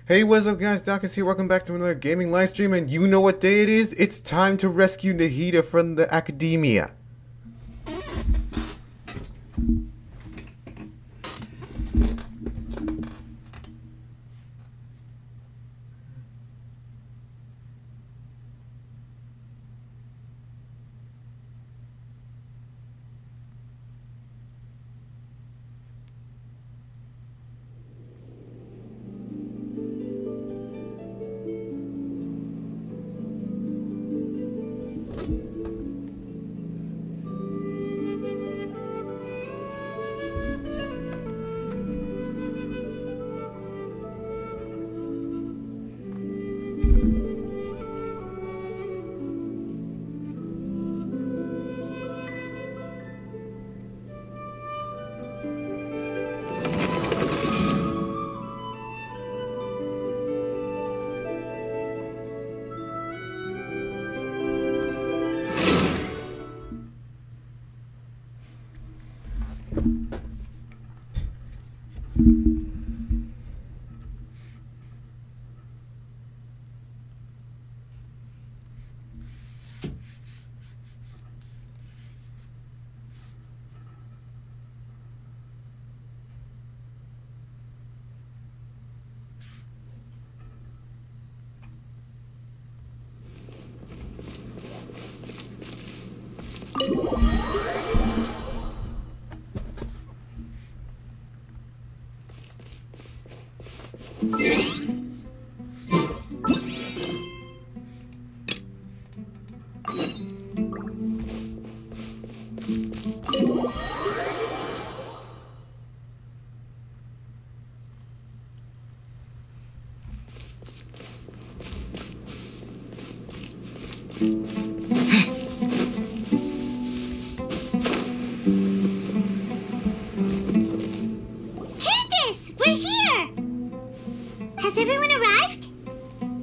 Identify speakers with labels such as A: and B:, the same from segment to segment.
A: Hey, what's up, guys? Dawkins here. Welcome back to another gaming live stream. And you know what day it is? It's time to rescue Nahida from the academia.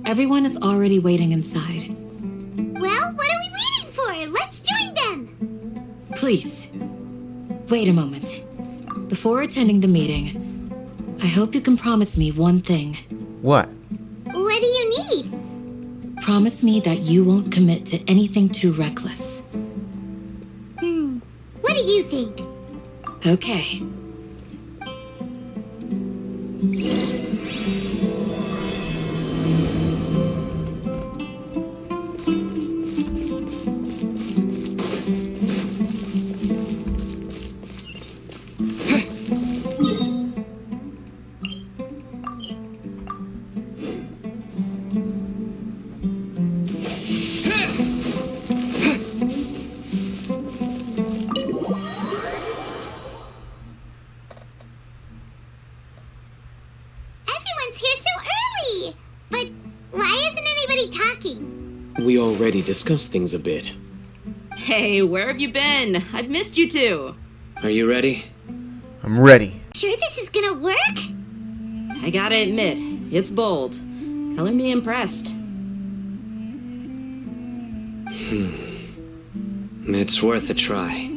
B: Everyone is already waiting inside.
C: Well, what are we waiting for? Let's join them!
B: Please, wait a moment. Before attending the meeting, I hope you can promise me one thing.
A: What?
C: What do you need?
B: Promise me that you won't commit to anything too reckless.
C: What do you think?
B: Okay.
D: We already discussed things a bit.
E: Hey, where have you been? I've missed you too.
D: Are you ready?
A: I'm ready.
C: Sure this is gonna work?
E: I gotta admit, it's bold. Color me impressed.
D: It's worth a try.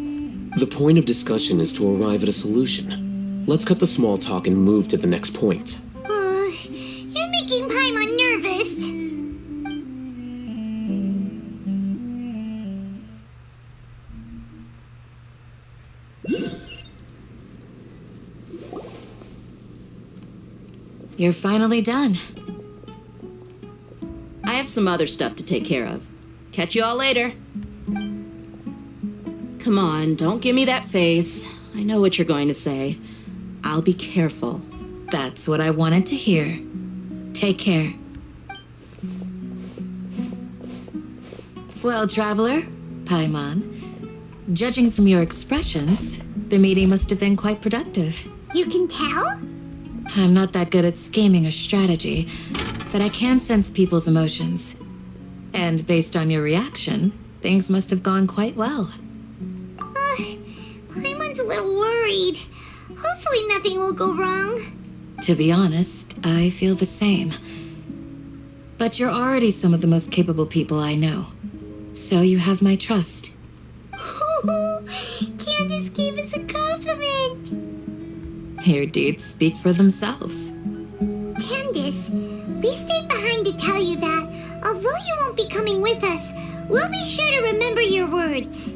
D: The point of discussion is to arrive at a solution. Let's cut the small talk and move to the next point.
C: You're making Paimon nervous.
B: You're finally done.
E: I have some other stuff to take care of. Catch you all later. Come on, don't give me that face. I know what you're going to say. I'll be careful.
B: That's what I wanted to hear. Take care. Well, traveler, Paimon, judging from your expressions, the meeting must have been quite productive.
C: You can tell?
B: I'm not that good at scheming or strategy, but I can sense people's emotions. And based on your reaction, things must have gone quite well.
C: Paimon's a little worried. Hopefully nothing will go wrong.
B: To be honest, I feel the same. But you're already some of the most capable people I know. So you have my trust.
C: Candace gave us a compliment.
B: Your deeds speak for themselves.
C: Candace, We stayed behind to tell you that, although you won't be coming with us, we'll be sure to remember your words.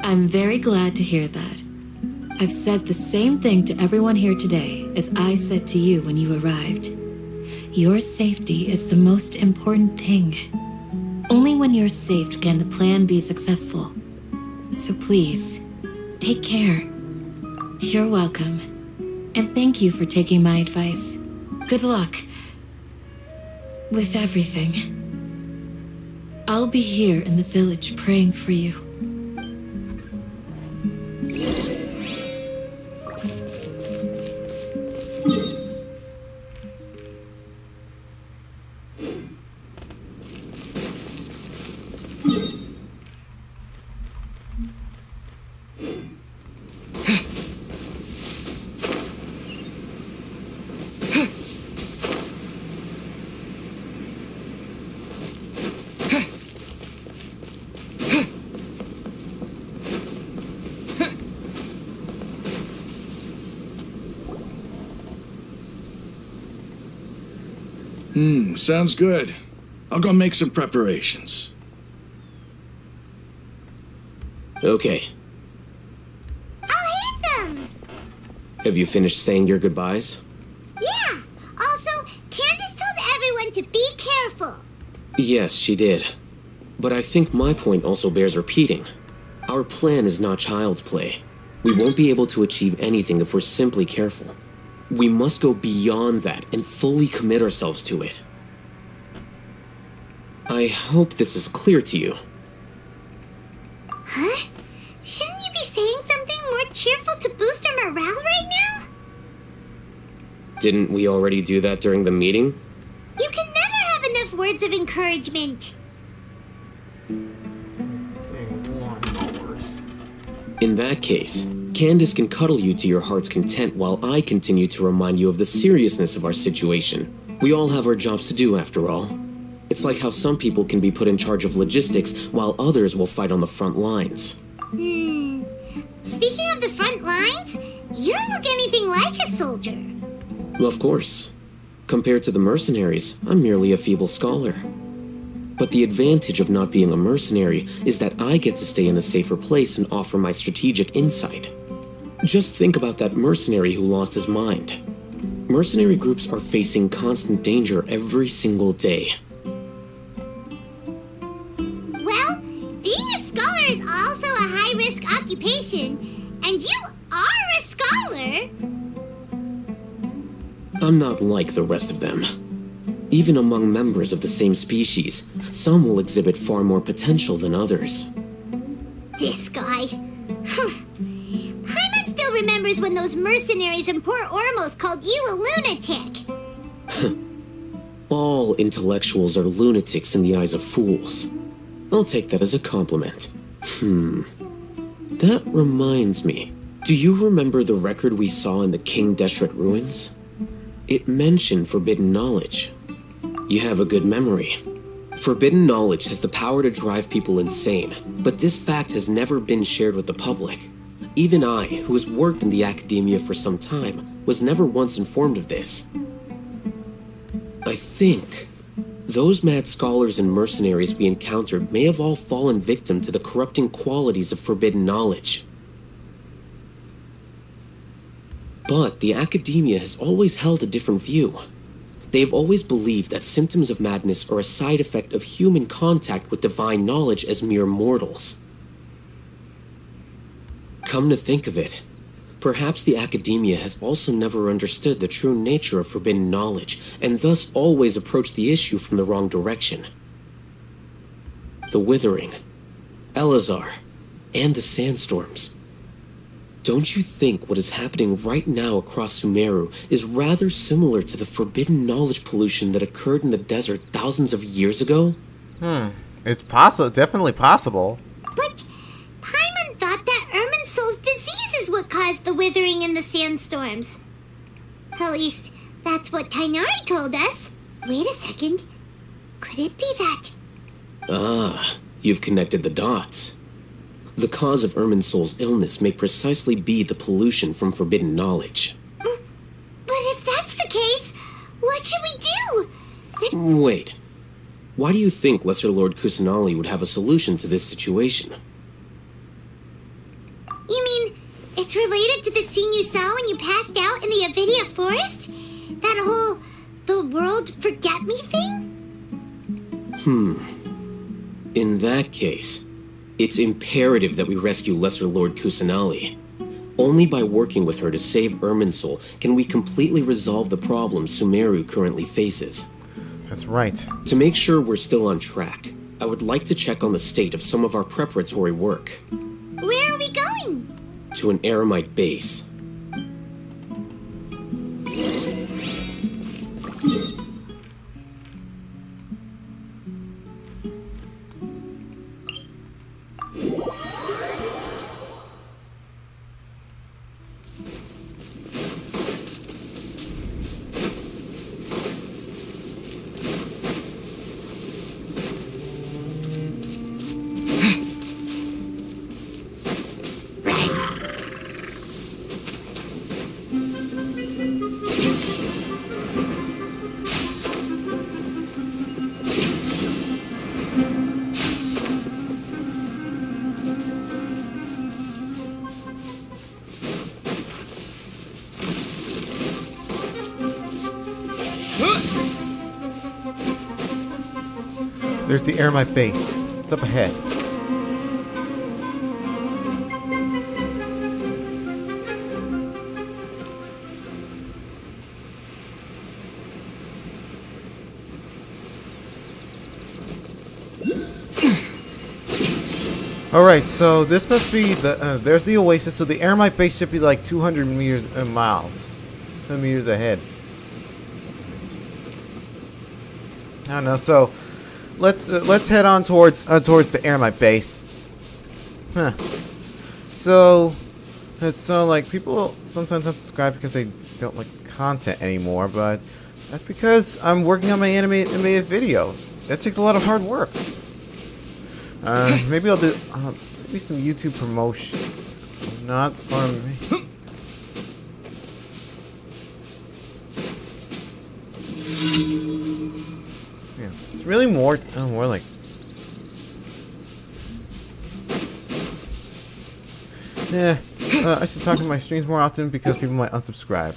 B: I'm very glad to hear that. I've said the same thing to everyone here today as I said to you when you arrived. Your safety is the most important thing. Only when you're safe can the plan be successful. So please, take care. You're welcome. And thank you for taking my advice. Good luck with everything. I'll be here in the village praying for you.
F: Sounds good. I'll go make some preparations.
D: Okay.
C: I'll hit them!
D: Have you finished saying your goodbyes?
C: Yeah! Also, Candace told everyone to be careful.
D: Yes, she did. But I think my point also bears repeating. Our plan is not child's play. We won't be able to achieve anything if we're simply careful. We must go beyond that and fully commit ourselves to it. I hope this is clear to you.
C: Huh? Shouldn't you be saying something more cheerful to boost our morale right now?
D: Didn't we already do that during the meeting?
C: You can never have enough words of encouragement.
D: In that case, Candace can cuddle you to your heart's content while I continue to remind you of the seriousness of our situation. We all have our jobs to do, after all. It's like how some people can be put in charge of logistics while others will fight on the front lines.
C: Speaking of the front lines, you don't look anything like a soldier.
D: Well, of course. Compared to the mercenaries, I'm merely a feeble scholar. But the advantage of not being a mercenary is that I get to stay in a safer place and offer my strategic insight. Just think about that mercenary who lost his mind. Mercenary groups are facing constant danger every single day.
C: Well, being a scholar is also a high-risk occupation, and you are a scholar.
D: I'm not like the rest of them. Even among members of the same species, some will exhibit far more potential than others.
C: This guy. Paimon still remembers when those mercenaries in Port Ormos called you a lunatic.
D: All intellectuals are lunatics in the eyes of fools. I'll take that as a compliment. That reminds me. Do you remember the record we saw in the King Deshret ruins? It mentioned forbidden knowledge. You have a good memory. Forbidden knowledge has the power to drive people insane, but this fact has never been shared with the public. Even I, who has worked in the academia for some time, was never once informed of this. I think those mad scholars and mercenaries we encountered may have all fallen victim to the corrupting qualities of forbidden knowledge. But the academia has always held a different view. They have always believed that symptoms of madness are a side effect of human contact with divine knowledge as mere mortals. Come to think of it, perhaps the academia has also never understood the true nature of forbidden knowledge, and thus always approached the issue from the wrong direction. The Withering, Elazar, and the Sandstorms. Don't you think what is happening right now across Sumeru is rather similar to the forbidden knowledge pollution that occurred in the desert thousands of years ago?
A: It's possible, definitely possible.
C: But Paimon thought that Irminsul's disease is what caused the withering and the sandstorms. At least, that's what Tainari told us. Wait a second. Could it be that?
D: Ah, you've connected the dots. The cause of Irminsul's illness may precisely be the pollution from forbidden knowledge.
C: But if that's the case, what should we do? The
D: Wait. Why do you think Lesser Lord Kusanali would have a solution to this situation?
C: You mean it's related to the scene you saw when you passed out in the Avidia forest? That whole the world forget me thing?
D: In that case, it's imperative that we rescue Lesser Lord Kusanali. Only by working with her to save Irminsul can we completely resolve the problems Sumeru currently faces.
A: That's right.
D: To make sure we're still on track, I would like to check on the state of some of our preparatory work.
C: Where are we going?
D: To an Eremite base.
A: There's the Eremite base. It's up ahead. Alright, so this must be the, there's the oasis, so the Eremite base should be like 200 meters, miles. 200 meters ahead. I don't know, so let's head on towards the Eremite base. Huh. So like people sometimes unsubscribe because they don't like content anymore, but that's because I'm working on my animated video. That takes a lot of hard work. Maybe I'll do maybe some YouTube promotion. Not for me. Yeah, it's really more like. Yeah, I should talk to my streams more often because people might unsubscribe.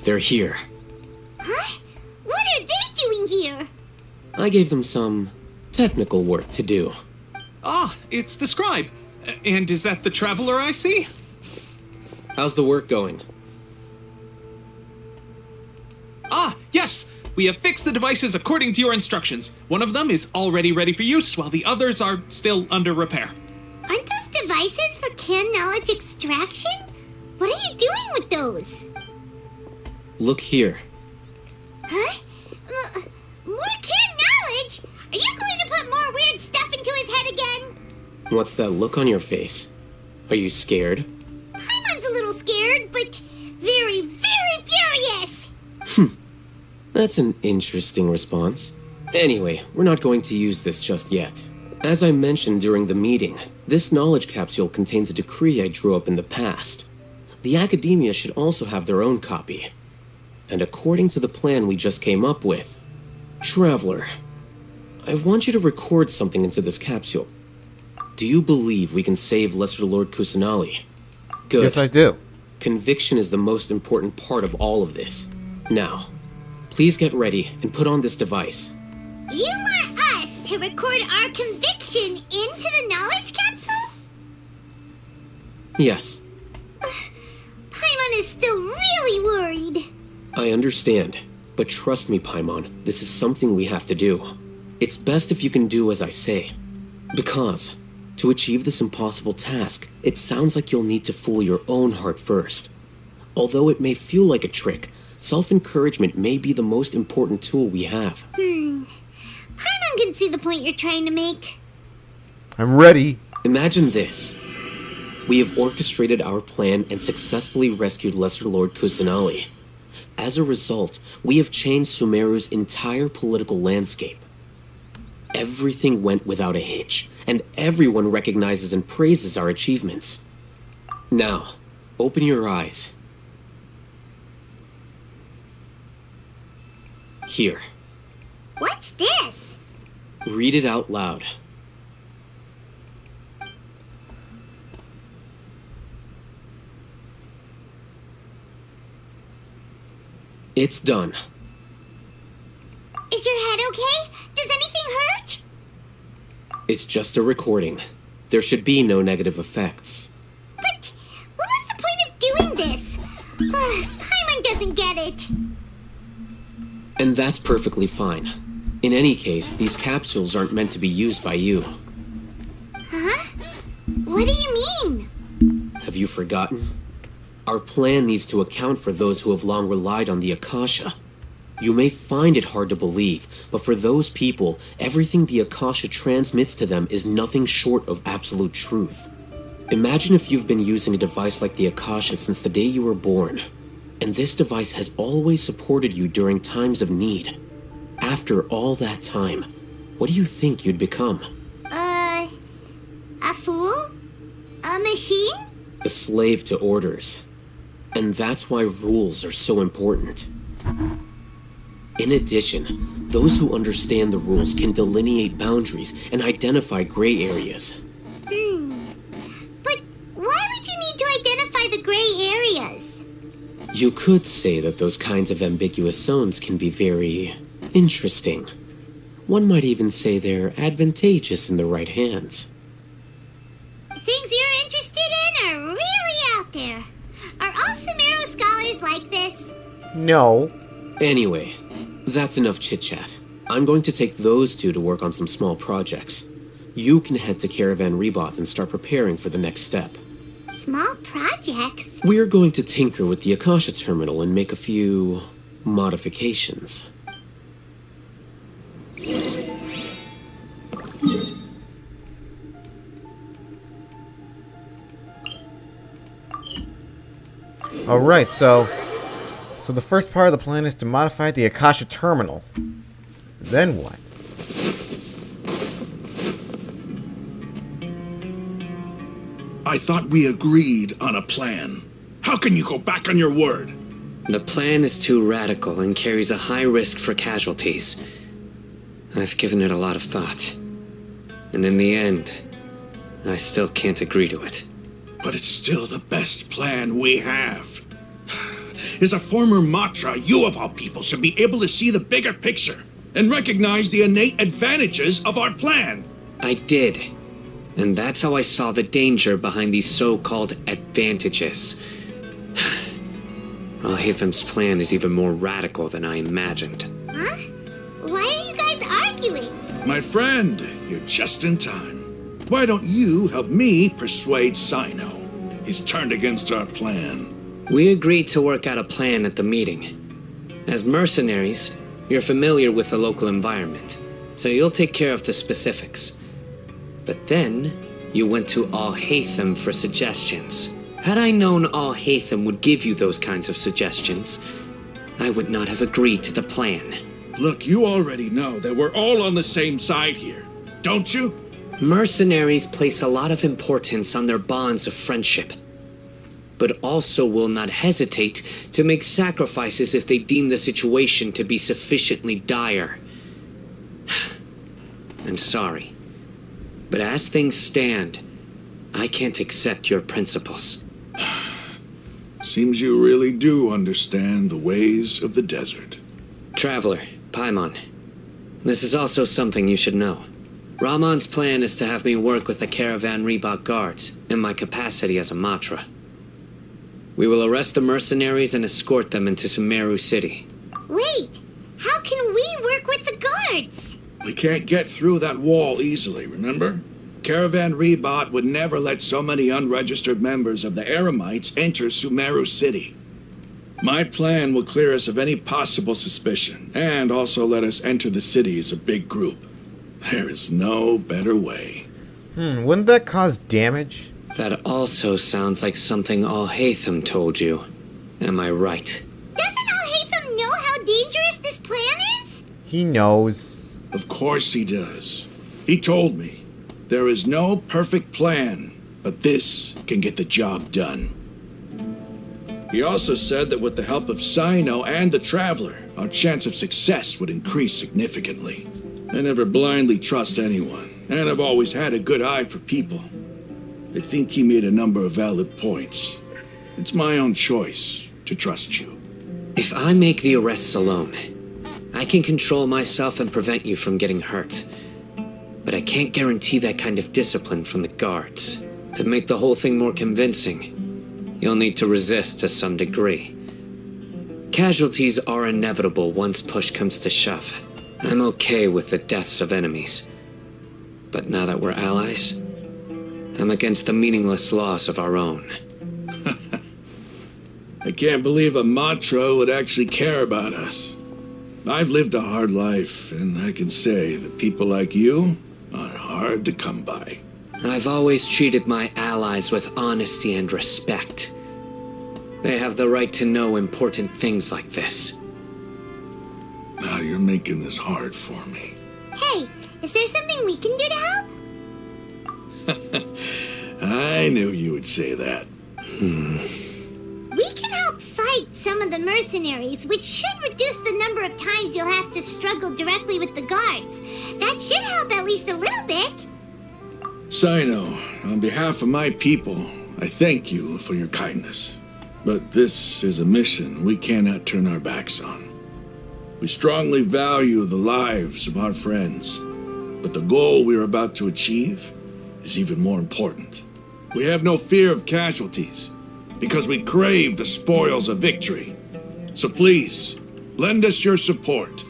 D: They're here.
C: Huh? What are they doing here?
D: I gave them some technical work to do.
G: Ah, it's the scribe. And is that the traveler I see?
D: How's the work going?
G: Ah, yes! We have fixed the devices according to your instructions. One of them is already ready for use, while the others are still under repair.
C: Aren't those devices for can knowledge extraction? What are you doing with those?
D: Look here.
C: Huh? More can knowledge? Are you going to put more weird stuff into his head again?
D: What's that look on your face? Are you scared?
C: Paimon's a little scared, but very, very furious!
D: That's an interesting response. Anyway, we're not going to use this just yet. As I mentioned during the meeting, this knowledge capsule contains a decree I drew up in the past. The academia should also have their own copy. And according to the plan we just came up with, Traveler, I want you to record something into this capsule. Do you believe we can save Lesser Lord Kusanali? Good.
A: Yes, I do.
D: Conviction is the most important part of all of this. Now, please get ready and put on this device.
C: You want us to record our conviction into the knowledge capsule?
D: Yes,
C: Paimon is still really worried.
D: I understand. But trust me, Paimon, this is something we have to do. It's best if you can do as I say. Because To achieve this impossible task, it sounds like you'll need to fool your own heart first. Although it may feel like a trick, self-encouragement may be the most important tool we have.
C: Paimon can see the point you're trying to make.
A: I'm ready.
D: Imagine this. We have orchestrated our plan and successfully rescued Lesser Lord Kusanali. As a result, we have changed Sumeru's entire political landscape. Everything went without a hitch, and everyone recognizes and praises our achievements. Now, open your eyes. Here.
C: What's this?
D: Read it out loud. It's done.
C: Is your head okay? Does anything hurt?
D: It's just a recording. There should be no negative effects.
C: But what was the point of doing this? Paimon doesn't get it.
D: And that's perfectly fine. In any case, these capsules aren't meant to be used by you.
C: Huh? What do you mean?
D: Have you forgotten? Our plan needs to account for those who have long relied on the Akasha. You may find it hard to believe, but for those people, everything the Akasha transmits to them is nothing short of absolute truth. Imagine if you've been using a device like the Akasha since the day you were born, and this device has always supported you during times of need. After all that time, what do you think you'd become?
C: A fool? A machine?
D: A slave to orders. And that's why rules are so important. In addition, those who understand the rules can delineate boundaries and identify gray areas.
C: But why would you need to identify the gray areas?
D: You could say that those kinds of ambiguous zones can be very interesting. One might even say they're advantageous in the right hands.
C: Things you're interested in are really out there. Are all Sumeru scholars like this?
A: No.
D: Anyway, that's enough chit-chat. I'm going to take those two to work on some small projects. You can head to Caravan Rebot and start preparing for the next step.
C: Small projects?
D: We're going to tinker with the Akasha terminal and make a few modifications.
A: Alright, so the first part of the plan is to modify the Akasha terminal. Then what?
F: I thought we agreed on a plan. How can you go back on your word?
H: The plan is too radical and carries a high risk for casualties. I've given it a lot of thought. And in the end, I still can't agree to it.
F: But it's still the best plan we have. As a former Matra, you of all people should be able to see the bigger picture and recognize the innate advantages of our plan.
H: I did. And that's how I saw the danger behind these so-called advantages. Al-Haytham's plan is even more radical than I imagined.
C: Huh? Why are you guys arguing?
F: My friend, you're just in time. Why don't you help me persuade Sino? He's turned against our plan.
H: We agreed to work out a plan at the meeting. As mercenaries, you're familiar with the local environment, so you'll take care of the specifics. But then, you went to Al-Haytham for suggestions. Had I known Al-Haytham would give you those kinds of suggestions, I would not have agreed to the plan.
F: Look, you already know that we're all on the same side here, don't you?
H: Mercenaries place a lot of importance on their bonds of friendship, but also will not hesitate to make sacrifices if they deem the situation to be sufficiently dire. I'm sorry, but as things stand, I can't accept your principles.
F: Seems you really do understand the ways of the desert.
H: Traveler, Paimon, this is also something you should know. Ramon's plan is to have me work with the Caravan Rebot guards in my capacity as a Matra. We will arrest the mercenaries and escort them into Sumeru City.
C: Wait, how can we work with the guards?
F: We can't get through that wall easily, remember? Caravan Rebot would never let so many unregistered members of the Eremites enter Sumeru City. My plan will clear us of any possible suspicion, and also let us enter the city as a big group. There is no better way.
A: Wouldn't that cause damage?
H: That also sounds like something Al-Haytham told you. Am I right?
C: Doesn't Al-Haytham know how dangerous this plan is?
A: He knows.
F: Of course he does. He told me, there is no perfect plan, but this can get the job done. He also said that with the help of Sino and the Traveler, our chance of success would increase significantly. I never blindly trust anyone, and I've always had a good eye for people. I think he made a number of valid points. It's my own choice to trust you.
H: If I make the arrests alone, I can control myself and prevent you from getting hurt. But I can't guarantee that kind of discipline from the guards. To make the whole thing more convincing, you'll need to resist to some degree. Casualties are inevitable once push comes to shove. I'm okay with the deaths of enemies. But now that we're allies, I'm against the meaningless loss of our own.
F: I can't believe a Matra would actually care about us. I've lived a hard life, and I can say that people like you are hard to come by.
H: I've always treated my allies with honesty and respect. They have the right to know important things like this.
F: Now you're making this hard for me.
C: Hey, is there something we can do to help?
F: I knew you would say that.
C: We can help fight some of the mercenaries, which should reduce the number of times you'll have to struggle directly with the guards. That should help at least a little bit.
F: Sino, on behalf of my people, I thank you for your kindness. But this is a mission we cannot turn our backs on. We strongly value the lives of our friends, but the goal we are about to achieve is even more important. We have no fear of casualties, because we crave the spoils of victory. So please, lend us your support.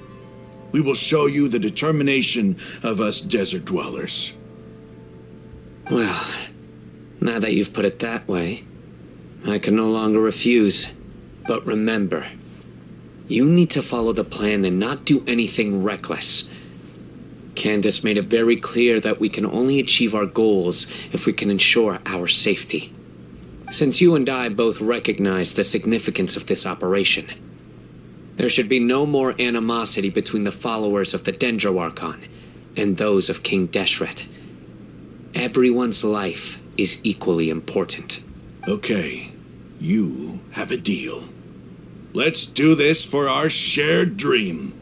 F: We will show you the determination of us desert dwellers.
H: Well, now that you've put it that way, I can no longer refuse. But remember, you need to follow the plan and not do anything reckless. Candace made it very clear that we can only achieve our goals if we can ensure our safety. Since you and I both recognize the significance of this operation, there should be no more animosity between the followers of the Dendro Archon and those of King Deshret. Everyone's life is equally important.
F: Okay, you have a deal. Let's do this for our shared dream.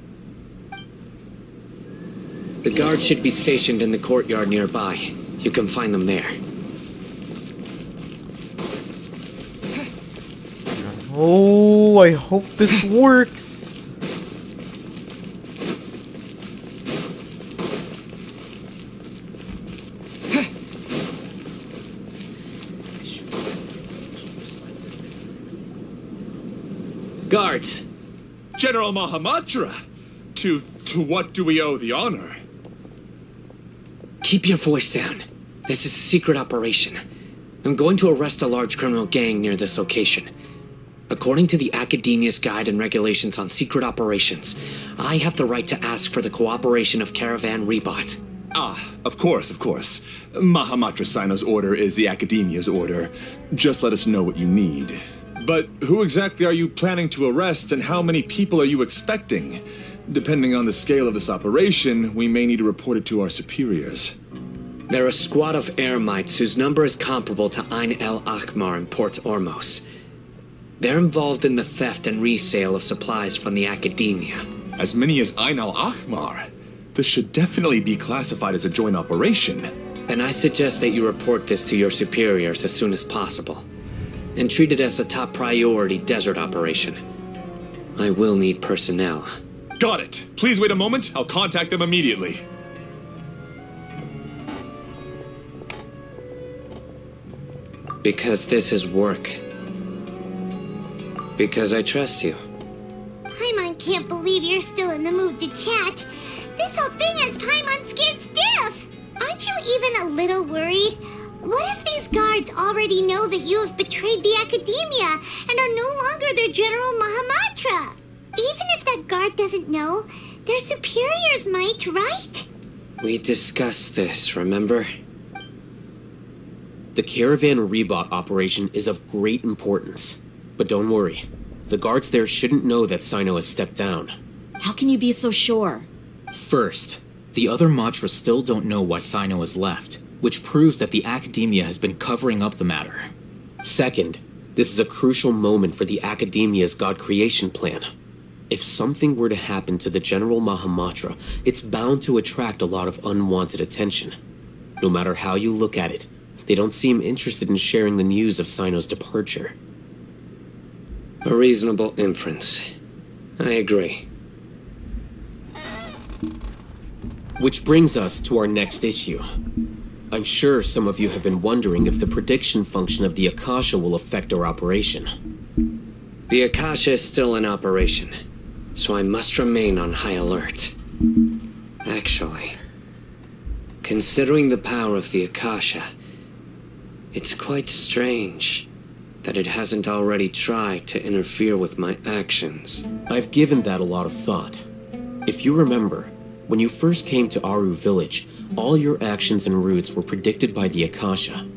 H: The guards should be stationed in the courtyard nearby. You can find them there.
A: Oh, I hope this works.
H: Guards!
I: General Mahamatra! To what do we owe the honor?
H: Keep your voice down. This is a secret operation. I'm going to arrest a large criminal gang near this location. According to the Academia's Guide and Regulations on Secret Operations, I have the right to ask for the cooperation of Caravan Rebot.
I: Of course. Mahamatra Sino's order is the Academia's order. Just let us know what you need. But who exactly are you planning to arrest, and how many people are you expecting? Depending on the scale of this operation, we may need to report it to our superiors.
H: They're a squad of Eremites whose number is comparable to Ain el Akhmar in Port Ormos. They're involved in the theft and resale of supplies from the Academia.
I: As many as Ain al Akhmar? This should definitely be classified as a joint operation.
H: Then I suggest that you report this to your superiors as soon as possible, and treat it as a top priority desert operation. I will need personnel.
I: Got it. Please wait a moment. I'll contact them immediately.
H: Because this is work. Because I trust you.
C: Paimon can't believe you're still in the mood to chat. This whole thing has Paimon scared stiff. Aren't you even a little worried? What if these guards already know that you have betrayed the Academia and are no longer their General Mahamatra? Even if that guard doesn't know, their superiors might, right?
H: We discussed this, remember?
D: The Caravan Rebot operation is of great importance. But don't worry, the guards there shouldn't know that Sino has stepped down.
E: How can you be so sure?
J: First, the other Matra still don't know why Sino has left, which proves that the Academia has been covering up the matter.
D: Second, this is a crucial moment for the Academia's God creation plan. If something were to happen to the General Mahamatra, it's bound to attract a lot of unwanted attention. No matter how you look at it, they don't seem interested in sharing the news of Sino's departure.
H: A reasonable inference. I agree.
D: Which brings us to our next issue. I'm sure some of you have been wondering if the prediction function of the Akasha will affect our operation.
H: The Akasha is still in operation, so I must remain on high alert. Actually, considering the power of the Akasha, it's quite strange that it hasn't already tried to interfere with my actions.
D: I've given that a lot of thought. If you remember, when you first came to Aru Village, all your actions and routes were predicted by the Akasha.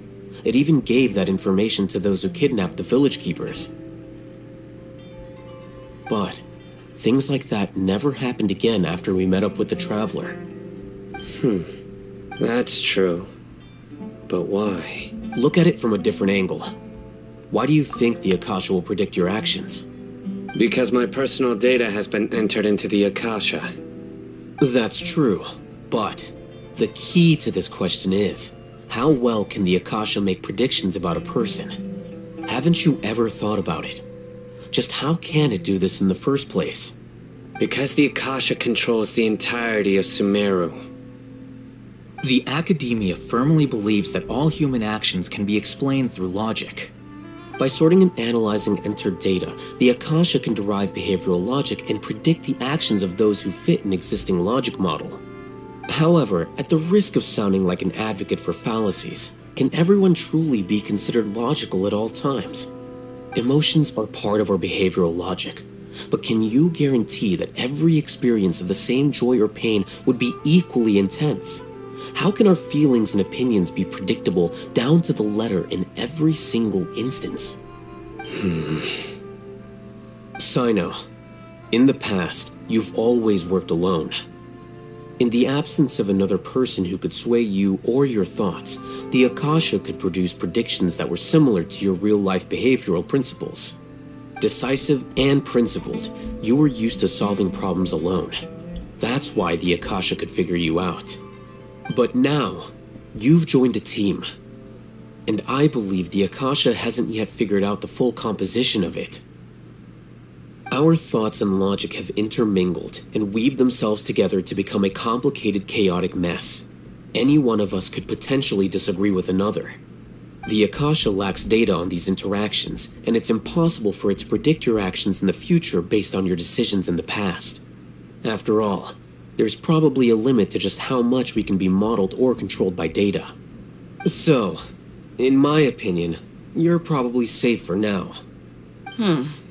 D: It even gave that information to those who kidnapped the village keepers. But things like that never happened again after we met up with the Traveler.
H: That's true. But why?
D: Look at it from a different angle. Why do you think the Akasha will predict your actions?
H: Because my personal data has been entered into the Akasha.
D: That's true, but the key to this question is, how well can the Akasha make predictions about a person? Haven't you ever thought about it? Just how can it do this in the first place?
H: Because the Akasha controls the entirety of Sumeru.
J: The Academia firmly believes that all human actions can be explained through logic.
D: By sorting and analyzing entered data, the Akasha can derive behavioral logic and predict the actions of those who fit an existing logic model. However, at the risk of sounding like an advocate for fallacies, can everyone truly be considered logical at all times? Emotions are part of our behavioral logic, but can you guarantee that every experience of the same joy or pain would be equally intense? How can our feelings and opinions be predictable down to the letter in every single instance? Sino, in the past, you've always worked alone. In the absence of another person who could sway you or your thoughts, the Akasha could produce predictions that were similar to your real-life behavioral principles. Decisive and principled, you were used to solving problems alone. That's why the Akasha could figure you out. But now, you've joined a team. And I believe the Akasha hasn't yet figured out the full composition of it. Our thoughts and logic have intermingled and weaved themselves together to become a complicated, chaotic mess. Any one of us could potentially disagree with another. The Akasha lacks data on these interactions, and it's impossible for it to predict your actions in the future based on your decisions in the past. After all, there's probably a limit to just how much we can be modeled or controlled by data. So, in my opinion, you're probably safe for now.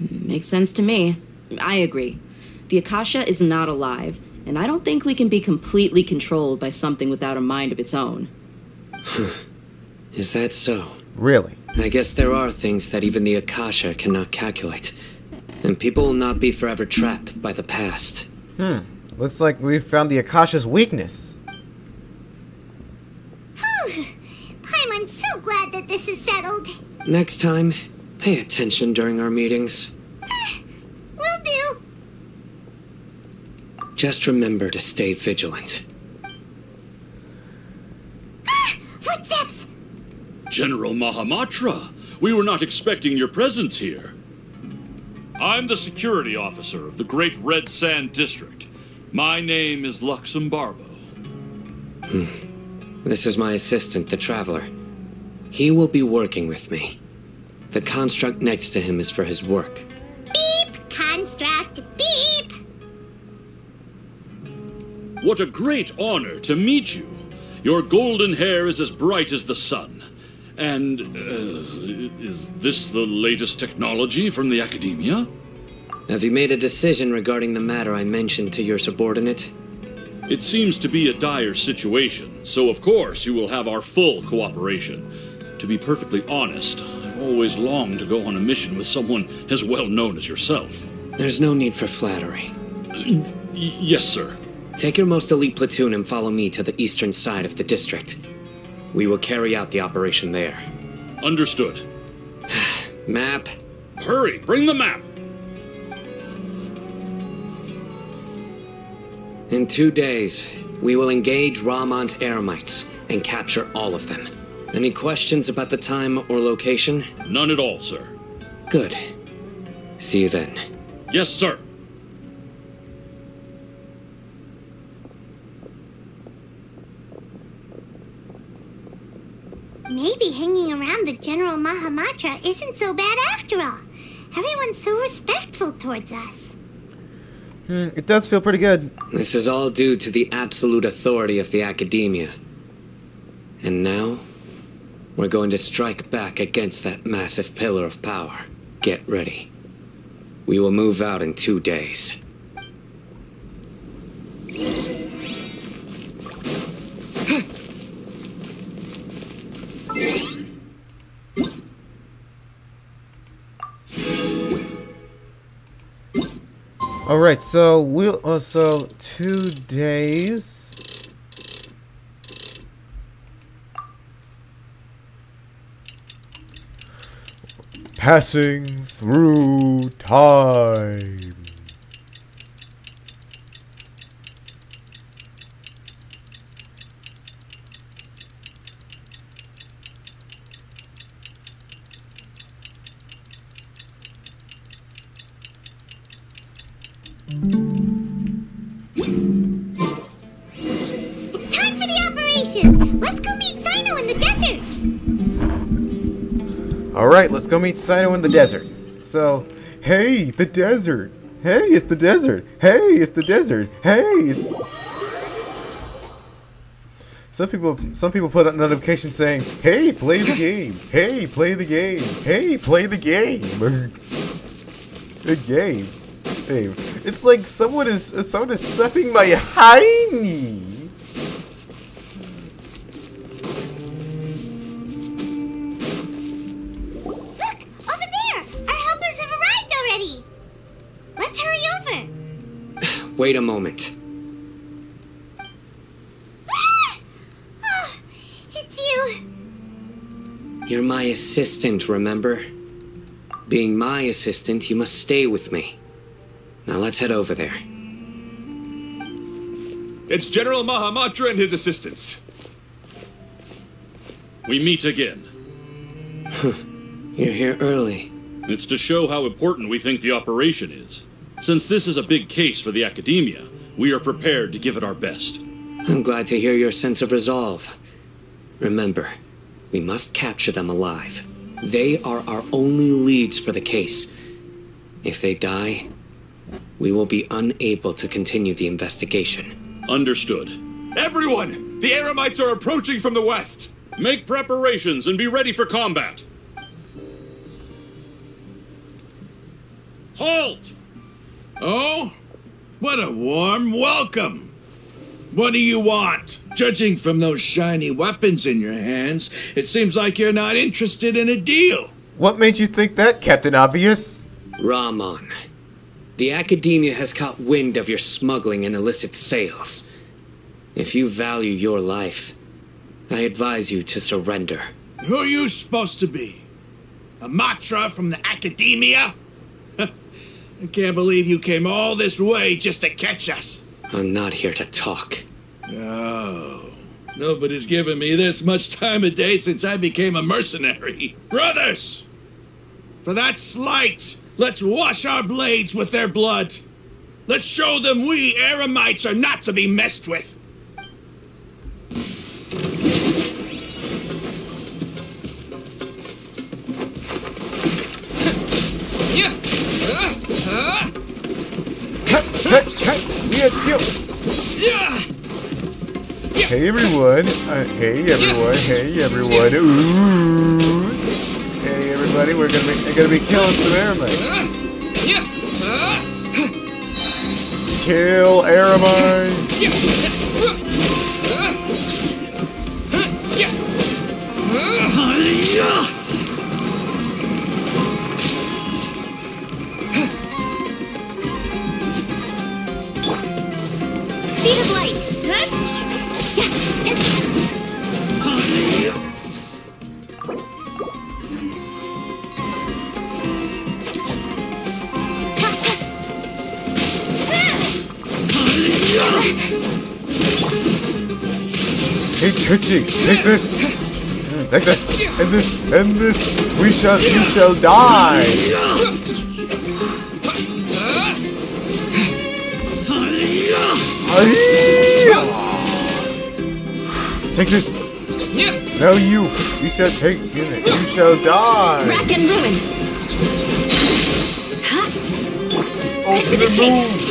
E: Makes sense to me. I agree. The Akasha is not alive, and I don't think we can be completely controlled by something without a mind of its own.
H: Is that so?
A: Really?
H: I guess there are things that even the Akasha cannot calculate, and people will not be forever trapped by the past.
A: Looks like we found the Akasha's weakness.
C: I'm so glad that this is settled.
H: Next time, pay attention during our meetings.
C: Will do.
H: Just remember to stay vigilant.
C: Footsteps!
K: General Mahamatra, we were not expecting your presence here. I'm the security officer of the Great Red Sand District. My name is Luxembarbo.
H: This is my assistant, the Traveler. He will be working with me. The construct next to him is for his work.
C: Beep! Construct, beep!
K: What a great honor to meet you. Your golden hair is as bright as the sun. And, is this the latest technology from the Academia?
H: Have you made a decision regarding the matter I mentioned to your subordinate?
K: It seems to be a dire situation, so of course you will have our full cooperation. To be perfectly honest, I've always longed to go on a mission with someone as well known as yourself.
H: There's no need for flattery.
K: Yes, sir.
H: Take your most elite platoon and follow me to the eastern side of the district. We will carry out the operation there.
K: Understood.
H: Map.
K: Hurry, bring the map!
H: In 2 days, we will engage Rahman's Eremites and capture all of them. Any questions about the time or location?
K: None at all, sir.
H: Good. See you then.
K: Yes, sir.
C: Maybe hanging around the General Mahamatra isn't so bad after all. Everyone's so respectful towards us.
A: It does feel pretty good.
H: This is all due to the absolute authority of the Academia. And now, we're going to strike back against that massive pillar of power. Get ready. We will move out in 2 days.
A: All right, so we'll so 2 days. Passing through time.
C: It's time for the operation! Let's go meet Sino in the desert!
A: Alright, let's go meet Sino in the desert. So, hey, the desert! Hey, it's the desert! Hey, it's the desert! Hey! Some people put a notification saying, hey, play the game! Hey, play the game! Hey, play the game! The game. Hey, it's like someone is snapping my hiney!
H: Wait a moment.
C: Ah! Oh, it's you.
H: You're my assistant, remember? Being my assistant, you must stay with me. Now let's head over there.
I: It's General Mahamatra and his assistants.
K: We meet again.
H: You're here early.
K: It's to show how important we think the operation is. Since this is a big case for the Academia, we are prepared to give it our best.
H: I'm glad to hear your sense of resolve. Remember, we must capture them alive. They are our only leads for the case. If they die, we will be unable to continue the investigation.
K: Understood.
I: Everyone! The Eremites are approaching from the west!
K: Make preparations and be ready for combat. Halt!
F: Oh? What a warm welcome! What do you want? Judging from those shiny weapons in your hands, it seems like you're not interested in a deal.
A: What made you think that, Captain Obvious?
H: Rahman, the Academia has caught wind of your smuggling and illicit sales. If you value your life, I advise you to surrender.
F: Who are you supposed to be? A Matra from the Academia? I can't believe you came all this way just to catch us.
H: I'm not here to talk.
F: Oh, nobody's given me this much time of day since I became a mercenary. Brothers! For that slight, let's wash our blades with their blood. Let's show them we Eremites are not to be messed with.
A: Hey everyone. Hey everyone. Hey everyone. Ooh. Hey everybody. We're gonna be killing some Aramite. Kill Aramite.
C: Speed of light.
A: Hey Trixie, take this. Take this. And this. And this. You shall die. Take this. No, you shall take it. You shall die.
B: Rack and ruin.
A: Ultimate move.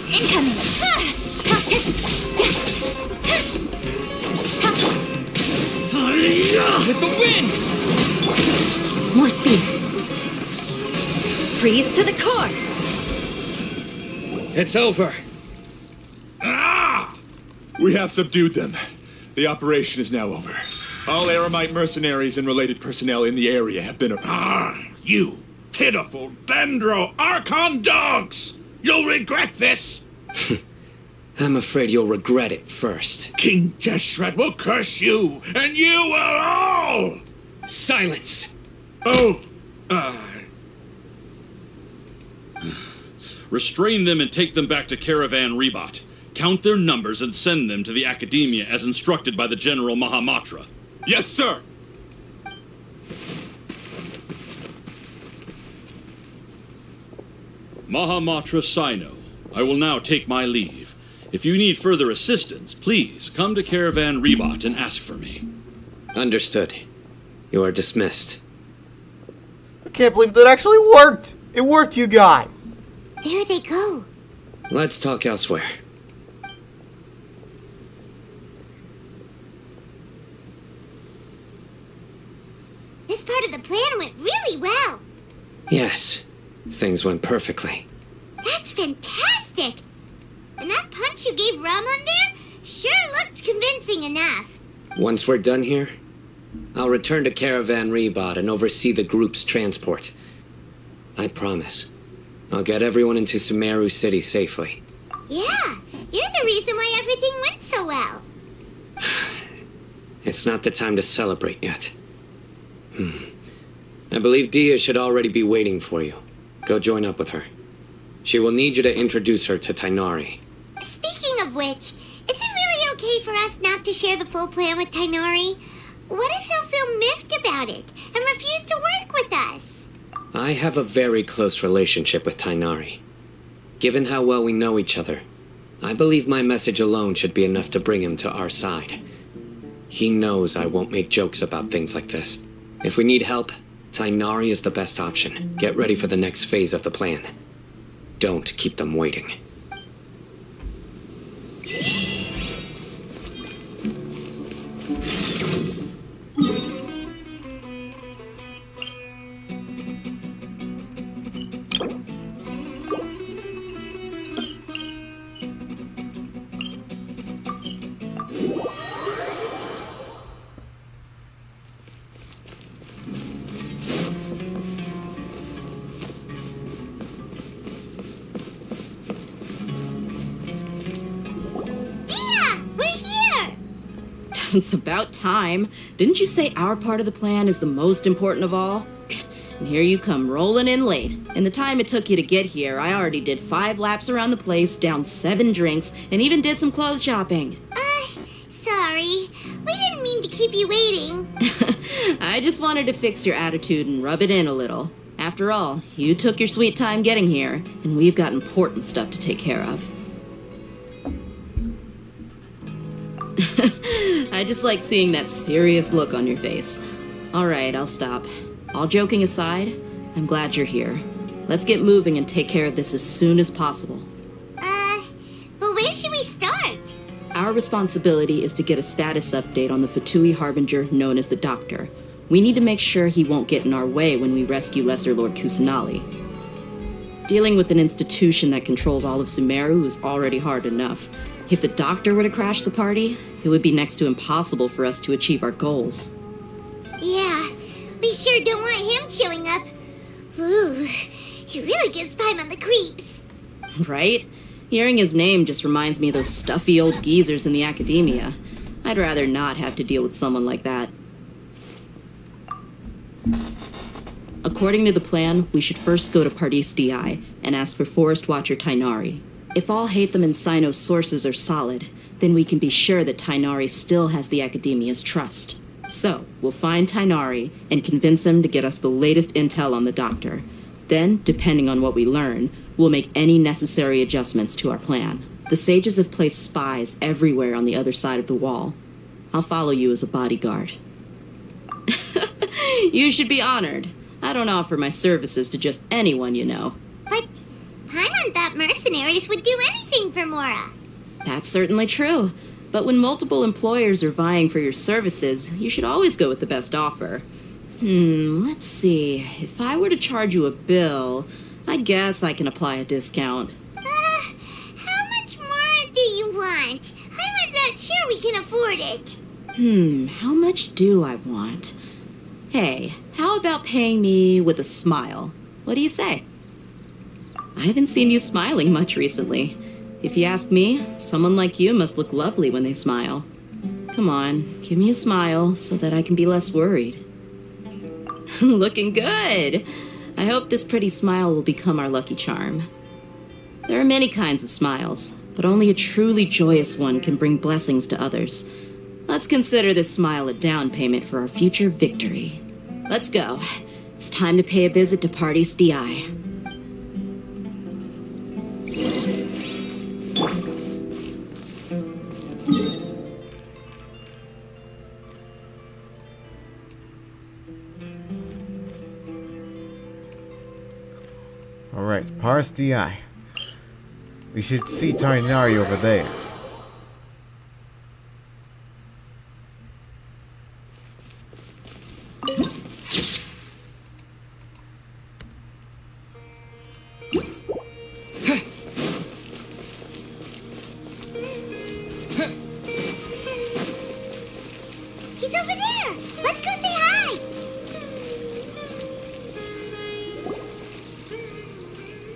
C: Incoming.
G: With the wind!
B: More speed. Freeze to the core.
H: It's over.
I: We have subdued them. The operation is now over. All Aramite mercenaries and related personnel in the area have been...
F: You pitiful Dendro Archon dogs! You'll regret this!
H: I'm afraid you'll regret it first.
F: King Deshret will curse you, and you will all!
H: Silence!
F: Oh,
K: Restrain them and take them back to Caravan Rebot. Count their numbers and send them to the Academia as instructed by the General Mahamatra.
I: Yes, sir!
K: Mahamatra Sino, I will now take my leave. If you need further assistance, please come to Caravan Rebot and ask for me.
H: Understood. You are dismissed.
A: I can't believe that actually worked. It worked, you guys.
C: There they go.
H: Let's talk elsewhere.
C: This part of the plan went really well.
H: Yes, things went perfectly.
C: That's fantastic. And that punch you gave Ramon there sure looked convincing enough.
H: Once we're done here, I'll return to Caravan Rebot and oversee the group's transport. I promise. I'll get everyone into Sumeru City safely.
C: Yeah, you're the reason why everything went so well.
H: It's not the time to celebrate yet. I believe Dia should already be waiting for you. Go join up with her. She will need you to introduce her to Tainari.
C: Speaking of which, is it really okay for us not to share the full plan with Tainari? What if he'll feel miffed about it and refuse to work with us?
H: I have a very close relationship with Tainari. Given how well we know each other, I believe my message alone should be enough to bring him to our side. He knows I won't make jokes about things like this. If we need help, Tainari is the best option. Get ready for the next phase of the plan. Don't keep them waiting.
E: It's about time. Didn't you say our part of the plan is the most important of all? And here you come rolling in late. In the time it took you to get here, I already did 5 laps around the place, downed 7 drinks, and even did some clothes shopping.
C: Sorry. We didn't mean to keep you waiting.
E: I just wanted to fix your attitude and rub it in a little. After all, you took your sweet time getting here, and we've got important stuff to take care of. I just like seeing that serious look on your face. All right, I'll stop. All joking aside, I'm glad you're here. Let's get moving and take care of this as soon as possible.
C: But where should we start?
E: Our responsibility is to get a status update on the Fatui Harbinger known as the Doctor. We need to make sure he won't get in our way when we rescue Lesser Lord Kusanali. Dealing with an institution that controls all of Sumeru is already hard enough. If the Doctor were to crash the party, it would be next to impossible for us to achieve our goals.
C: Yeah, we sure don't want him showing up. Ooh, he really gives Paimon the creeps.
E: Right? Hearing his name just reminds me of those stuffy old geezers in the academia. I'd rather not have to deal with someone like that. According to the plan, we should first go to Pardis DI and ask for Forest Watcher Tainari. If all Hatham and Sino's sources are solid, then we can be sure that Tainari still has the academia's trust. So, we'll find Tainari and convince him to get us the latest intel on the Doctor. Then, depending on what we learn, we'll make any necessary adjustments to our plan. The sages have placed spies everywhere on the other side of the wall. I'll follow you as a bodyguard. You should be honored. I don't offer my services to just anyone, you know.
C: But Paimon thought mercenaries would do anything for Mora.
E: That's certainly true. But when multiple employers are vying for your services, you should always go with the best offer. Let's see. If I were to charge you a bill, I guess I can apply a discount.
C: How much more do you want? I was not sure we can afford it.
E: How much do I want? Hey, how about paying me with a smile? What do you say? I haven't seen you smiling much recently. If you ask me, someone like you must look lovely when they smile. Come on, give me a smile so that I can be less worried. Looking good! I hope this pretty smile will become our lucky charm. There are many kinds of smiles, but only a truly joyous one can bring blessings to others. Let's consider this smile a down payment for our future victory. Let's go. It's time to pay a visit to Pardis DI.
A: Alright, Pardis DI. We should see Tainari over there.
C: He's over there! Let's go say hi!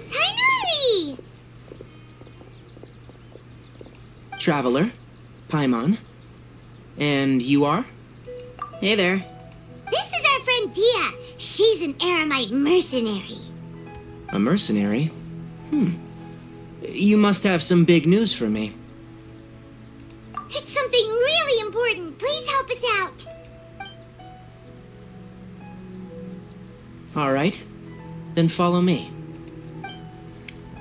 C: Tainari!
L: Traveler, Paimon. And you are?
E: Hey there.
C: This is our friend Dia. She's an Aramite mercenary.
L: A mercenary? You must have some big news for me.
C: It's something really important. Please help us out.
L: All right. Then follow me.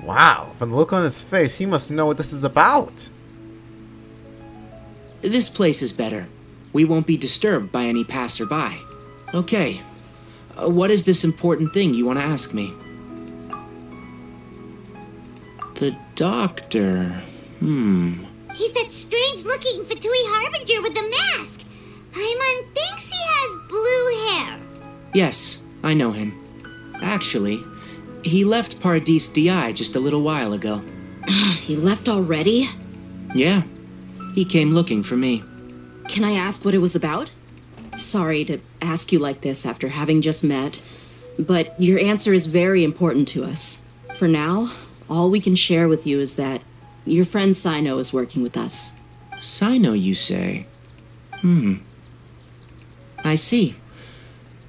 A: Wow, from the look on his face, he must know what this is about.
L: This place is better. We won't be disturbed by any passerby. Okay. What is this important thing you want to ask me? The Doctor.
C: He's that strange-looking Fatui Harbinger with the mask. Paimon thinks he has blue hair.
L: Yes, I know him. Actually, he left Pardis DI just a little while ago.
E: He left already?
L: Yeah. He came looking for me.
E: Can I ask what it was about? Sorry to ask you like this after having just met, but your answer is very important to us. For now, all we can share with you is that your friend Sino is working with us.
L: Sino, you say? I see.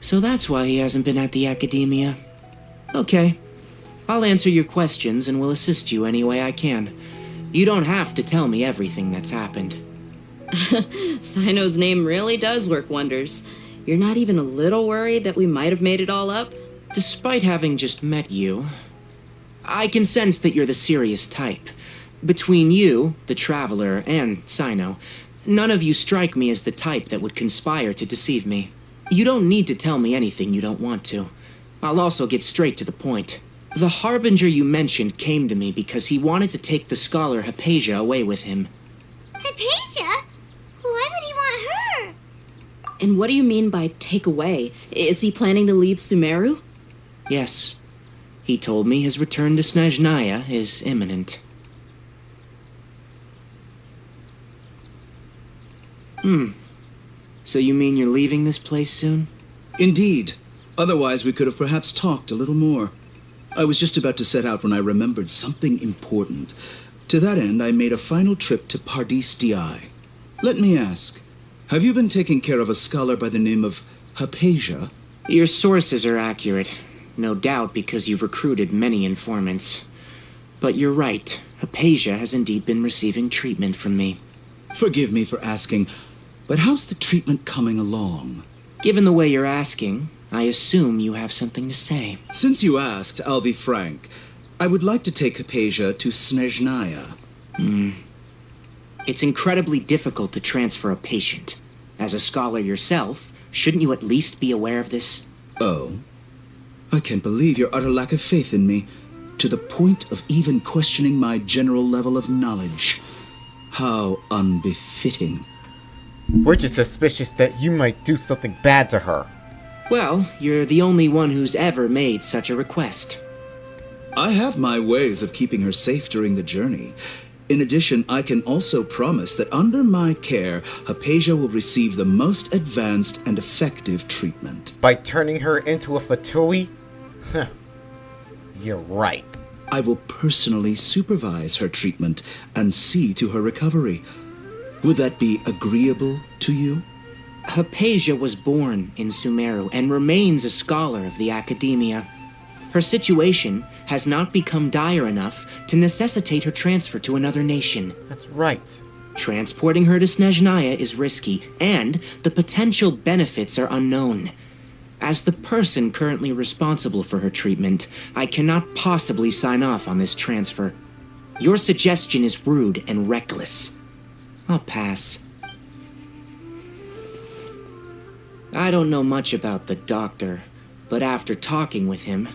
L: So that's why he hasn't been at the academia. Okay. I'll answer your questions and will assist you any way I can. You don't have to tell me everything that's happened.
E: Sino's name really does work wonders. You're not even a little worried that we might have made it all up?
L: Despite having just met you, I can sense that you're the serious type. Between you, the Traveler, and Sino, none of you strike me as the type that would conspire to deceive me. You don't need to tell me anything you don't want to. I'll also get straight to the point. The Harbinger you mentioned came to me because he wanted to take the scholar Hypatia away with him.
C: Hypatia? Why would he want her?
E: And what do you mean by take away? Is he planning to leave Sumeru?
L: Yes. He told me his return to Snezhnaya is imminent. So you mean you're leaving this place soon?
M: Indeed. Otherwise, we could have perhaps talked a little more. I was just about to set out when I remembered something important. To that end, I made a final trip to Pardis Di. Let me ask, have you been taking care of a scholar by the name of Hypatia?
L: Your sources are accurate. No doubt because you've recruited many informants. But you're right. Hypatia has indeed been receiving treatment from me.
M: Forgive me for asking, but how's the treatment coming along?
L: Given the way you're asking, I assume you have something to say.
M: Since you asked, I'll be frank. I would like to take Hypatia to Snezhnaya.
L: It's incredibly difficult to transfer a patient. As a scholar yourself, shouldn't you at least be aware of this?
M: Oh? I can't believe your utter lack of faith in me, to the point of even questioning my general level of knowledge. How unbefitting.
A: We're just suspicious that you might do something bad to her.
L: Well, you're the only one who's ever made such a request.
M: I have my ways of keeping her safe during the journey. In addition, I can also promise that under my care, Hypatia will receive the most advanced and effective treatment.
A: By turning her into a Fatui? Huh. You're right.
M: I will personally supervise her treatment and see to her recovery. Would that be agreeable to you?
L: Hypatia was born in Sumeru and remains a scholar of the Academia. Her situation has not become dire enough to necessitate her transfer to another nation.
A: That's right.
L: Transporting her to Snezhnaya is risky, and the potential benefits are unknown. As the person currently responsible for her treatment, I cannot possibly sign off on this transfer. Your suggestion is rude and reckless. I'll pass. I don't know much about the doctor, but after talking with him,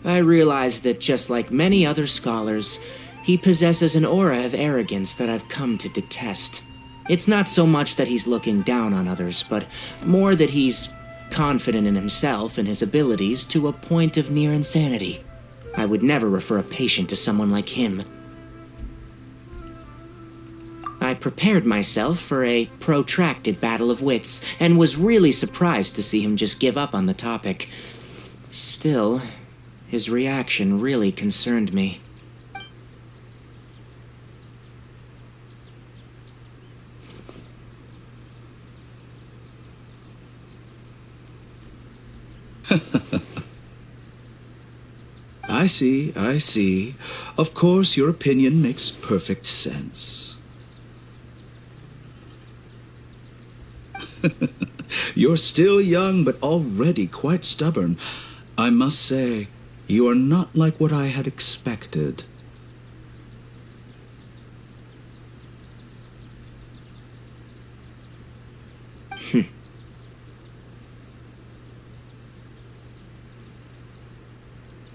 L: I realized that just like many other scholars, he possesses an aura of arrogance that I've come to detest. It's not so much that he's looking down on others, but more that he's confident in himself and his abilities to a point of near insanity. I would never refer a patient to someone like him. I prepared myself for a protracted battle of wits, and was really surprised to see him just give up on the topic. Still, his reaction really concerned me.
M: I see. Of course, your opinion makes perfect sense. You're still young, but already quite stubborn. I must say, you are not like what I had expected.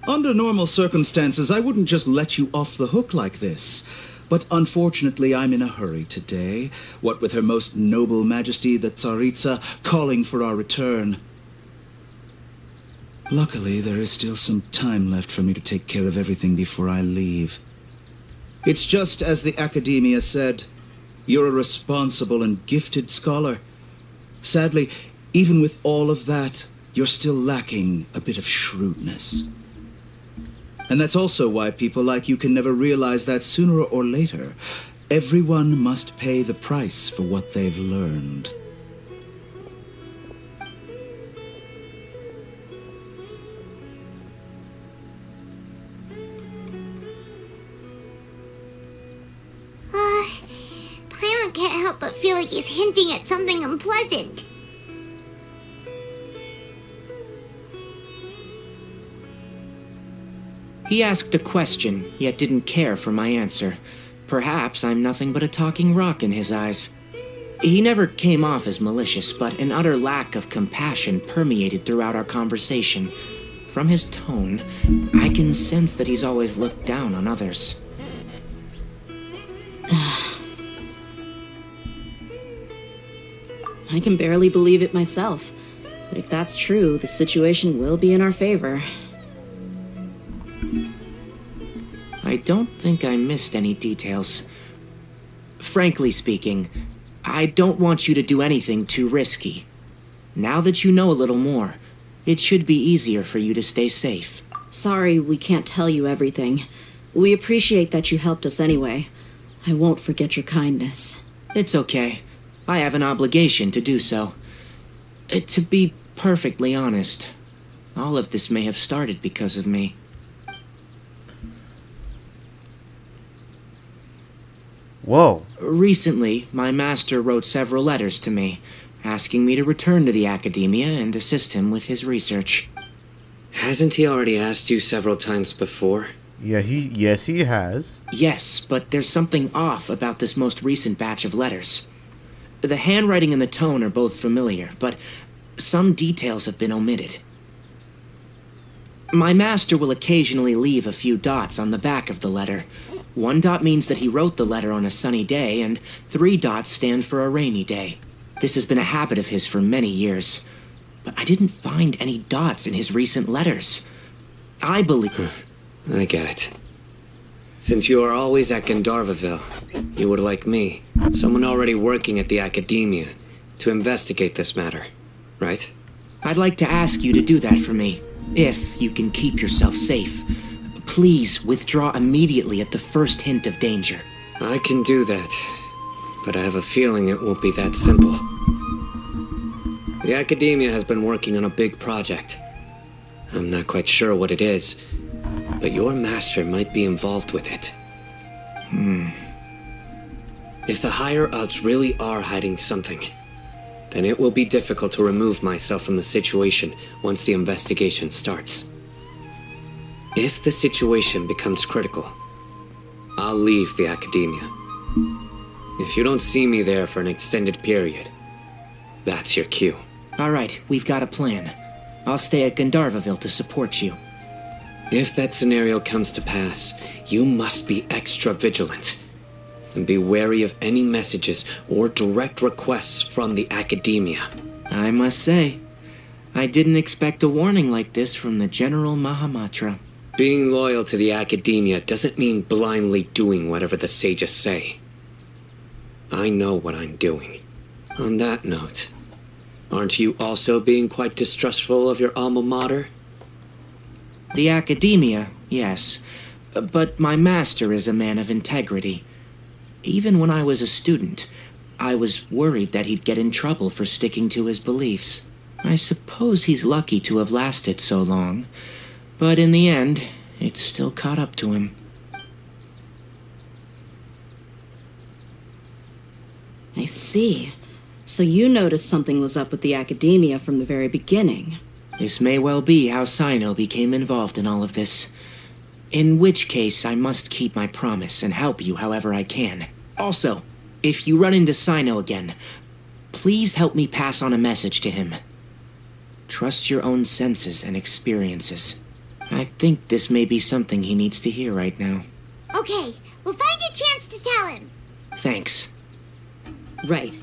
M: Under normal circumstances, I wouldn't just let you off the hook like this. But unfortunately, I'm in a hurry today, what with Her Most Noble Majesty the Tsaritsa calling for our return. Luckily, there is still some time left for me to take care of everything before I leave. It's just as the Academia said, you're a responsible and gifted scholar. Sadly, even with all of that, you're still lacking a bit of shrewdness. And that's also why people like you can never realize that sooner or later, everyone must pay the price for what they've learned.
C: Paimon can't help but feel like he's hinting at something unpleasant.
L: He asked a question, yet didn't care for my answer. Perhaps I'm nothing but a talking rock in his eyes. He never came off as malicious, but an utter lack of compassion permeated throughout our conversation. From his tone, I can sense that he's always looked down on others.
E: I can barely believe it myself. But if that's true, the situation will be in our favor.
L: I don't think I missed any details. Frankly speaking, I don't want you to do anything too risky. Now that you know a little more, it should be easier for you to stay safe.
E: Sorry we can't tell you everything. We appreciate that you helped us anyway. I won't forget your kindness.
L: It's okay. I have an obligation to do so. To be perfectly honest, all of this may have started because of me.
A: Whoa.
L: Recently, my master wrote several letters to me, asking me to return to the academia and assist him with his research.
H: Hasn't he already asked you several times before?
A: Yes, he has.
L: Yes, but there's something off about this most recent batch of letters. The handwriting and the tone are both familiar, but some details have been omitted. My master will occasionally leave a few dots on the back of the letter. 1 dot means that he wrote the letter on a sunny day, and 3 dots stand for a rainy day. This has been a habit of his for many years. But I didn't find any dots in his recent letters. I believe...
H: I get it. Since you are always at Gandharvaville, you would like me, someone already working at the academia, to investigate this matter, right?
L: I'd like to ask you to do that for me, if you can keep yourself safe. Please withdraw immediately at the first hint of danger.
H: I can do that, but I have a feeling it won't be that simple. The academia has been working on a big project. I'm not quite sure what it is, but your master might be involved with it. If the higher-ups really are hiding something, then it will be difficult to remove myself from the situation once the investigation starts. If the situation becomes critical, I'll leave the academia. If you don't see me there for an extended period, that's your cue.
L: All right, we've got a plan. I'll stay at Gandharvaville to support you.
H: If that scenario comes to pass, you must be extra vigilant. And be wary of any messages or direct requests from the academia.
L: I must say, I didn't expect a warning like this from the General Mahamatra.
H: Being loyal to the academia doesn't mean blindly doing whatever the sages say. I know what I'm doing. On that note, aren't you also being quite distrustful of your alma mater?
L: The academia, yes. But my master is a man of integrity. Even when I was a student, I was worried that he'd get in trouble for sticking to his beliefs. I suppose he's lucky to have lasted so long. But in the end, it's still caught up to him.
E: I see. So you noticed something was up with the academia from the very beginning.
L: This may well be how Sino became involved in all of this. In which case, I must keep my promise and help you however I can. Also, if you run into Sino again, please help me pass on a message to him. Trust your own senses and experiences. I think this may be something he needs to hear right now.
C: Okay, we'll find a chance to tell him.
L: Thanks.
E: Right.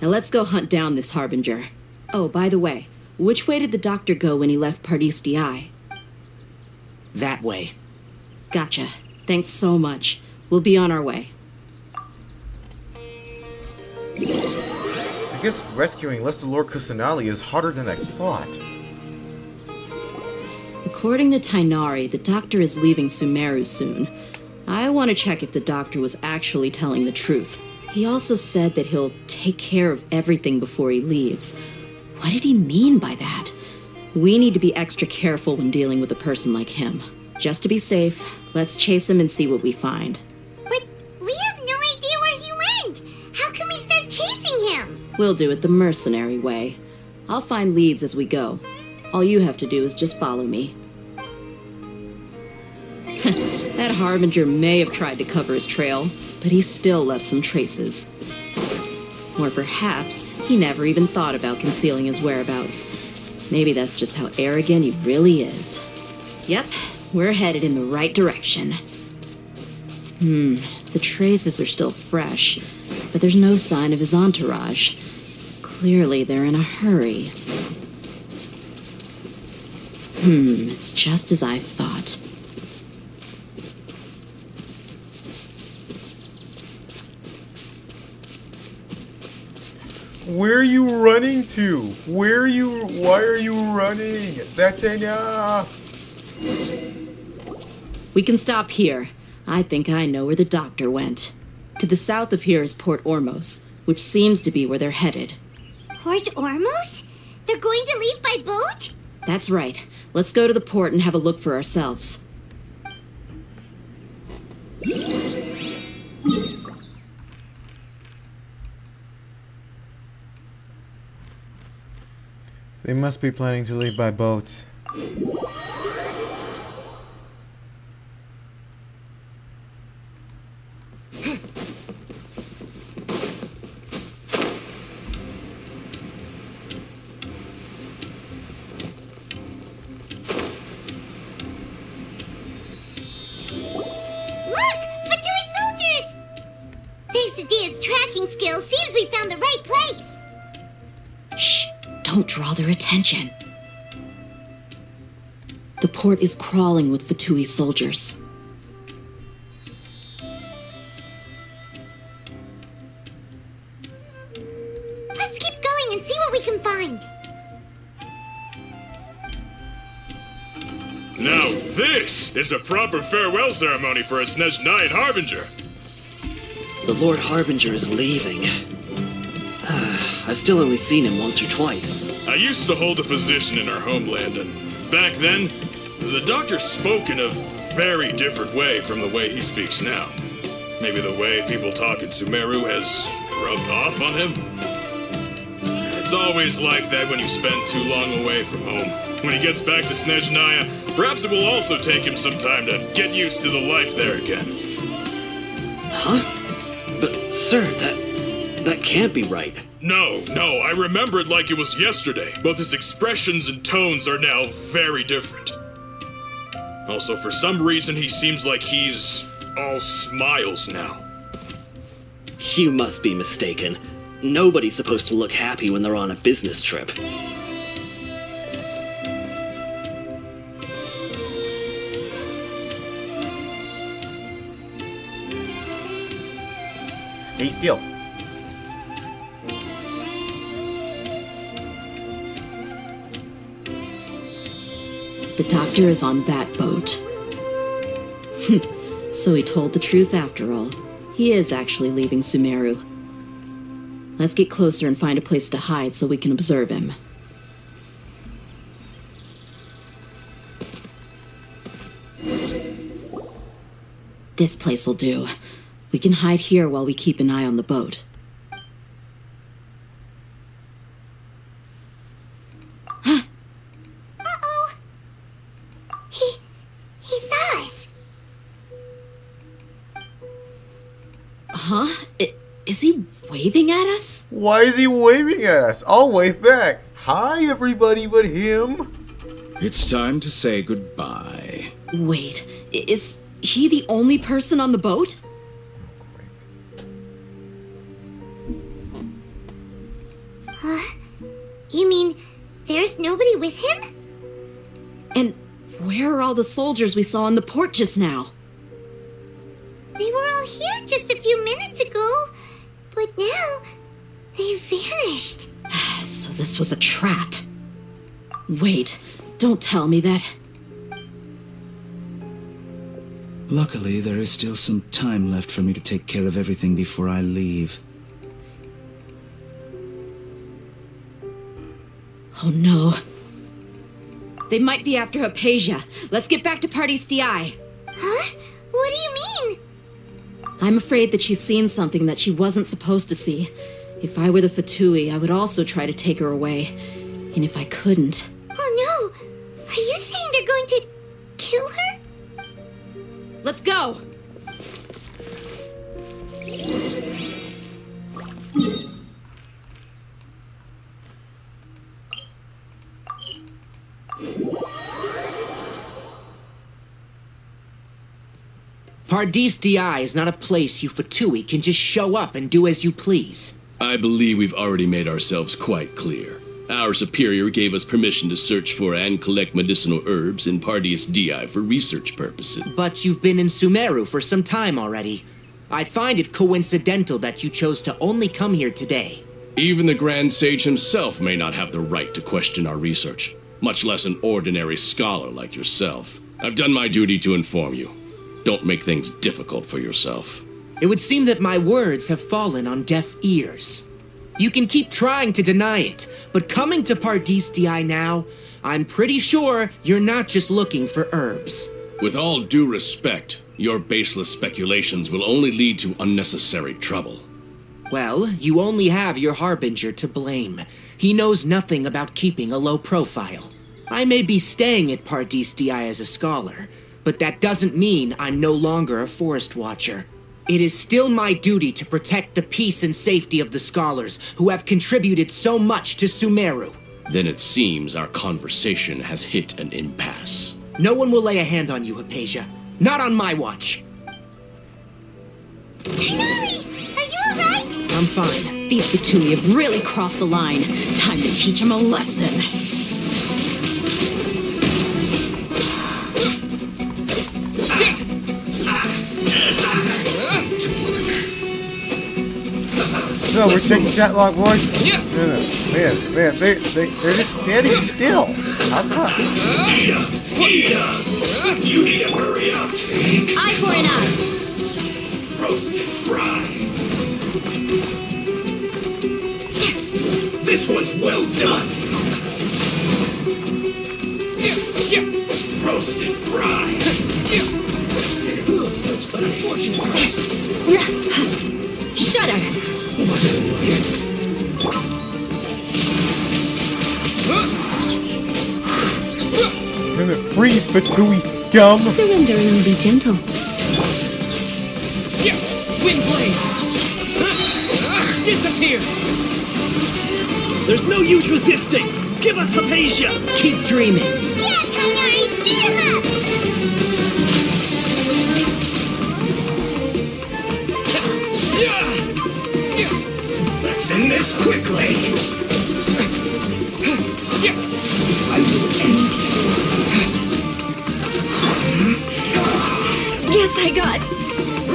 E: Now let's go hunt down this Harbinger. Oh, by the way, which way did the doctor go when he left Pardis Di?
L: That way.
E: Gotcha. Thanks so much. We'll be on our way.
A: I guess rescuing Lesser Lord Kusanali is harder than I thought.
E: According to Tainari, the doctor is leaving Sumeru soon. I want to check if the doctor was actually telling the truth. He also said that he'll take care of everything before he leaves. What did he mean by that? We need to be extra careful when dealing with a person like him. Just to be safe, let's chase him and see what we find.
C: But we have no idea where he went. How can we start chasing him?
E: We'll do it the mercenary way. I'll find leads as we go. All you have to do is just follow me. That Harbinger may have tried to cover his trail, but he still left some traces. Or perhaps he never even thought about concealing his whereabouts. Maybe that's just how arrogant he really is. Yep, we're headed in the right direction. The traces are still fresh, but there's no sign of his entourage. Clearly they're in a hurry. It's just as I thought.
A: Where are you running to? Why are you running? That's enough.
E: We can stop here. I think I know where the doctor went. To the south of here is Port Ormos, which seems to be where they're headed.
C: Port Ormos? They're going to leave by boat?
E: That's right. Let's go to the port and have a look for ourselves.
A: They must be planning to leave by boat.
C: Look! Fatui soldiers! Thanks to Dia's tracking skills, seems we found the right place.
E: Shh! Don't draw their attention. The port is crawling with Fatui soldiers.
C: Let's keep going and see what we can find.
N: Now this is a proper farewell ceremony for a Snezhnaya Harbinger.
O: The Lord Harbinger is leaving. I've still only seen him once or twice.
N: I used to hold a position in our homeland, and back then, the doctor spoke in a very different way from the way he speaks now. Maybe the way people talk in Sumeru has rubbed off on him? It's always like that when you spend too long away from home. When he gets back to Snezhnaya, perhaps it will also take him some time to get used to the life there again.
O: Huh? But, sir, that can't be right.
N: No, I remember it like it was yesterday. Both his expressions and tones are now very different. Also, for some reason, he seems like he's all smiles now.
O: You must be mistaken. Nobody's supposed to look happy when they're on a business trip.
A: Stay still.
E: The doctor is on that boat. So he told the truth after all. He is actually leaving Sumeru. Let's get closer and find a place to hide so we can observe him. This place will do. We can hide here while we keep an eye on the boat.
C: Uh-oh. He saw us.
E: Huh? Is he waving at us?
A: Why is he waving at us? I'll wave back. Hi, everybody but him.
M: It's time to say goodbye.
E: Wait, is he the only person on the boat?
C: You mean there's nobody with him?
E: And where are all the soldiers we saw on the port just now?
C: They were all here just a few minutes ago, but now they've vanished.
E: So this was a trap. Wait, don't tell me that.
M: Luckily, there is still some time left for me to take care of everything before I leave.
E: Oh no. They might be after Hypatia. Let's get back to Party's DI.
C: Huh? What do you mean?
E: I'm afraid that she's seen something that she wasn't supposed to see. If I were the Fatui, I would also try to take her away. And if I couldn't...
C: Oh no! Are you saying they're going to kill her?
E: Let's go!
L: Pardis DI is not a place you Fatui can just show up and do as you please.
P: I believe we've already made ourselves quite clear. Our superior gave us permission to search for and collect medicinal herbs in Pardis DI for research purposes.
L: But you've been in Sumeru for some time already. I find it coincidental that you chose to only come here today.
P: Even the Grand Sage himself may not have the right to question our research, much less an ordinary scholar like yourself. I've done my duty to inform you. Don't make things difficult for yourself.
L: It would seem that my words have fallen on deaf ears. You can keep trying to deny it, but coming to Pardis DI now, I'm pretty sure you're not just looking for herbs.
P: With all due respect, your baseless speculations will only lead to unnecessary trouble.
L: Well, you only have your Harbinger to blame. He knows nothing about keeping a low profile. I may be staying at Pardis DI as a scholar, but that doesn't mean I'm no longer a Forest Watcher. It is still my duty to protect the peace and safety of the scholars who have contributed so much to Sumeru.
P: Then it seems our conversation has hit an impasse.
L: No one will lay a hand on you, Hypatia. Not on my watch.
C: Tighnari, are you alright?
E: I'm fine. These Fatui have really crossed the line. Time to teach them a lesson.
A: So we're taking chat log, boys? Yeah. Man, they're just standing still. How come?
F: You need to hurry up.
E: Eye for an eye.
F: Roast and fry. This one's well done. Roast and fry.
E: Shudder.
F: What an annoyance.
A: Damn it, freeze, Fatui scum!
B: Surrender and be gentle.
L: Wind blade! Disappear!
O: There's no use resisting! Give us Hypatia!
L: Keep dreaming!
C: Yeah, Tighnari, beat him up!
F: Let's end this quickly. I will end you.
B: Guess I got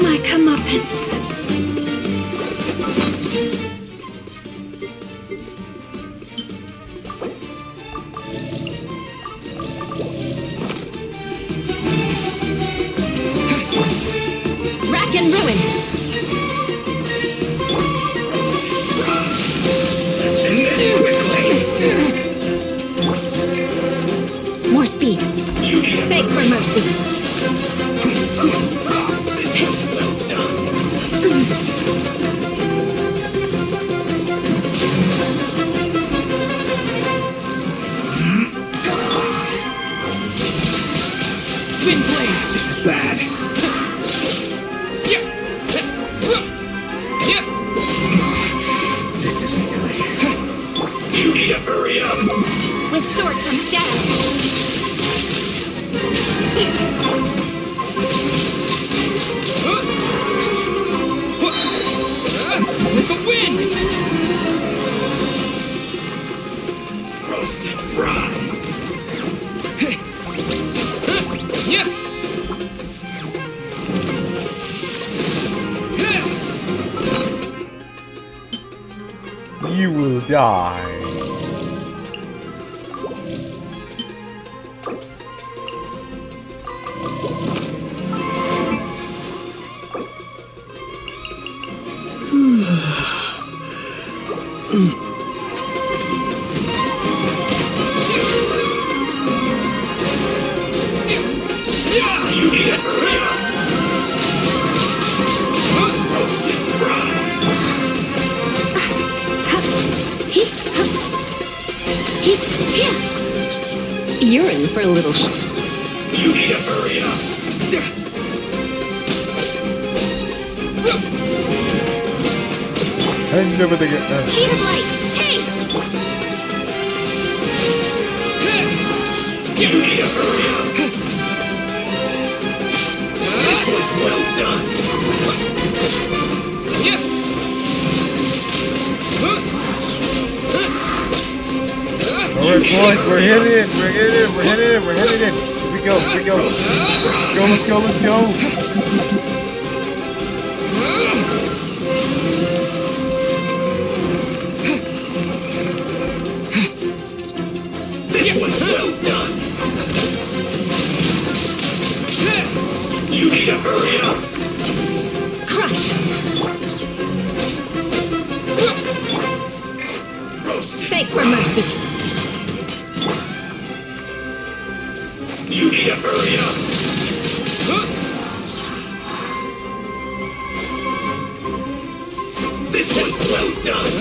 B: my comeuppance.
E: Rack and ruin.
F: Let's end this quickly.
B: More speed. Beg for mercy.
F: This was well done.
L: Wind blade!
F: This is bad. This isn't good. You need to hurry up.
B: With sword from shadow.
L: With the wind!
F: Roast and fry.
A: You will die.
F: You need to hurry up. Roast and fry.
B: You're in for a little
F: You need to hurry up.
A: And over the
C: Speed of light! Hey!
F: You need to hurry up. This was
P: well done.
A: Alright, boys, we're heading in. We're heading in. We're heading in. We're heading in. Here we go. Here we go. Let's go. Let's go. Let's go.
P: This was well done. You need to hurry up.
B: Crush!
P: Roasted.
B: Beg for mercy.
P: You need to hurry up. This was well done.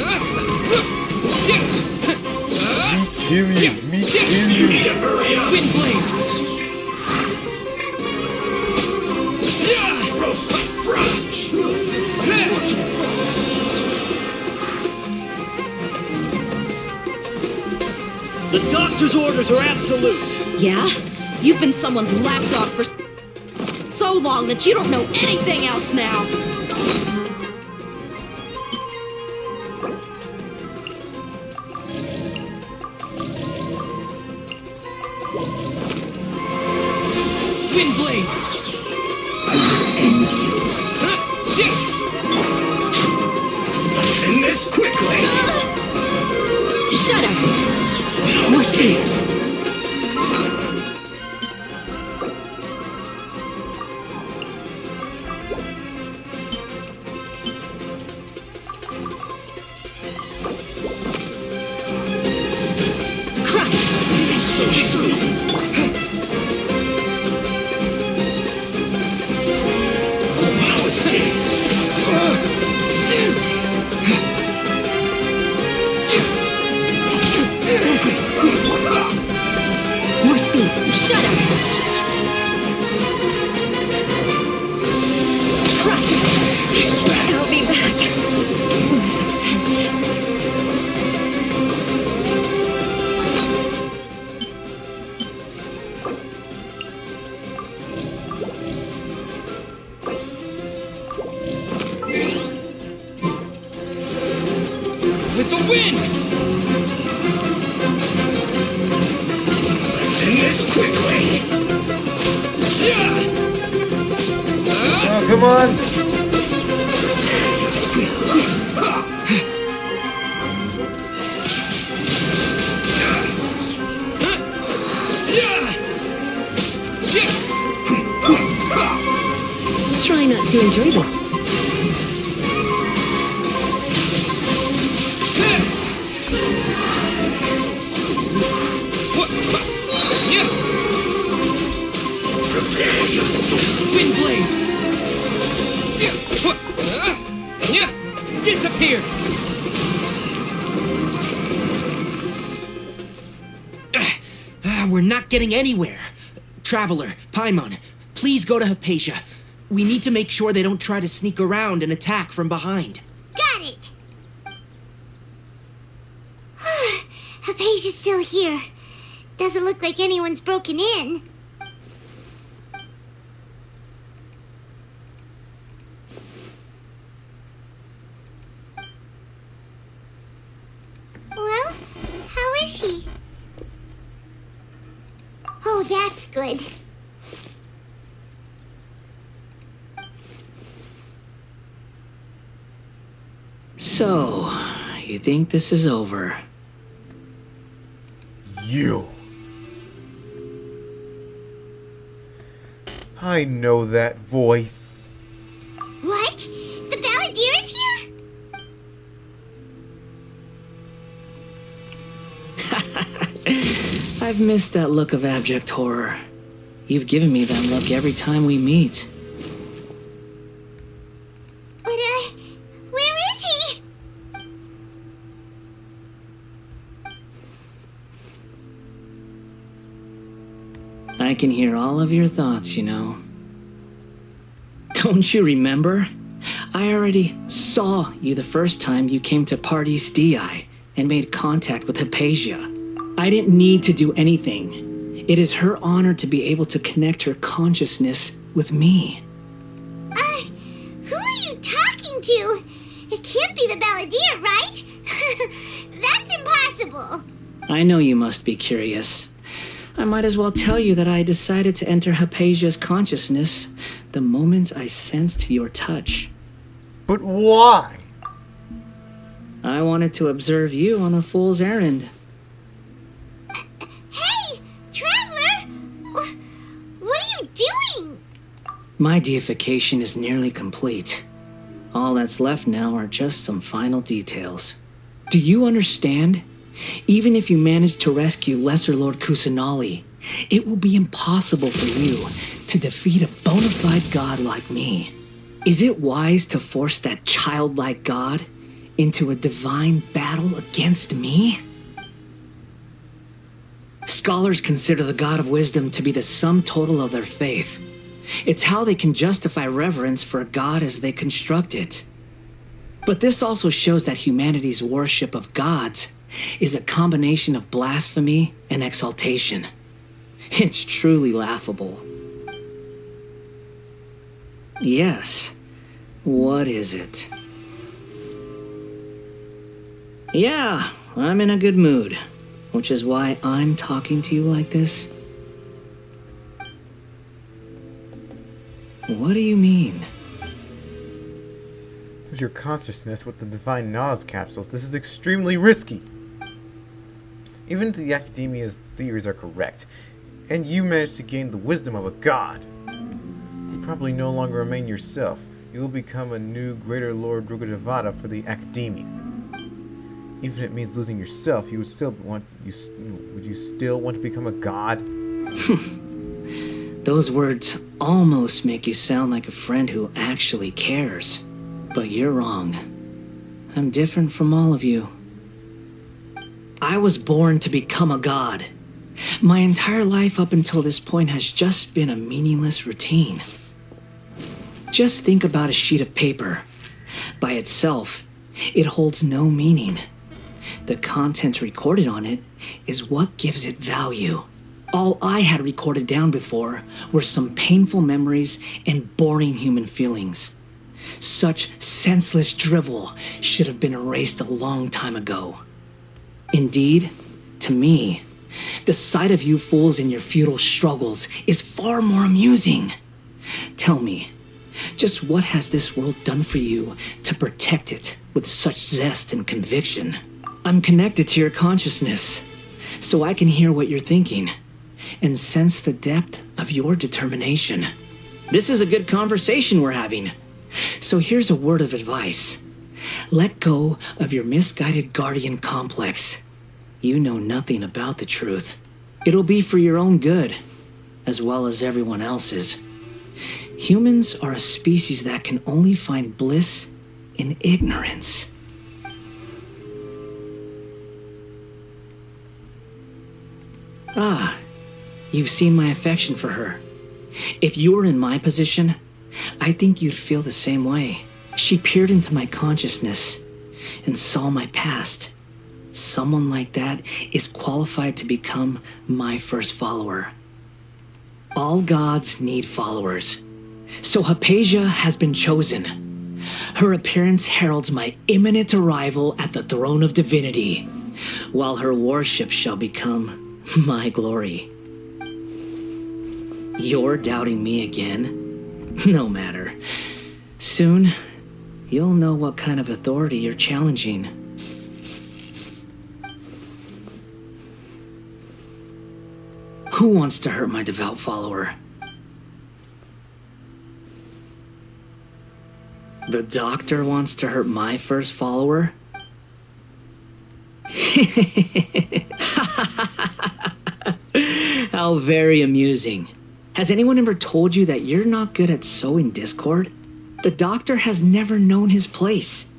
A: Period. Me period.
P: You need to hurry up.
L: Wind blade!
P: Roast fresh.
O: The doctor's orders are absolute.
E: Yeah? You've been someone's lapdog for so long that you don't know anything else now.
L: Wind blade!
P: I will end you. Let's end this quickly.
B: Shut up! More speed! Crush!
P: So soon. No escape.
B: More speed! Shut up! Crush! I'll be back with a vengeance.
L: With the wind!
P: Let's end this quickly.
A: Oh, come on.
B: Try not to enjoy them.
P: Prepare yourself.
L: Wind blade! Disappear! We're not getting anywhere. Traveler, Paimon, please go to Hypatia. We need to make sure they don't try to sneak around and attack from behind.
C: Got it! Hypatia's still here. Doesn't look like anyone's broken in. Well, how is she? Oh, that's good.
L: So, you think this is over?
A: You. I know that voice.
C: What? The Balladeer is here?
L: I've missed that look of abject horror. You've given me that look every time we meet.
C: But, where is he?
L: I can hear all of your thoughts, you know. Don't you remember? I already saw you the first time you came to Party's DI and made contact with Hypatia. I didn't need to do anything. It is her honor to be able to connect her consciousness with me.
C: be the Balladeer, right? That's impossible.
L: I know you must be curious. I might as well tell you that I decided to enter Hypatia's consciousness the moment I sensed your touch.
A: But why?
L: I wanted to observe you on a fool's errand.
C: Hey, Traveler! What are you doing?
L: My deification is nearly complete. All that's left now are just some final details. Do you understand? Even if you manage to rescue Lesser Lord Kusanali, it will be impossible for you to defeat a bona fide god like me. Is it wise to force that childlike god into a divine battle against me? Scholars consider the god of wisdom to be the sum total of their faith. It's how they can justify reverence for a god as they construct it. But this also shows that humanity's worship of gods is a combination of blasphemy and exaltation. It's truly laughable. Yes. What is it? Yeah, I'm in a good mood, which is why I'm talking to you like this. What do you mean?
A: With your consciousness with the divine Nas capsules, this is extremely risky. Even if the Academia's theories are correct, and you manage to gain the wisdom of a god, you probably no longer remain yourself. You will become a new greater Lord Drugadevada for the Academia. Even if it means losing yourself, would you still want to become a god?
L: Those words almost make you sound like a friend who actually cares. But you're wrong. I'm different from all of you. I was born to become a god. My entire life up until this point has just been a meaningless routine. Just think about a sheet of paper. By itself, it holds no meaning. The content recorded on it is what gives it value. All I had recorded down before were some painful memories and boring human feelings. Such senseless drivel should have been erased a long time ago. Indeed, to me, the sight of you fools in your futile struggles is far more amusing. Tell me, just what has this world done for you to protect it with such zest and conviction? I'm connected to your consciousness, so I can hear what you're thinking and sense the depth of your determination. This is a good conversation we're having. So here's a word of advice. Let go of your misguided guardian complex. You know nothing about the truth. It'll be for your own good, as well as everyone else's. Humans are a species that can only find bliss in ignorance. Ah, you've seen my affection for her. If you were in my position, I think you'd feel the same way. She peered into my consciousness and saw my past. Someone like that is qualified to become my first follower. All gods need followers. So Hypatia has been chosen. Her appearance heralds my imminent arrival at the throne of divinity, while her worship shall become my glory. You're doubting me again? No matter. Soon, you'll know what kind of authority you're challenging. Who wants to hurt my devout follower? The doctor wants to hurt my first follower? How very amusing. Has anyone ever told you that you're not good at sowing discord? The doctor has never known his place.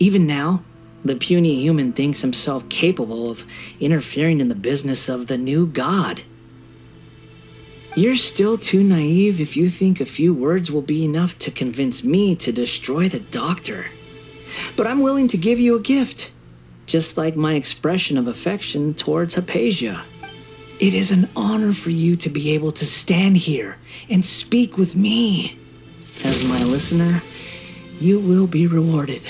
L: Even now, the puny human thinks himself capable of interfering in the business of the new god. You're still too naive if you think a few words will be enough to convince me to destroy the doctor. But I'm willing to give you a gift, just like my expression of affection towards Hypatia. It is an honor for you to be able to stand here and speak with me. As my listener, you will be rewarded.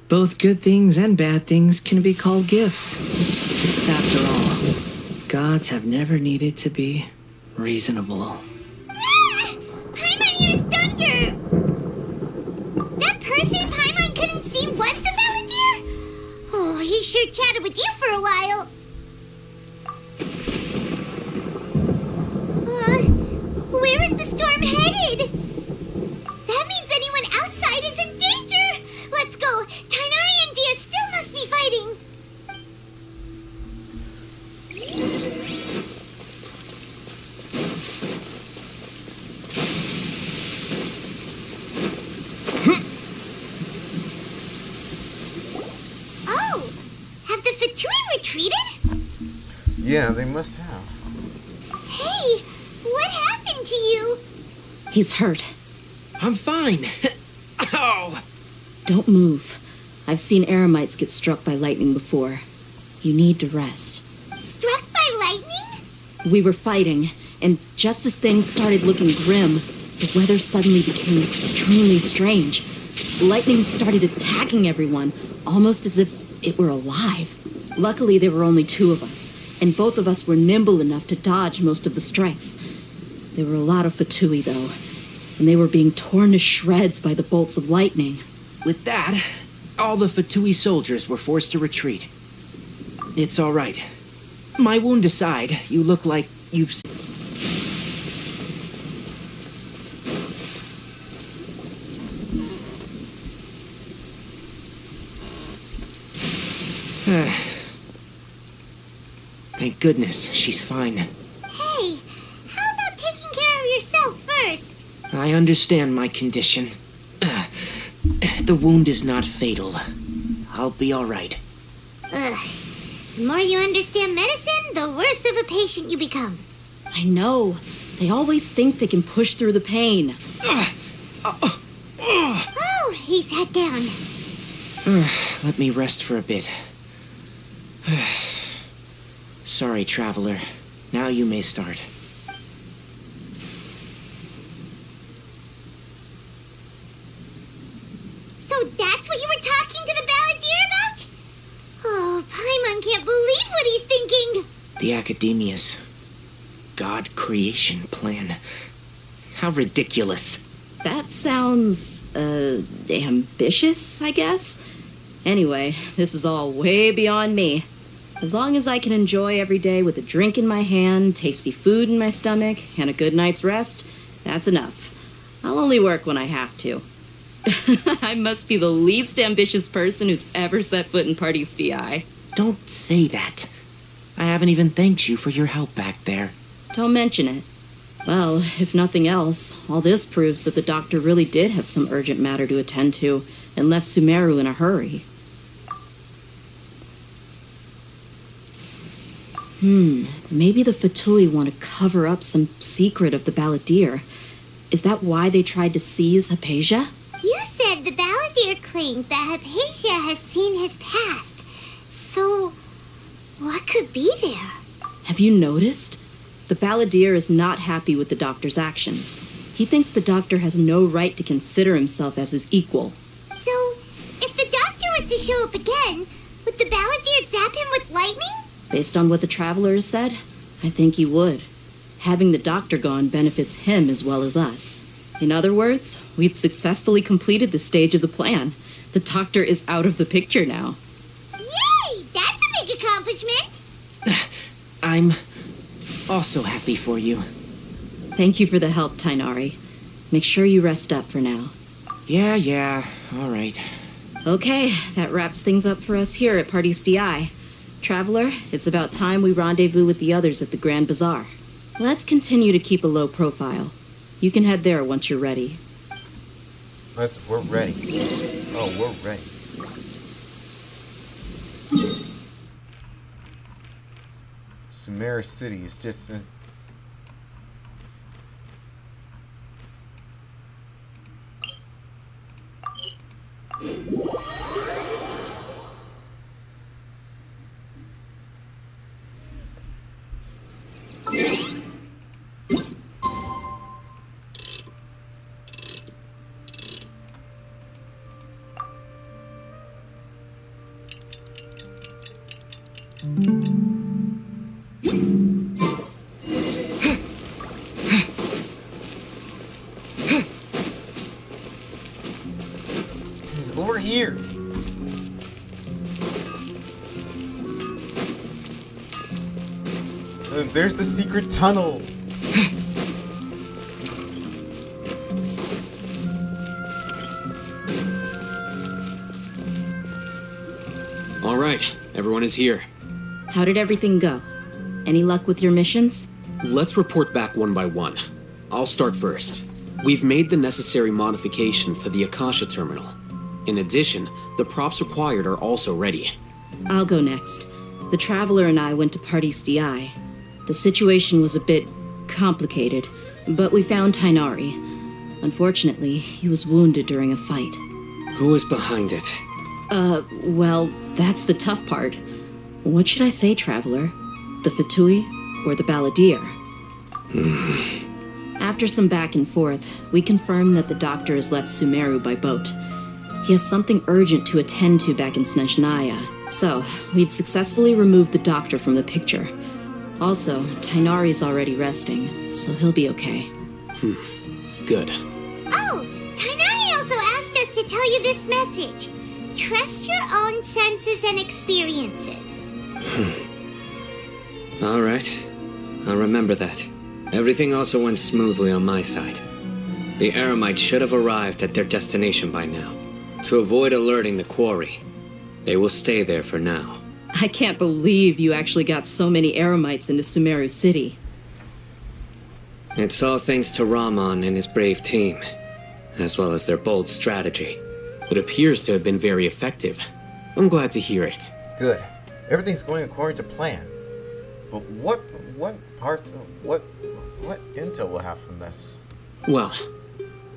L: Both good things and bad things can be called gifts. After all, gods have never needed to be reasonable.
C: Paimon used thunder! That person Paimon couldn't see was the Balladeer? Oh, he sure chatted with you for a while. Where is the storm headed? That means anyone outside is in danger! Let's go! Tainari and Dia still must be fighting! Oh! Have the Fatui retreated?
A: Yeah, they must have.
C: Hey! What happened to you?
E: He's hurt.
L: I'm fine. Ow!
E: Don't move. I've seen Eremites get struck by lightning before. You need to rest.
C: Struck by lightning?
E: We were fighting, and just as things started looking grim, the weather suddenly became extremely strange. Lightning started attacking everyone, almost as if it were alive. Luckily, there were only two of us, and both of us were nimble enough to dodge most of the strikes. There were a lot of Fatui, though, and they were being torn to shreds by the bolts of lightning.
L: With that, all the Fatui soldiers were forced to retreat. It's all right. My wound aside, you look like you've... Thank goodness, she's fine.
C: Hey, how about taking care of yourself first?
L: I understand my condition. The wound is not fatal. I'll be all right.
C: Ugh. The more you understand medicine, the worse of a patient you become.
E: I know. They always think they can push through the pain.
C: Oh, he sat down.
L: Let me rest for a bit. Sorry, traveler. Now you may start.
C: So that's what you were talking to the Balladeer about? Oh, Paimon can't believe what he's thinking.
L: The Academia's God creation plan. How ridiculous.
E: That sounds, ambitious, I guess? Anyway, this is all way beyond me. As long as I can enjoy every day with a drink in my hand, tasty food in my stomach, and a good night's rest, that's enough. I'll only work when I have to. I must be the least ambitious person who's ever set foot in Party STI.
L: Don't say that. I haven't even thanked you for your help back there.
E: Don't mention it. Well, if nothing else, all this proves that the doctor really did have some urgent matter to attend to and left Sumeru in a hurry. Maybe the Fatui want to cover up some secret of the Balladeer. Is that why they tried to seize Hypatia?
C: You said the Balladeer claimed that Hypatia has seen his past. So, what could be there?
E: Have you noticed? The Balladeer is not happy with the doctor's actions. He thinks the doctor has no right to consider himself as his equal.
C: So, if the doctor was to show up again, would the Balladeer zap him with lightning?
E: Based on what the traveler has said, I think he would. Having the doctor gone benefits him as well as us. In other words, we've successfully completed this stage of the plan. The doctor is out of the picture now.
C: Yay! That's a big accomplishment!
L: I'm also happy for you.
E: Thank you for the help, Tainari. Make sure you rest up for now.
L: Yeah, all right.
E: Okay, that wraps things up for us here at Party's DI. Traveler, it's about time we rendezvous with the others at the Grand Bazaar. Let's continue to keep a low profile. You can head there once you're ready.
A: We're ready. Oh, we're ready. Sumeru City is just... here. And there's the secret tunnel.
D: All right, everyone is here.
E: How did everything go? Any luck with your missions?
D: Let's report back one by one. I'll start first. We've made the necessary modifications to the Akasha terminal. In addition, the props required are also ready.
E: I'll go next. The Traveler and I went to Party's DI. The situation was a bit complicated, but we found Tainari. Unfortunately, he was wounded during a fight.
H: Who was behind it?
E: Well, that's the tough part. What should I say, Traveler? The Fatui or the Balladeer? After some back and forth, we confirmed that the doctor has left Sumeru by boat. He has something urgent to attend to back in Snezhnaya, so we've successfully removed the doctor from the picture. Also, Tainari's already resting, so he'll be okay.
D: Good.
C: Oh, Tainari also asked us to tell you this message. Trust your own senses and experiences.
H: All right. I'll remember that. Everything also went smoothly on my side. The Eremites should have arrived at their destination by now. To avoid alerting the quarry, they will stay there for now.
E: I can't believe you actually got so many Eremites into Sumeru City.
H: It's all thanks to Rahman and his brave team, as well as their bold strategy.
D: It appears to have been very effective. I'm glad to hear it.
A: Good. Everything's going according to plan. But what parts, what intel will have from this?
D: Well,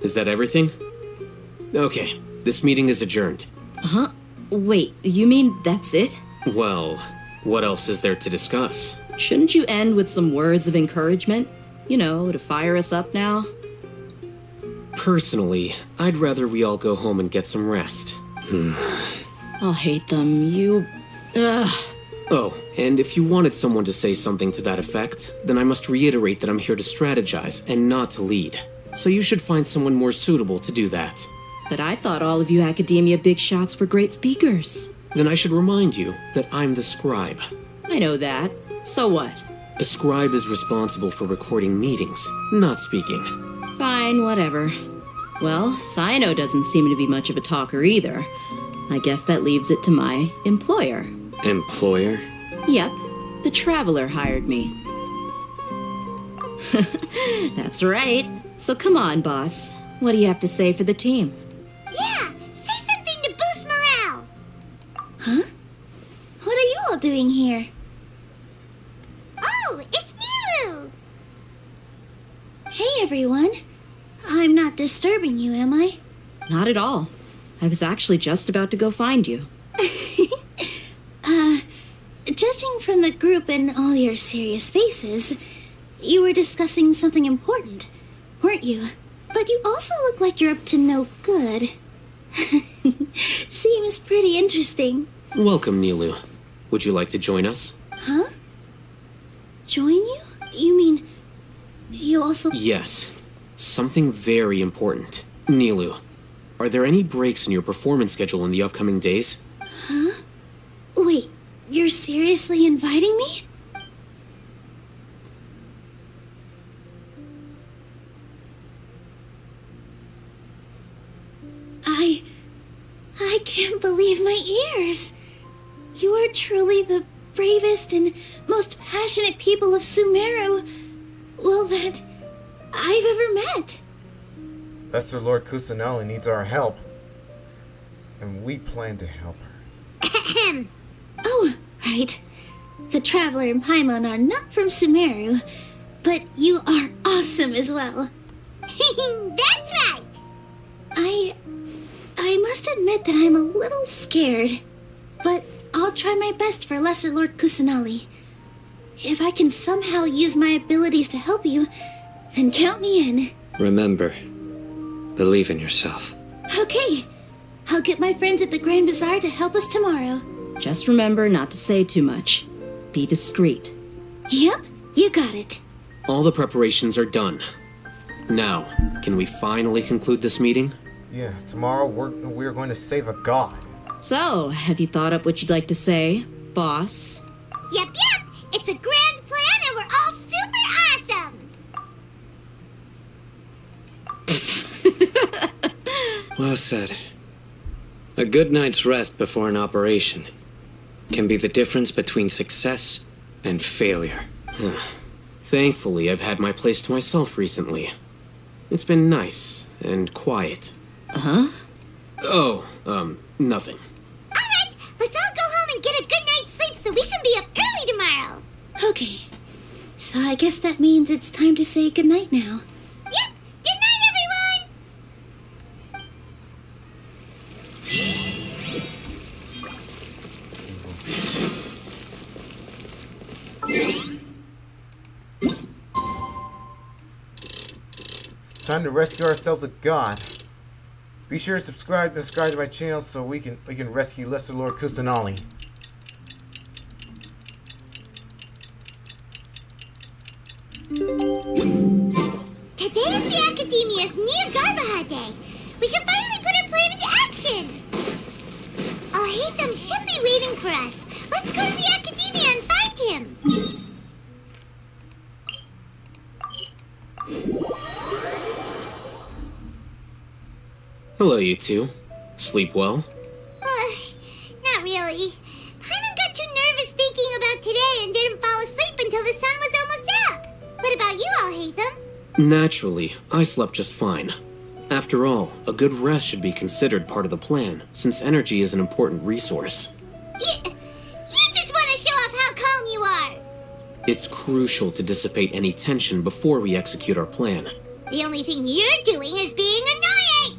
D: is that everything? Okay, this meeting is adjourned.
E: Huh? Wait, you mean that's it?
D: Well, what else is there to discuss?
E: Shouldn't you end with some words of encouragement? You know, to fire us up now?
D: Personally, I'd rather we all go home and get some rest.
E: I'll hate them. Ugh.
D: Oh, and if you wanted someone to say something to that effect, then I must reiterate that I'm here to strategize and not to lead. So you should find someone more suitable to do that.
E: But I thought all of you Academia big shots were great speakers.
D: Then I should remind you that I'm the scribe.
E: I know that. So what?
D: A scribe is responsible for recording meetings, not speaking.
E: Fine, whatever. Well, Sino doesn't seem to be much of a talker either. I guess that leaves it to my employer.
H: Employer?
E: Yep, the Traveler hired me. That's right. So come on, boss. What do you have to say for the team?
C: Yeah, say something to boost morale. Huh? What are you all doing here? Oh, it's Nilu! Hey, everyone. I'm not disturbing you, am I?
E: Not at all. I was actually just about to go find you.
C: Judging from the group and all your serious faces, you were discussing something important, weren't you? But you also look like you're up to no good. Seems pretty interesting.
D: Welcome, Nilu. Would you like to join us?
C: Huh? Join you? You mean, you also...
D: Yes. Something very important. Nilu, are there any breaks in your performance schedule in the upcoming days?
C: Huh? Wait, you're seriously inviting me? I can't believe my ears. You are truly the bravest and most passionate people of Sumeru, well, that I've ever met.
A: That's where Lord Kusanali needs our help. And we plan to help her.
C: Oh, right. The Traveler and Paimon are not from Sumeru, but you are awesome as well. That's right! I must admit that I'm a little scared, but I'll try my best for Lesser Lord Kusanali. If I can somehow use my abilities to help you, then count me in.
H: Remember, believe in yourself.
C: Okay, I'll get my friends at the Grand Bazaar to help us tomorrow.
E: Just remember not to say too much. Be discreet.
C: Yep, you got it.
D: All the preparations are done. Now, can we finally conclude this meeting?
A: Yeah, tomorrow we're going to save a god.
E: So, have you thought up what you'd like to say, boss?
C: Yep. It's a grand plan and we're all super awesome.
H: Well said. A good night's rest before an operation can be the difference between success and failure.
D: Thankfully, I've had my place to myself recently. It's been nice and quiet.
E: Huh?
D: Oh, nothing.
C: Alright, let's all go home and get a good night's sleep so we can be up early tomorrow.
Q: Okay. So I guess that means it's time to say goodnight now.
C: Yep, good night everyone!
A: It's time to rescue ourselves a god. Be sure to subscribe to my channel so we can rescue Lesser Lord Kusanali.
C: Today is the Academia's Nahida Day. We can finally put our plan into action. Al-Haytham should be waiting for us. Let's go to the Academia and find him.
D: Hello, you two. Sleep well?
C: Not really. Paimon got too nervous thinking about today and didn't fall asleep until the sun was almost up. What about you, Al-Haytham?
D: Naturally, I slept just fine. After all, a good rest should be considered part of the plan, since energy is an important resource.
C: You just want to show off how calm you are.
D: It's crucial to dissipate any tension before we execute our plan.
C: The only thing you're doing is being annoying.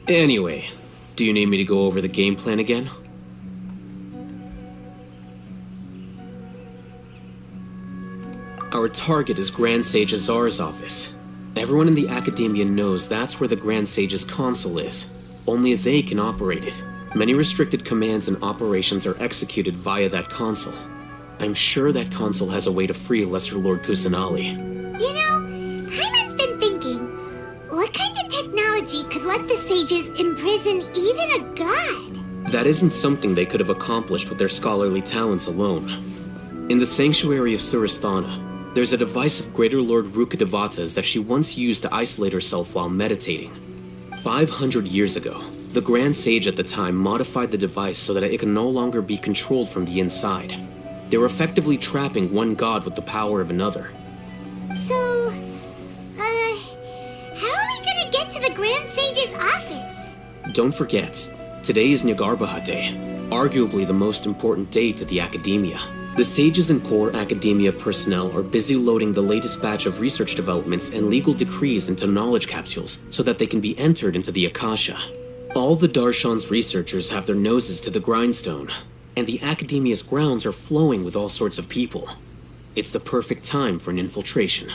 D: Anyway, do you need me to go over the game plan again? Our target is Grand Sage Azar's office. Everyone in the Academia knows that's where the Grand Sage's console is. Only they can operate it. Many restricted commands and operations are executed via that console. I'm sure that console has a way to free Lesser Lord Kusanali.
C: You know, Paimon's been thinking, what kind of technology could let the sages imprison even a god?
D: That isn't something they could have accomplished with their scholarly talents alone. In the Sanctuary of Suristhana, there's a device of Greater Lord Rukkhadevata's that she once used to isolate herself while meditating. 500 years ago, the Grand Sage at the time modified the device so that it can no longer be controlled from the inside. They were effectively trapping one god with the power of another.
C: So, how are we gonna get to the Grand Sage's office?
D: Don't forget, today is Nahida Day, arguably the most important day to the Academia. The sages and core Academia personnel are busy loading the latest batch of research developments and legal decrees into knowledge capsules so that they can be entered into the Akasha. All the Darshan's researchers have their noses to the grindstone, and the Academia's grounds are flowing with all sorts of people. It's the perfect time for an infiltration.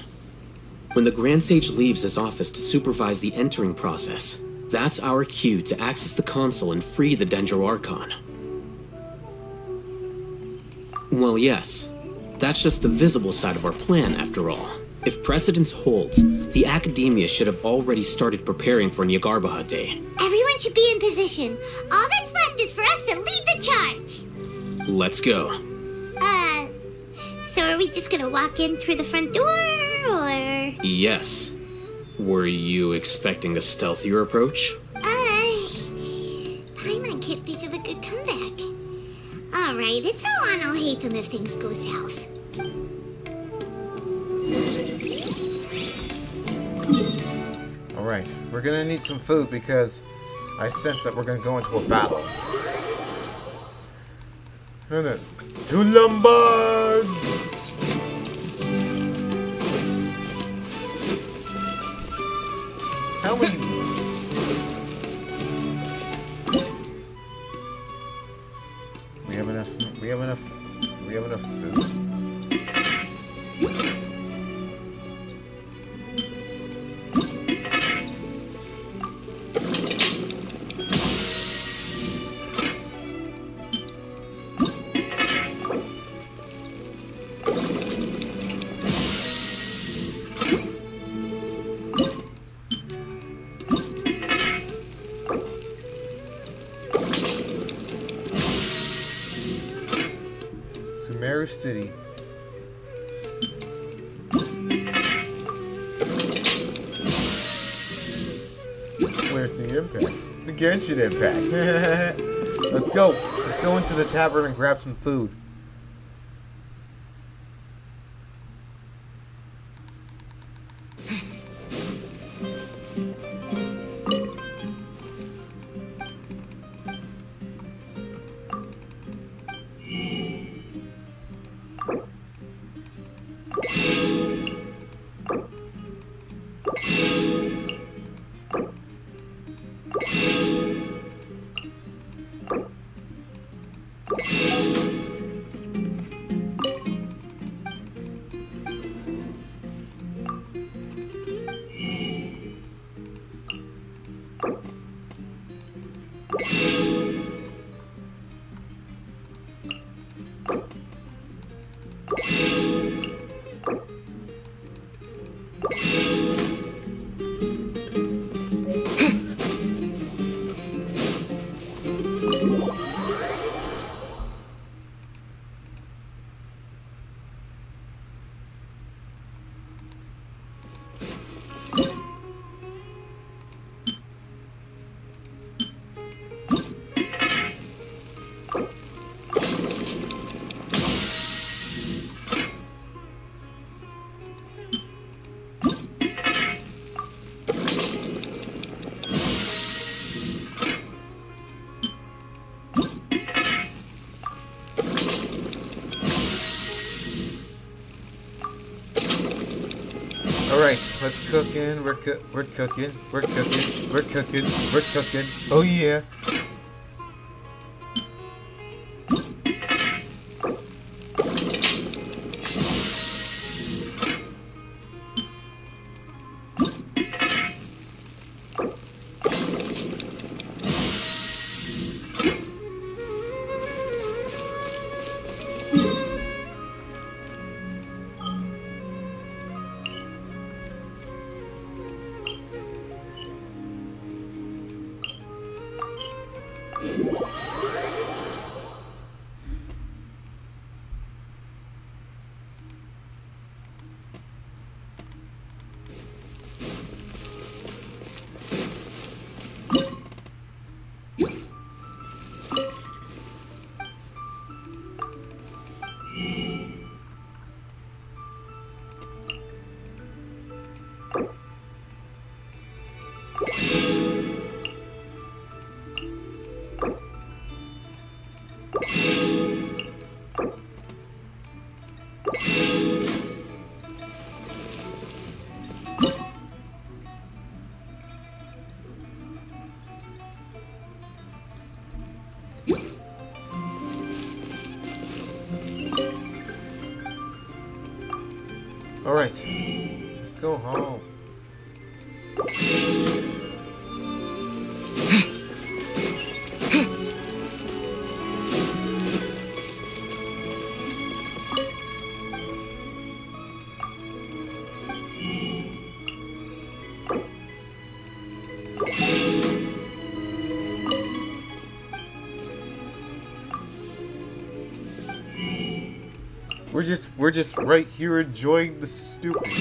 D: When the Grand Sage leaves his office to supervise the entering process, that's our cue to access the console and free the Dendro Archon. Well, yes. That's just the visible side of our plan, after all. If precedence holds, the Academia should have already started preparing for Nahida Day.
C: Everyone should be in position. All that's left is for us to lead the charge.
D: Let's go.
C: So are we just gonna walk in through the front door, or...?
D: Yes. Were you expecting a stealthier approach?
C: Paimon can't think of a good comeback. Alright, it's all on Al-Haytham if things go south.
A: Alright, we're gonna need some food because I sense that we're gonna go into a battle. Two Lombards! How many... We have enough food. city. Where's the impact? The Genshin impact. Let's go. Let's go into the tavern and grab some food. Alright, let's cook in. We're cooking. We're cooking. We're cooking. We're cooking. Oh yeah. Alright, let's go home. We're just right here enjoying the stupid.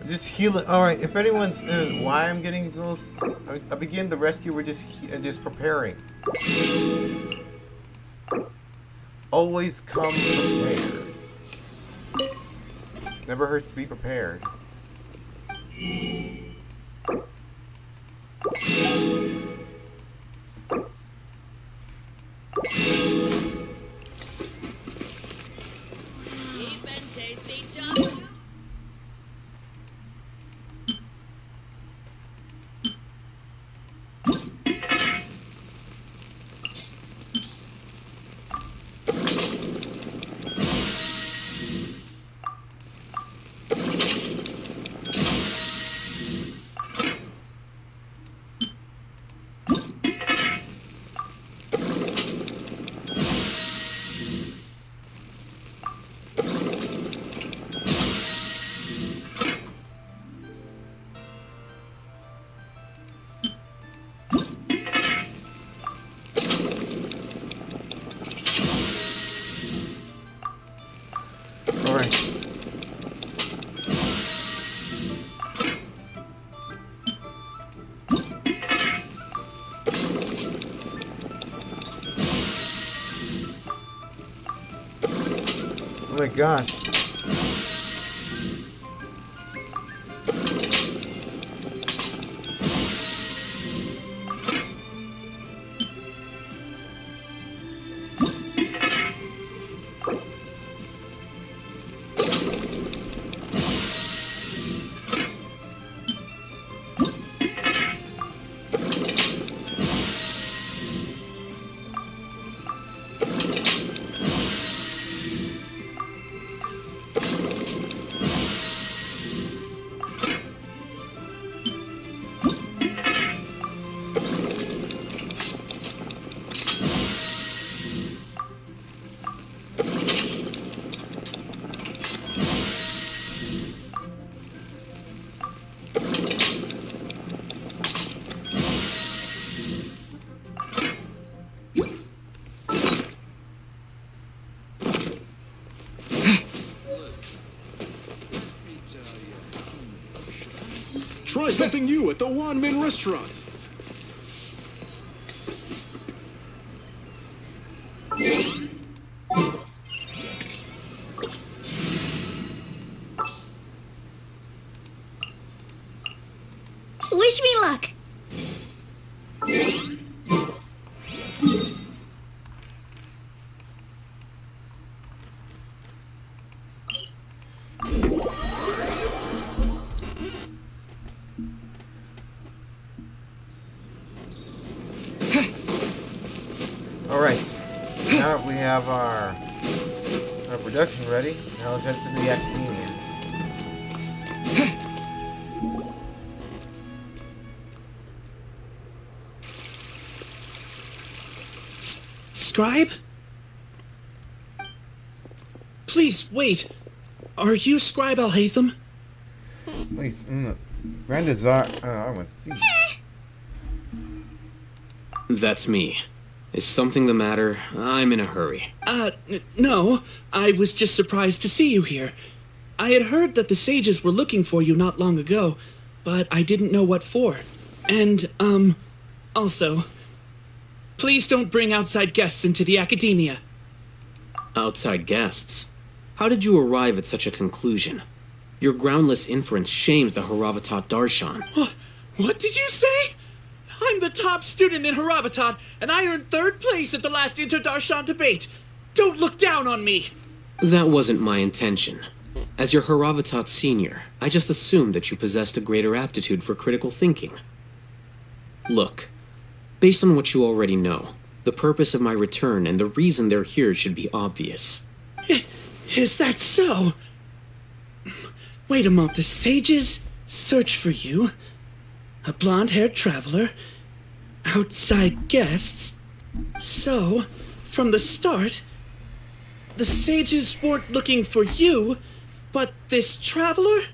A: Just healing. All right. If anyone's why I'm getting those, I begin the rescue. We're just preparing. Always come prepared. Never hurts to be prepared. Alright. Oh my gosh.
R: Try something new at the Wan Min restaurant.
Q: Wish me luck.
A: Alright. Now that we have our production ready, now let's head to the academia.
L: Scribe? Please, wait. Are you Scribe Alhaitham?
A: Please, Brandazar, I want to see.
D: That's me. Is something the matter? I'm in a hurry.
L: No. I was just surprised to see you here. I had heard that the sages were looking for you not long ago, but I didn't know what for. And, also, please don't bring outside guests into the academia.
D: Outside guests? How did you arrive at such a conclusion? Your groundless inference shames the Haravatat Darshan.
L: What did you say? I'm the top student in Haravatat, and I earned 3rd place at the last Inter-Darshan debate. Don't look down on me!
D: That wasn't my intention. As your Haravatat senior, I just assumed that you possessed a greater aptitude for critical thinking. Look, based on what you already know, the purpose of my return and the reason they're here should be obvious.
L: Is that so? Wait a moment, the sages search for you, a blonde-haired traveler, outside guests. So, from the start, the sages weren't looking for you, but this traveler?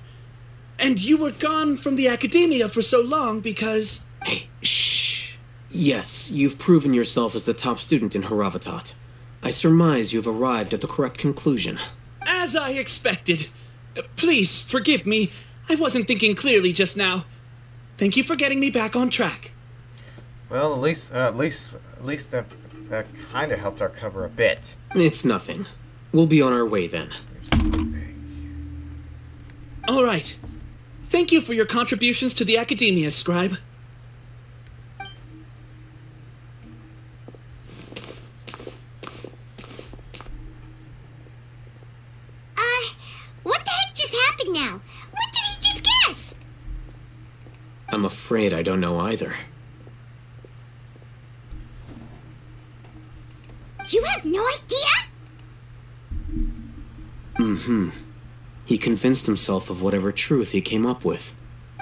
L: And you were gone from the academia for so long because...
D: Hey, shh. Yes, you've proven yourself as the top student in Haravatat. I surmise you've arrived at the correct conclusion.
L: As I expected. Please, forgive me. I wasn't thinking clearly just now. Thank you for getting me back on track.
A: Well, at least that kind of helped our cover a bit.
D: It's nothing. We'll be on our way then.
L: All right. Thank you for your contributions to the academia, Scribe.
C: What the heck just happened now? What did he just guess?
D: I'm afraid I don't know either.
C: You have no idea?
D: Mm-hmm. He convinced himself of whatever truth he came up with.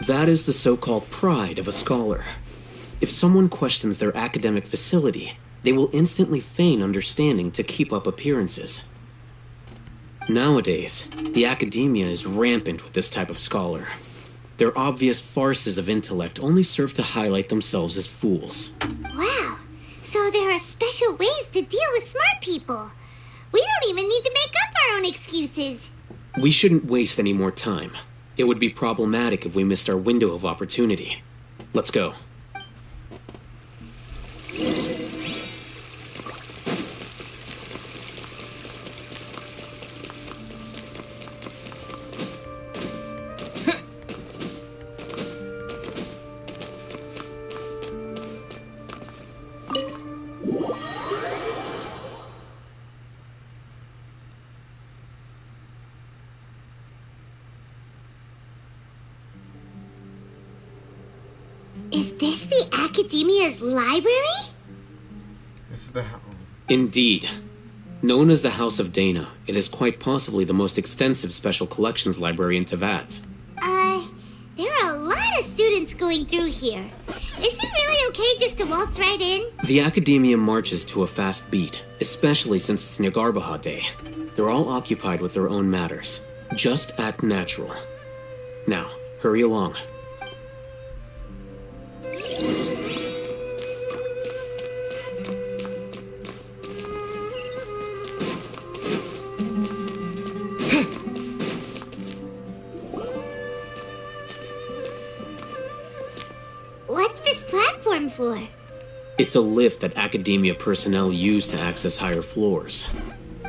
D: That is the so-called pride of a scholar. If someone questions their academic facility, they will instantly feign understanding to keep up appearances. Nowadays, the academia is rampant with this type of scholar. Their obvious farces of intellect only serve to highlight themselves as fools.
C: Wow. So there are special ways to deal with smart people. We don't even need to make up our own on excuses.
D: We shouldn't waste any more time. It would be problematic if we missed our window of opportunity. Let's go.
C: Is this the Academia's library?
A: This is the
D: Indeed. Known as the House of Dana, it is quite possibly the most extensive special collections library in Teyvat.
C: There are a lot of students going through here. Is it really okay just to waltz right in?
D: The Academia marches to a fast beat, especially since it's Negarbaha Day. They're all occupied with their own matters. Just act natural. Now, hurry along.
C: What's this platform for?
D: It's a lift that Academia personnel use to access higher floors.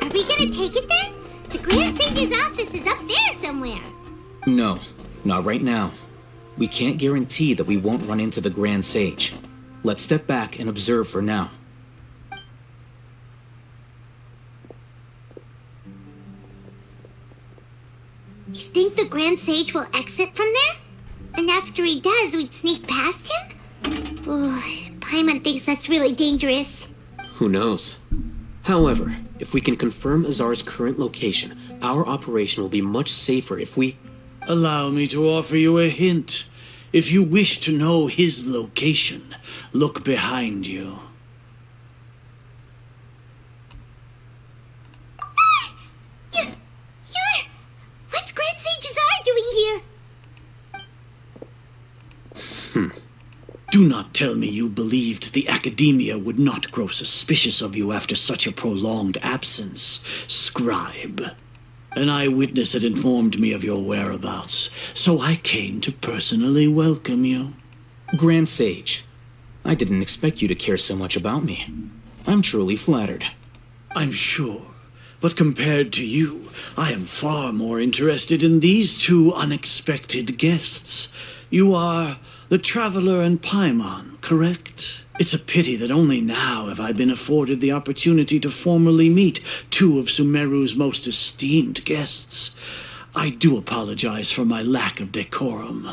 C: Are we gonna take it then? The Grand Sage's office is up there somewhere.
J: No, not right now. We can't guarantee that we won't run into the Grand Sage. Let's step back and observe for now.
C: You think the Grand Sage will exit from there? And after he does, we'd sneak past him? Oh, Paimon thinks that's really dangerous.
D: Who knows? However, if we can confirm Azar's current location, our operation will be much safer if we...
S: Allow me to offer you a hint. If you wish to know his location, look behind you.
C: What's Grand Sage Azar doing here?
S: Do not tell me you believed the Academia would not grow suspicious of you after such a prolonged absence, scribe. An eyewitness had informed me of your whereabouts, so I came to personally welcome you.
J: Grand Sage, I didn't expect you to care so much about me. I'm truly flattered.
S: I'm sure, but compared to you, I am far more interested in these two unexpected guests. You are the Traveler and Paimon, correct? It's a pity that only now have I been afforded the opportunity to formally meet two of Sumeru's most esteemed guests. I do apologize for my lack of decorum.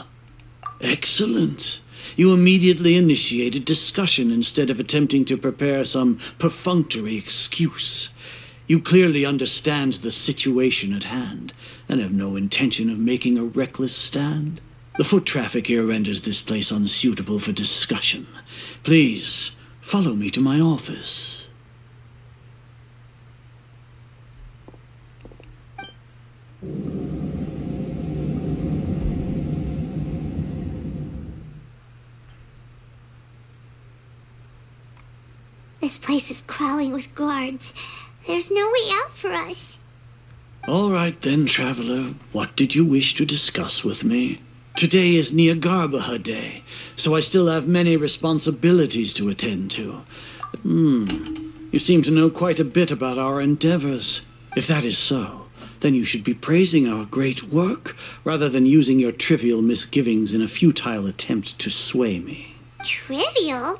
S: Excellent. You immediately initiated discussion instead of attempting to prepare some perfunctory excuse. You clearly understand the situation at hand and have no intention of making a reckless stand. The foot traffic here renders this place unsuitable for discussion. Please, follow me to my office.
C: This place is crawling with guards. There's no way out for us.
S: All right then, Traveler. What did you wish to discuss with me? Today is Negarbaha Day, so I still have many responsibilities to attend to. You seem to know quite a bit about our endeavors. If that is so, then you should be praising our great work, rather than using your trivial misgivings in a futile attempt to sway me.
C: Trivial?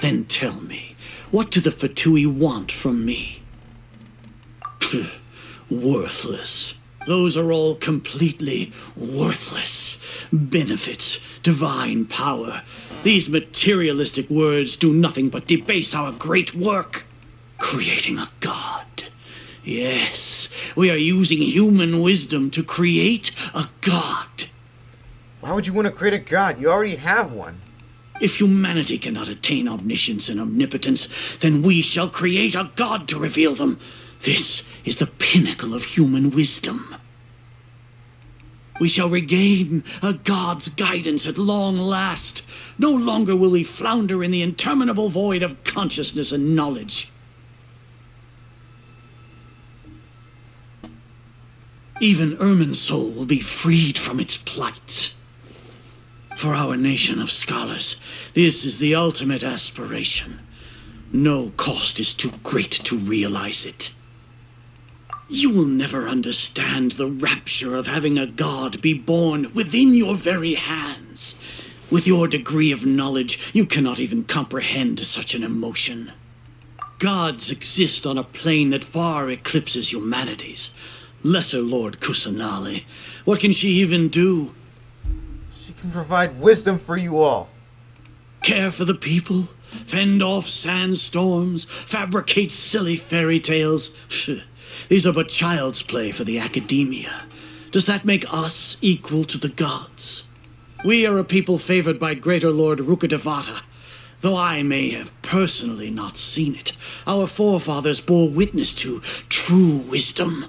S: Then tell me, what do the Fatui want from me? Worthless. Those are all completely worthless. Benefits, divine power. These materialistic words do nothing but debase our great work. Creating a god. Yes, we are using human wisdom to create a god.
A: Why would you want to create a god? You already have one.
S: If humanity cannot attain omniscience and omnipotence, then we shall create a god to reveal them. This is the pinnacle of human wisdom. We shall regain a god's guidance at long last. No longer will we flounder in the interminable void of consciousness and knowledge. Even Irminsul will be freed from its plight. For our nation of scholars, this is the ultimate aspiration. No cost is too great to realize it. You will never understand the rapture of having a god be born within your very hands. With your degree of knowledge, you cannot even comprehend such an emotion. Gods exist on a plane that far eclipses humanity's. Lesser Lord Kusanali, what can she even do?
A: She can provide wisdom for you all.
S: Care for the people? Fend off sandstorms? Fabricate silly fairy tales? These are but child's play for the academia. Does that make us equal to the gods? We are a people favored by Greater Lord Rukadevata. Though I may have personally not seen it, our forefathers bore witness to true wisdom.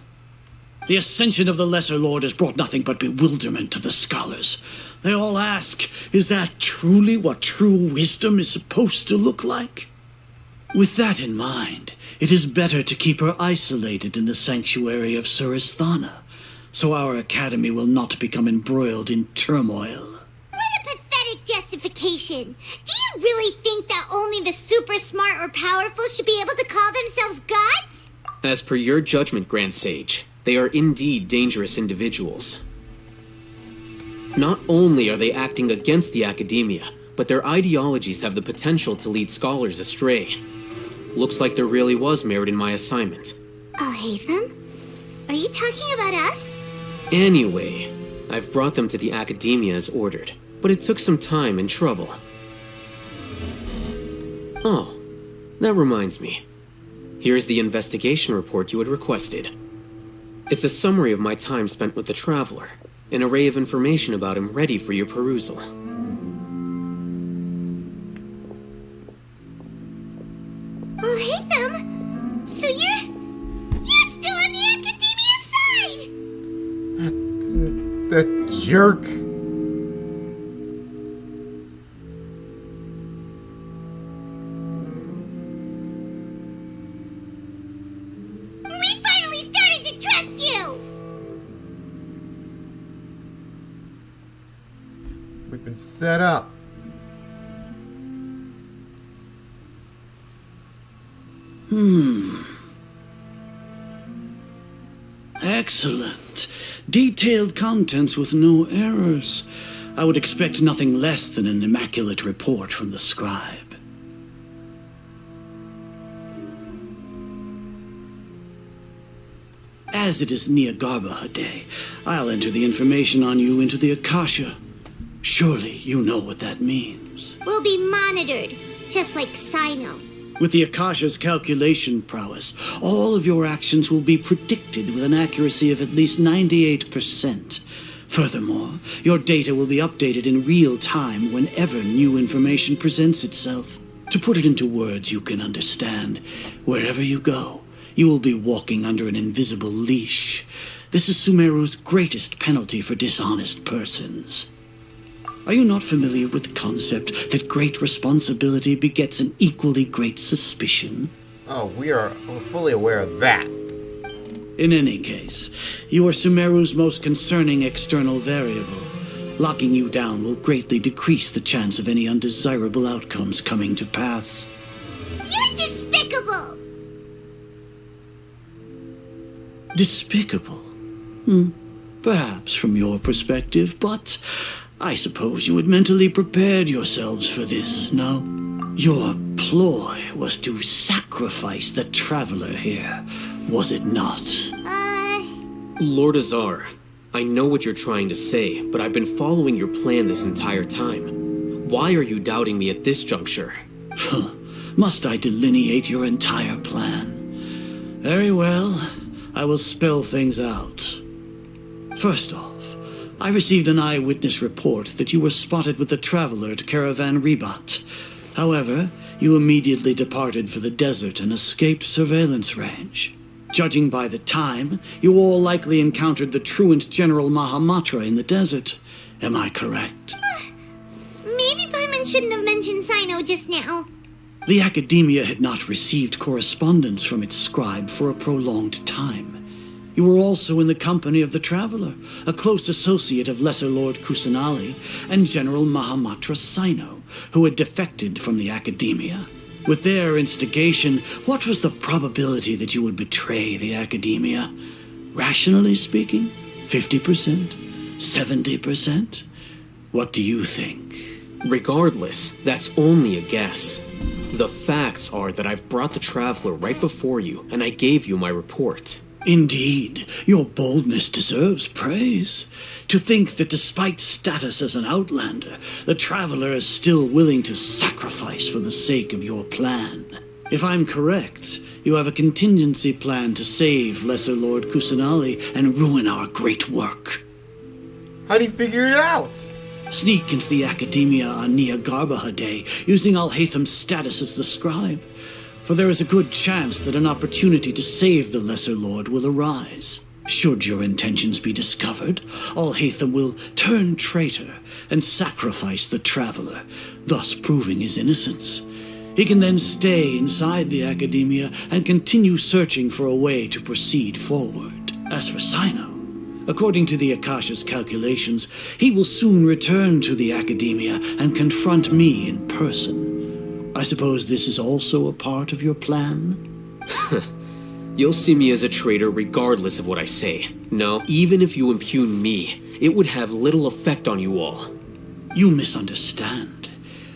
S: The ascension of the Lesser Lord has brought nothing but bewilderment to the scholars. They all ask, is that truly what true wisdom is supposed to look like? With that in mind, it is better to keep her isolated in the sanctuary of Surasthana, so our academy will not become embroiled in turmoil.
C: What a pathetic justification! Do you really think that only the super smart or powerful should be able to call themselves gods?
D: As per your judgment, Grand Sage, they are indeed dangerous individuals. Not only are they acting against the academia, but their ideologies have the potential to lead scholars astray. Looks like there really was merit in my assignment.
C: Oh, Hatham? Are you talking about us?
D: Anyway, I've brought them to the academia as ordered, but it took some time and trouble. Oh, that reminds me. Here's the investigation report you had requested. It's a summary of my time spent with the Traveler, an array of information about him ready for your perusal.
C: Oh, Hatham! So you're still on the academia side!
A: That jerk!
C: We finally started to trust you!
A: We've been set up.
S: Excellent. Detailed contents with no errors. I would expect nothing less than an immaculate report from the scribe. As it is Niagarbaha Day, I'll enter the information on you into the Akasha. Surely you know what that means.
C: We'll be monitored, just like Sino.
S: With the Akasha's calculation prowess, all of your actions will be predicted with an accuracy of at least 98%. Furthermore, your data will be updated in real time whenever new information presents itself. To put it into words you can understand, wherever you go, you will be walking under an invisible leash. This is Sumeru's greatest penalty for dishonest persons. Are you not familiar with the concept that great responsibility begets an equally great suspicion?
A: Oh, we're fully aware of that.
S: In any case, you are Sumeru's most concerning external variable. Locking you down will greatly decrease the chance of any undesirable outcomes coming to pass.
C: You're despicable!
S: Despicable? Perhaps from your perspective, but I suppose you had mentally prepared yourselves for this, no? Your ploy was to sacrifice the Traveler here, was it not?
D: Lord Azar, I know what you're trying to say, but I've been following your plan this entire time. Why are you doubting me at this juncture?
S: Must I delineate your entire plan? Very well, I will spell things out. First off, I received an eyewitness report that you were spotted with the Traveler at Caravan Ribat. However, you immediately departed for the desert and escaped surveillance range. Judging by the time, you all likely encountered the truant General Mahamatra in the desert. Am I correct?
C: Maybe Paimon shouldn't have mentioned Sino just now.
S: The academia had not received correspondence from its scribe for a prolonged time. You were also in the company of the Traveler, a close associate of Lesser Lord Kusanali and General Mahamatra Sino, who had defected from the Academia. With their instigation, what was the probability that you would betray the Academia? Rationally speaking, 50%? 70%? What do you think?
D: Regardless, that's only a guess. The facts are that I've brought the Traveler right before you, and I gave you my report.
S: Indeed, your boldness deserves praise. To think that despite status as an outlander, the Traveler is still willing to sacrifice for the sake of your plan. If I'm correct, you have a contingency plan to save Lesser Lord Kusanali and ruin our great work.
A: How do you figure it out?
S: Sneak into the Academia on Nia Garbaha Day, using Alhaitham's status as the scribe. For there is a good chance that an opportunity to save the Lesser Lord will arise. Should your intentions be discovered, Alhaitham will turn traitor and sacrifice the Traveler, thus proving his innocence. He can then stay inside the Academia and continue searching for a way to proceed forward. As for Sino, according to the Akasha's calculations, he will soon return to the Academia and confront me in person. I suppose this is also a part of your plan?
D: You'll see me as a traitor regardless of what I say. No, even if you impugn me, it would have little effect on you all.
S: You misunderstand.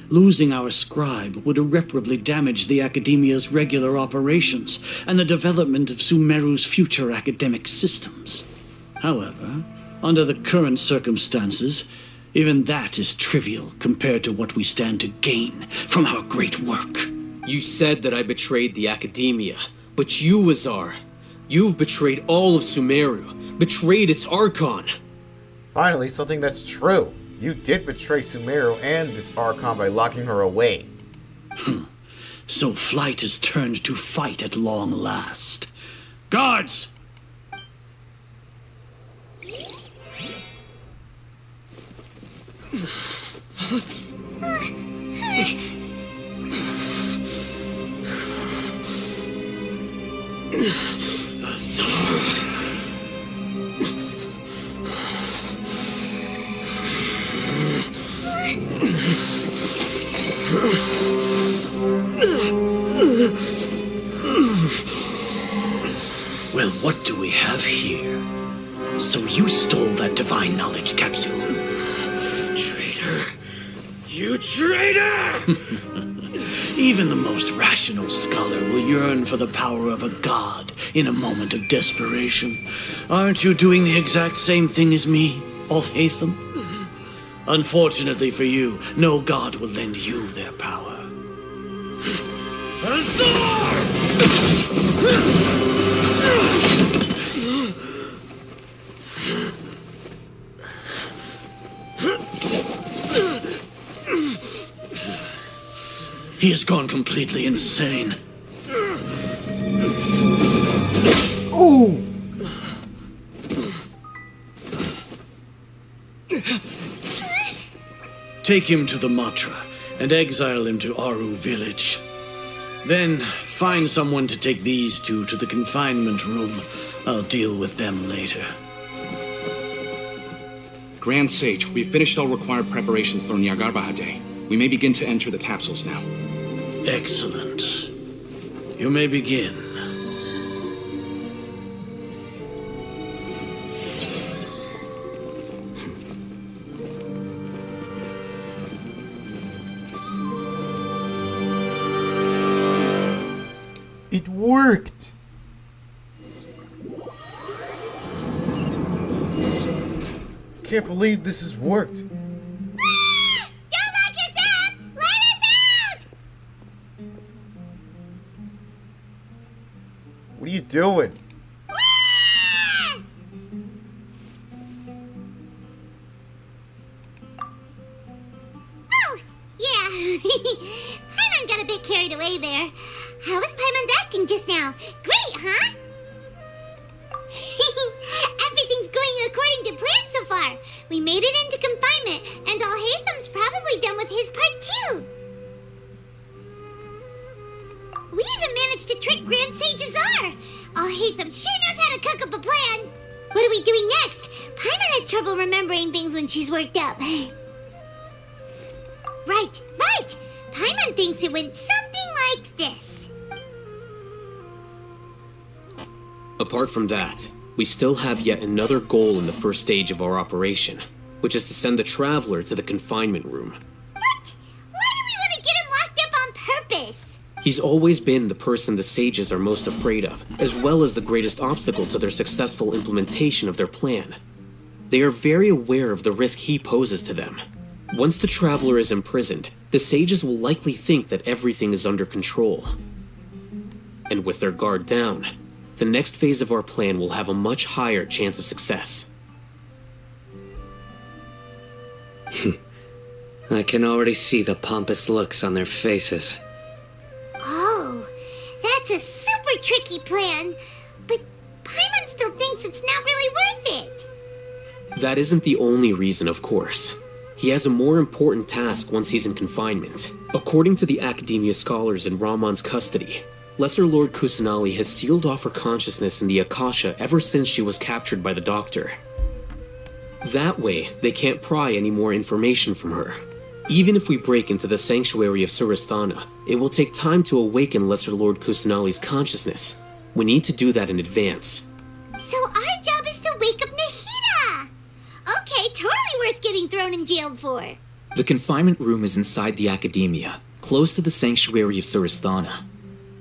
S: Losing our scribe would irreparably damage the Academia's regular operations and the development of Sumeru's future academic systems. However, under the current circumstances, even that is trivial compared to what we stand to gain from our great work.
D: You said that I betrayed the Academia, but you, Azar, you've betrayed all of Sumeru, betrayed its Archon.
A: Finally, something that's true. You did betray Sumeru and this Archon by locking her away.
S: So flight has turned to fight at long last. Guards! Well, what do we have here? So you stole that divine knowledge capsule?
O: Traitor! You traitor!
S: Even the most rational scholar will yearn for the power of a god in a moment of desperation. Aren't you doing the exact same thing as me, Alhaitham? Unfortunately for you, no god will lend you their power.
O: Azar!
S: He has gone completely insane.
A: Ooh!
S: Take him to the Matra and exile him to Aru village. Then find someone to take these two to the confinement room. I'll deal with them later.
J: Grand Sage, we've finished all required preparations for Nyagarbha Day. We may begin to enter the capsules now.
S: Excellent. You may begin.
A: It worked! Can't believe this has worked. What are you doing?
C: Oh, yeah. Paimon got a bit carried away there. How was Paimon acting just now? Great, huh? Everything's going according to plan so far. We made it into confinement, and Alhaitham's probably done with his part too. We even managed to trick Grand Sage Azar. Alhaitham sure knows how to cook up a plan. What are we doing next? Paimon has trouble remembering things when she's worked up. Right. Paimon thinks it went something like this.
D: Apart from that, we still have yet another goal in the first stage of our operation, which is to send the Traveler to the confinement room.
C: What? Why do we want to get him locked up on purpose?
D: He's always been the person the sages are most afraid of, as well as the greatest obstacle to their successful implementation of their plan. They are very aware of the risk he poses to them. Once the Traveler is imprisoned, the sages will likely think that everything is under control. And with their guard down, the next phase of our plan will have a much higher chance of success.
H: I can already see the pompous looks on their faces.
C: Oh, that's a super tricky plan. But Paimon still thinks it's not really worth it.
D: That isn't the only reason, of course. He has a more important task once he's in confinement. According to the Academia scholars in Ramon's custody, Lesser Lord Kusanali has sealed off her consciousness in the Akasha ever since she was captured by the Doctor. That way, they can't pry any more information from her. Even if we break into the sanctuary of Surasthana, it will take time to awaken Lesser Lord Kusanali's consciousness. We need to do that in advance.
C: So our job is to wake up Nahida! Okay, totally worth getting thrown in jail for.
J: The confinement room is inside the Academia, close to the sanctuary of Surasthana.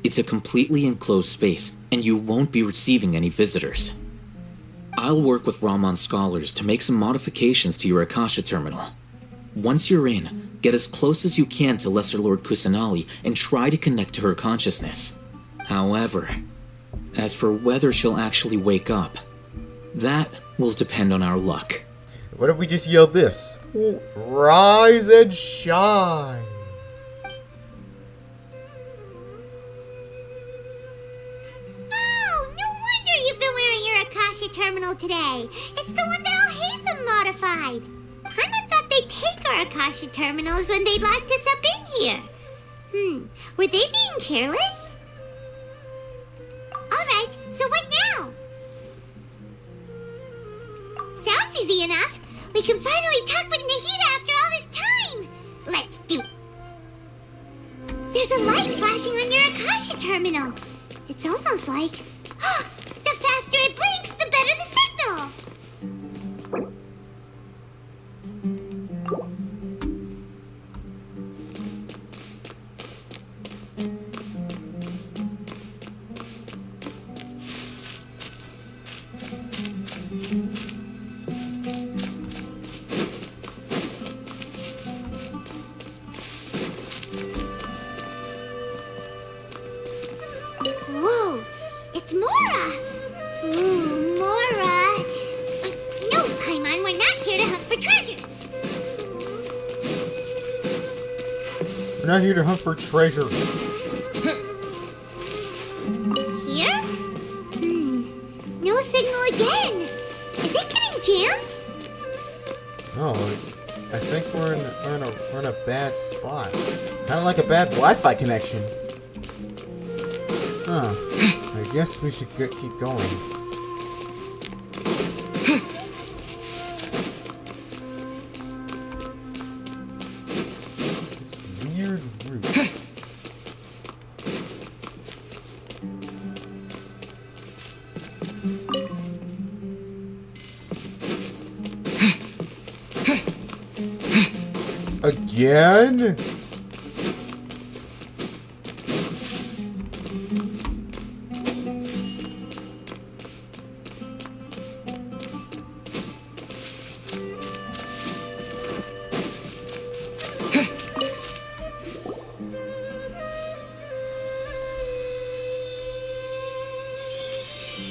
J: It's a completely enclosed space, and you won't be receiving any visitors. I'll work with Ramon's scholars to make some modifications to your Akasha terminal. Once you're in, get as close as you can to Lesser Lord Kusanali and try to connect to her consciousness. However, as for whether she'll actually wake up, that will depend on our luck.
A: What if we just yell this? Rise and shine!
C: Oh, no wonder you've been wearing your Akasha terminal today. It's the one that all Hatham modified. Paimon thought they'd take our Akasha terminals when they locked us up in here. Were they being careless? Alright, so what now? Sounds easy enough. We can finally talk with Nahida after all this time. Let's do it. There's a light flashing on your Akasha terminal. It's almost like... the faster it blinks, the better the signal. Whoa, it's Mora! Ooh, Mora! No, Paimon, we're not here to hunt for treasure.
A: We're not here to hunt for treasure.
C: Here? No signal again. Is it getting jammed?
A: No, I think we're in a bad spot. Kind of like a bad Wi-Fi connection. Huh. I guess we should keep going. Weird route. Again?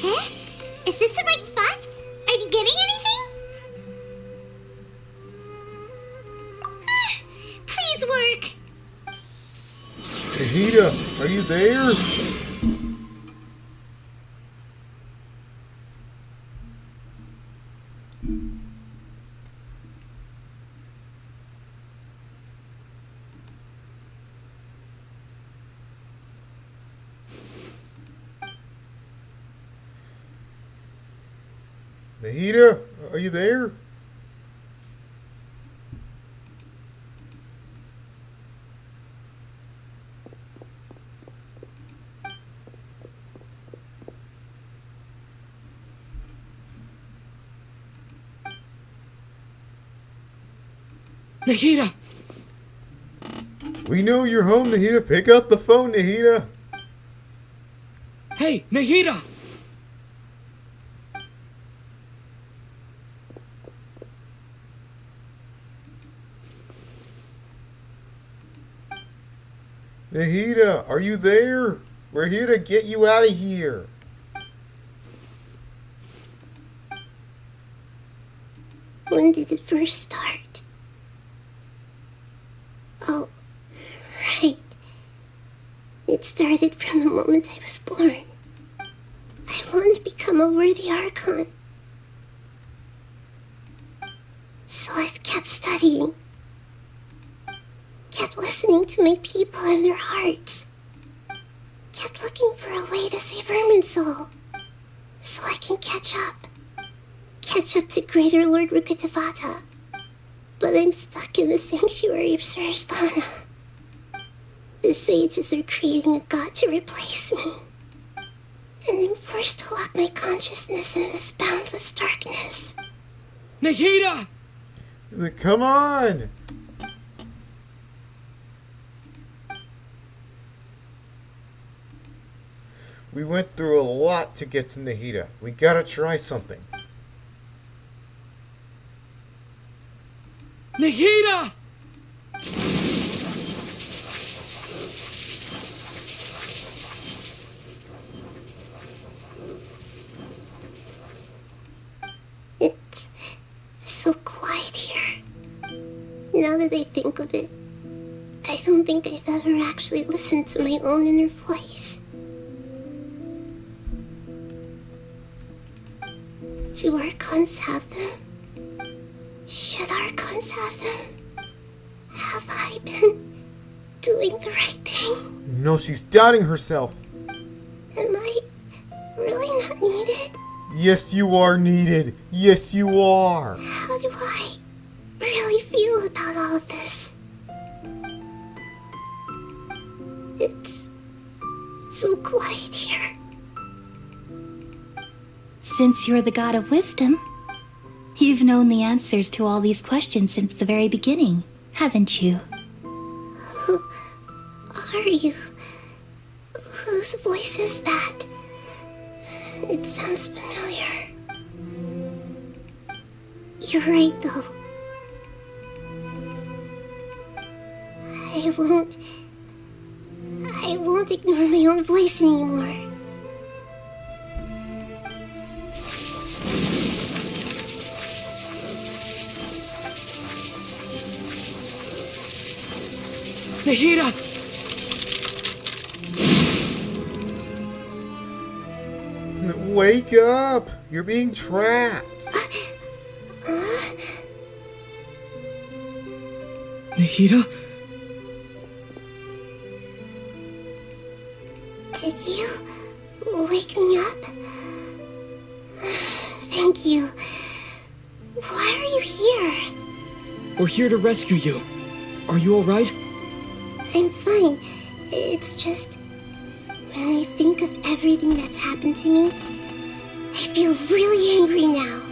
C: Huh? Is this the right spot? Are you getting anything? Please work.
A: Nahida, are you there? Nahida, are you there?
L: Nahida!
A: We know you're home, Nahida. Pick up the phone, Nahida.
L: Hey, Nahida!
A: Nahida, are you there? We're here to get you out of here.
C: When did it first start? Oh, right. It started from the moment I was born. I want to become a worthy Archon. So I've kept studying. Kept listening to my people and their hearts. Kept looking for a way to save Irminsul. So I can catch up. Catch up to Greater Lord Rukkhadevata. But I'm stuck in the sanctuary of Suristhana. The sages are creating a god to replace me. And I'm forced to lock my consciousness in this boundless darkness.
L: Nahida!
A: Come on! We went through a lot to get to Nahida. We gotta try something.
L: Nahida!
C: It's so quiet here. Now that I think of it, I don't think I've ever actually listened to my own inner voice. Do Archons have them? Should Archons have them? Have I been doing the right thing?
A: No, she's doubting herself.
C: Am I really not needed?
A: Yes, you are needed. Yes, you are.
C: How do I really feel about all of this? It's so quiet here.
Q: Since you're the god of wisdom, you've known the answers to all these questions since the very beginning, haven't you?
C: Who are you? Whose voice is that? It sounds familiar. You're right, though. I won't ignore my own voice anymore.
L: Nahida!
A: Wake up! You're being trapped.
L: Nahida?
C: Did you wake me up? Thank you. Why are you here?
L: We're here to rescue you. Are you alright?
C: I'm fine. It's just, when I think of everything that's happened to me, I feel really angry now.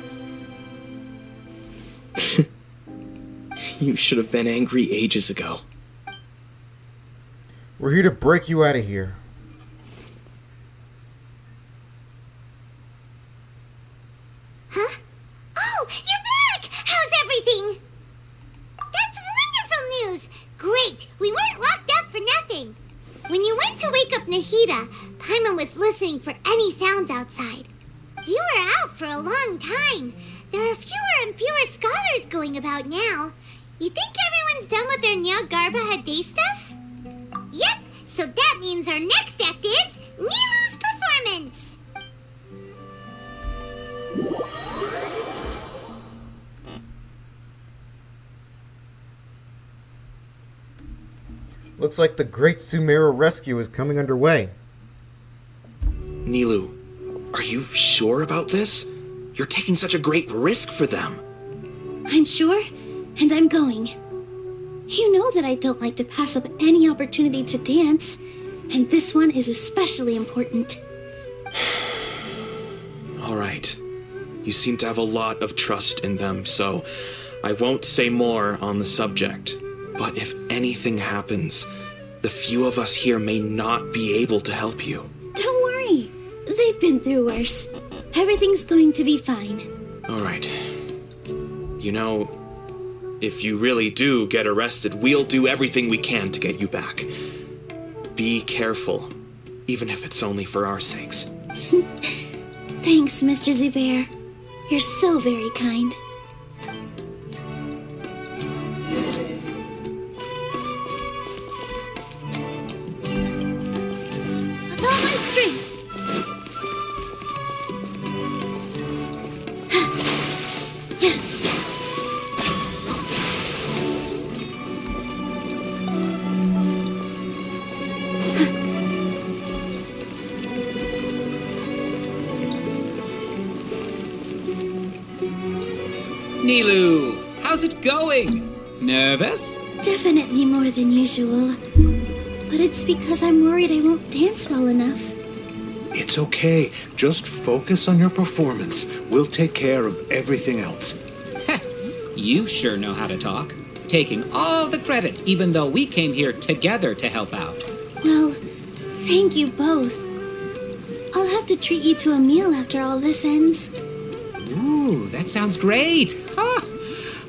D: You should have been angry ages ago.
A: We're here to break you out of here.
C: Huh? Oh, you're back! How's everything? That's wonderful news! Great! We weren't locked up for nothing. When you went to wake up Nahida, Paimon was listening for any sounds outside. You were out for a long time. There are fewer and fewer scholars going about now. You think everyone's done with their Nya Garba day stuff? Yep, so that means our next act is Nilu's performance!
A: Looks like the Great Sumeru rescue is coming underway.
T: Nilu, are you sure about this?
J: You're taking such a great risk for them.
Q: I'm sure, and I'm going. You know that I don't like to pass up any opportunity to dance, and this one is especially important.
J: All right. You seem to have a lot of trust in them, so I won't say more on the subject. But if anything happens, the few of us here may not be able to help you.
Q: Don't worry. They've been through worse. Everything's going to be fine.
J: All right. You know, if you really do get arrested, we'll do everything we can to get you back. Be careful, even if it's only for our sakes.
Q: Thanks, Mr. Zubair. You're so very kind. With all my strength.
T: Nilu, how's it going? Nervous?
Q: Definitely more than usual. But it's because I'm worried I won't dance well enough.
U: It's okay. Just focus on your performance. We'll take care of everything else.
T: You sure know how to talk. Taking all the credit, even though we came here together to help out.
Q: Well, thank you both. I'll have to treat you to a meal after all this ends.
T: Ooh, that sounds great. Huh.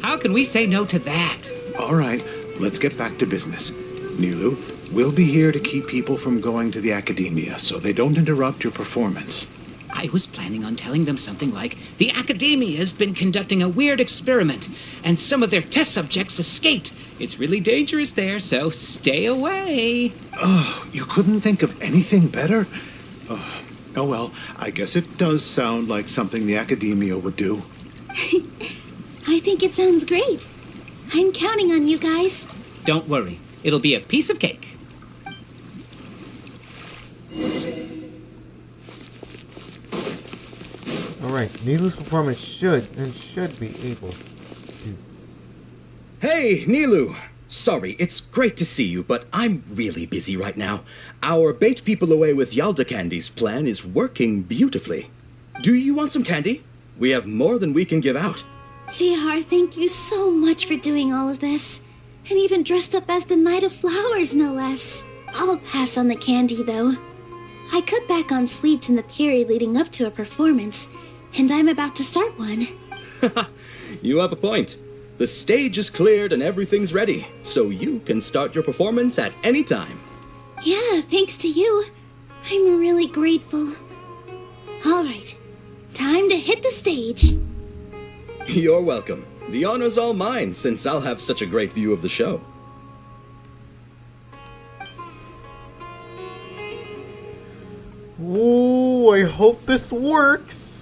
T: How can we say no to that?
U: All right, let's get back to business. Nilu, we'll be here to keep people from going to the academia so they don't interrupt your performance.
T: I was planning on telling them something like, the Academia has been conducting a weird experiment, and some of their test subjects escaped. It's really dangerous there, so stay away.
U: Oh, you couldn't think of anything better? Oh well, I guess it does sound like something the Academia would do.
Q: I think it sounds great. I'm counting on you guys.
T: Don't worry, it'll be a piece of cake.
A: Alright, Nilu's performance should be able to...
V: Hey, Nilu! Sorry, it's great to see you, but I'm really busy right now. Our Bait People Away with Yalda Candies plan is working beautifully. Do you want some candy? We have more than we can give out.
Q: Vihar, thank you so much for doing all of this. And even dressed up as the Knight of Flowers, no less. I'll pass on the candy, though. I cut back on sweets in the period leading up to a performance, and I'm about to start one.
V: You have a point. The stage is cleared and everything's ready, so you can start your performance at any time.
Q: Yeah, thanks to you. I'm really grateful. All right, time to hit the stage.
V: You're welcome. The honor's all mine, since I'll have such a great view of the show.
A: Ooh, I hope this works.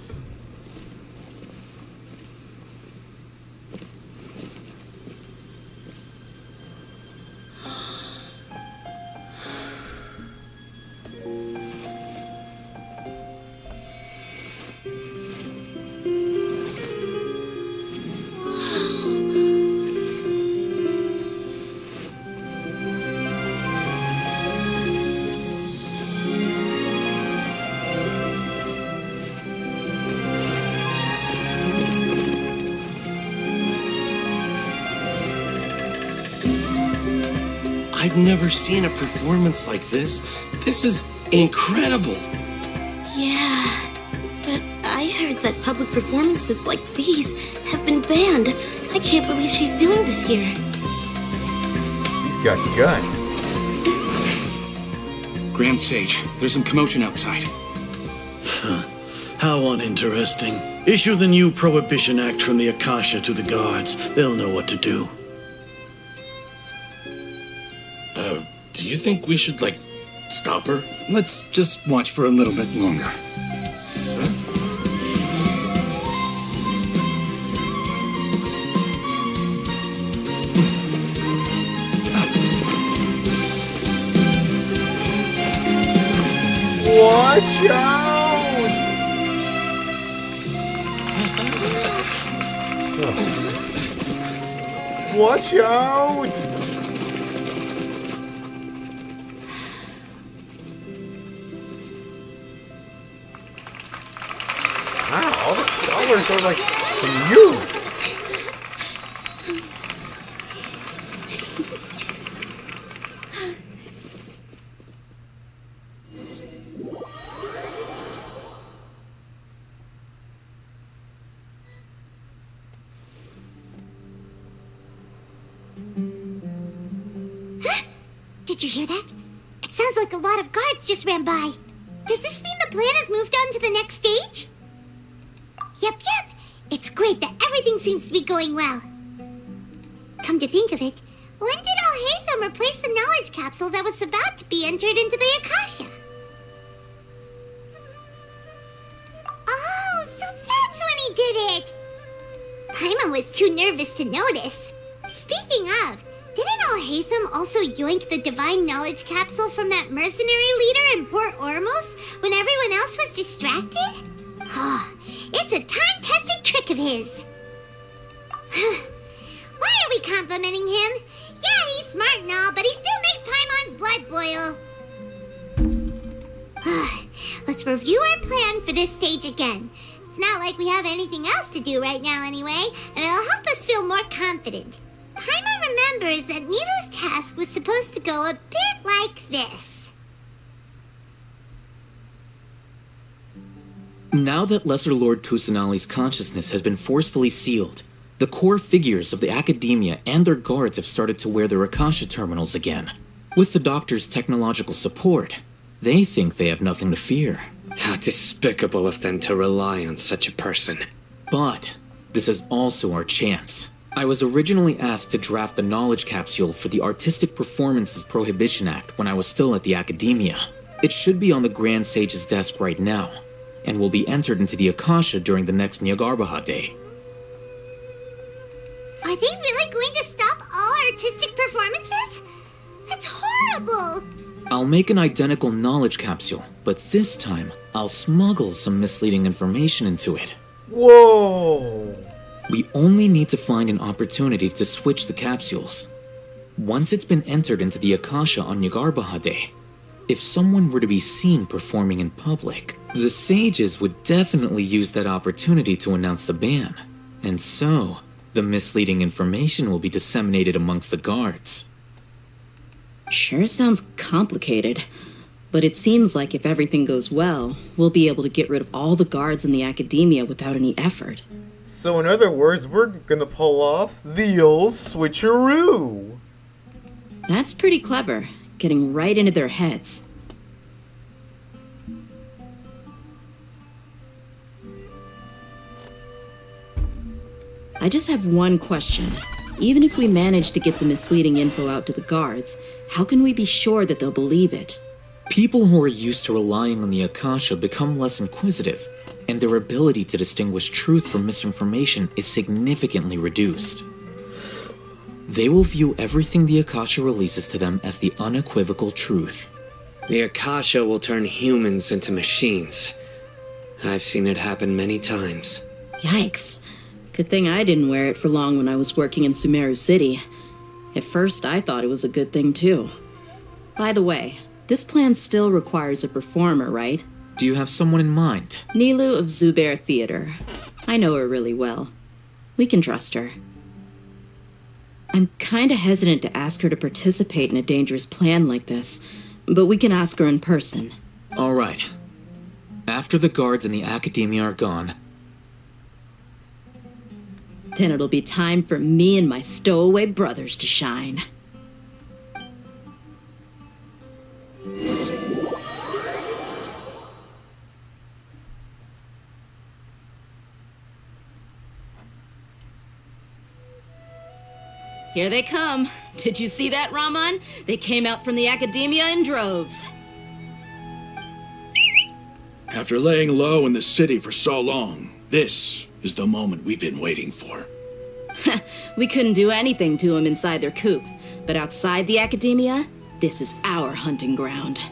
P: I've never seen a performance like this. This is incredible.
E: Yeah, but I heard that public performances like these have been banned. I can't believe she's doing this here.
A: She's got guts.
W: Grand Sage, there's some commotion outside.
S: How uninteresting. Issue the new Prohibition Act from the Akasha to the guards. They'll know what to do.
P: Do you think we should, stop her?
W: Let's just watch for a little bit longer.
A: Watch out! Watch out! Wow, all the scholars are like confused.
C: Did you hear that? It sounds like a lot of guards just ran by. Does this mean the plan has moved on to the next stage? Yep. It's great that everything seems to be going well. Come to think of it, when did Alhaitham replace the knowledge capsule that was about to be entered into the Akasha? Oh, so that's when he did it! Paimon was too nervous to notice. Speaking of, didn't Alhaitham also yoink the divine knowledge capsule from that mercenary leader in Port Ormos when everyone else was distracted? Oh, it's a time-tested trick of his. Why are we complimenting him? Yeah, he's smart and all, but he still makes Paimon's blood boil. Let's review our plan for this stage again. It's not like we have anything else to do right now anyway, and it'll help us feel more confident. Paimon remembers that Nilu's task was supposed to go a bit like this.
J: Now that Lesser Lord Kusanali's consciousness has been forcefully sealed, the core figures of the Academia and their guards have started to wear their Akasha terminals again. With the Doctor's technological support, they think they have nothing to fear.
H: How despicable of them to rely on such a person.
J: But this is also our chance. I was originally asked to draft the knowledge capsule for the Artistic Performances Prohibition Act when I was still at the Academia. It should be on the Grand Sage's desk right now, and will be entered into the Akasha during the next Nyagarbha Day.
C: Are they really going to stop all artistic performances? That's horrible!
J: I'll make an identical knowledge capsule, but this time, I'll smuggle some misleading information into it.
A: Whoa!
J: We only need to find an opportunity to switch the capsules. Once it's been entered into the Akasha on Nyagarbha Day, if someone were to be seen performing in public, the sages would definitely use that opportunity to announce the ban. And so, the misleading information will be disseminated amongst the guards.
E: Sure sounds complicated, but it seems like if everything goes well, we'll be able to get rid of all the guards in the Academia without any effort.
A: So in other words, we're gonna pull off the old switcheroo.
E: That's pretty clever, getting right into their heads. I just have one question. Even if we manage to get the misleading info out to the guards, how can we be sure that they'll believe it?
J: People who are used to relying on the Akasha become less inquisitive, and their ability to distinguish truth from misinformation is significantly reduced. They will view everything the Akasha releases to them as the unequivocal truth.
H: The Akasha will turn humans into machines. I've seen it happen many times.
E: Yikes. Good thing I didn't wear it for long when I was working in Sumeru City. At first, I thought it was a good thing too. By the way, this plan still requires a performer, right?
J: Do you have someone in mind?
E: Nilu of Zubair Theater. I know her really well. We can trust her. I'm kinda hesitant to ask her to participate in a dangerous plan like this, but we can ask her in person.
J: All right. After the guards in the Academia are gone,
E: then it'll be time for me and my stowaway brothers to shine. Here they come. Did you see that, Raman? They came out from the Academia in droves.
F: After laying low in the city for so long, this is the moment we've been waiting for.
E: We couldn't do anything to them inside their coop, but outside the Academia, this is our hunting ground.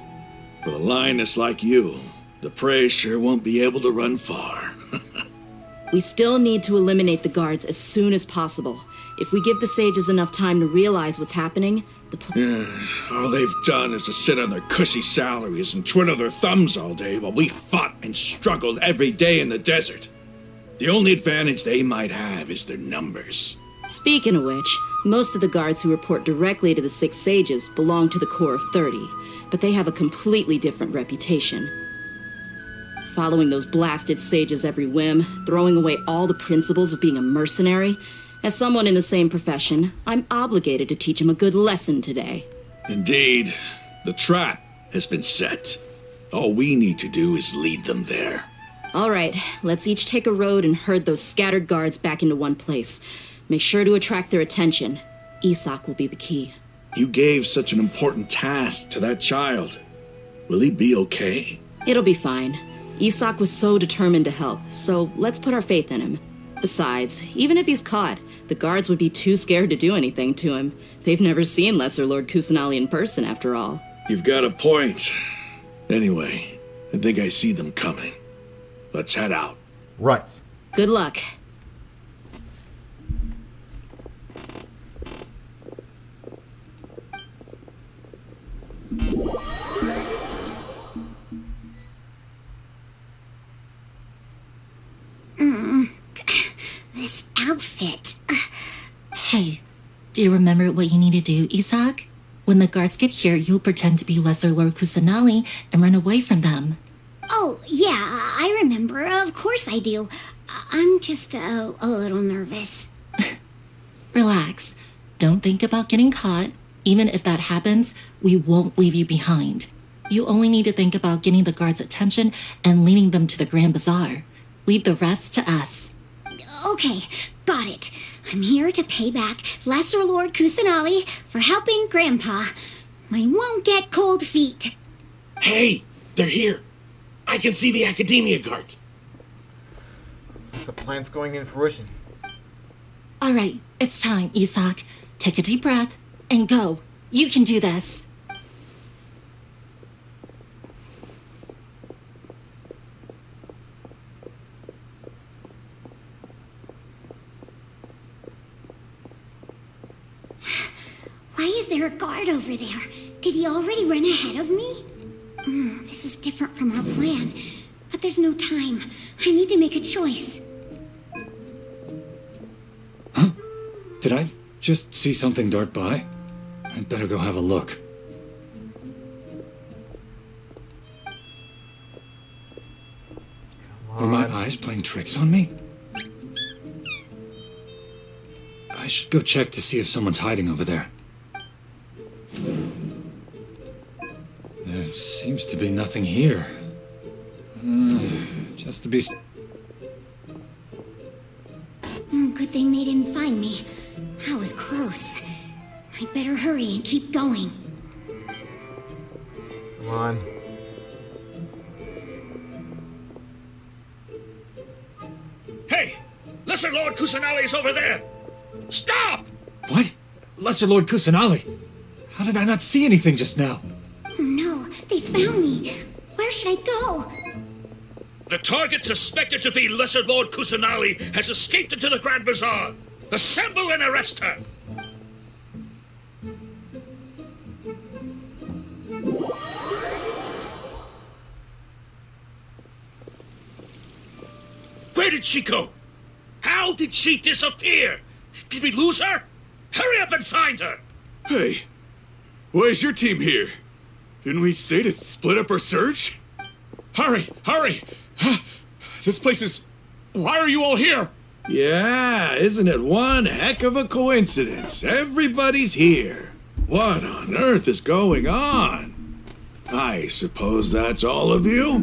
F: With a lioness like you, the prey sure won't be able to run far.
E: We still need to eliminate the guards as soon as possible. If we give the sages enough time to realize what's happening,
F: All they've done is to sit on their cushy salaries and twiddle their thumbs all day while we fought and struggled every day in the desert. The only advantage they might have is their numbers.
E: Speaking of which, most of the guards who report directly to the 6 sages belong to the Corps of 30, but they have a completely different reputation. Following those blasted sages every whim, throwing away all the principles of being a mercenary. As someone in the same profession, I'm obligated to teach them a good lesson today.
F: Indeed, the trap has been set. All we need to do is lead them there.
E: All right, let's each take a road and herd those scattered guards back into one place. Make sure to attract their attention. Isak will be the key.
F: You gave such an important task to that child. Will he be okay?
E: It'll be fine. Isak was so determined to help, so let's put our faith in him. Besides, even if he's caught, the guards would be too scared to do anything to him. They've never seen Lesser Lord Kusanali in person, after all.
F: You've got a point. Anyway, I think I see them coming. Let's head out.
A: Right.
E: Good luck.
C: This outfit.
B: Hey, do you remember what you need to do, Isak? When the guards get here, you'll pretend to be Lesser Lord Kusanali and run away from them.
C: Oh, yeah, I remember. Of course I do. I'm just a little nervous.
B: Relax. Don't think about getting caught. Even if that happens, we won't leave you behind. You only need to think about getting the guards' attention and leading them to the Grand Bazaar. Leave the rest to us.
C: Okay, got it. I'm here to pay back Lesser Lord Kusanali for helping Grandpa. I won't get cold feet.
F: Hey, they're here. I can see the Academia guards.
A: The plan's going in fruition.
B: All right, it's time, Isak. Take a deep breath and go. You can do this.
C: Why is there a guard over there? Did he already run ahead of me? This is different from our plan. But there's no time. I need to make a choice.
W: Did I just see something dart by? I'd better go have a look. Were my eyes playing tricks on me? I should go check to see if someone's hiding over there. There seems to be nothing here. Just to be...
C: Good thing they didn't find me. I was close. I'd better hurry and keep going.
A: Come on.
F: Hey! Lesser Lord Kusanali's over there! Stop!
W: What? Lesser Lord Kusanali? How did I not see anything just now?
C: Oh no, they found me. Where should I go?
F: The target suspected to be Lesser Lord Kusanali has escaped into the Grand Bazaar. Assemble and arrest her! Where did she go? How did she disappear? Did we lose her? Hurry up and find her!
R: Hey, why is your team here? Didn't we say to split up our search?
N: Hurry! Hurry! This place is... Why are you all here?
F: Yeah, isn't it one heck of a coincidence? Everybody's here. What on earth is going on? I suppose that's all of you?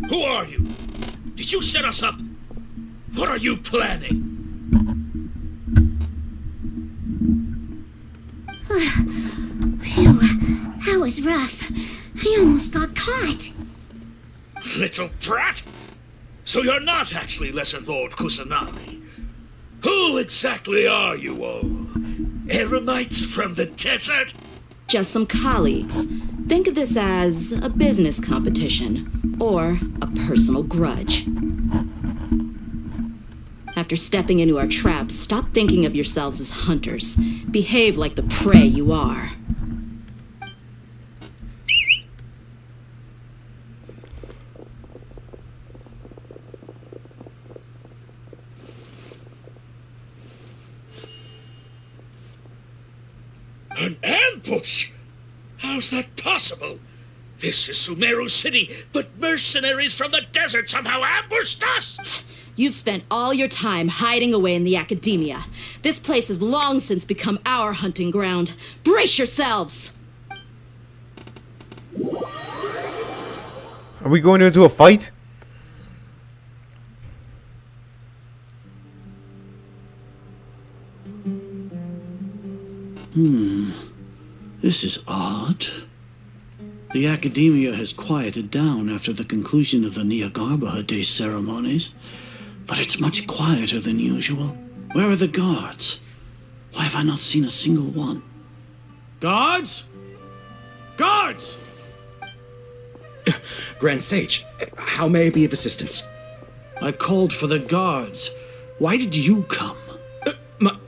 F: Who are you? Did you set us up? What are you planning?
C: Phew, that was rough. I almost got caught.
F: Little brat! So you're not actually Lesser Lord Kusanali. Who exactly are you all? Eremites from the desert?
E: Just some colleagues. Think of this as a business competition or a personal grudge. After stepping into our traps, stop thinking of yourselves as hunters. Behave like the prey you are.
F: An ambush? How's that possible? This is Sumeru City, but mercenaries from the desert somehow ambushed us!
E: You've spent all your time hiding away in the academia. This place has long since become our hunting ground. Brace yourselves!
A: Are we going into a fight?
S: This is odd. The academia has quieted down after the conclusion of the Niagarbaha Day ceremonies, but it's much quieter than usual. Where are the guards? Why have I not seen a single one? Guards? Guards!
V: Grand Sage, how may I be of assistance?
S: I called for the guards. Why did you come?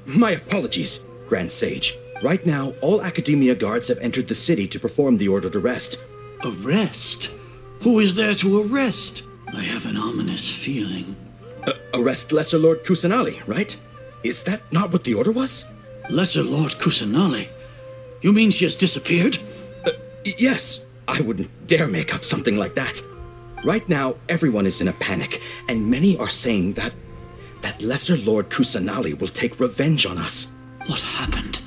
V: My apologies, Grand Sage. Right now, all Academia guards have entered the city to perform the ordered arrest.
S: Arrest? Who is there to arrest? I have an ominous feeling.
V: Arrest Lesser Lord Kusanali, right? Is that not what the order was?
S: Lesser Lord Kusanali? You mean she has disappeared?
V: Yes. I wouldn't dare make up something like that. Right now, everyone is in a panic, and many are saying that Lesser Lord Kusanali will take revenge on us.
S: What happened?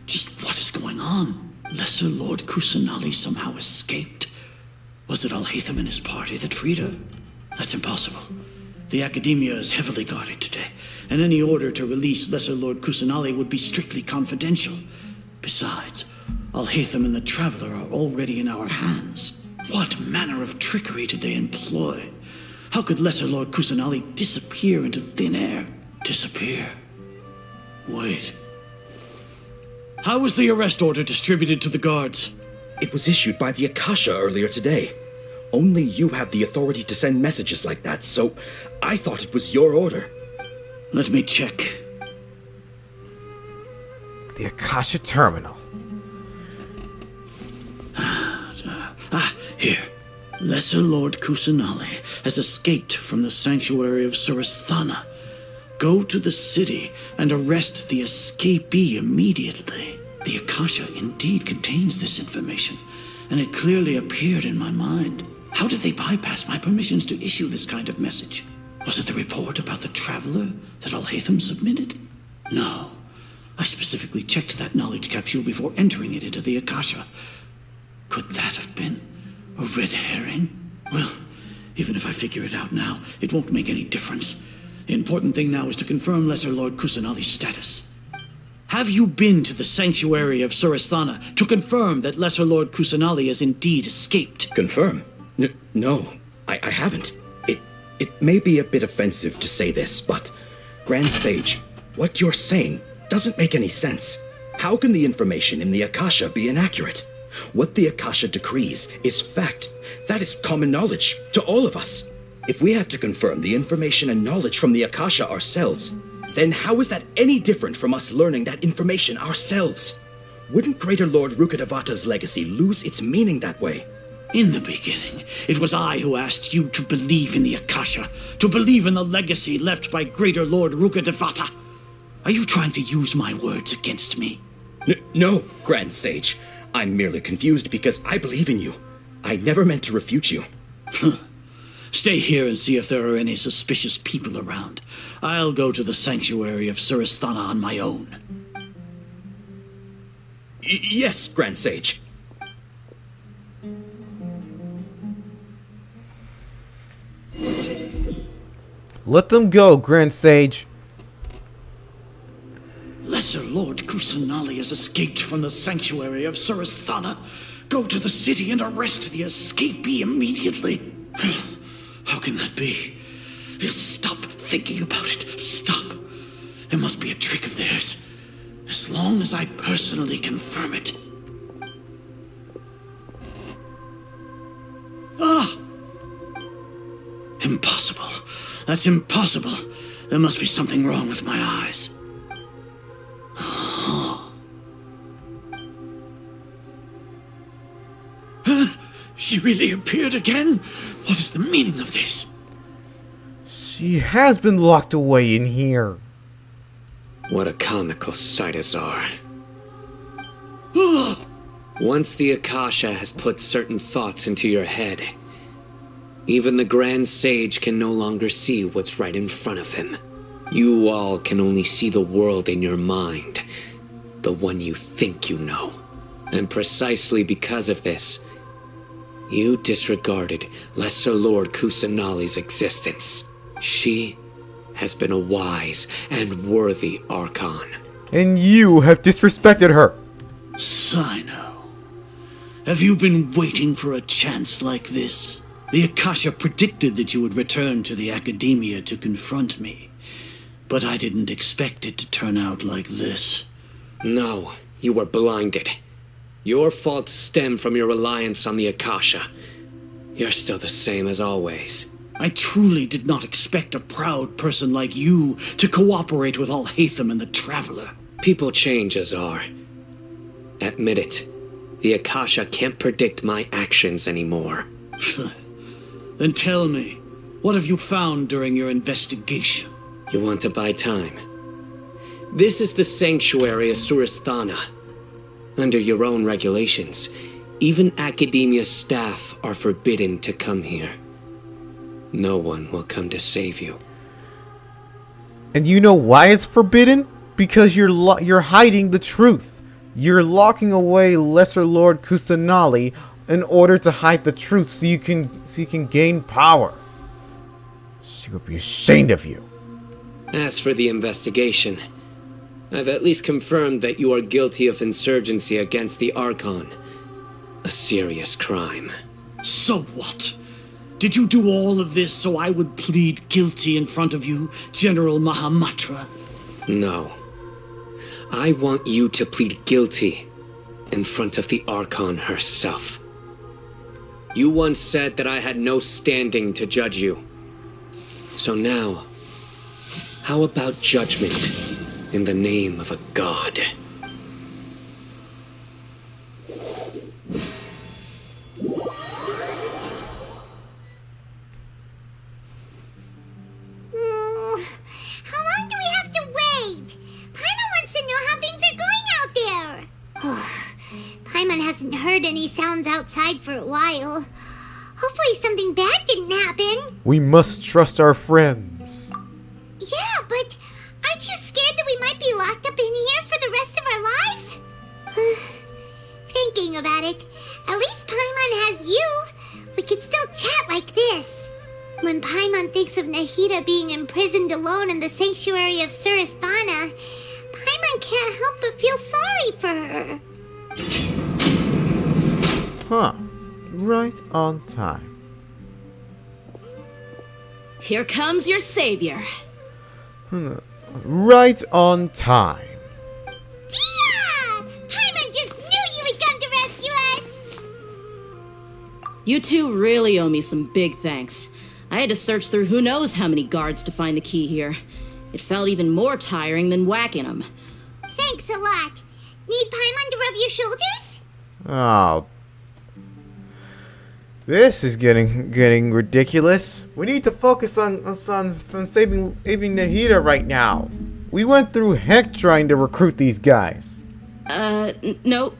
S: Just what is going on? Lesser Lord Kusanali somehow escaped. Was it Alhaitham and his party that freed her? That's impossible. The Academia is heavily guarded today, and any order to release Lesser Lord Kusanali would be strictly confidential. Besides, Alhaitham and the Traveler are already in our hands. What manner of trickery did they employ? How could Lesser Lord Kusanali disappear into thin air? Disappear? Wait. How was the arrest order distributed to the guards?
V: It was issued by the Akasha earlier today. Only you have the authority to send messages like that, so I thought it was your order.
S: Let me check.
A: The Akasha Terminal.
S: Here. Lesser Lord Kusanali has escaped from the sanctuary of Surasthana. Go to the city and arrest the escapee immediately. The Akasha indeed contains this information, and it clearly appeared in my mind. How did they bypass my permissions to issue this kind of message? Was it the report about the Traveler that Alhaitham submitted? No. I specifically checked that knowledge capsule before entering it into the Akasha. Could that have been a red herring? Well, even if I figure it out now, it won't make any difference. The important thing now is to confirm Lesser Lord Kusanali's status. Have you been to the sanctuary of Surasthana to confirm that Lesser Lord Kusanali has indeed escaped?
V: Confirm? No, I haven't. It may be a bit offensive to say this, but Grand Sage, what you're saying doesn't make any sense. How can the information in the Akasha be inaccurate? What the Akasha decrees is fact. That is common knowledge to all of us. If we have to confirm the information and knowledge from the Akasha ourselves, then how is that any different from us learning that information ourselves? Wouldn't Greater Lord Rukkhadevata's legacy lose its meaning that way?
S: In the beginning, it was I who asked you to believe in the Akasha, to believe in the legacy left by Greater Lord Rukkhadevata. Are you trying to use my words against me?
V: No, Grand Sage. I'm merely confused because I believe in you. I never meant to refute you.
S: Stay here and see if there are any suspicious people around. I'll go to the sanctuary of Surasthana on my own.
V: Yes, Grand Sage.
A: Let them go, Grand Sage.
S: Lesser Lord Kusanali has escaped from the sanctuary of Surasthana. Go to the city and arrest the escapee immediately. How can that be? Stop thinking about it. Stop. It must be a trick of theirs. As long as I personally confirm it. Impossible. That's impossible. There must be something wrong with my eyes. She really appeared again? What is the meaning of this?
A: She has been locked away in here.
H: What a comical sight, Azar. Once the Akasha has put certain thoughts into your head, even the Grand Sage can no longer see what's right in front of him. You all can only see the world in your mind, the one you think you know. And precisely because of this, you disregarded Lesser Lord Kusanali's existence. She has been a wise and worthy Archon.
A: And you have disrespected her.
S: Sino, have you been waiting for a chance like this? The Akasha predicted that you would return to the Academia to confront me, but I didn't expect it to turn out like this.
H: No, you were blinded. Your faults stem from your reliance on the Akasha. You're still the same as always.
S: I truly did not expect a proud person like you to cooperate with Alhaitham and the Traveler.
H: People change, Azar. Admit it. The Akasha can't predict my actions anymore.
S: Then tell me, what have you found during your investigation?
H: You want to buy time? This is the sanctuary of Suristhana. Under your own regulations, even Academia staff are forbidden to come here. No one will come to save you.
A: And you know why it's forbidden? Because you're hiding the truth. You're locking away Lesser Lord Kusanali in order to hide the truth so you can gain power. She would be ashamed of you.
H: As for the investigation, I've at least confirmed that you are guilty of insurgency against the Archon. A serious crime.
S: So what? Did you do all of this so I would plead guilty in front of you, General Mahamatra?
H: No. I want you to plead guilty in front of the Archon herself. You once said that I had no standing to judge you. So now, how about judgment in the name of a god?
C: How long do we have to wait? Paimon wants to know how things are going out there. Paimon hasn't heard any sounds outside for a while. Hopefully something bad didn't happen.
A: We must trust our friends.
C: Yeah, but aren't you scared that we might be locked up in here for the rest of our lives? Thinking about it, at least Paimon has you. We could still chat like this. When Paimon thinks of Nahida being imprisoned alone in the sanctuary of Suristhana, Paimon can't help but feel sorry for her.
A: Huh. Right on time.
E: Here comes your savior.
A: Right on time.
C: Dia! Paimon just knew you would come to rescue us!
E: You two really owe me some big thanks. I had to search through who knows how many guards to find the key here. It felt even more tiring than whacking them.
C: Thanks a lot. Need Paimon to rub your shoulders?
A: Oh. This is getting ridiculous. We need to focus on saving Nahida right now. We went through heck trying to recruit these guys.
E: No,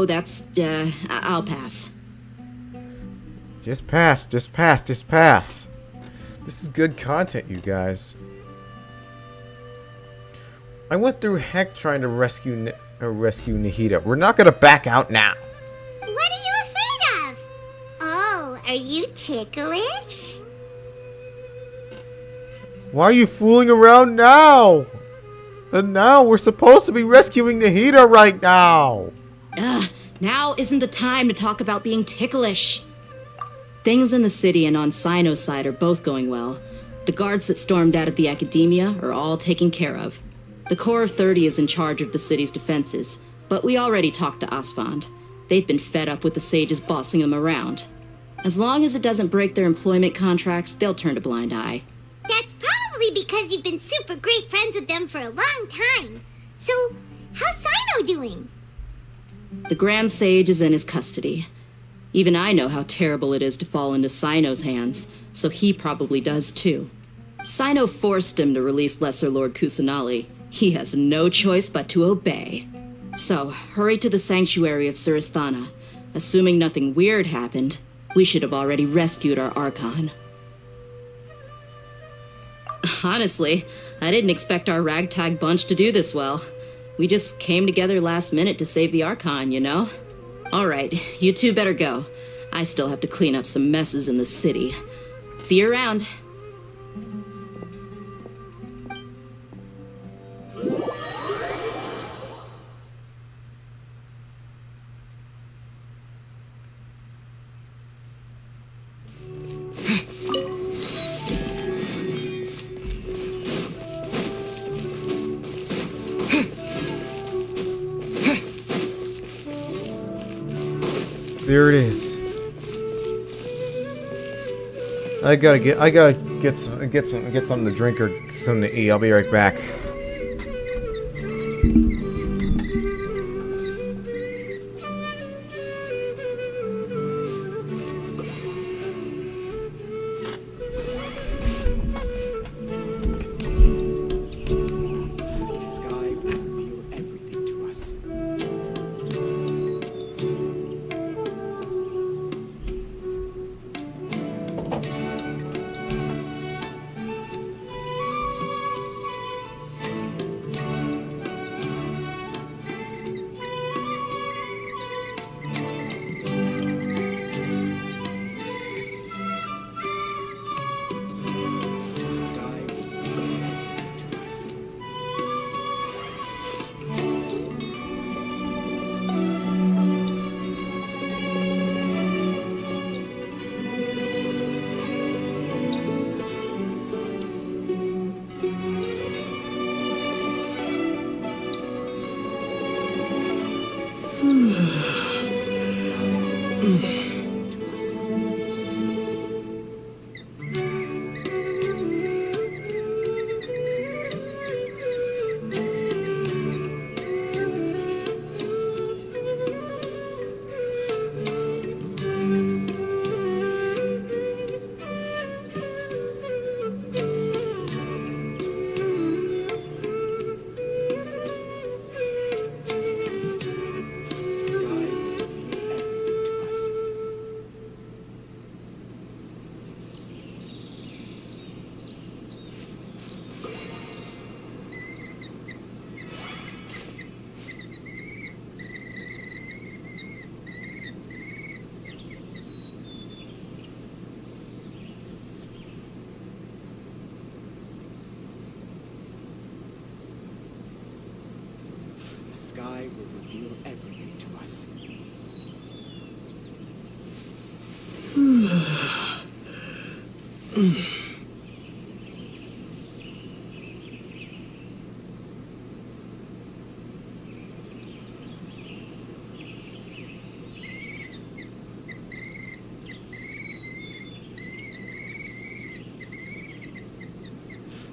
E: that's, I'll pass.
A: Just pass. This is good content, you guys. I went through heck trying to rescue Nahida. We're not gonna back out now.
C: What are you afraid of? Oh, are you ticklish?
A: Why are you fooling around now? And now we're supposed to be rescuing Nahida right now.
E: Now isn't the time to talk about being ticklish. Things in the city and on Sino's side are both going well. The guards that stormed out of the Academia are all taken care of. The Corps of 30 is in charge of the city's defenses, but we already talked to Asfand. They've been fed up with the sages bossing them around. As long as it doesn't break their employment contracts, they'll turn a blind eye.
C: That's probably because you've been super great friends with them for a long time. So, how's Sino doing?
E: The Grand Sage is in his custody. Even I know how terrible it is to fall into Sino's hands, so he probably does too. Sino forced him to release Lesser Lord Kusanali. He has no choice but to obey. So, hurry to the sanctuary of Surasthana. Assuming nothing weird happened, we should have already rescued our Archon. Honestly, I didn't expect our ragtag bunch to do this well. We just came together last minute to save the Archon, you know? Alright, you two better go. I still have to clean up some messes in the city. See you around.
A: There it is. I gotta get something to drink or something to eat. I'll be right back.
G: The sky will reveal everything to us.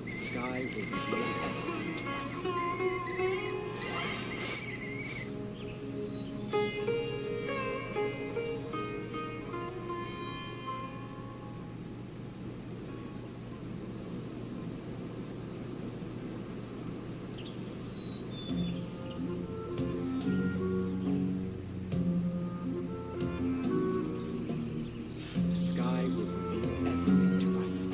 G: The sky will reveal everything to us. The sky will reveal everything to us.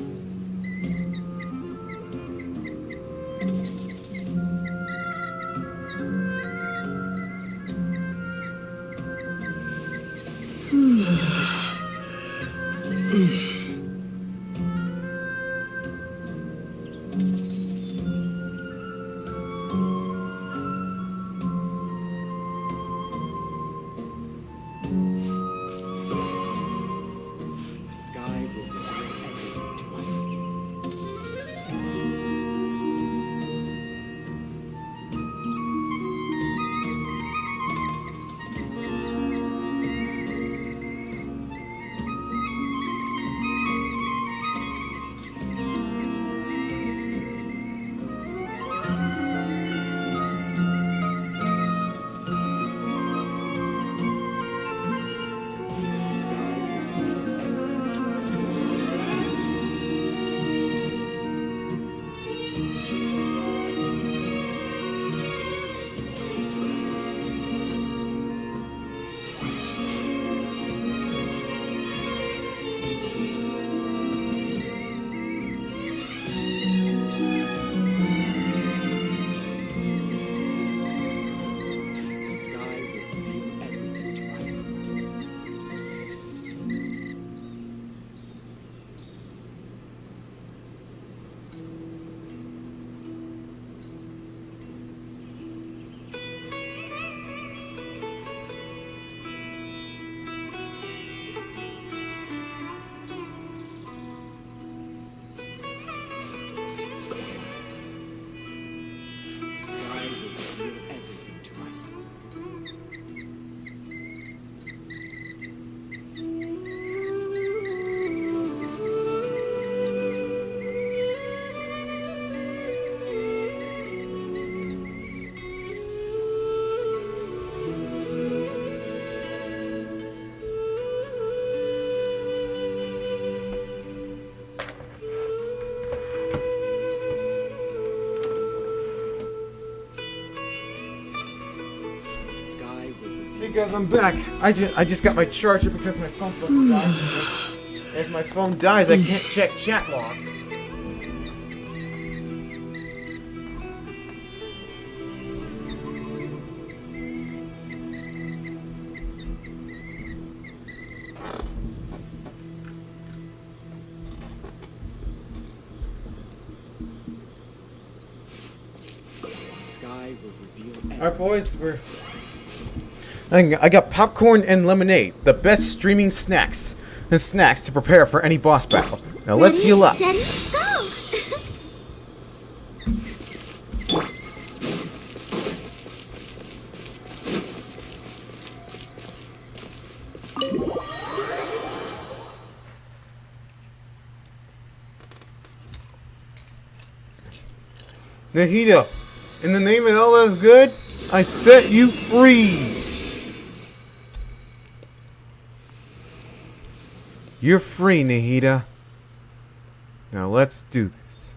A: guys, I'm back. I just got my charger because my phone's supposed to die. If my phone dies, I can't check chat log.
O: Sky will reveal.
A: Alright, boys, I got popcorn and lemonade, the best streaming snacks to prepare for any boss battle. Now let's heal up.
C: Steady, go!
A: Nahida, in the name of all that's good, I set you free. You're free, Nahida. Now let's do this.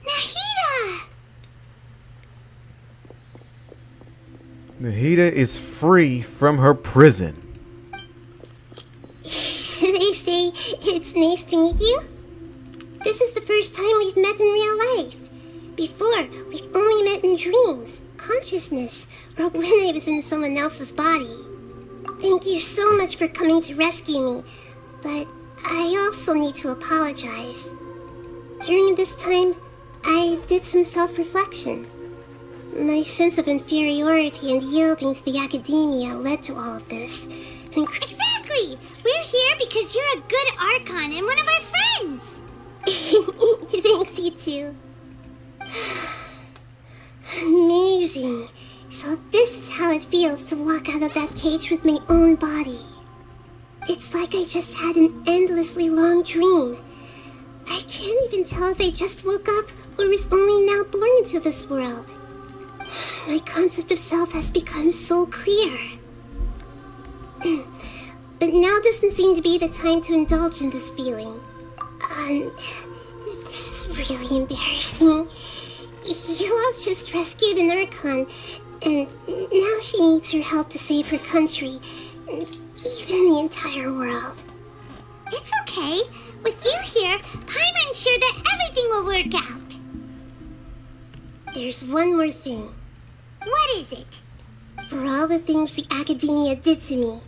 C: Nahida!
A: Nahida is free from her prison.
C: Should I say it's nice to meet you? This is the first time we've met in real life. Before, we've only met in dreams, consciousness, or when I was in someone else's body. Thank you so much for coming to rescue me, but I also need to apologize. During this time, I did some self-reflection. My sense of inferiority and yielding to the academia led to all of this. And Exactly! We're here because you're a good Archon and one of our friends! Thanks, you too. Amazing. So this is how it feels to walk out of that cage with my own body. It's like I just had an endlessly long dream. I can't even tell if I just woke up or was only now born into this world. My concept of self has become so clear. But now doesn't seem to be the time to indulge in this feeling. This is really embarrassing. You all just rescued an Archon, and now she needs your help to save her country, and even the entire world. It's okay. With you here, I'm sure that everything will work out. There's one more thing. What is it? For all the things the Academia did to me,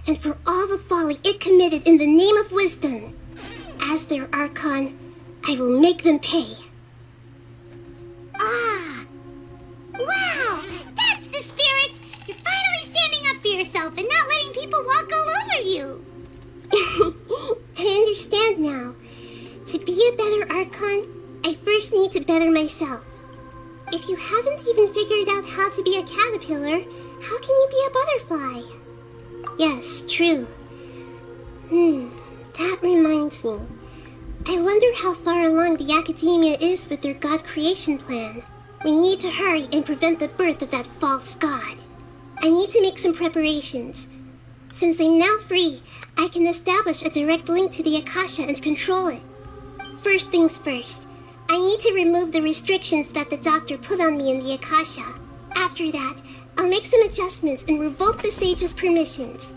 C: and for all the folly it committed in the name of wisdom, as their Archon, I will make them pay. Ah! Wow! That's the spirit! You're finally standing up for yourself and not letting people walk all over you! I understand now. To be a better Archon, I first need to better myself. If you haven't even figured out how to be a caterpillar, how can you be a butterfly? Yes, true. That reminds me. I wonder how far along the Academia is with their God creation plan. We need to hurry and prevent the birth of that false god. I need to make some preparations. Since I'm now free, I can establish a direct link to the Akasha and control it. First things first, I need to remove the restrictions that the doctor put on me in the Akasha. After that, I'll make some adjustments and revoke the sage's permissions.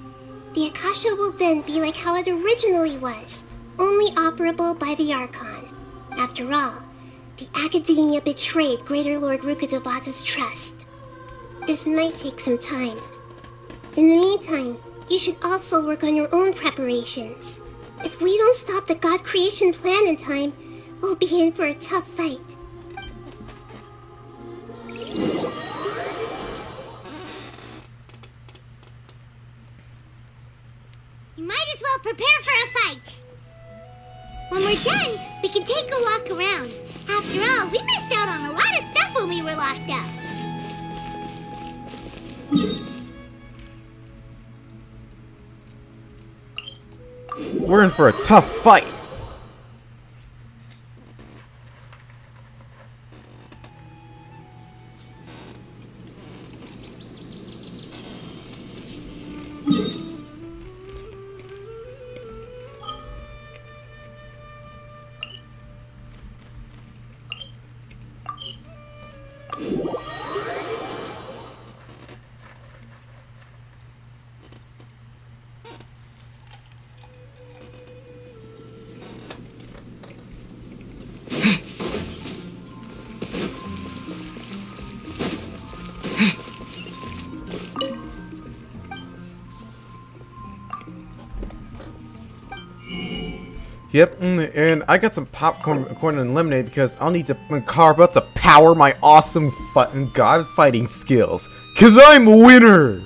C: The Akasha will then be like how it originally was, only operable by the Archon. After all, the Academia betrayed Greater Lord Rukkhadevata's trust. This might take some time. In the meantime, you should also work on your own preparations. If we don't stop the God creation plan in time, we'll be in for a tough fight. You might as well prepare for a fight. When we're done, we can take a walk around. After all, we missed out on a lot of stuff when we were locked up.
A: We're in for a tough fight. Yep, and I got some popcorn corn and lemonade because I'll need to carve up to power my awesome god fighting skills. Cause I'm a winner!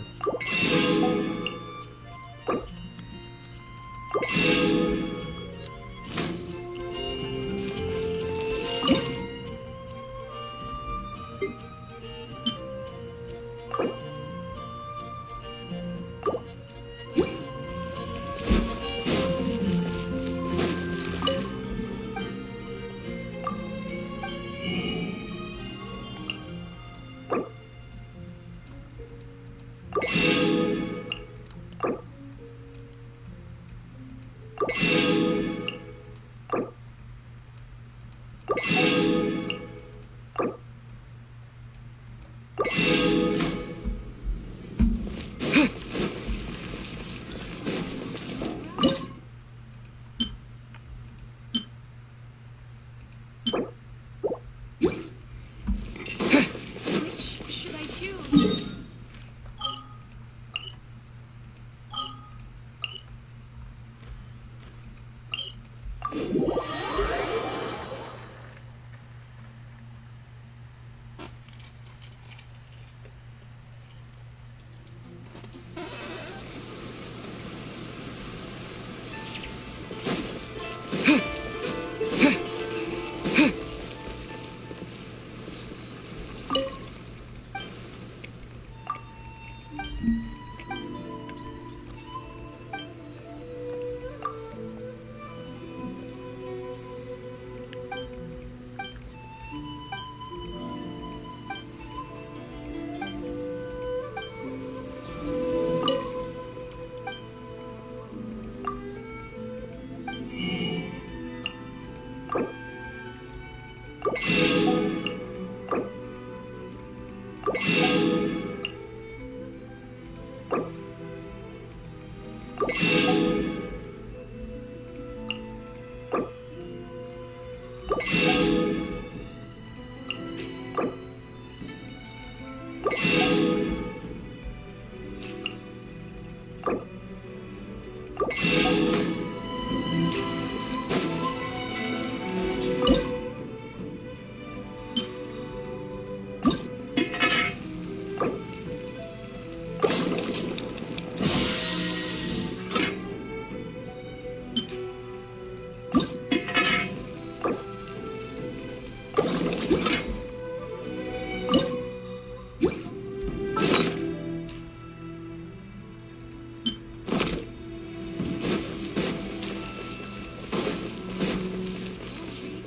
B: Should I choose?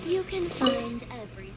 Q: You can find everything.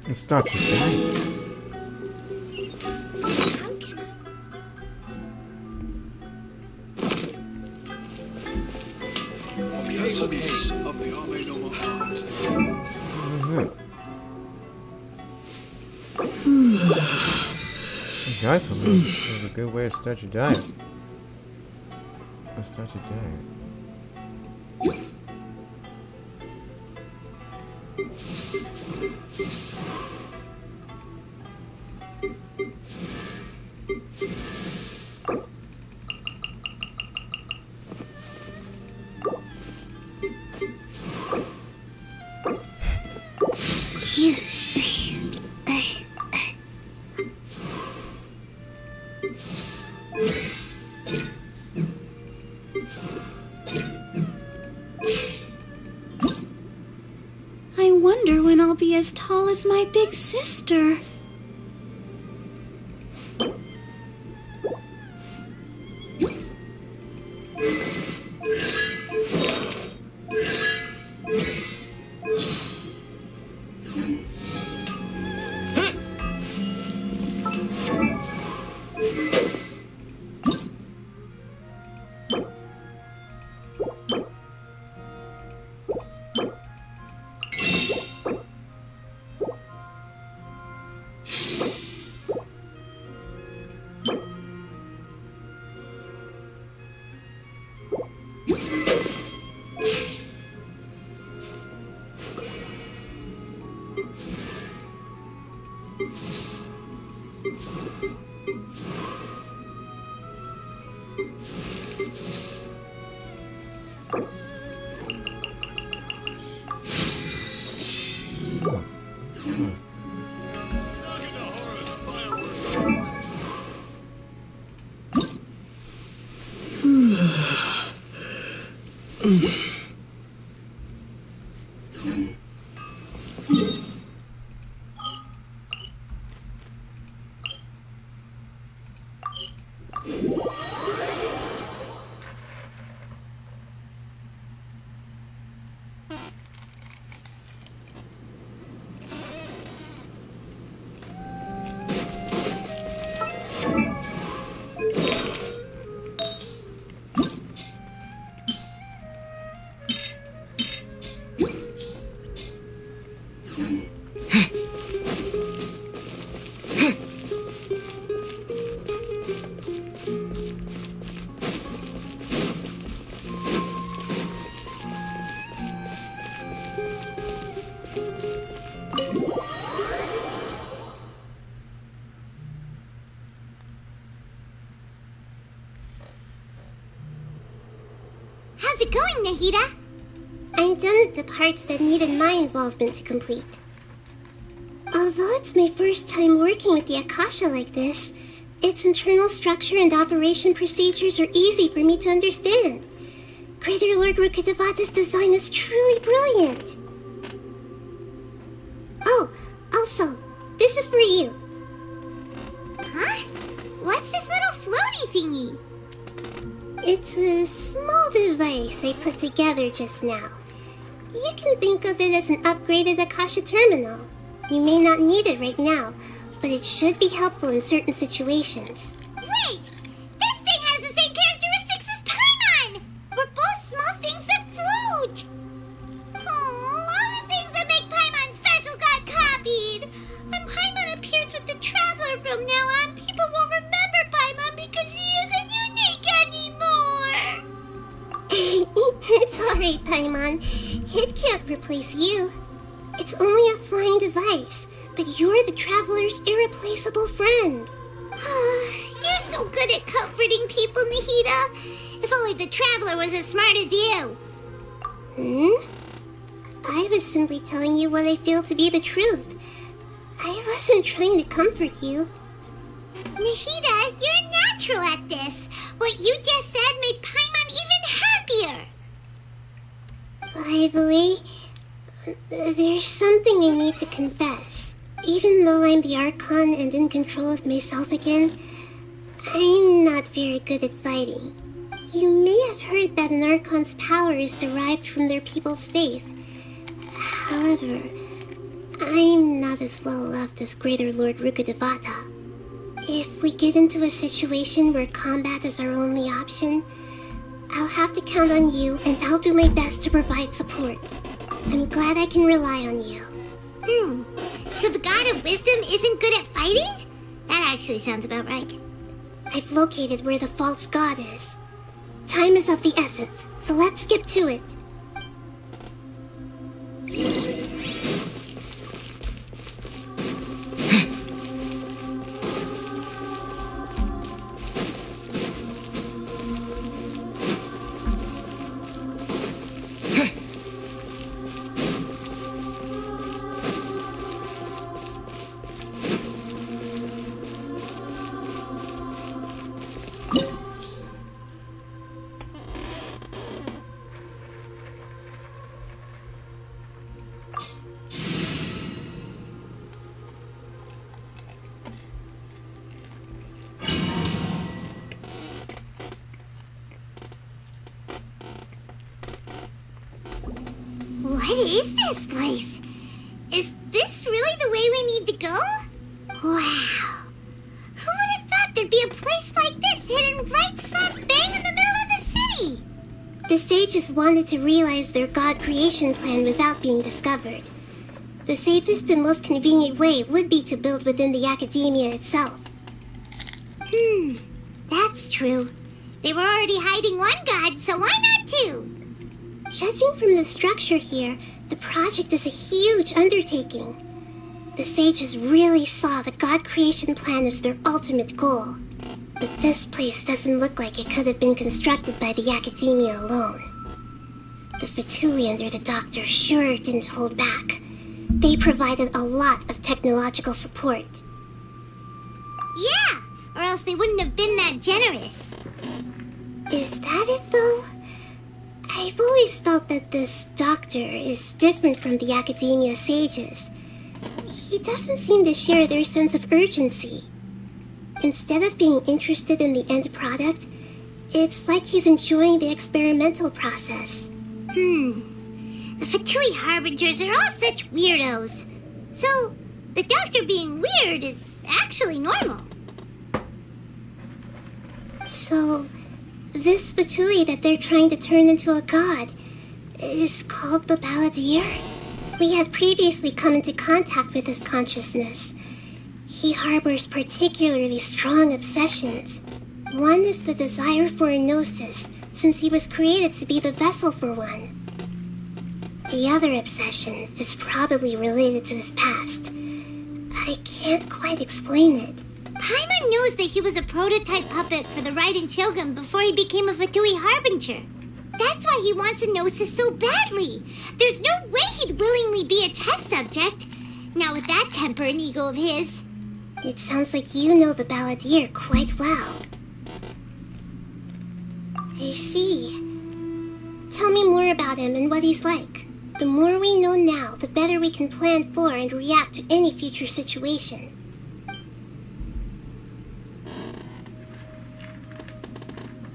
A: It's not too bad.
F: Essence of the Ame no Mahot.
A: Guys, that's a good way to start your diet. Start your diet.
Q: I wonder when I'll be as tall as my big sister.
C: How's it going, Nahida? I'm done with the parts that needed my involvement to complete. Although it's my first time working with the Akasha like this, its internal structure and operation procedures are easy for me to understand. Greater Lord Rukkhadevata's design is truly brilliant. Oh, also, this is for you. Huh? What's this little floaty thingy? It's a small device I put together just now. You can think of it as an upgraded Akasha terminal. You may not need it right now, but it should be helpful in certain situations. Wait! This thing has the same characteristics as Paimon! We're both small things that float! Oh, all the things that make Paimon special got copied! When Paimon appears with the Traveler from now on, people won't remember Paimon because she isn't unique anymore! It's alright, Paimon. It can't replace you. It's only a flying device, but you're the Traveler's irreplaceable friend. You're so good at comforting people, Nahida. If only the Traveler was as smart as you. I was simply telling you what I feel to be the truth. I wasn't trying to comfort you. Nahida, you're natural at this. What you just said made Paimon even happier. By the way, there's something I need to confess. Even though I'm the Archon and in control of myself again, I'm not very good at fighting. You may have heard that an Archon's power is derived from their people's faith. However, I'm not as well loved as Greater Lord Rukkhadevata. If we get into a situation where combat is our only option, I'll have to count on you, and I'll do my best to provide support. I'm glad I can rely on you. So the God of Wisdom isn't good at fighting? That actually sounds about right. I've located where the false god is. Time is of the essence, so let's skip to it. What is this place? Is this really the way we need to go? Wow. Who would have thought there'd be a place like this hidden right slap bang in the middle of the city? The sages wanted to realize their god creation plan without being discovered. The safest and most convenient way would be to build within the academia itself. That's true. They were already hiding one god, so why not two? Judging from the structure here, the project is a huge undertaking. The sages really saw the god creation plan as their ultimate goal. But this place doesn't look like it could have been constructed by the academia alone. The Fatui under the doctor sure didn't hold back. They provided a lot of technological support. Yeah, or else they wouldn't have been that generous. Is that it, though? I've always felt that this doctor is different from the academia sages. He doesn't seem to share their sense of urgency. Instead of being interested in the end product, it's like he's enjoying the experimental process. The Fatui Harbingers are all such weirdos. So, the doctor being weird is actually normal. So, this Fatui that they're trying to turn into a god is called the Balladeer? We had previously come into contact with his consciousness. He harbors particularly strong obsessions. One is the desire for a gnosis, since he was created to be the vessel for one. The other obsession is probably related to his past. I can't quite explain it. Paimon knows that he was a prototype puppet for the Raiden Shogun before he became a Fatui Harbinger. That's why he wants a gnosis so badly. There's no way he'd willingly be a test subject. Not with that temper and ego of his. It sounds like you know the Balladeer quite well. I see. Tell me more about him and what he's like. The more we know now, the better we can plan for and react to any future situation.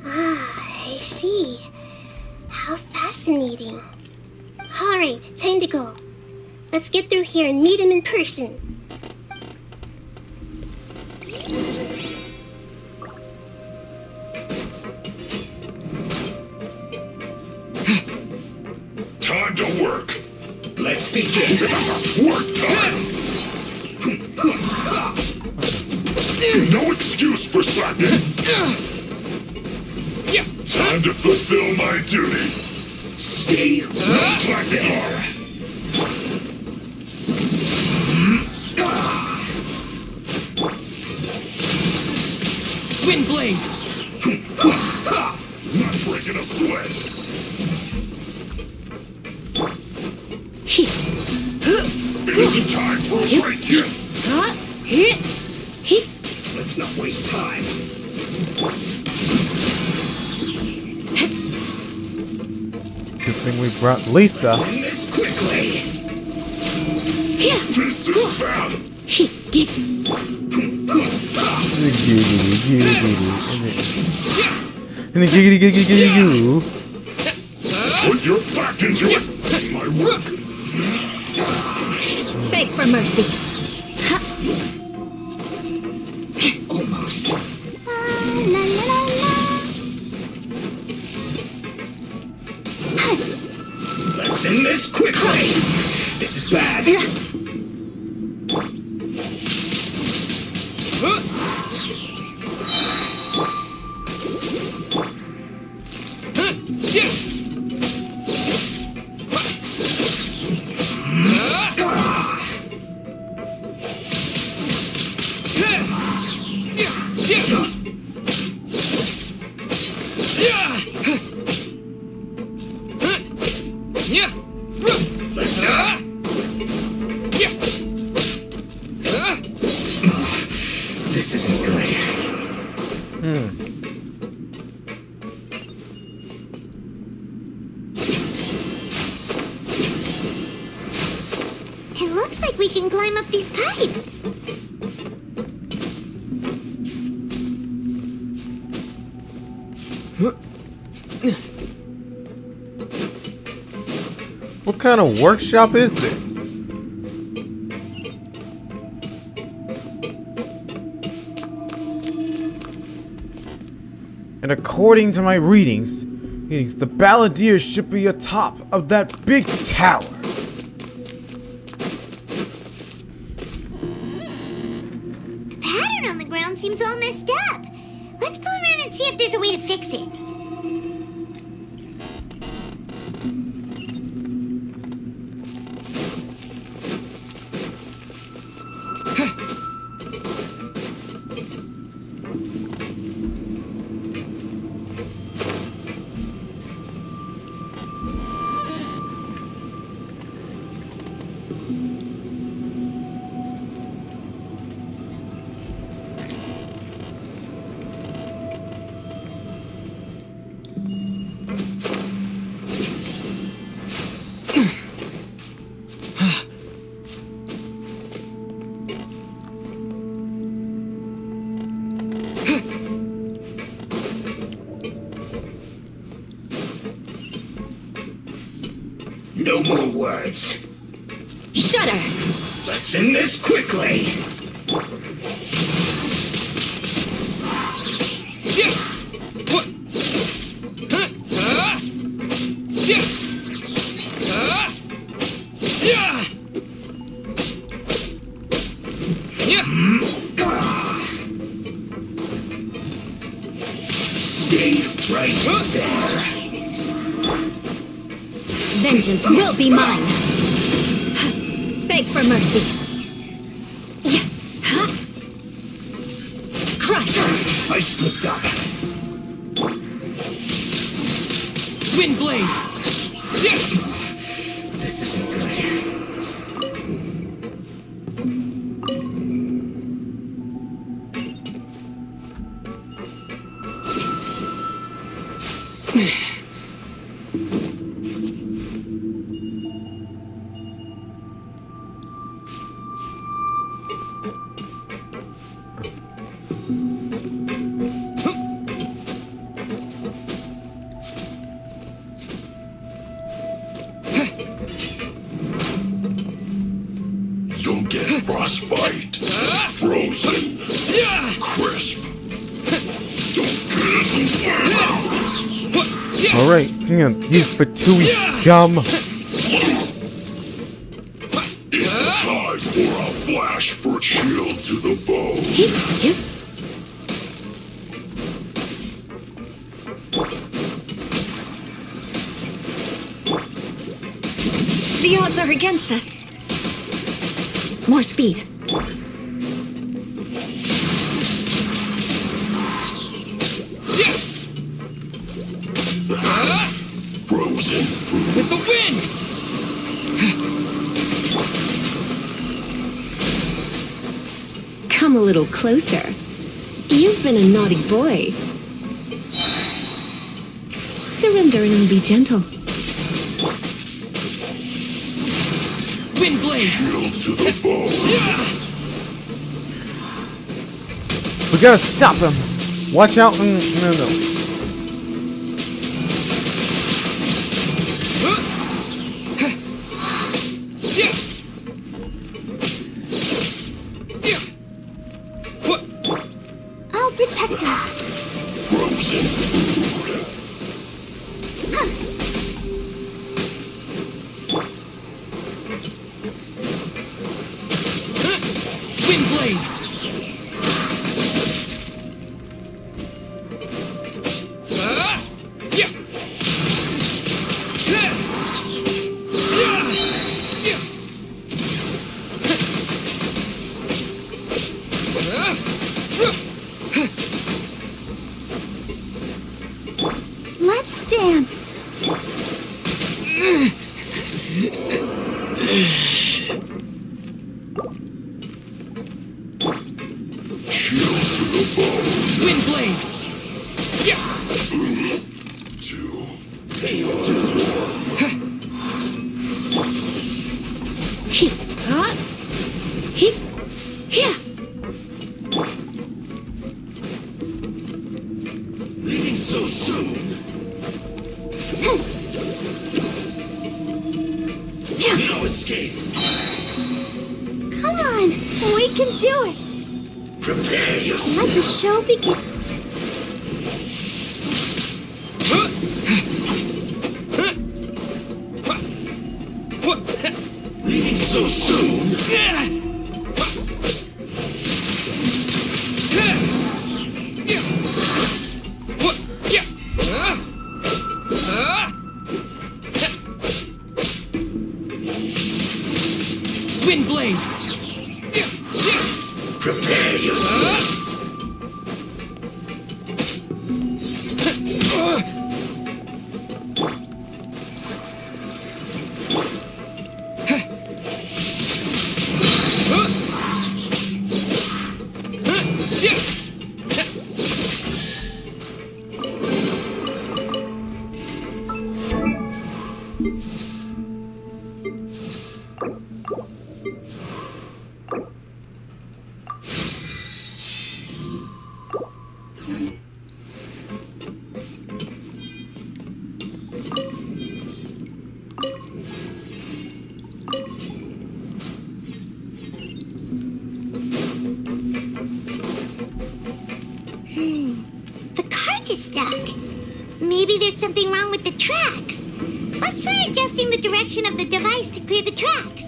C: Ah, I see. How fascinating. Alright, time to go. Let's get through here and meet him in person.
F: Time to work. Let's begin. Work time. No excuse for slacking. Time to fulfill my duty. Stay right there.
L: Twin blade.
F: Not breaking a sweat. It isn't time for a break yet. Let's not waste time.
A: Good thing we brought Lisa.
F: Win this quickly. This is bad.
A: And then giggity.
F: Put your back into it. My work.
B: Beg for mercy.
I: looks bad.
T: This isn't good.
C: It looks like we can climb up these pipes.
A: What kind of workshop is this? And according to my readings, the balladeer should be atop of that big tower.
C: The pattern on the ground seems all messed up. Let's go around and see if there's a way to fix it.
I: No more words.
Q: Shut her!
I: Let's end this quickly. Stay right there.
Q: Vengeance will be mine. Beg for mercy. Crush!
I: I slipped up.
L: Windblade!
I: This isn't good.
F: You'll get frostbite, frozen, crisp. Don't get in the way.
A: Alright, hang on. You Fatui scum.
F: It's time for a flash for shield to the bone.
Q: The odds are against us. More speed.
F: Frozen food.
L: With the wind!
Q: Come a little closer. You've been a naughty boy. Surrender and be gentle.
L: Windblade!
F: Shield to the bone.
A: We gotta stop him. Watch out. No.
C: I'll protect us.
F: Frozen food.
L: Windblade!
Q: Let's dance.
L: Windblade!
Q: He, huh? He, here.
I: Leaving so soon. No escape.
C: Come on, we can do it.
I: Prepare yourself.
C: Let the show begin.
I: Leaving so soon.
L: Windblade!
I: Prepare yourself.
C: The cart is stuck. Maybe there's something wrong with the tracks. Let's try adjusting the direction of the device to clear the tracks.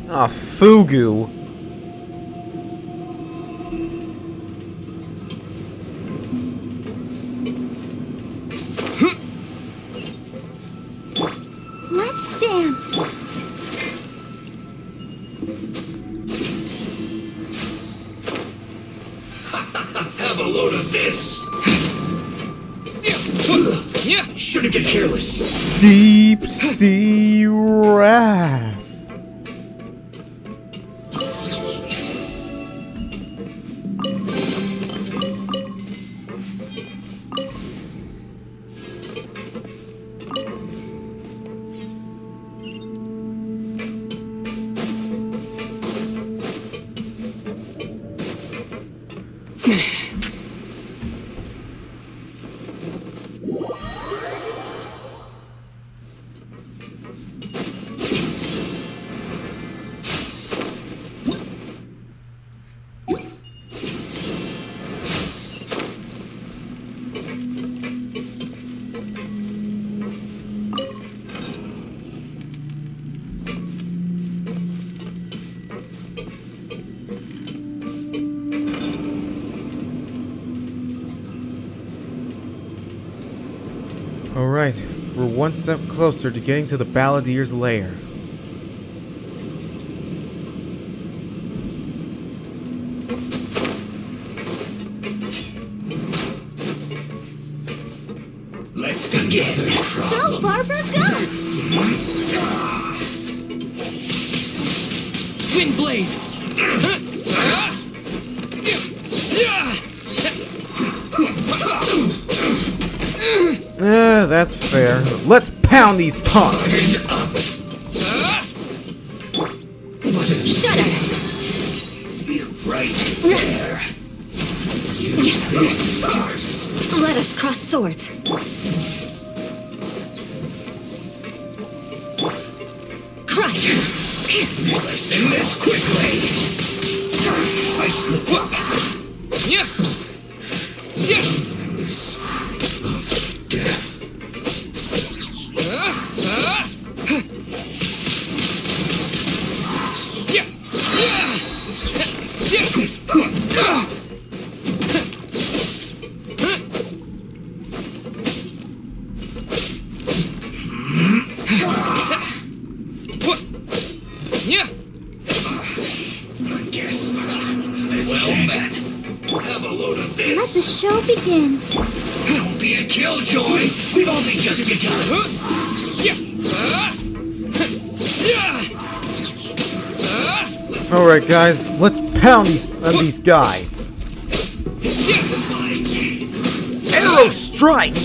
A: Ah, Fugu.
Q: Let's dance.
I: Have a load of this. Shouldn't get careless.
A: Deep Sea Wrath. Alright, we're one step closer to getting to the Balladier's lair.
I: Let's begin.
C: Go, Barbara, go!
L: Windblade!
A: That's fair. Let's pound these punks!
Q: Shut up!
I: You right there. Use this first.
B: Let us cross swords.
Q: Crush!
I: Slice this quickly. I slipped up.
O: Yeah. Yeah.
I: Of death.
O: Yeah.
I: I guess this is it. Have a load of this.
Q: Let the show begin.
I: Don't be a killjoy. We've only just begun.
A: Alright guys, let's pound these guys. Arrow strike!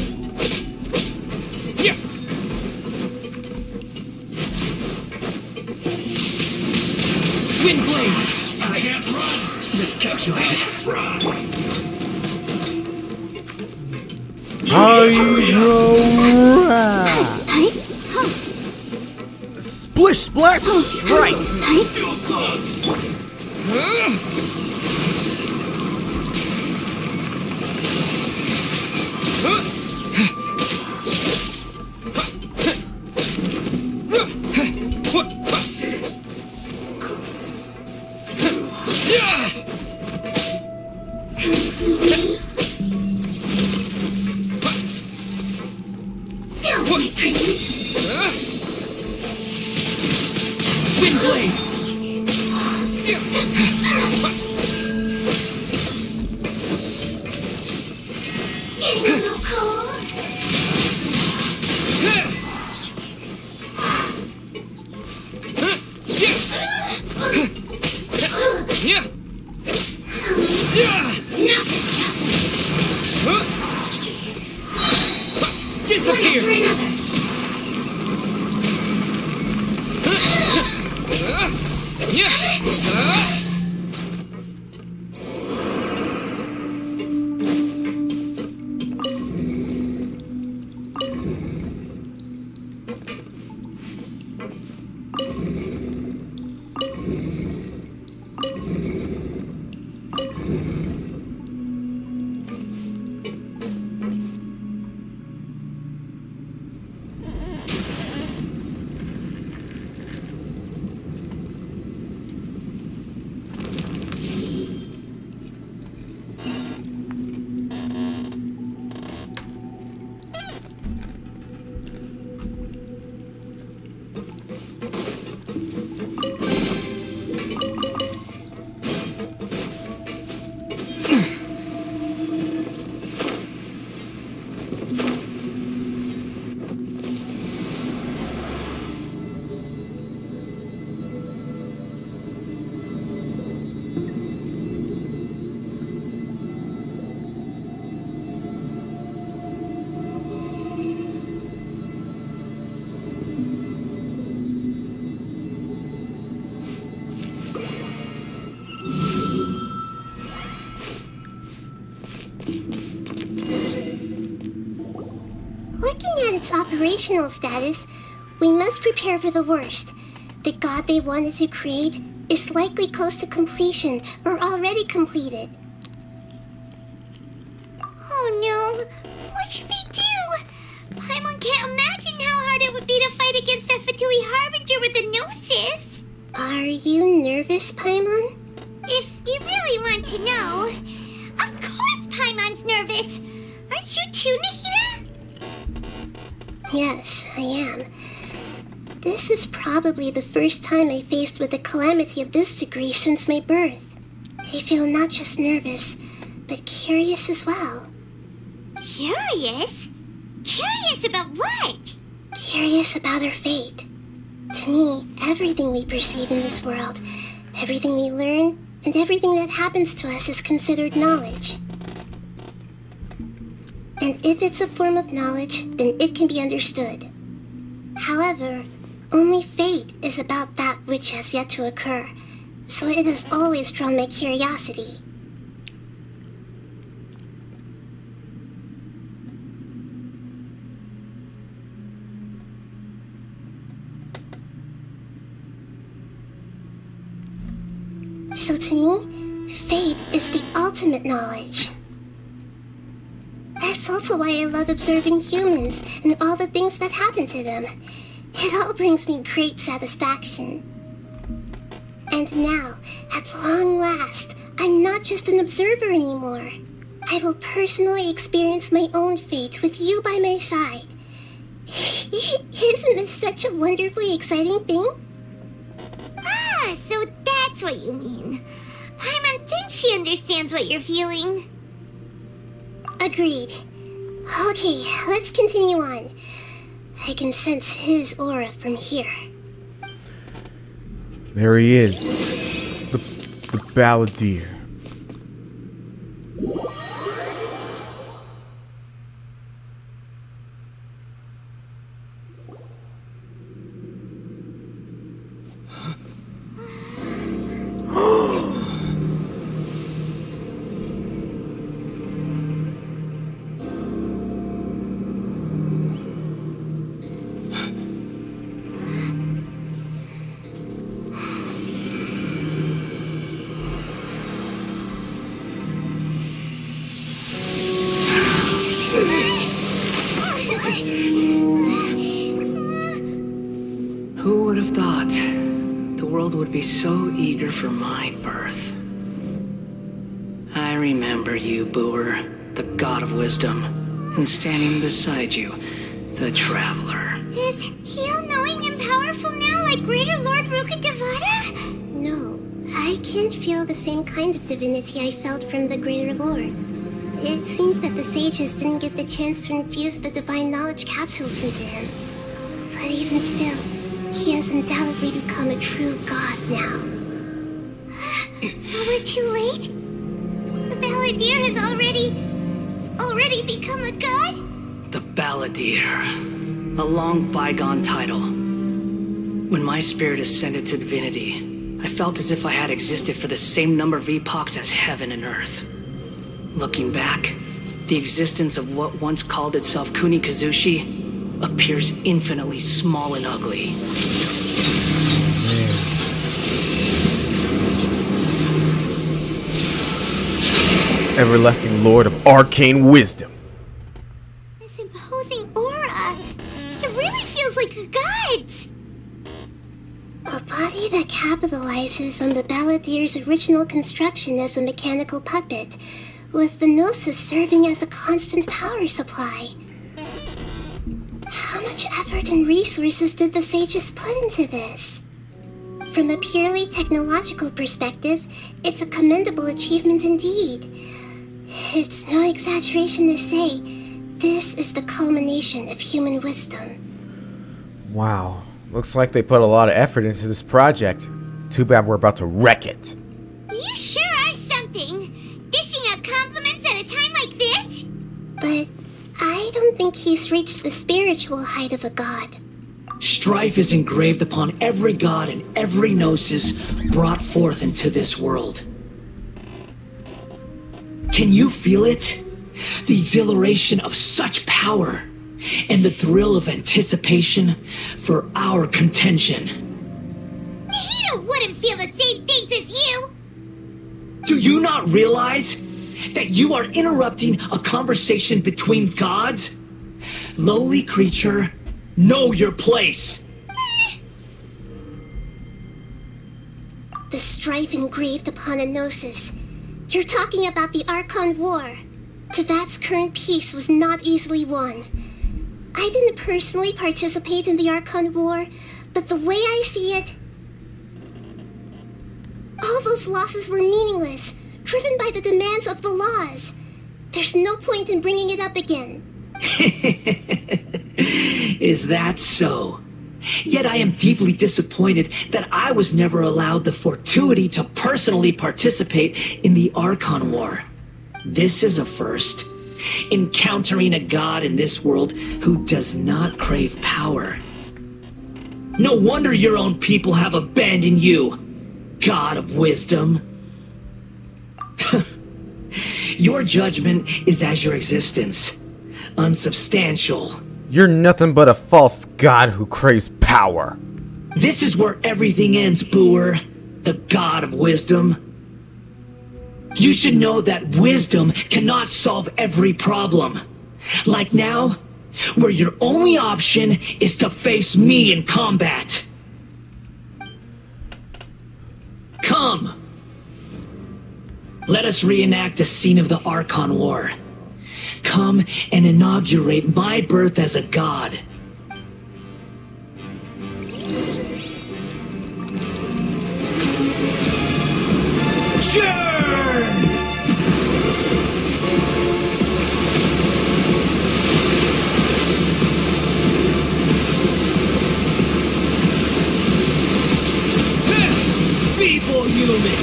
O: Wind blade.
I: I can't run. Miscalculated.
A: Splish splash strike!
I: Feels clogged.
O: Wind blade. Disappear.
C: Looking at its operational status, we must prepare for the worst. The god they wanted to create is likely close to completion or already completed. Oh no! What should we do? Paimon can't imagine how hard it would be to fight against the Fatui Harbinger with a Gnosis. Are you nervous, Paimon? If you really want to know, of course Paimon's nervous. Aren't you too, Nahida? Yes, I am. This is probably the first time I faced with a calamity of this degree since my birth. I feel not just nervous, but curious as well. Curious? Curious about what? Curious about our fate. To me, everything we perceive in this world, everything we learn, and everything that happens to us is considered knowledge. And if it's a form of knowledge, then it can be understood. However, only fate is about that which has yet to occur, so it has always drawn my curiosity.
D: So to me, fate is the ultimate knowledge. That's also why I love observing humans and all the things that happen to them. It all brings me great satisfaction. And now, at long last, I'm not just an observer anymore. I will personally experience my own fate with you by my side. Isn't this such a wonderfully exciting thing?
C: Ah, so that's what you mean. Paimon thinks she understands what you're feeling.
D: Agreed. Okay, let's continue on. I can sense his aura from here.
A: There he is. The Balladeer.
H: Who would have thought the world would be so eager for my birth? I remember you, Boer, the god of wisdom, and standing beside you, the traveler.
C: Is he all-knowing and powerful now like Greater Lord Rukkhadevata?
D: No, I can't feel the same kind of divinity I felt from the Greater Lord. It seems that the sages didn't get the chance to infuse the divine knowledge capsules into him. But even still, he has undoubtedly become a true god now.
C: So we're too late? The Balladeer has already become a god?
H: The Balladeer. A long bygone title. When my spirit ascended to divinity, I felt as if I had existed for the same number of epochs as heaven and earth. Looking back, the existence of what once called itself Kunikazushi appears infinitely small and ugly.
A: Everlasting Lord of Arcane Wisdom.
C: This imposing aura. It really feels like a god's.
D: A body that capitalizes on the Balladeer's original construction as a mechanical puppet, with the Gnosis serving as a constant power supply. How much effort and resources did the sages put into this? From a purely technological perspective, it's a commendable achievement indeed. It's no exaggeration to say, this is the culmination of human wisdom.
A: Wow. Looks like they put a lot of effort into this project. Too bad we're about to wreck it.
C: You sure are something. Dishing out compliments at a time like this?
D: But I don't think he's reached the spiritual height of a god.
H: Strife is engraved upon every god and every gnosis brought forth into this world. Can you feel it? The exhilaration of such power and the thrill of anticipation for our contention.
C: Nahida wouldn't feel the same things as you.
H: Do you not realize that you are interrupting a conversation between gods? Lowly creature, know your place.
D: The strife engraved upon a gnosis. You're talking about the Archon War. Tevat's current peace was not easily won. I didn't personally participate in the Archon War, but the way I see it, all those losses were meaningless, driven by the demands of the laws. There's no point in bringing it up again.
H: Is that so? Yet I am deeply disappointed that I was never allowed the fortuity to personally participate in the Archon War. This is a first. Encountering a god in this world who does not crave power. No wonder your own people have abandoned you, god of wisdom. Your judgment is as your existence, unsubstantial.
A: You're nothing but a false god who craves power.
H: This is where everything ends, Boer.
K: the god of wisdom? You should know that wisdom cannot solve every problem. Like now, where your only option is to face me in combat. Come! Let us reenact a scene of the Archon War. Come and inaugurate my birth as a god. Feeble human!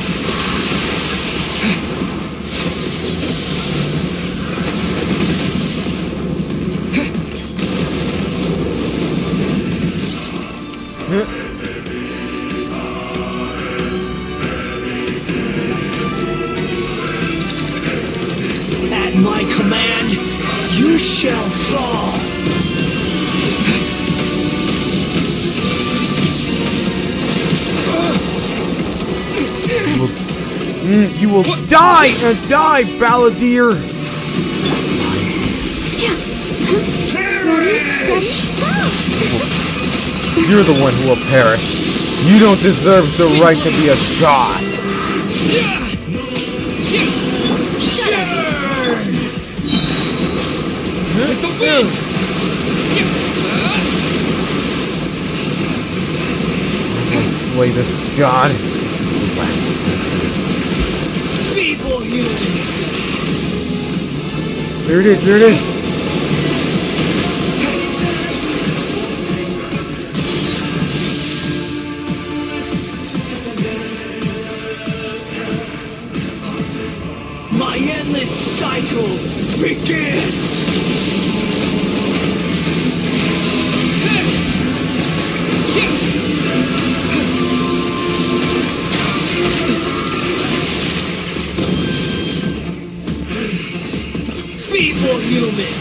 K: At my command, you shall fall!
A: You will die! Die, Balladeer! You're the one who will perish. You don't deserve the right to be a god.
K: With the wind!
A: I'll slay this god.
K: Feeble human!
A: There it is, there it is!
K: My endless cycle begins! Feeble human!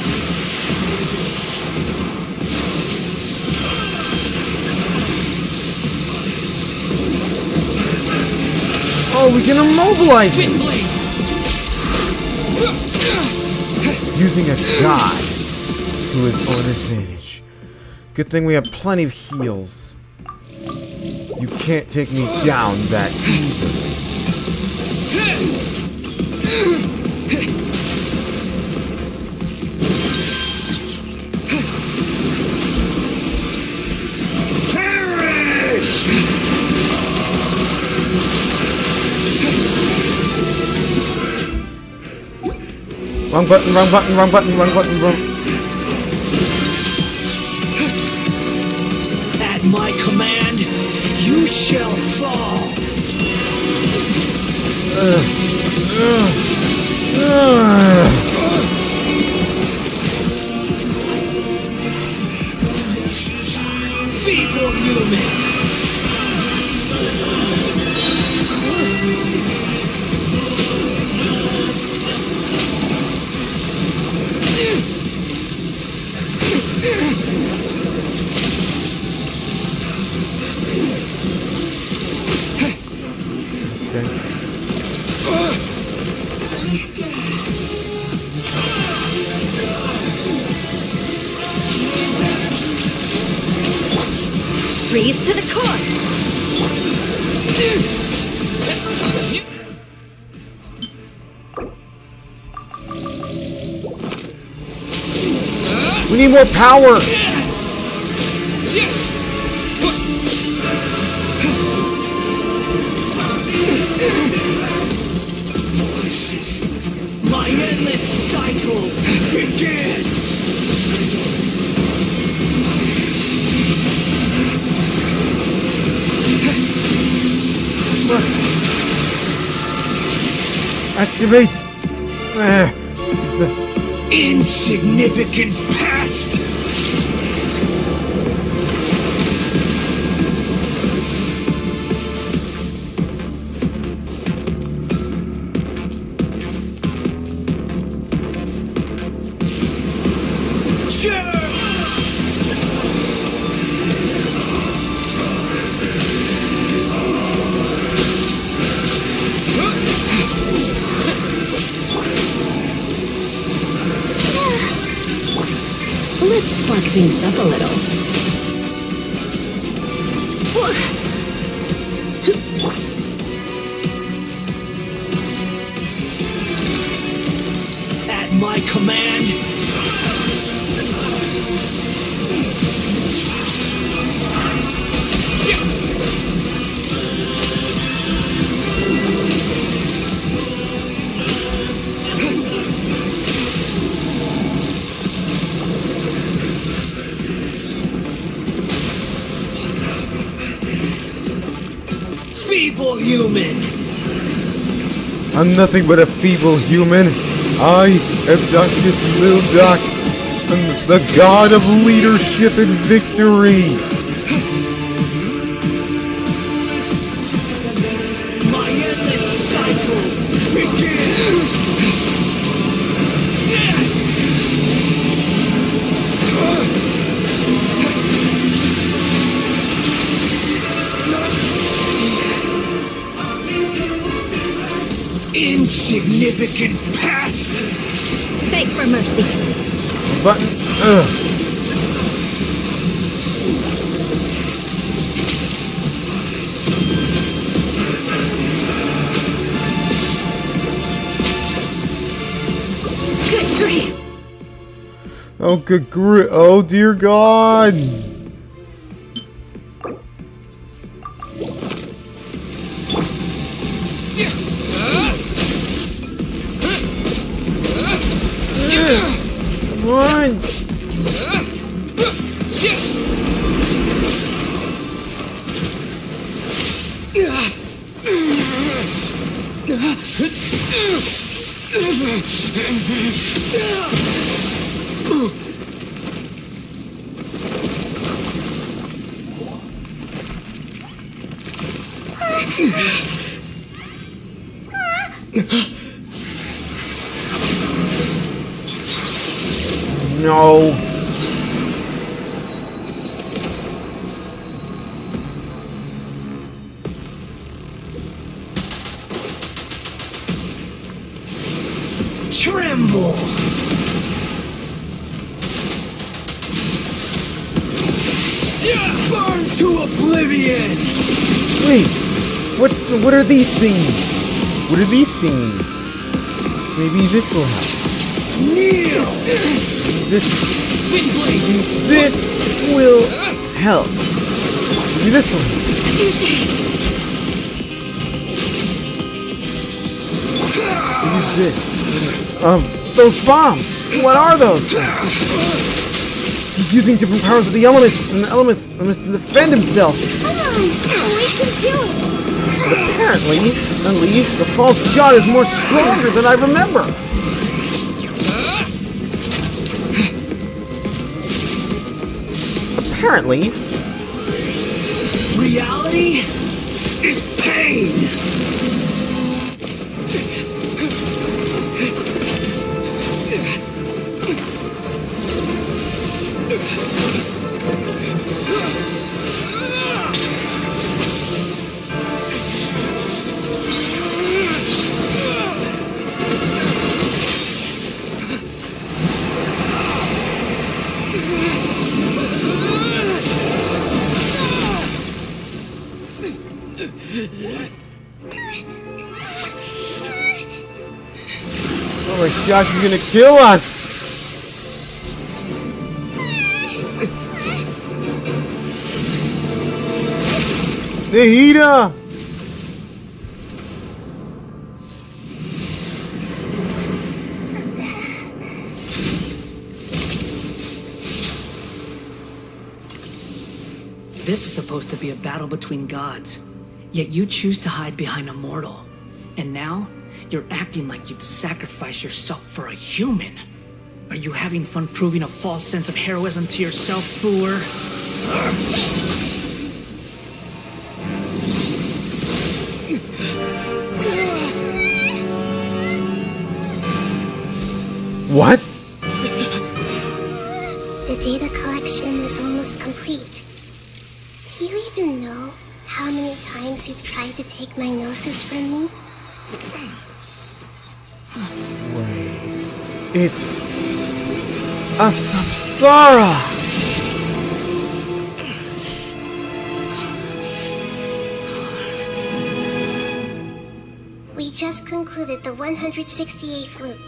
A: Oh, we can immobilize him! Using a god to his own advantage. Good thing we have plenty of heals. You can't take me down that easily. Wrong button, wrong button, wrong button, wrong button, wrong.
K: At my command, you shall fall. Feeble human.
B: Freeze to the core!
A: We need more power!
K: My endless cycle begins!
A: Activate!
K: Insignificant past!
E: things up a little.
K: At my command, feeble human.
A: I'm nothing but a feeble human. I am Dr. Smildock, the god of leadership and victory.
K: My endless cycle begins. Insignificant past.
Q: Beg for mercy.
A: Button.
Q: Good grief.
A: Oh, good grief. Oh, dear God. Come on. No.
K: Tremble. Burn to oblivion.
A: Wait. What are these things? What are these things? Maybe this will help.
K: Kneel.
A: This will help. Maybe this will help.
Q: Touché.
A: Maybe this. Those bombs. What are those? He's using different powers of the elements, and the elements to defend himself.
Q: Come on, we can do it.
A: But apparently, the false god is more stronger than I remember. Apparently,
K: reality is pain.
A: oh my gosh, he's gonna kill us! Nahida!
K: This is supposed to be a battle between gods, yet you choose to hide behind a mortal. And now, you're acting like you'd sacrifice yourself for a human. Are you having fun proving a false sense of heroism to yourself, Brewer?
A: What?
D: The data collection is almost complete. Do you even know how many times you've tried to take my gnosis from me?
A: Wait. It's a samsara!
D: We just concluded the 168th loop.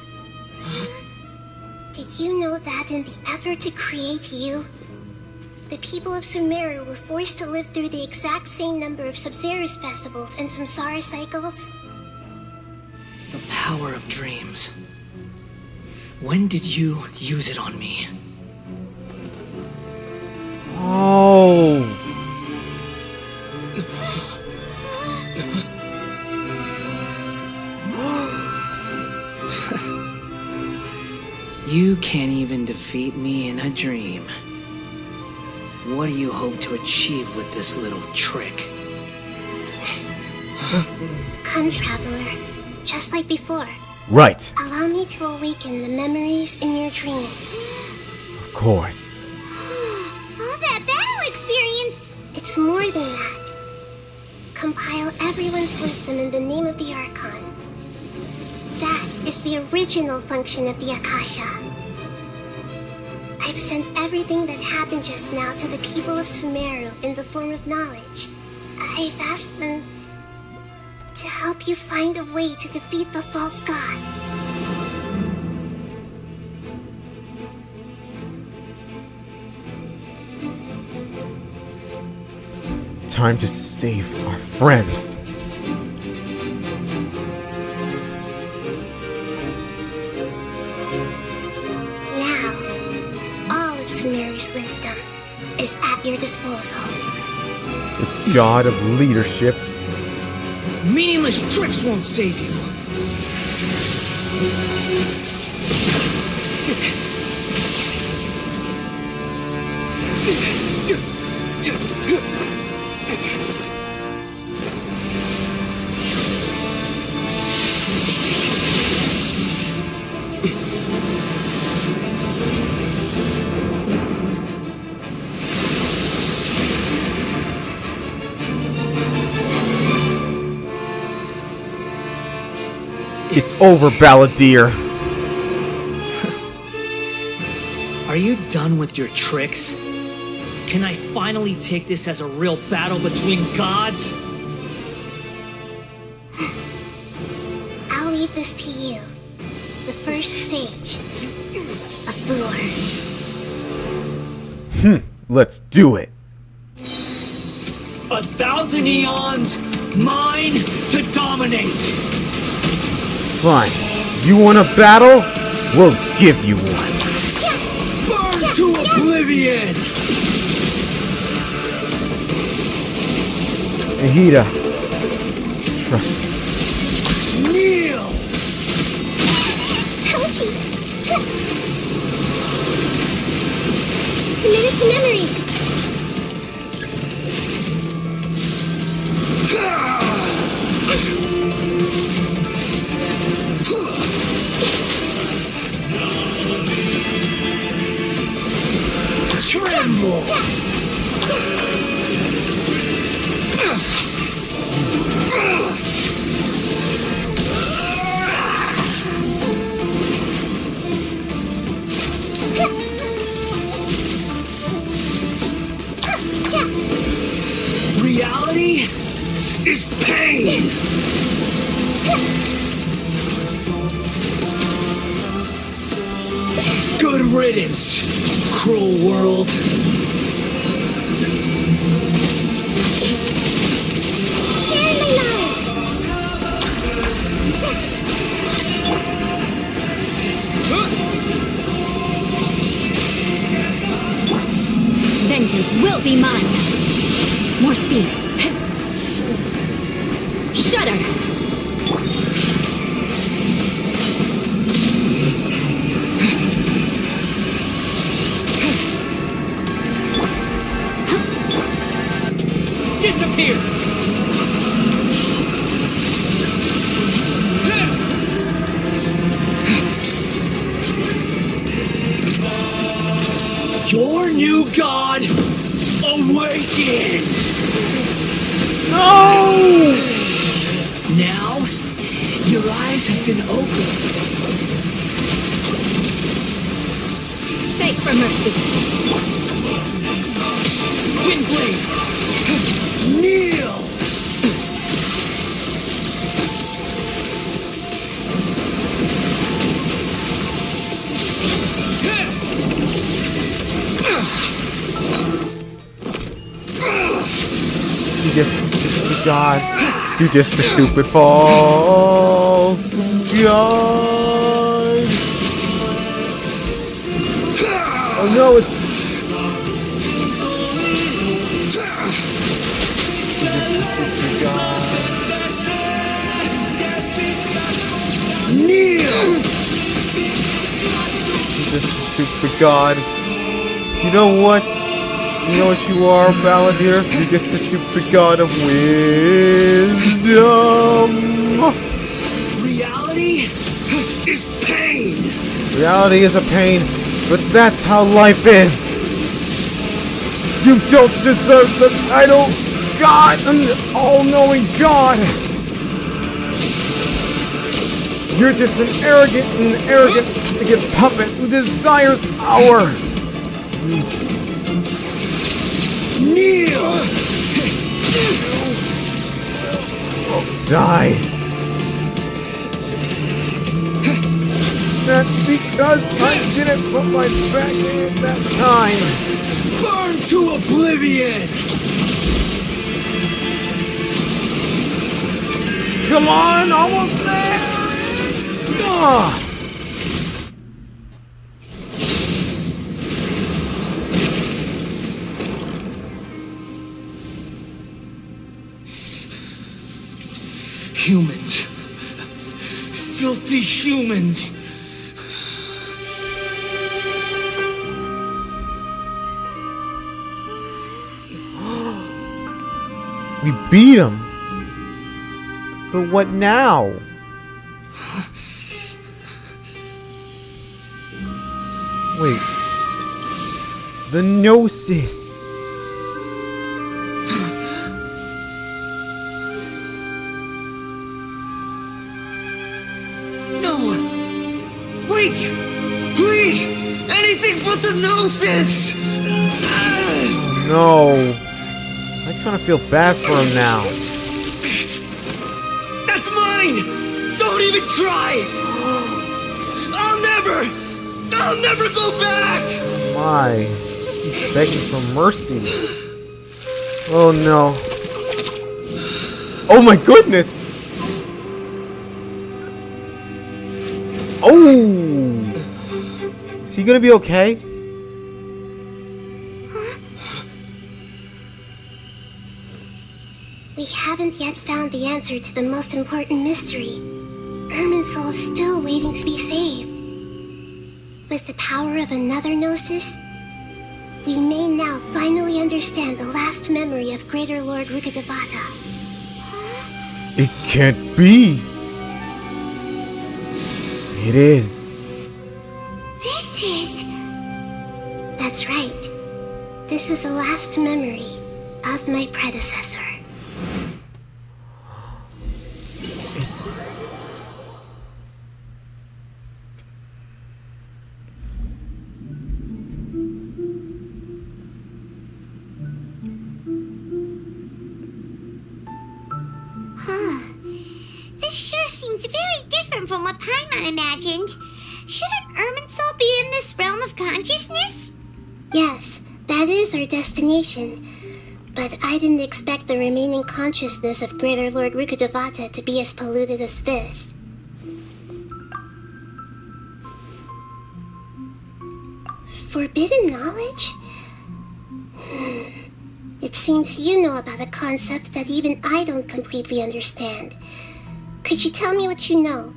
D: Did you know that in the effort to create you, the people of Sumeru were forced to live through the exact same number of Sub-Zerus festivals and Samsara cycles?
K: The power of dreams. When did you use it on me?
A: Oh.
K: You can't even defeat me in a dream. What do you hope to achieve with this little trick?
D: Come, traveler. Just like before.
A: Right.
D: Allow me to awaken the memories in your dreams.
A: Of course.
C: All that battle experience!
D: It's more than that. Compile everyone's wisdom in the name of the Archon. That is the original function of the Akasha. I've sent everything that happened just now to the people of Sumeru in the form of knowledge. I've asked them to help you find a way to defeat the false god.
A: Time to save our friends.
D: Now, all of Sumeru's wisdom is at your disposal.
A: The god of leadership.
K: Meaningless tricks won't save you.
A: It's over, Balladeer.
K: Are you done with your tricks? Can I finally take this as a real battle between gods?
D: I'll leave this to you, the first sage of Buor.
A: Let's do it.
K: 1,000 eons, mine to dominate.
A: Fine. You want a battle? We'll give you one.
K: Burn to oblivion!
A: Nahida. Trust me.
K: Kneel!
D: Ouchie! Committed to memory.
K: Tremble! Reality is pain! Good riddance, cruel world.
D: Share my knowledge.
B: Vengeance will be mine. More speed. Shudder.
K: Disappear! Your new god awakens!
A: No!
K: Now, your eyes have been opened.
B: Beg for mercy.
K: Windblade! Kneel!
A: just God. You just a stupid false God. Oh no, it's...
K: Kneel!
A: Stupid God. You know what? You know what you are, Balladeer? You're just a stupid God of wisdom.
K: Reality is pain.
A: Reality is a pain, but that's how life is. You don't deserve the title God, an all-knowing God. You're just an arrogant puppet who desires power.
K: Kneel!
A: Oh, die. That's because I didn't put my back in that time.
K: Burn to oblivion!
A: Come on, almost there. Ah.
K: Humans. Filthy humans.
A: We beat him. But what now? Wait. The Gnosis.
K: No! Wait! Please! Anything but the Gnosis!
A: No. I kind of feel bad for him now.
K: That's mine! Don't even try! I'll never go back!
A: My. He's begging for mercy. Oh no. Oh my goodness! Oh! Is he gonna be okay?
D: We haven't yet found the answer to the most important mystery. Irminsul is still waiting to be saved. With the power of another Gnosis, we may now finally understand the last memory of Greater Lord Rukkhadevata.
A: It can't be. It is.
D: This is... That's right. This is the last memory of my predecessor.
A: It's...
C: This sure seems very different from what Paimon imagined. Shouldn't Irminsul be in this realm of consciousness?
D: Yes, that is our destination. But I didn't expect the remaining consciousness of Greater Lord Rukkhadevata to be as polluted as this. Forbidden knowledge? It seems you know about a concept that even I don't completely understand. Could you tell me what you know?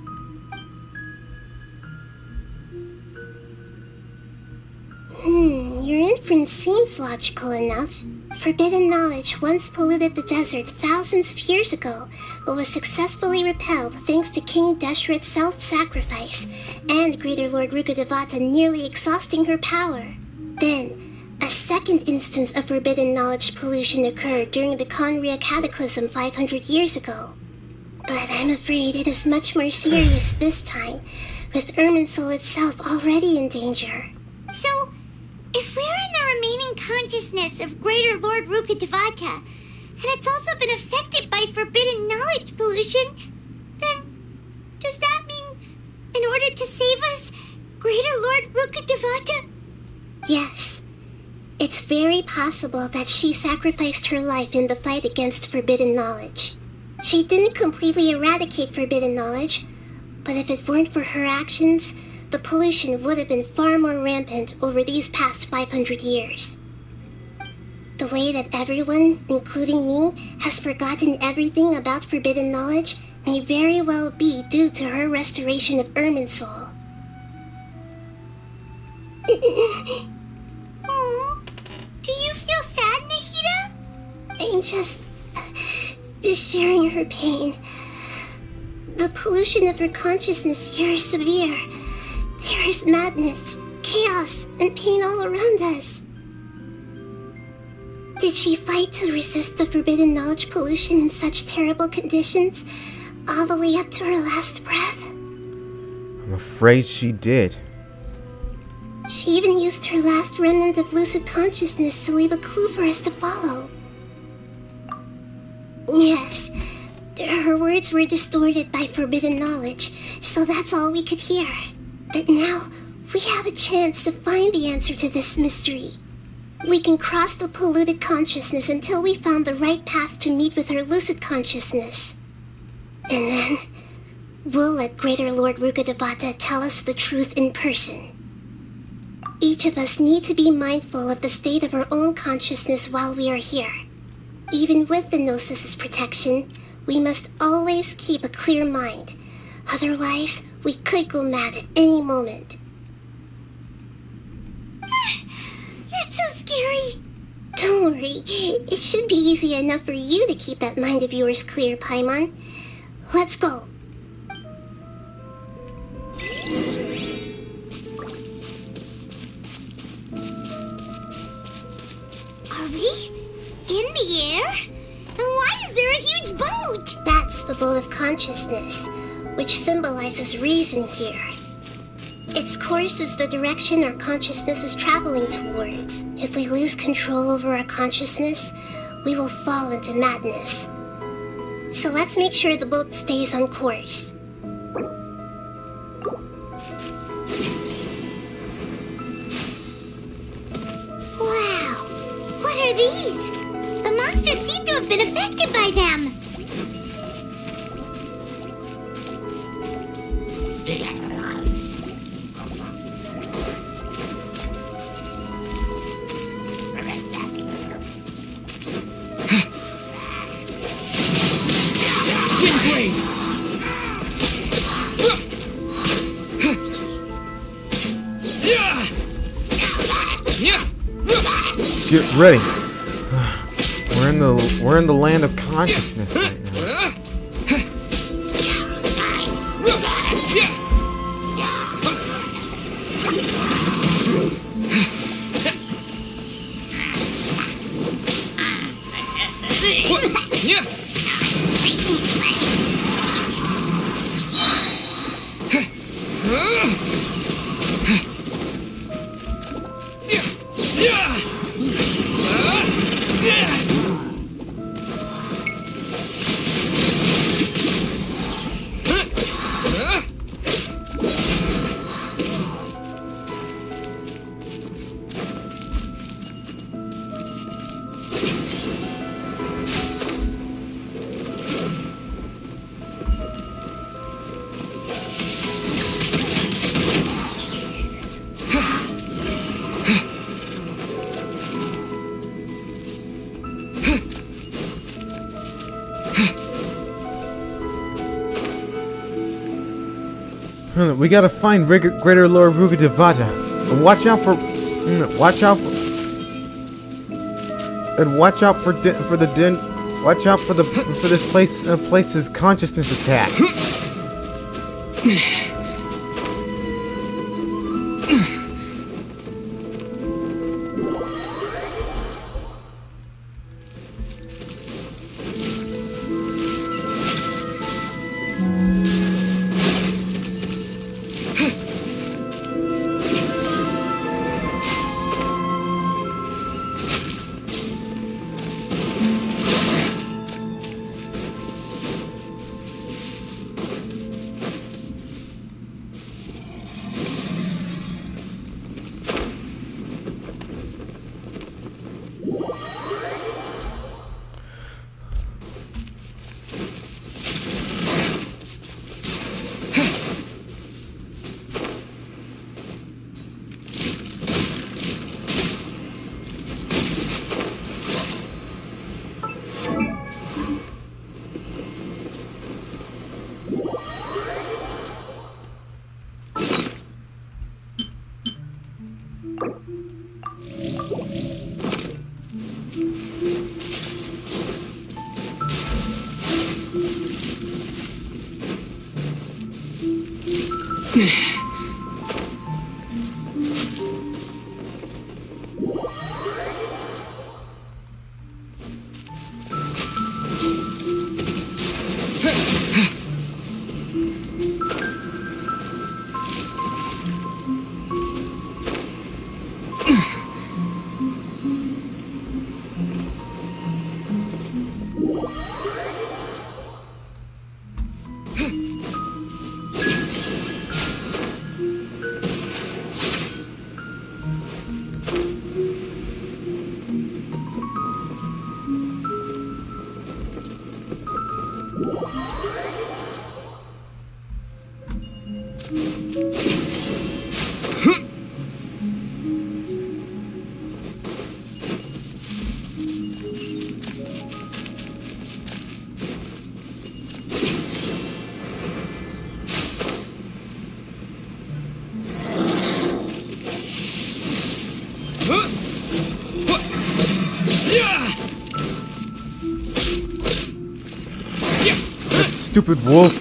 D: Your inference seems logical enough. Forbidden knowledge once polluted the desert thousands of years ago, but was successfully repelled thanks to King Deshret's self-sacrifice, and Greater Lord Rukkhadevata nearly exhausting her power. Then, a second instance of forbidden knowledge pollution occurred during the Conria Cataclysm 500 years ago. But I'm afraid it is much more serious this time, with Irminsul itself already in danger.
C: So, if we're in the remaining consciousness of Greater Lord Rukkhadevata, and it's also been affected by forbidden knowledge pollution, then does that mean, in order to save us, Greater Lord Rukkhadevata?
D: Yes. It's very possible that she sacrificed her life in the fight against forbidden knowledge. She didn't completely eradicate forbidden knowledge, but if it weren't for her actions, the pollution would have been far more rampant over these past 500 years. The way that everyone, including me, has forgotten everything about forbidden knowledge may very well be due to her restoration of Irminsul.
C: Do you feel sad, Nahida?
D: I'm just sharing her pain. The pollution of her consciousness here is severe. There is madness, chaos, and pain all around us. Did she fight to resist the forbidden knowledge pollution in such terrible conditions, all the way up to her last breath?
A: I'm afraid she did.
D: She even used her last remnant of lucid consciousness to leave a clue for us to follow. Yes, her words were distorted by forbidden knowledge, so that's all we could hear. But now, we have a chance to find the answer to this mystery. We can cross the polluted consciousness until we found the right path to meet with her lucid consciousness. And then, we'll let Greater Lord Rukkhadevata tell us the truth in person. Each of us need to be mindful of the state of our own consciousness while we are here. Even with the Gnosis' protection, we must always keep a clear mind. Otherwise, we could go mad at any moment.
C: That's so scary.
D: Don't worry, it should be easy enough for you to keep that mind of yours clear, Paimon. Let's go.
C: Are we in the air? And why is there a huge boat?
D: That's the boat of consciousness, which symbolizes reason here. Its course is the direction our consciousness is traveling towards. If we lose control over our consciousness, we will fall into madness. So let's make sure the boat stays on course.
C: Wow, what are these? The monsters seem to have been affected by them.
A: Get ready. We're in the land of consciousness right now. We gotta find Greater Lord Rukkhadevata. And watch out for this place's consciousness attacks. That stupid wolf.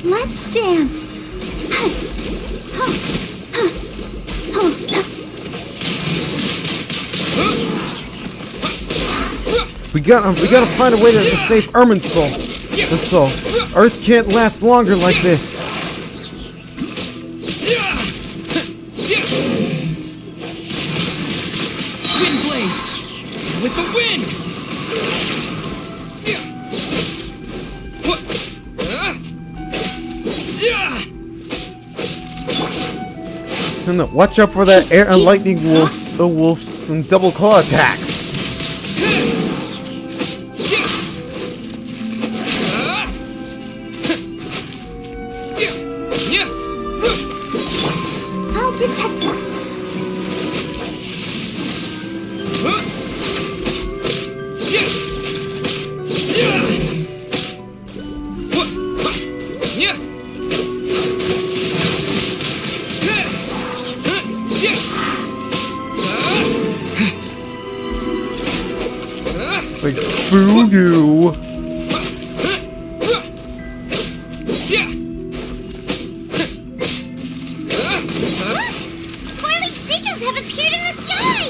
Q: Let's dance.
A: We gotta find a way to save Irminsul. So Earth can't last longer like this.
K: Windblade! With the wind!
A: No, watch out for that air and lightning wolves and double claw attacks.
Q: I'll protect her.
A: Like voodoo.
C: Four-leaf sigils have appeared in the sky!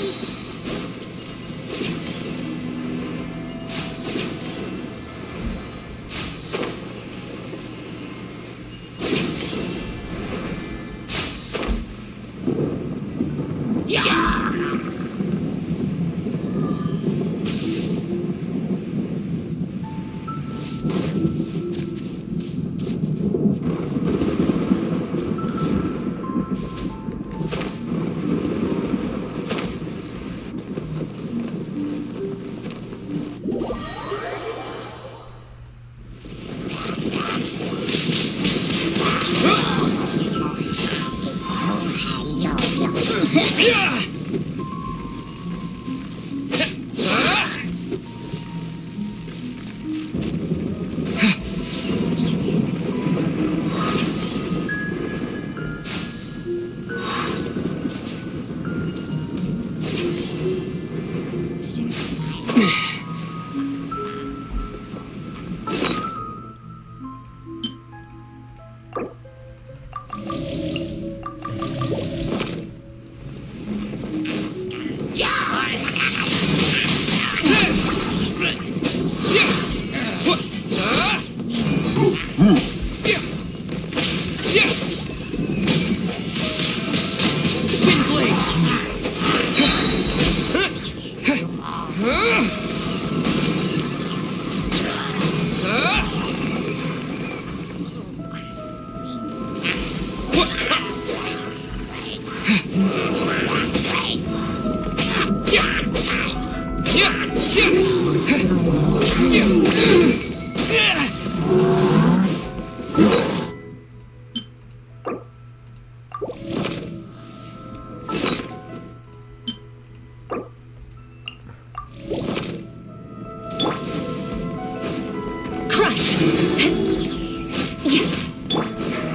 Q: Crush!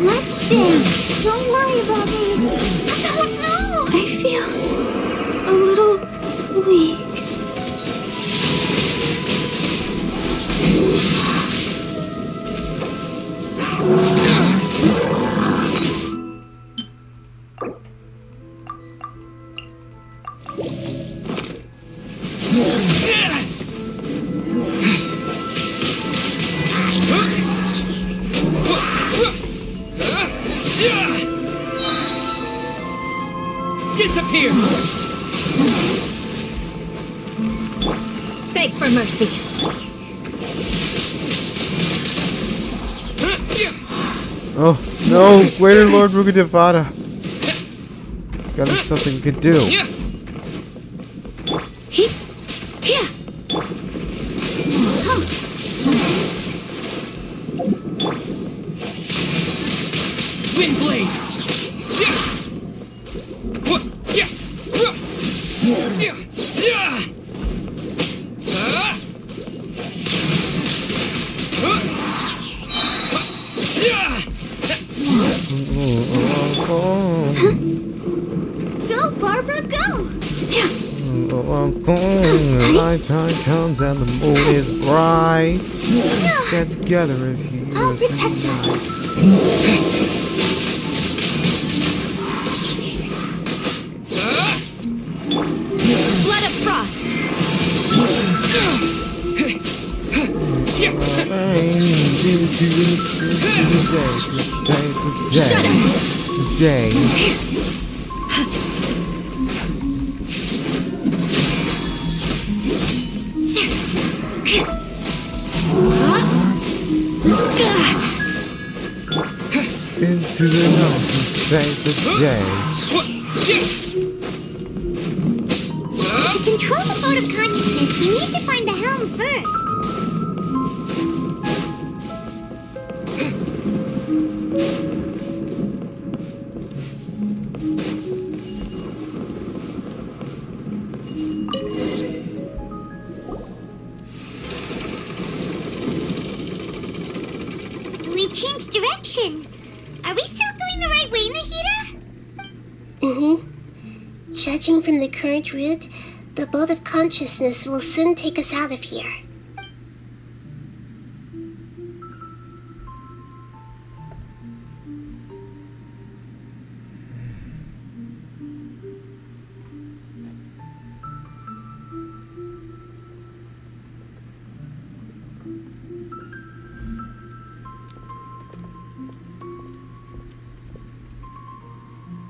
C: Let's dance. Don't worry about me. Oh no!
Q: I feel a little weak.
K: Disappear!
Q: Beg for mercy.
A: Oh no, Greater Lord Rugadevata. Gotta be something you could do.
K: Windblade!
C: Go, Barbara, go!
A: Nighttime comes and the moon is bright. Get together if you
C: I'll protect us.
Q: Blood of Frost!
A: Into the night to save the day.
C: To control the boat of consciousness, you need to find the helm first. We changed direction. Are we still going the right way, Nahida?
D: Mm-hmm. Judging from the current route, the boat of consciousness will soon take us out of here.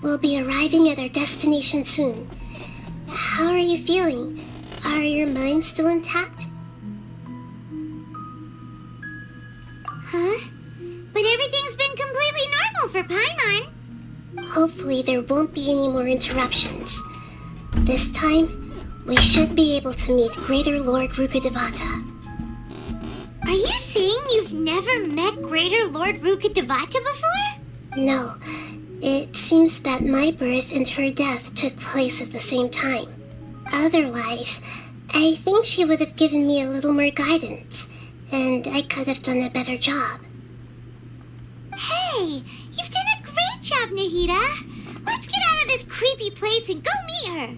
D: We'll be arriving at our destination soon. How are you feeling? Are your minds still intact?
C: Huh? But everything's been completely normal for Paimon.
D: Hopefully there won't be any more interruptions. This time, we should be able to meet Greater Lord Rukkhadevata.
C: Are you saying you've never met Greater Lord Rukkhadevata before?
D: No. It seems that my birth and her death took place at the same time. Otherwise, I think she would have given me a little more guidance, and I could have done a better job.
C: Hey, you've done a great job, Nahida. Let's get out of this creepy place and go meet her.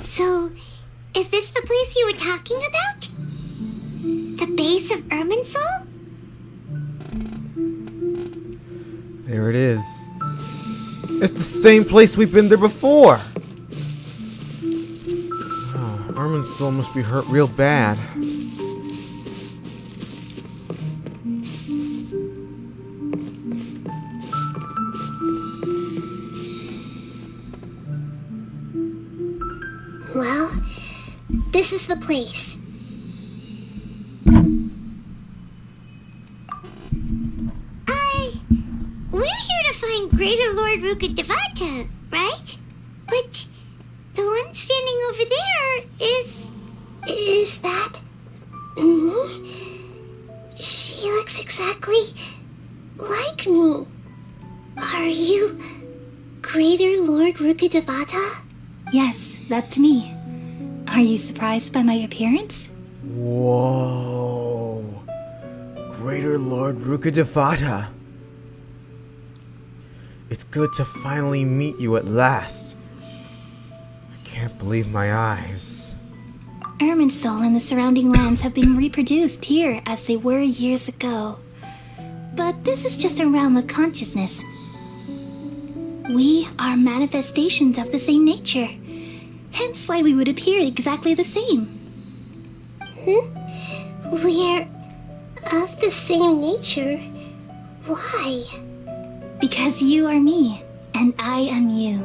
C: So, is this the place you were talking about? The base of Irminsul?
A: There it is. It's the same place we've been there before. Oh, Irminsul must be hurt real bad.
D: Well, this is the place.
C: We're here to find Greater Lord Rukkhadevata, right? But the one standing over there is...
D: Is that... me? She looks looks exactly like me. Are you Greater Lord Rukkhadevata?
Q: Yes, that's me. Are you surprised by my appearance?
A: Whoa. Greater Lord Rukkhadevata. It's good to finally meet you at last. I can't believe my eyes.
Q: Irminsul and the surrounding lands have been reproduced here as they were years ago. But this is just a realm of consciousness. We are manifestations of the same nature. Hence why we would appear exactly the same.
D: We're of the same nature. Why?
Q: Because you are me, and I am you.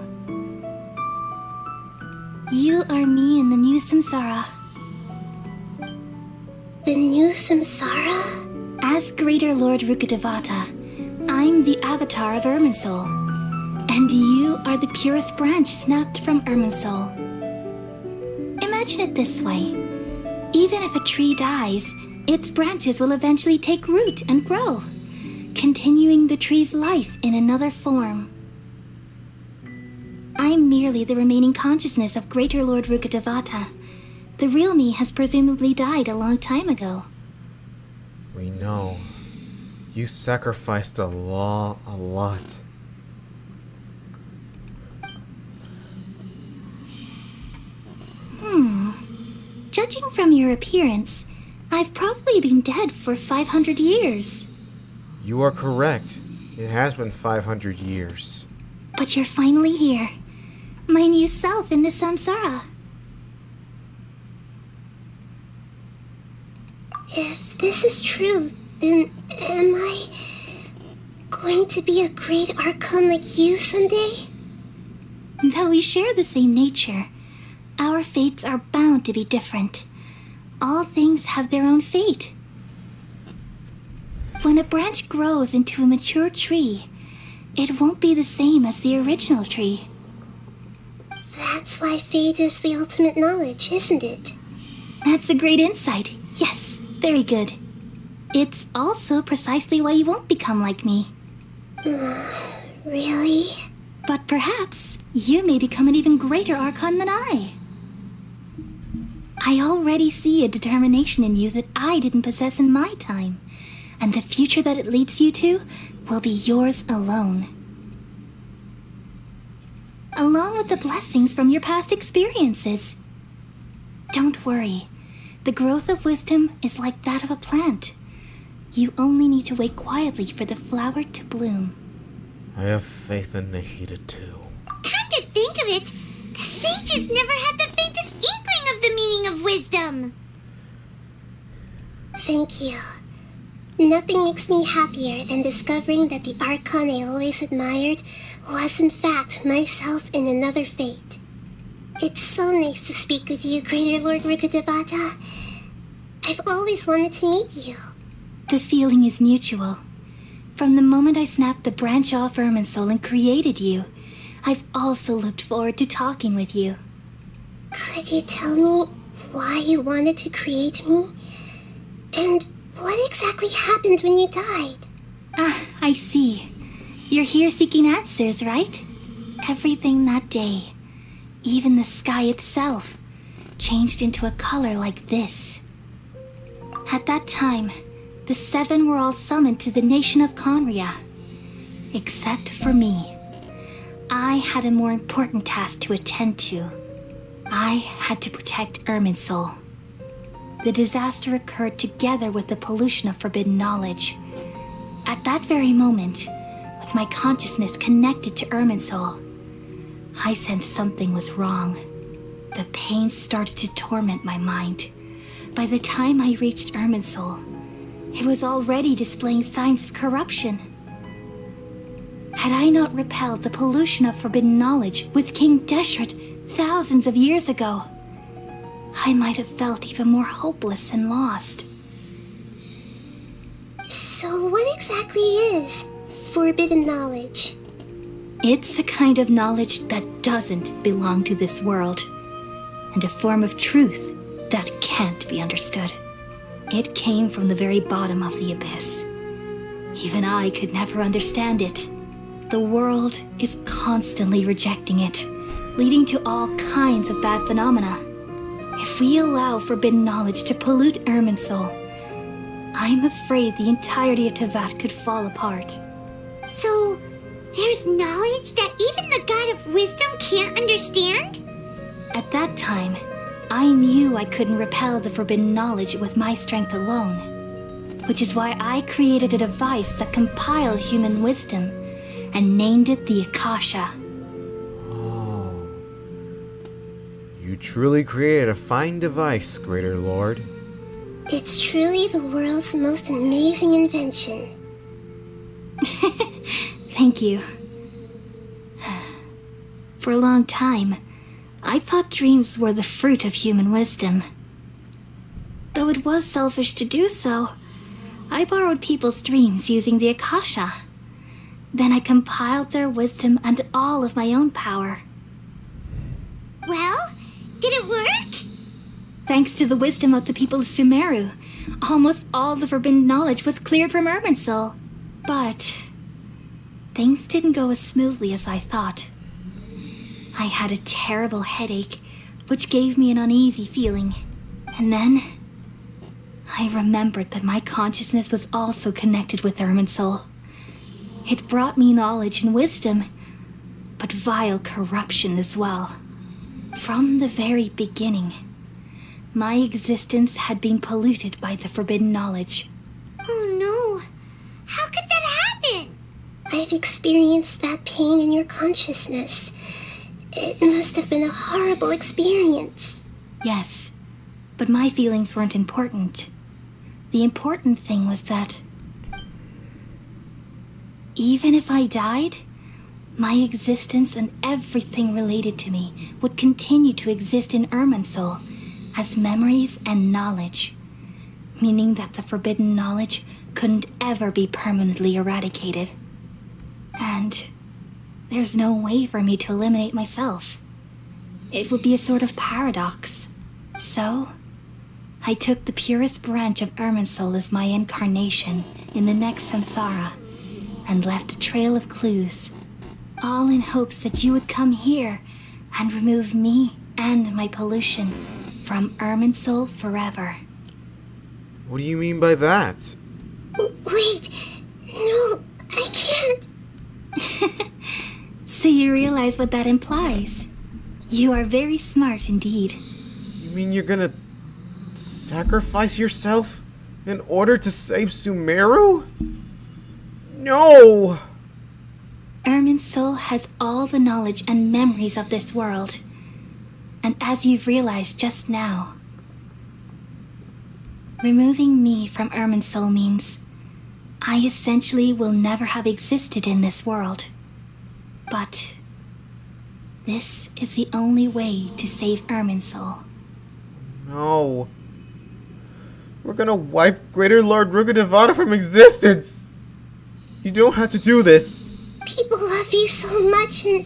Q: You are me in the new samsara.
D: The new samsara?
Q: As Greater Lord Rukkhadevata, I'm the avatar of Irminsul. And you are the purest branch snapped from Irminsul. Imagine it this way. Even if a tree dies, its branches will eventually take root and grow, continuing the tree's life in another form. I'm merely the remaining consciousness of Greater Lord Rukkhadevata. The real me has presumably died a long time ago.
A: We know. You sacrificed a lot.
Q: Judging from your appearance, I've probably been dead for 500 years.
A: You are correct. It has been 500 years.
Q: But you're finally here. My new self in the samsara.
D: If this is true, then am I going to be a great Archon like you someday?
Q: Though we share the same nature, our fates are bound to be different. All things have their own fate. When a branch grows into a mature tree, it won't be the same as the original tree.
D: That's why fate is the ultimate knowledge, isn't it?
Q: That's a great insight. Yes, very good. It's also precisely why you won't become like me.
D: Really?
Q: But perhaps you may become an even greater Archon than I. I already see a determination in you that I didn't possess in my time, and the future that it leads you to will be yours alone. Along with the blessings from your past experiences. Don't worry. The growth of wisdom is like that of a plant. You only need to wait quietly for the flower to bloom.
A: I have faith in Nahida too.
C: Come to think of it, the sages never had the faintest inkling of the meaning of wisdom.
D: Thank you. Nothing makes me happier than discovering that the Archon I always admired was in fact myself in another fate. It's so nice to speak with you, Greater Lord Rukkhadevata. I've always wanted to meet you.
Q: The feeling is mutual. From the moment I snapped the branch off Irminsul and created you, I've also looked forward to talking with you.
D: Could you tell me why you wanted to create me? And what exactly happened when you died?
Q: Ah, I see. You're here seeking answers, right? Everything that day, even the sky itself, changed into a color like this. At that time, the seven were all summoned to the nation of Conria. Except for me. I had a more important task to attend to. I had to protect Irminsul. The disaster occurred together with the pollution of forbidden knowledge. At that very moment, with my consciousness connected to Irminsul, I sensed something was wrong. The pain started to torment my mind. By the time I reached Irminsul, it was already displaying signs of corruption. Had I not repelled the pollution of forbidden knowledge with King Deshret thousands of years ago, I might have felt even more hopeless and lost.
D: So what exactly is forbidden knowledge?
Q: It's a kind of knowledge that doesn't belong to this world, and a form of truth that can't be understood. It came from the very bottom of the abyss, Even I could never understand it. The world is constantly rejecting it, leading to all kinds of bad phenomena. If we allow forbidden knowledge to pollute Irminsul, I'm afraid the entirety of Tevat could fall apart.
C: So, there's knowledge that even the God of Wisdom can't understand?
Q: At that time, I knew I couldn't repel the forbidden knowledge with my strength alone, which is why I created a device that compiled human wisdom and named it the Akasha.
A: Oh. You truly created a fine device, Greater Lord.
D: It's truly the world's most amazing invention.
Q: Thank you. For a long time, I thought dreams were the fruit of human wisdom. Though it was selfish to do so, I borrowed people's dreams using the Akasha. Then I compiled their wisdom and all of my own power.
C: Well, did it work?
Q: Thanks to the wisdom of the people of Sumeru, almost all the forbidden knowledge was cleared from Irminsul. But things didn't go as smoothly as I thought. I had a terrible headache, which gave me an uneasy feeling. And then I remembered that my consciousness was also connected with Irminsul. It brought me knowledge and wisdom, but vile corruption as well. From the very beginning, my existence had been polluted by the forbidden knowledge.
C: Oh no! How could that happen?
D: I've experienced that pain in your consciousness. It must have been a horrible experience.
Q: Yes, but my feelings weren't important. The important thing was that even if I died, my existence and everything related to me would continue to exist in Irminsul as memories and knowledge, meaning that the forbidden knowledge couldn't ever be permanently eradicated. And there's no way for me to eliminate myself. It would be a sort of paradox. So, I took the purest branch of Irminsul as my incarnation in the next samsara, and left a trail of clues, all in hopes that you would come here and remove me and my pollution from Irminsul forever.
A: What do you mean by that?
D: Wait, no, I can't.
Q: So you realize what that implies? You are very smart indeed.
A: You mean you're gonna sacrifice yourself in order to save Sumeru? No!
Q: Irminsul has all the knowledge and memories of this world. And as you've realized just now, removing me from Irminsul means I essentially will never have existed in this world. But this is the only way to save Irminsul.
A: No. We're gonna wipe Greater Lord Rugadevada from existence! You don't have to do this.
D: People love you so much, and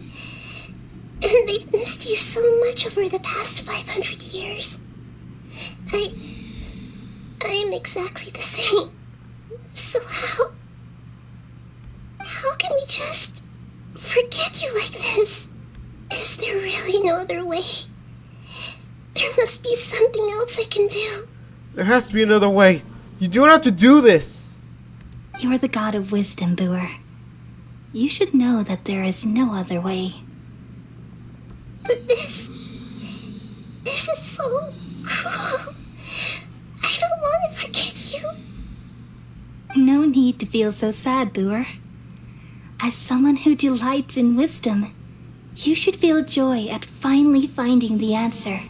D: they've missed you so much over the past 500 years. I am exactly the same. So how can we just forget you like this? Is there really no other way? There must be something else I can do.
A: There has to be another way. You don't have to do this.
Q: You're the god of wisdom, Buer. You should know that there is no other way.
D: But this is so cruel. I don't want to forget you.
Q: No need to feel so sad, Buer. As someone who delights in wisdom, you should feel joy at finally finding the answer.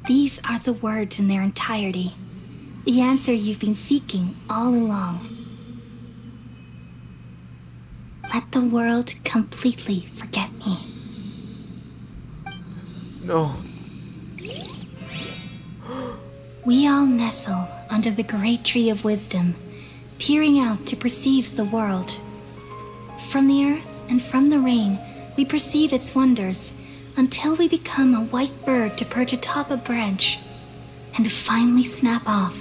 Q: These are the words in their entirety. The answer you've been seeking all along. Let the world completely forget me.
A: No.
Q: We all nestle under the great tree of wisdom, peering out to perceive the world. From the earth and from the rain, we perceive its wonders, until we become a white bird to perch atop a branch, and finally snap off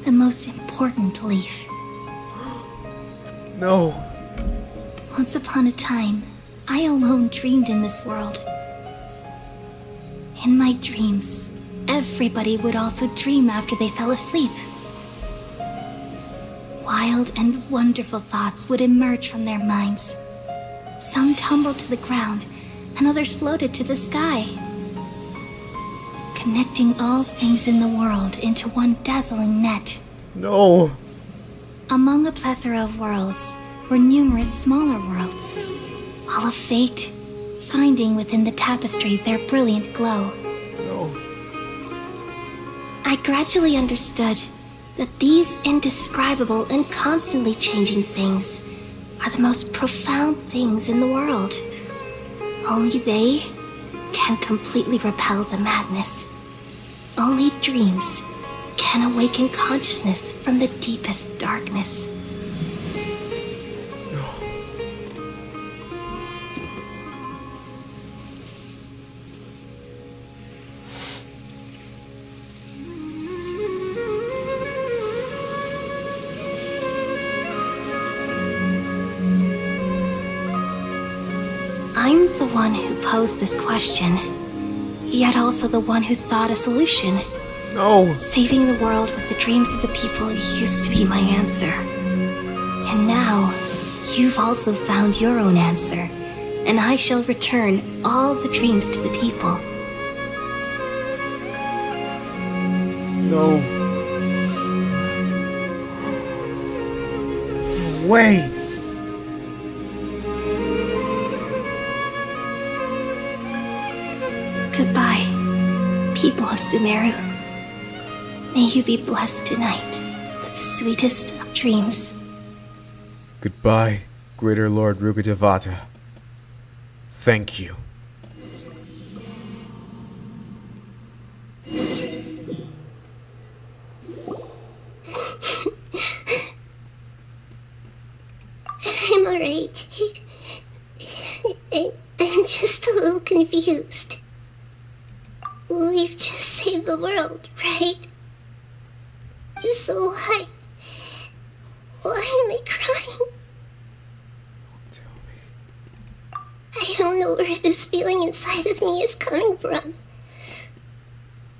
Q: the most important leaf.
A: No.
Q: Once upon a time, I alone dreamed in this world. In my dreams, everybody would also dream after they fell asleep. Wild and wonderful thoughts would emerge from their minds. Some tumbled to the ground, and others floated to the sky, connecting all things in the world into one dazzling net.
A: No.
Q: Among a plethora of worlds were numerous smaller worlds, all of fate, finding within the tapestry their brilliant glow.
A: No.
Q: I gradually understood that these indescribable and constantly changing things are the most profound things in the world. Only they can completely repel the madness. Only dreams can awaken consciousness from the deepest darkness. I'm the one who posed this question, yet also the one who sought a solution.
A: No.
Q: Saving the world with the dreams of the people used to be my answer. And now, you've also found your own answer, and I shall return all the dreams to the people.
A: No. No way.
Q: Goodbye, people of Sumeru. May you be blessed tonight with the sweetest of dreams.
A: Goodbye, Greater Lord Rugadevata. Thank you.
D: I'm alright. I'm just a little confused. We've just saved the world, right? So why am I crying? I don't know where this feeling inside of me is coming from,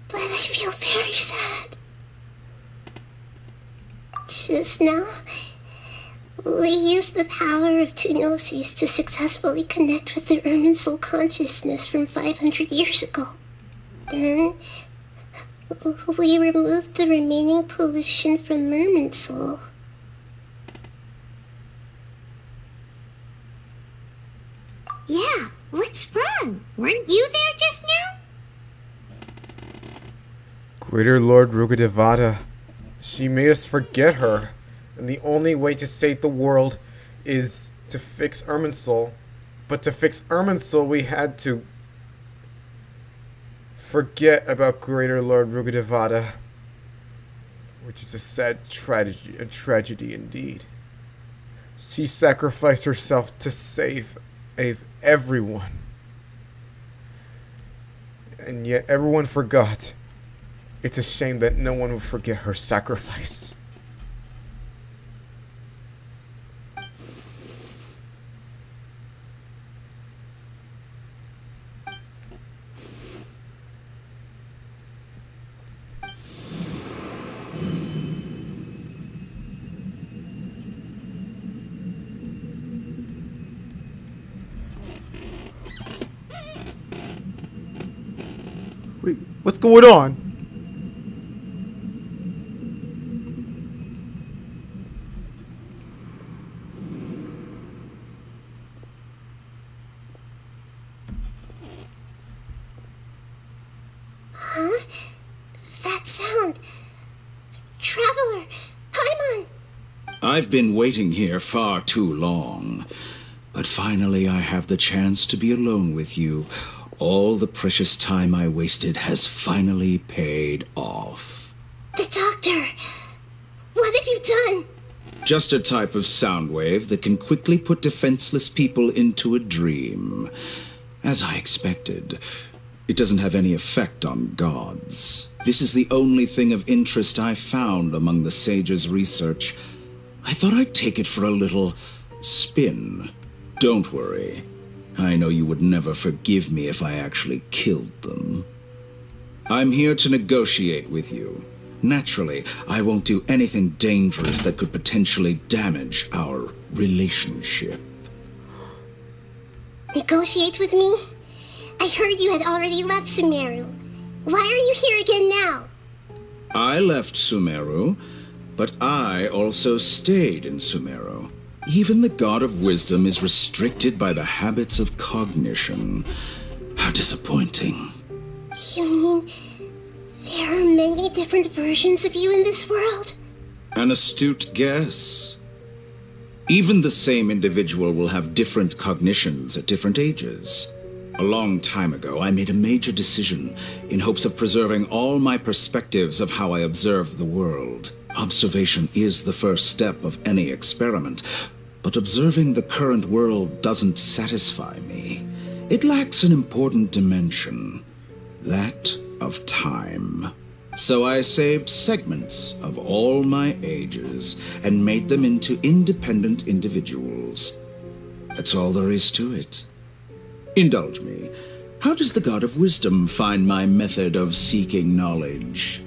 D: but I feel very sad. Just now, we used the power of two gnosis to successfully connect with the Ermin soul consciousness from 500 years ago. Then, we removed the remaining pollution from Merman soul.
C: Yeah, what's wrong? Weren't you there just now?
A: Greater Lord Rugadevata, she made us forget her, and the only way to save the world is to fix Irminsul. But to fix Irminsul, we had to forget about Greater Lord Rugadevata, which is a sad tragedy indeed. She sacrificed herself to save everyone, and yet everyone forgot. It's a shame that no one will forget her sacrifice. Wait, what's going on?
D: Huh? That sound. Traveler! Paimon!
F: I've been waiting here far too long. But finally I have the chance to be alone with you. All the precious time I wasted has finally paid off.
D: The doctor! What have you done?
F: Just a type of sound wave that can quickly put defenseless people into a dream. As I expected, it doesn't have any effect on gods. This is the only thing of interest I found among the sage's research.
M: I thought I'd take it for a little spin. Don't worry. I know you would never forgive me if I actually killed them. I'm here to negotiate with you. Naturally, I won't do anything dangerous that could potentially damage our relationship.
D: Negotiate with me? I heard you had already left Sumeru. Why are you here again now?
M: I left Sumeru, but I also stayed in Sumeru. Even the God of Wisdom is restricted by the habits of cognition. How disappointing.
D: You mean there are many different versions of you in this world?
M: An astute guess. Even the same individual will have different cognitions at different ages. A long time ago, I made a major decision in hopes of preserving all my perspectives of how I observe the world. Observation is the first step of any experiment, but observing the current world doesn't satisfy me. It lacks an important dimension, that of time. So I saved segments of all my ages and made them into independent individuals. That's all there is to it. Indulge me. How does the God of Wisdom find my method of seeking knowledge?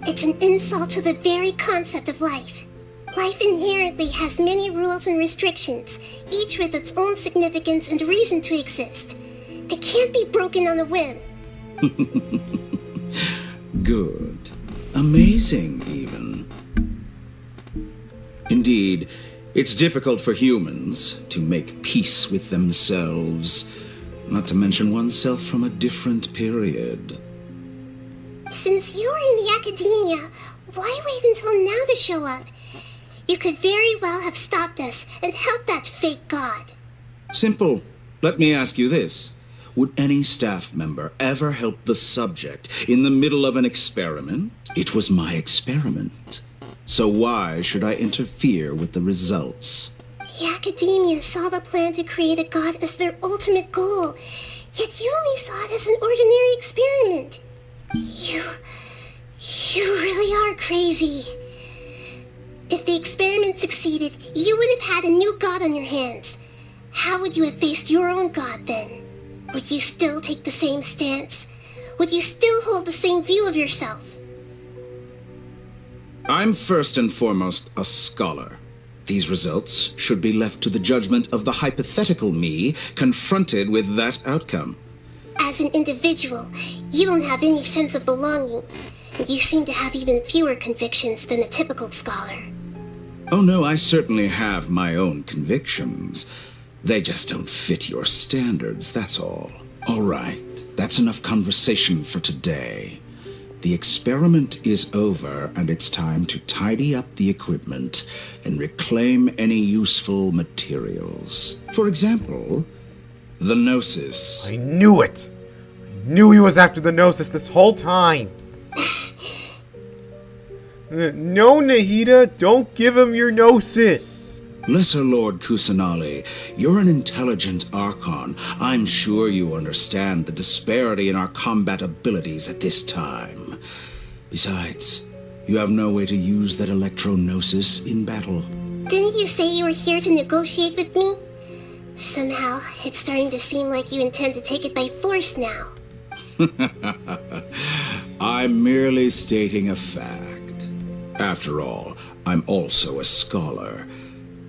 D: It's an insult to the very concept of life. Life inherently has many rules and restrictions, each with its own significance and reason to exist. They can't be broken on a whim.
M: Good. Amazing, even. Indeed, it's difficult for humans to make peace with themselves, not to mention oneself from a different period.
D: Since you are in the academia, why wait until now to show up? You could very well have stopped us and helped that fake god.
M: Simple. Let me ask you this. Would any staff member ever help the subject in the middle of an experiment? It was my experiment. So why should I interfere with the results?
D: The academia saw the plan to create a god as their ultimate goal, yet you only saw it as an ordinary experiment. You really are crazy. If the experiment succeeded, you would have had a new god on your hands. How would you have faced your own god then? Would you still take the same stance? Would you still hold the same view of yourself?
M: I'm first and foremost a scholar. These results should be left to the judgment of the hypothetical me confronted with that outcome.
D: As an individual, you don't have any sense of belonging. You seem to have even fewer convictions than a typical scholar.
M: Oh no, I certainly have my own convictions. They just don't fit your standards, that's all. All right, that's enough conversation for today. The experiment is over, and it's time to tidy up the equipment and reclaim any useful materials. For example, the Gnosis.
A: I knew it! I knew he was after the Gnosis this whole time! No, Nahida, don't give him your Gnosis!
M: Lesser Lord Kusanali, you're an intelligent Archon. I'm sure you understand the disparity in our combat abilities at this time. Besides, you have no way to use that Electro-Gnosis in battle.
D: Didn't you say you were here to negotiate with me? Somehow, it's starting to seem like you intend to take it by force now.
M: I'm merely stating a fact. After all, I'm also a scholar.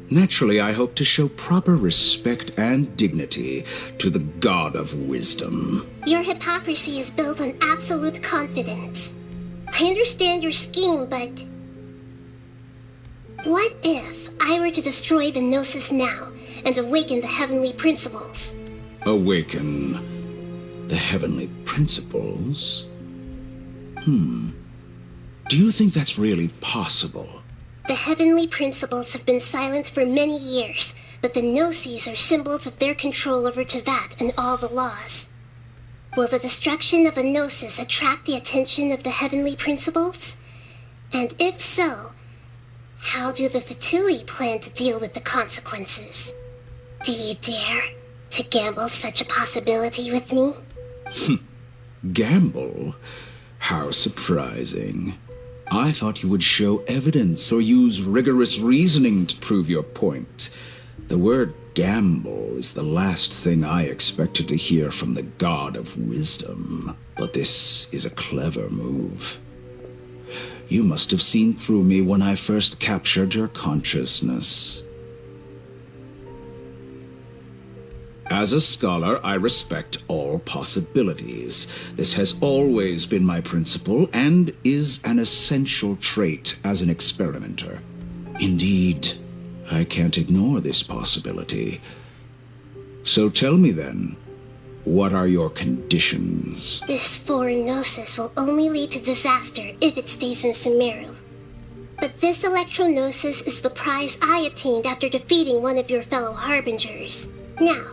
M: Naturally, I hope to show proper respect and dignity to the God of Wisdom.
D: Your hypocrisy is built on absolute confidence. I understand your scheme, but... what if I were to destroy the Gnosis now and awaken the heavenly principles?
M: Awaken the heavenly principles? Do you think that's really possible?
D: The heavenly principles have been silent for many years, but the Gnosis are symbols of their control over Tevat and all the laws. Will the destruction of a Gnosis attract the attention of the heavenly principles? And if so, how do the Fatui plan to deal with the consequences? Do you dare to gamble such a possibility with me?
M: Gamble? How surprising. I thought you would show evidence or use rigorous reasoning to prove your point. The word gamble is the last thing I expected to hear from the god of wisdom. But this is a clever move. You must have seen through me when I first captured your consciousness. As a scholar, I respect all possibilities. This has always been my principle and is an essential trait as an experimenter. Indeed, I can't ignore this possibility. So tell me then, what are your conditions?
D: This foreign gnosis will only lead to disaster if it stays in Sumeru. But this electro-gnosis is the prize I obtained after defeating one of your fellow harbingers. Now,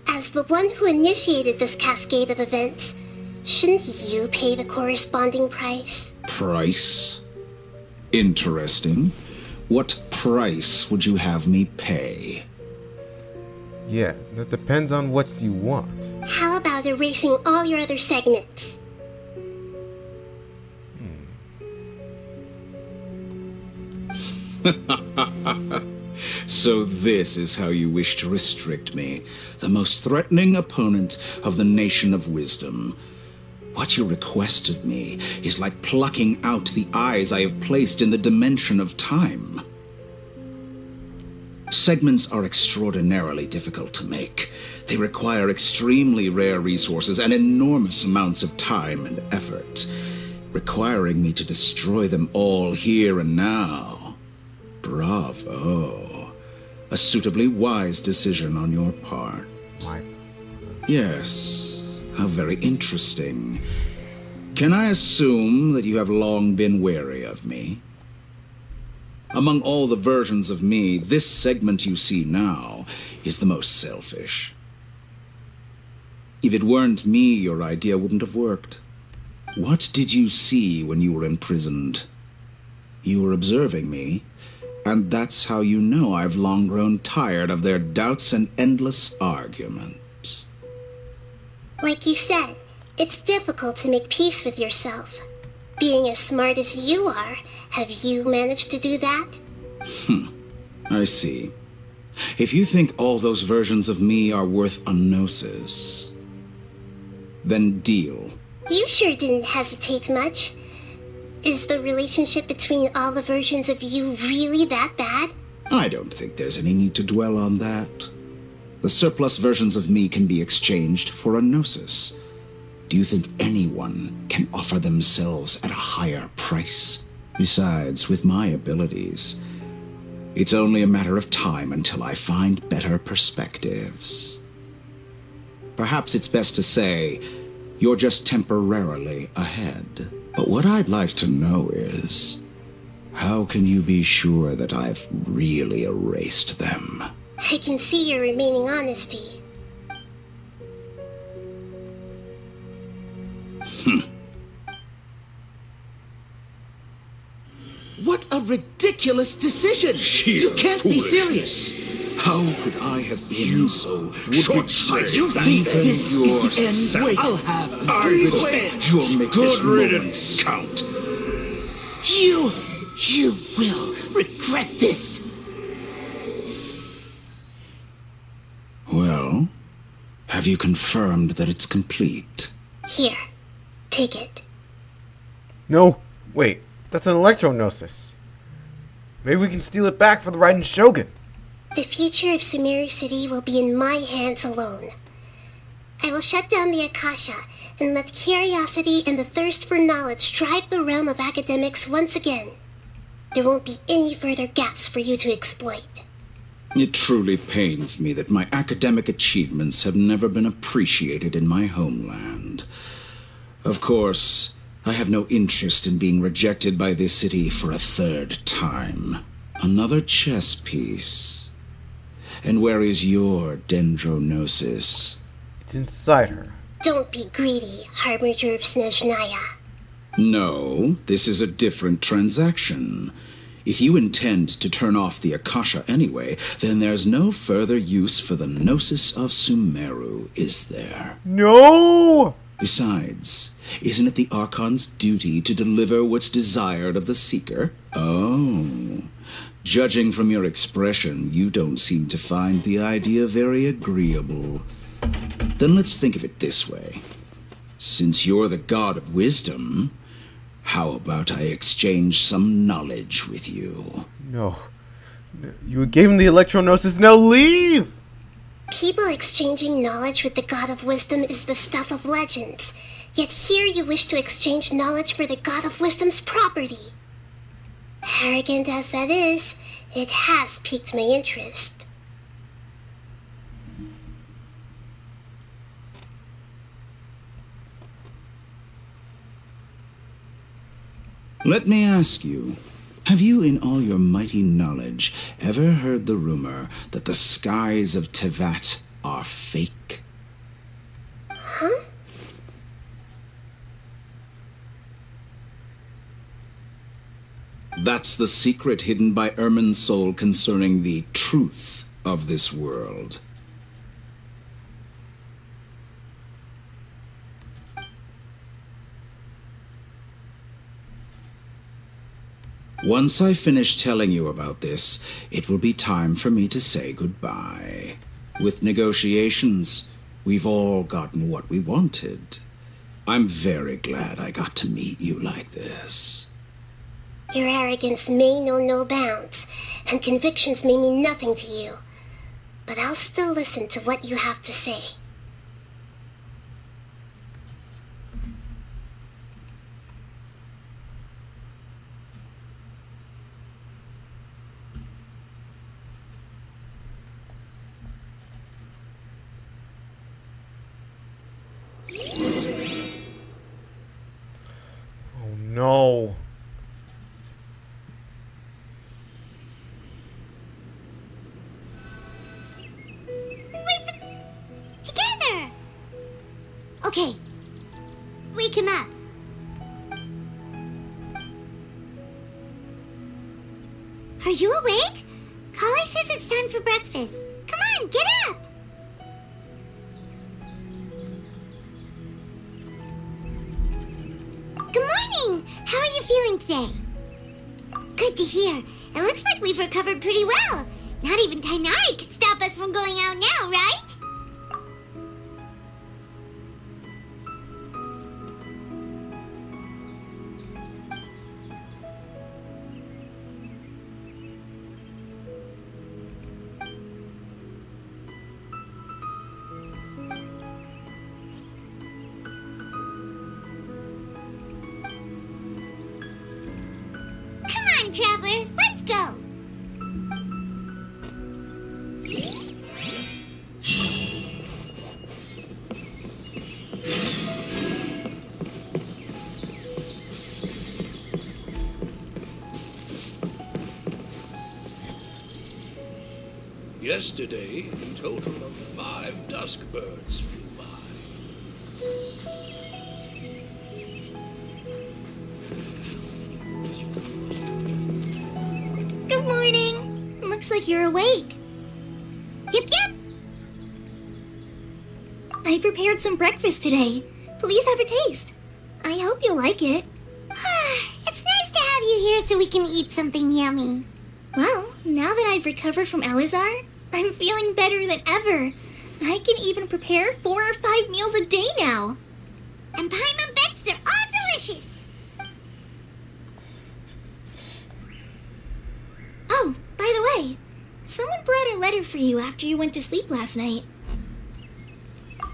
D: as the one who initiated this cascade of events, shouldn't you pay the corresponding price?
M: Price? Interesting. What price would you have me pay?
A: Yeah, that depends on what you want.
D: How about erasing all your other segments?
M: So this is how you wish to restrict me, the most threatening opponent of the Nation of Wisdom. What you request of me is like plucking out the eyes I have placed in the dimension of time. Segments are extraordinarily difficult to make. They require extremely rare resources and enormous amounts of time and effort, requiring me to destroy them all here and now. Bravo. A suitably wise decision on your part. Yes, how very interesting. Can I assume that you have long been wary of me? Among all the versions of me, this segment you see now is the most selfish. If it weren't me, your idea wouldn't have worked. What did you see when you were imprisoned? You were observing me, and that's how you know I've long grown tired of their doubts and endless arguments.
D: Like you said, it's difficult to make peace with yourself. Being as smart as you are, have you managed to do that?
M: I see. If you think all those versions of me are worth a gnosis, then deal.
D: You sure didn't hesitate much. Is the relationship between all the versions of you really that bad?
M: I don't think there's any need to dwell on that. The surplus versions of me can be exchanged for a gnosis. Do you think anyone can offer themselves at a higher price? Besides, with my abilities, it's only a matter of time until I find better perspectives. Perhaps it's best to say, you're just temporarily ahead. But what I'd like to know is, how can you be sure that I've really erased them?
D: I can see your remaining honesty.
K: What a ridiculous decision! You can't be serious!
M: How could I have been so short-sighted?
K: You think this is the end? Wait, I'll have
M: You'll make this moment count.
K: You will regret this.
M: Well, have you confirmed that it's complete?
D: Here, take it.
A: No, wait, that's an electro-gnosis. Maybe we can steal it back for the Raiden Shogun.
D: The future of Sumeru City will be in my hands alone. I will shut down the Akasha and let curiosity and the thirst for knowledge drive the realm of academics once again. There won't be any further gaps for you to exploit.
M: It truly pains me that my academic achievements have never been appreciated in my homeland. Of course, I have no interest in being rejected by this city for a third time. Another chess piece. And where is your dendrognosis?
A: It's inside her.
D: Don't be greedy, Harbinger of Snezhnaya.
M: No, this is a different transaction. If you intend to turn off the Akasha anyway, then there's no further use for the Gnosis of Sumeru, is there?
A: No!
M: Besides, isn't it the Archon's duty to deliver what's desired of the Seeker? Oh. Judging from your expression, you don't seem to find the idea very agreeable. Then let's think of it this way. Since you're the god of wisdom, how about I exchange some knowledge with you?
A: No. You gave him the electronosis. Now leave!
D: People exchanging knowledge with the god of wisdom is the stuff of legends. Yet here you wish to exchange knowledge for the god of wisdom's property. Arrogant as that is, it has piqued my interest.
M: Let me ask you, have you in all your mighty knowledge ever heard the rumor that the skies of Tevat are fake?
D: Huh?
M: That's the secret hidden by Ermin's soul concerning the truth of this world. Once I finish telling you about this, it will be time for me to say goodbye. With negotiations, we've all gotten what we wanted. I'm very glad I got to meet you like this.
D: Your arrogance may know no bounds, and convictions may mean nothing to you. But I'll still listen to what you have to say.
A: Oh no.
C: Together! Okay. Wake him up. Are you awake? Kali says it's time for breakfast. Come on, get up! Good morning! How are you feeling today? Good to hear. It looks like we've recovered pretty well. Not even Tainari could stop us from going out now, right? Come on, Traveler, let's go!
J: Yesterday, a total of 5 dusk birds flew by.
Q: Good morning. Looks like you're awake.
C: Yep, yep.
Q: I prepared some breakfast today. Please have a taste. I hope you'll like it.
C: It's nice to have you here so we can eat something yummy.
Q: Well, now that I've recovered from Elazar, I'm feeling better than ever. I can even prepare 4 or 5 meals a day now.
C: And Paimon bets they're all delicious.
Q: Oh, by the way, someone brought a letter for you after you went to sleep last night.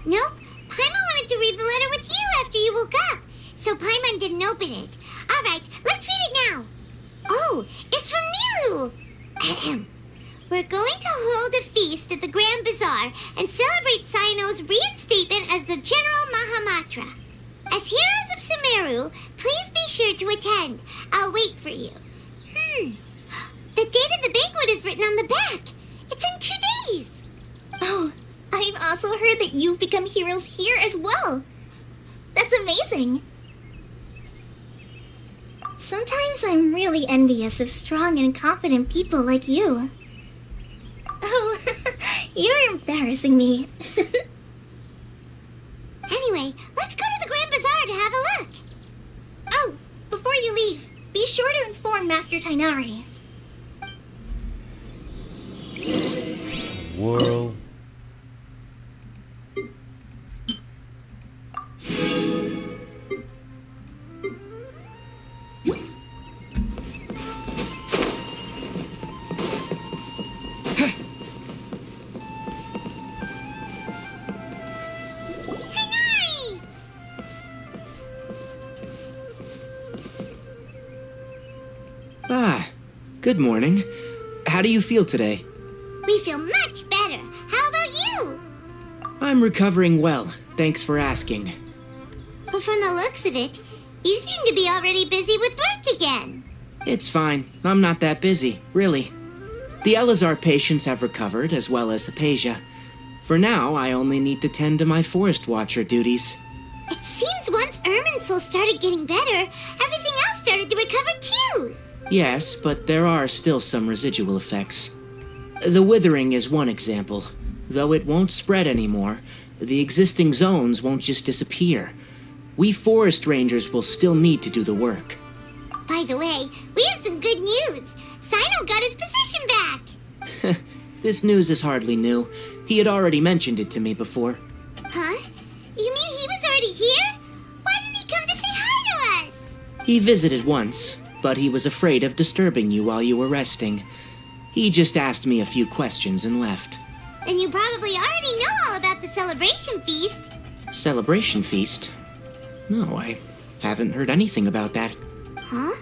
C: Nope, Paimon wanted to read the letter with you after you woke up, so Paimon didn't open it. Alright, let's read it now. Oh, it's from Nilu. Ahem. We're going to hold a feast at the Grand Bazaar and celebrate Sino's reinstatement as the General Mahamatra. As heroes of Sumeru, please be sure to attend. I'll wait for you. The date of the banquet is written on the back. It's in 2 days.
Q: Oh, I've also heard that you've become heroes here as well. That's amazing. Sometimes I'm really envious of strong and confident people like you. Oh, you're embarrassing me.
C: Anyway, let's go to the
Q: Dr. Tainari.
A: World.
L: Ah, good morning. How do you feel today?
C: We feel much better. How about you?
L: I'm recovering well, thanks for asking.
C: But from the looks of it, you seem to be already busy with work again.
L: It's fine. I'm not that busy, really. The Elazar patients have recovered, as well as Hypatia. For now, I only need to tend to my Forest Watcher duties.
C: It seems once Irminsul started getting better, everything else started to recover too.
L: Yes, but there are still some residual effects. The withering is one example. Though it won't spread anymore, the existing zones won't just disappear. We forest rangers will still need to do the work.
C: By the way, we have some good news. Sino got his position back.
L: This news is hardly new. He had already mentioned it to me before.
C: Huh? You mean he was already here? Why didn't he come to say hi to us?
L: He visited once, but he was afraid of disturbing you while you were resting. He just asked me a few questions and left.
C: And you probably already know all about the celebration feast.
L: Celebration feast? No, I haven't heard anything about that.
C: Huh?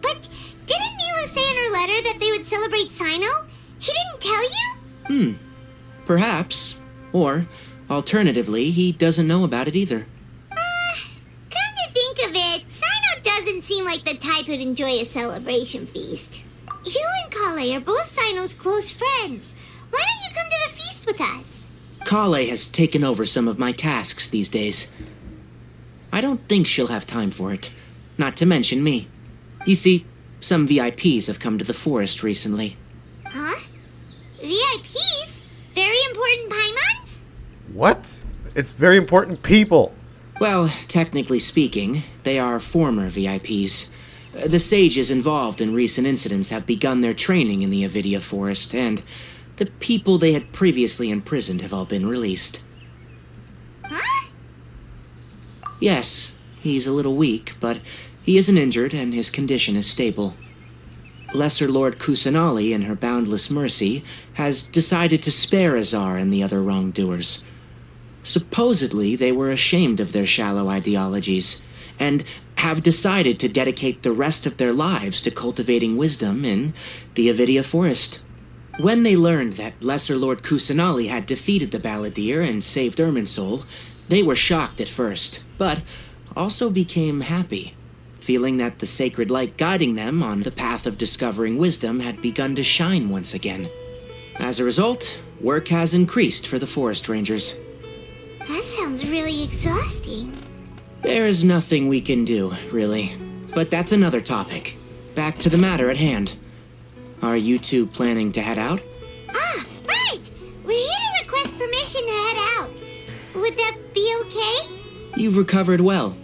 C: But didn't Nilu say in her letter that they would celebrate Sino? He didn't tell you?
L: Perhaps. Or, alternatively, he doesn't know about it either.
C: Come to think of it, Sino doesn't seem like the type who'd enjoy a celebration feast. You and Kale are both Sino's close friends. Why don't you come to the feast with us?
L: Kale has taken over some of my tasks these days. I don't think she'll have time for it. Not to mention me. You see, some VIPs have come to the forest recently.
C: Huh? VIPs? Very important Paimons?
A: What? It's very important people.
L: Well, technically speaking, they are former VIPs. The sages involved in recent incidents have begun their training in the Avidia Forest, and the people they had previously imprisoned have all been released.
C: Huh?
L: Yes, he's a little weak, but he isn't injured and his condition is stable. Lesser Lord Kusanali, in her boundless mercy, has decided to spare Azar and the other wrongdoers. Supposedly, they were ashamed of their shallow ideologies, and have decided to dedicate the rest of their lives to cultivating wisdom in the Avidia Forest. When they learned that Lesser Lord Kusanali had defeated the Balladeer and saved Irminsul, they were shocked at first, but also became happy, feeling that the sacred light guiding them on the path of discovering wisdom had begun to shine once again. As a result, work has increased for the forest rangers.
C: That sounds really exhausting.
L: There's nothing we can do, really. But that's another topic. Back to the matter at hand. Are you two planning to head out?
C: Ah, right! We're here to request permission to head out. Would that be okay?
L: You've recovered well.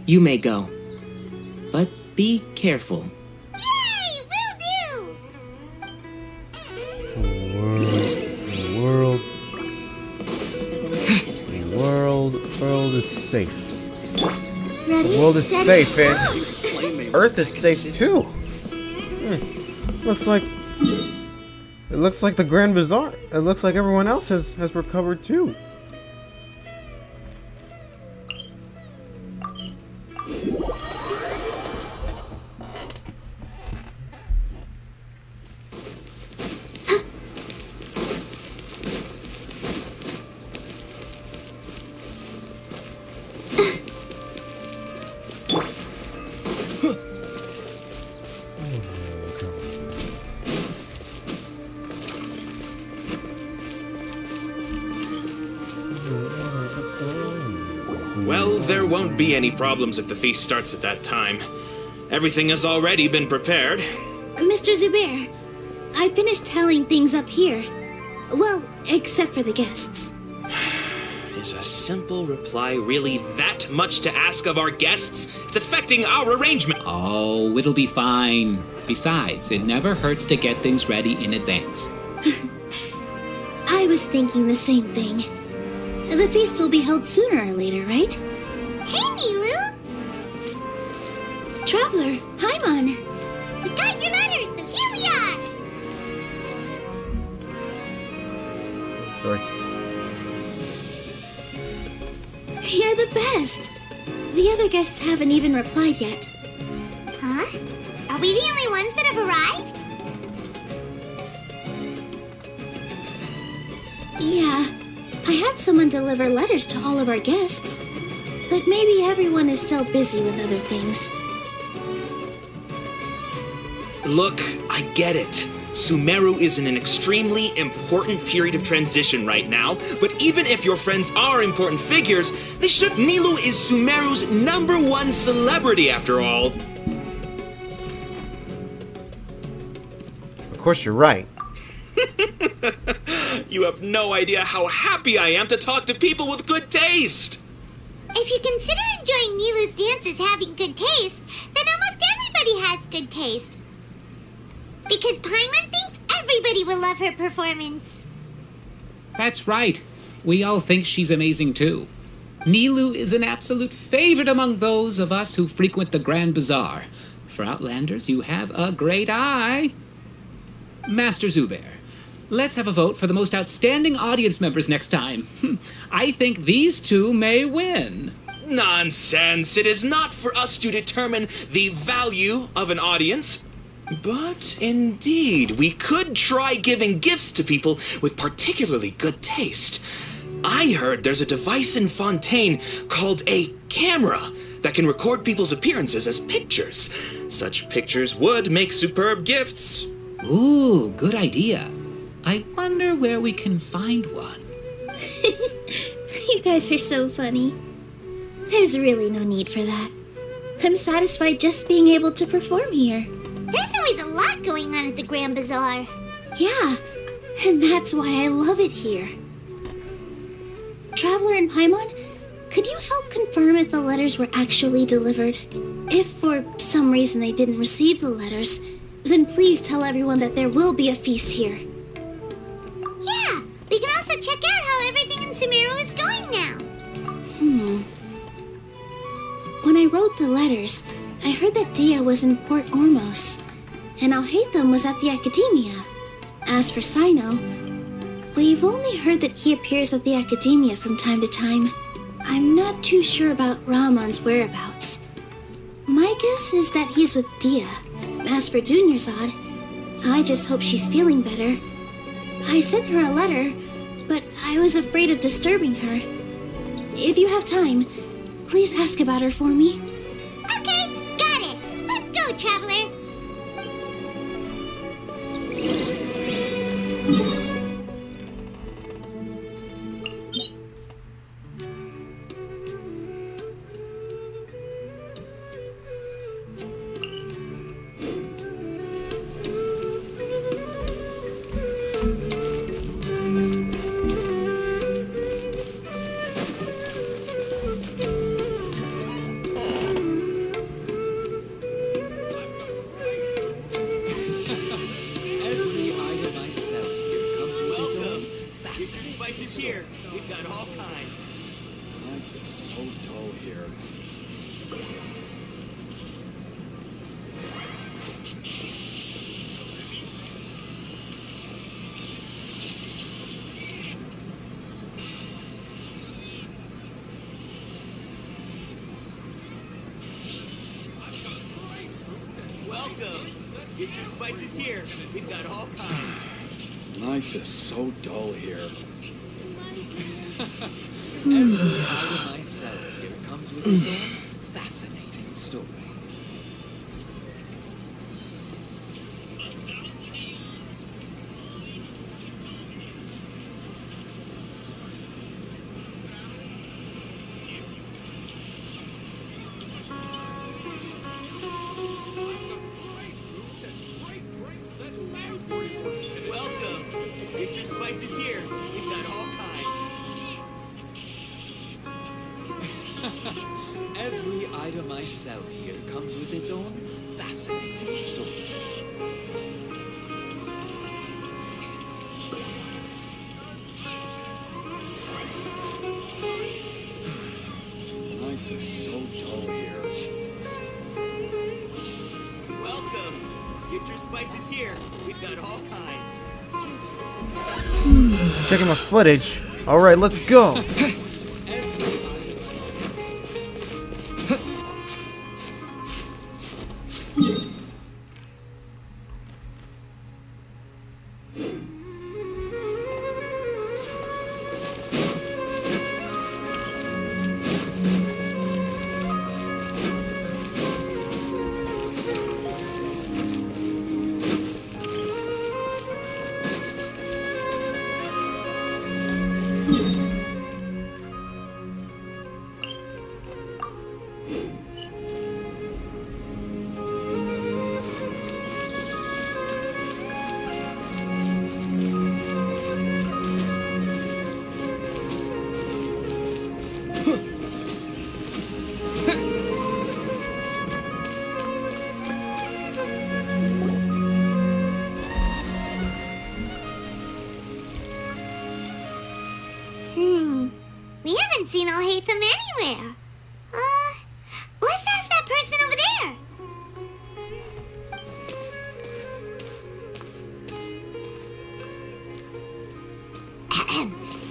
L: You may go. But be careful.
C: Yay! Will do!
A: World is safe.
C: Ready?
A: The world is
C: Steady,
A: safe, and Earth is safe too. Looks like the Grand Bazaar. It looks like everyone else has recovered too.
N: Well, there won't be any problems if the feast starts at that time. Everything has already been prepared.
Q: Mr. Zubair, I finished telling things up here. Well, except for the guests.
P: Is a simple reply really that much to ask of our guests? It's affecting our arrangement.
T: Oh, it'll be fine. Besides, it never hurts to get things ready in advance.
Q: I was thinking the same thing. The feast will be held sooner or later, right?
C: Hey, Nilu!
Q: Traveler, Paimon!
C: We got your letters, so here we are!
A: Sorry.
Q: You're the best! The other guests haven't even replied yet.
C: Huh? Are we the only ones that have arrived?
Q: Yeah, I had someone deliver letters to all of our guests. But maybe everyone is still busy with other things.
P: Look, I get it. Sumeru is in an extremely important period of transition right now, but even if your friends are important figures, Nilu is Sumeru's #1 celebrity after all.
A: Of course, you're right.
P: You have no idea how happy I am to talk to people with good taste.
C: If you consider enjoying Nilu's dances having good taste, then almost everybody has good taste. Because Paimon thinks everybody will love her performance.
T: That's right. We all think she's amazing too. Nilu is an absolute favorite among those of us who frequent the Grand Bazaar. For Outlanders, you have a great eye. Master Zubair, let's have a vote for the most outstanding audience members next time. I think these two may win.
P: Nonsense. It is not for us to determine the value of an audience. But indeed, we could try giving gifts to people with particularly good taste. I heard there's a device in Fontaine called a camera that can record people's appearances as pictures. Such pictures would make superb gifts.
T: Ooh, good idea. I wonder where we can find one.
Q: You guys are so funny. There's really no need for that. I'm satisfied just being able to perform here.
C: There's always a lot going on at the Grand Bazaar.
Q: Yeah, and that's why I love it here. Traveler and Paimon, could you help confirm if the letters were actually delivered? If for some reason they didn't receive the letters, then please tell everyone that there will be a feast here.
C: Yeah, we can also check out how everything in Sumeru is going now.
Q: When I wrote the letters, I heard that Dia was in Port Ormos, and Alhaitham was at the Academia. As for Sino, we've only heard that he appears at the Academia from time to time. I'm not too sure about Rahman's whereabouts. My guess is that he's with Dia. As for Dunyarzad, I just hope she's feeling better. I sent her a letter, but I was afraid of disturbing her. If you have time, please ask about her for me.
C: Okay, got it. Let's go, Traveler.
I: Here, we've got all kinds.
S: Life is so dull here.
I: Welcome. Get your spices here. We've got all kinds.
S: Life is so dull here.
G: Every item I sell here comes with its own fascinating story.
I: Welcome. Get your spices here. We've got all kinds.
G: Every item I sell here comes with its own fascinating story. Life is so dull here.
R: Welcome. Get your spices here. We've got all kinds.
A: Checking my footage. Alright, let's go.
C: We haven't seen Alhaitham anywhere. Let's ask that person over there.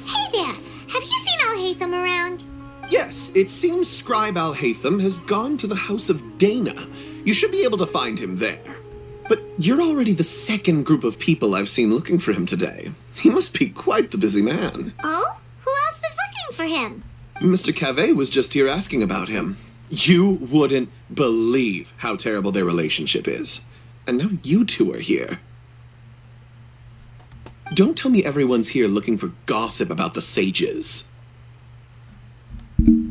C: Hey there, have you seen Alhaitham around?
U: Yes, it seems Scribe Alhaitham has gone to the House of Dana. You should be able to find him there. But you're already the second group of people I've seen looking for him today. He must be quite the busy man.
C: Oh? Who else was looking for him?
U: Mr. Cavey was just here asking about him. You wouldn't believe how terrible their relationship is. And now you two are here. Don't tell me everyone's here looking for gossip about the sages.
C: No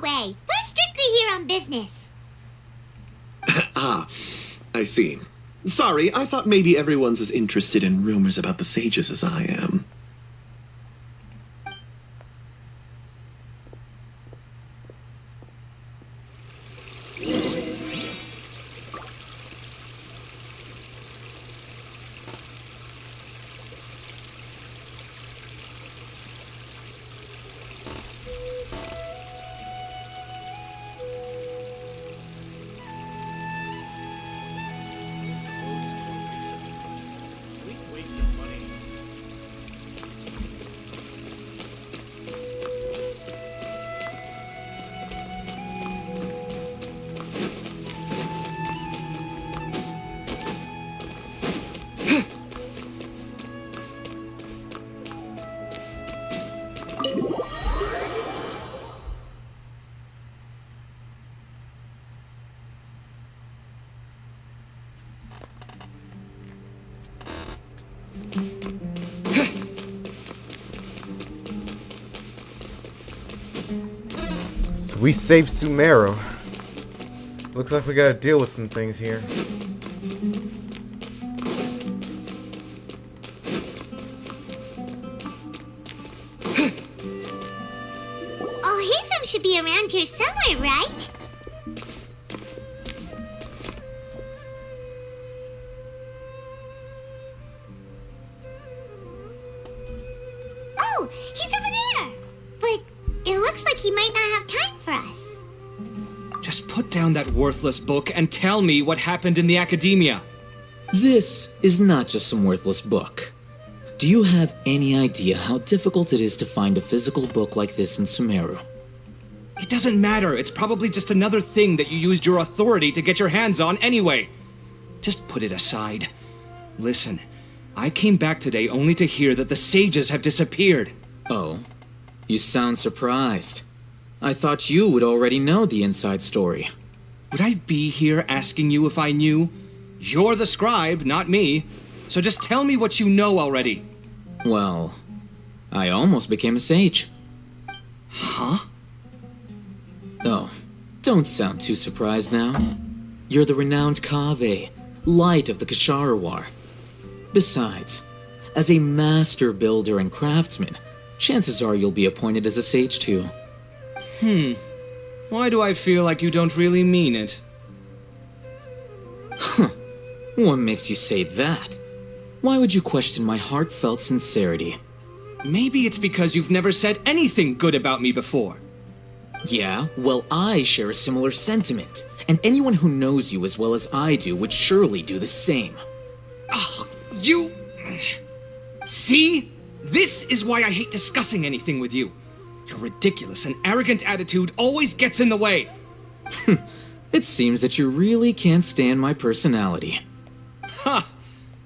C: way! We're strictly here on business.
U: Ah, I see. Sorry, I thought maybe everyone's as interested in rumors about the sages as I am.
A: So we saved Sumeru. Looks like we gotta deal with some things here.
C: Alhaitham should be around here somewhere, right? Oh, he's over there! But it looks like he might not have time for us.
W: Just put down that worthless book and tell me what happened in the academia.
X: This is not just some worthless book. Do you have any idea how difficult it is to find a physical book like this in Sumeru?
W: It doesn't matter. It's probably just another thing that you used your authority to get your hands on anyway. Just put it aside. Listen, I came back today only to hear that the sages have disappeared.
X: Oh, you sound surprised. I thought you would already know the inside story.
W: Would I be here asking you if I knew? You're the scribe, not me. So just tell me what you know already.
X: Well, I almost became a sage.
W: Huh?
X: Oh, don't sound too surprised now. You're the renowned Kaveh, light of the Kasharawar. Besides, as a master builder and craftsman, chances are you'll be appointed as a sage too.
W: Why do I feel like you don't really mean it?
X: What makes you say that? Why would you question my heartfelt sincerity?
W: Maybe it's because you've never said anything good about me before.
X: Yeah, well, I share a similar sentiment, and anyone who knows you as well as I do would surely do the same.
W: Oh, you... See? This is why I hate discussing anything with you. Your ridiculous and arrogant attitude always gets in the way.
X: It seems that you really can't stand my personality.
W: Ha!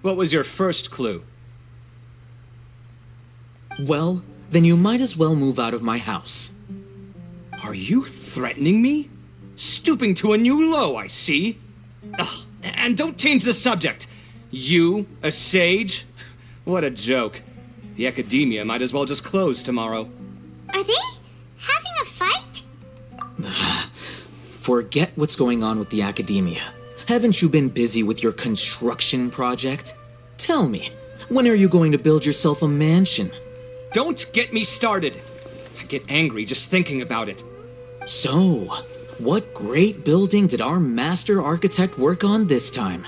W: What was your first clue?
X: Well, then you might as well move out of my house.
W: Are you threatening me? Stooping to a new low, I see. Ugh, and don't change the subject. You, a sage? What a joke. The academia might as well just close tomorrow.
C: Are they having a fight?
X: Forget what's going on with the academia. Haven't you been busy with your construction project? Tell me, when are you going to build yourself a mansion?
W: Don't get me started. I get angry just thinking about it.
X: So, what great building did our master architect work on this time?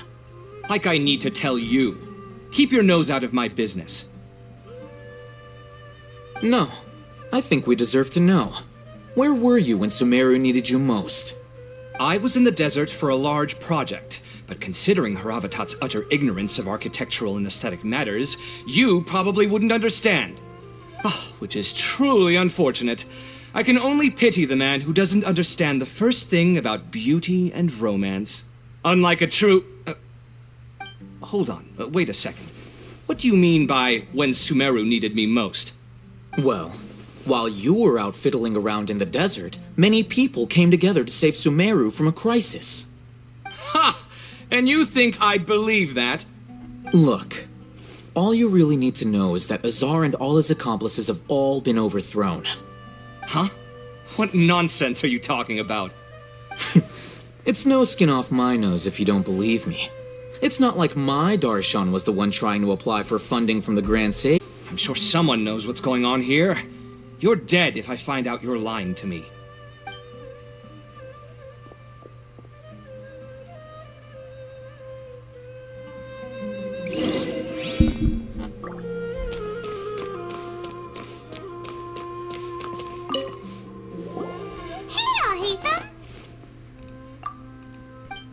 W: Like I need to tell you. Keep your nose out of my business.
X: No, I think we deserve to know. Where were you when Sumeru needed you most?
W: I was in the desert for a large project, but considering Haravatat's utter ignorance of architectural and aesthetic matters, you probably wouldn't understand. Which is truly unfortunate. I can only pity the man who doesn't understand the first thing about beauty and romance. Unlike a true... hold on, wait a second. What do you mean by when Sumeru needed me most?
X: Well, while you were out fiddling around in the desert, many people came together to save Sumeru from a crisis.
W: Ha! And you think I'd believe that?
X: Look, all you really need to know is that Azar and all his accomplices have all been overthrown.
W: Huh? What nonsense are you talking about?
X: It's no skin off my nose if you don't believe me. It's not like my Darshan was the one trying to apply for funding from the Grand Sage.
W: I'm sure someone knows what's going on here. You're dead if I find out you're lying to me.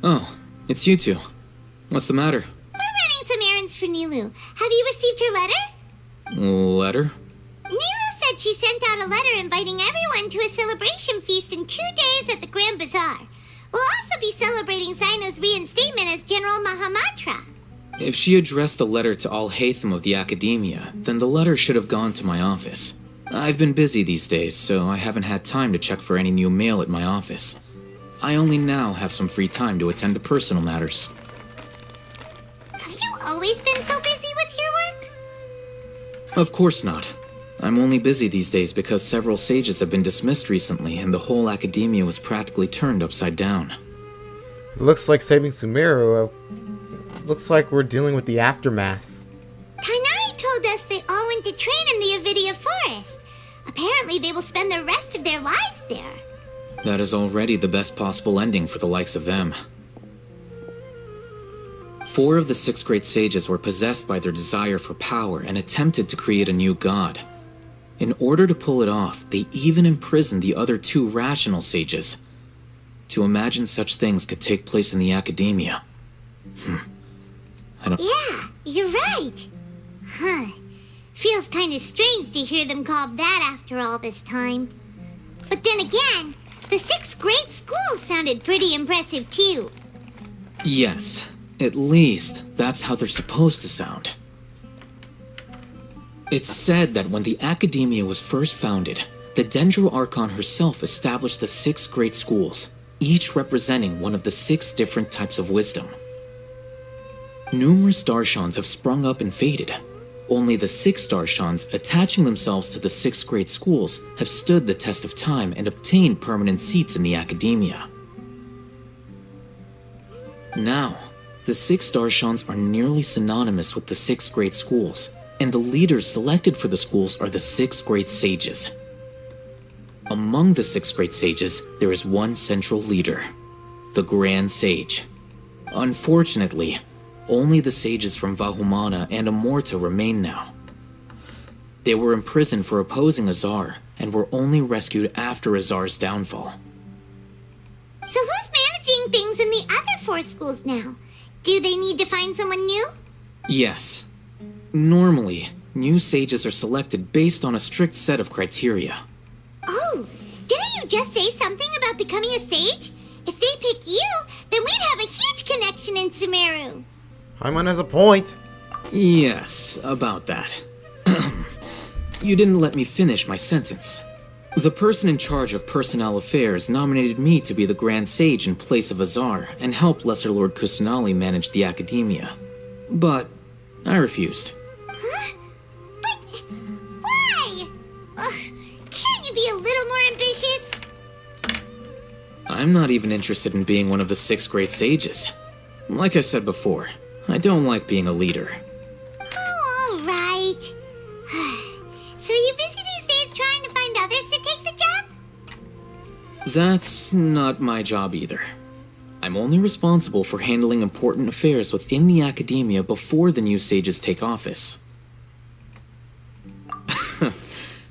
X: Oh, it's you two. What's the matter?
C: We're running some errands for Nilou. Have you received her letter?
X: Letter?
C: Nilou said she sent out a letter inviting everyone to a celebration feast in 2 days at the Grand Bazaar. We'll also be celebrating Zaino's reinstatement as General Mahamatra.
X: If she addressed the letter to Al-Haytham of the Academia, then the letter should have gone to my office. I've been busy these days, so I haven't had time to check for any new mail at my office. I only now have some free time to attend to personal matters.
C: Have you always been so busy with your work?
X: Of course not. I'm only busy these days because several sages have been dismissed recently and the whole academia was practically turned upside down.
A: Looks like saving Sumeru. Looks like we're dealing with the aftermath.
C: Tainari told us they all went to train in the Avidia forest. Apparently they will spend the rest of their lives there.
X: That is already the best possible ending for the likes of them. 4 of the 6 great sages were possessed by their desire for power and attempted to create a new god. In order to pull it off, they even imprisoned the other 2 rational sages. To imagine such things could take place in the academia.
C: Yeah, you're right. Huh. Feels kind of strange to hear them called that after all this time. But then again, the 6 great schools sounded pretty impressive too.
X: Yes, at least that's how they're supposed to sound. It's said that when the Academia was first founded, the Dendro Archon herself established the 6 great schools, each representing one of the 6 different types of wisdom. Numerous Darshans have sprung up and faded. Only the 6 Darshans attaching themselves to the 6 great schools have stood the test of time and obtained permanent seats in the Academia. Now, the 6 Darshans are nearly synonymous with the 6 great schools, And the leaders selected for the schools are the 6 great sages. Among the 6 great sages, there is one central leader, the Grand Sage. Unfortunately, only the sages from Vahumana and Amorta remain now. They were imprisoned for opposing Azar, and were only rescued after Azar's downfall.
C: So who's managing things in the other 4 schools now? Do they need to find someone new?
X: Yes. Normally, new sages are selected based on a strict set of criteria.
C: Oh, didn't you just say something about becoming a sage? If they pick you, then we'd have a huge connection in Sumeru.
A: Paimon has a point.
X: Yes, about that. You didn't let me finish my sentence. The person in charge of personnel affairs nominated me to be the Grand Sage in place of Azar and help Lesser Lord Kusanali manage the academia. But I refused.
C: Huh? But why? Can't you be a little more ambitious?
X: I'm not even interested in being one of the 6 great sages. Like I said before, I don't like being a leader.
C: Oh, all right. So are you busy these days trying to find others to take the job?
X: That's not my job either. I'm only responsible for handling important affairs within the academia before the new sages take office.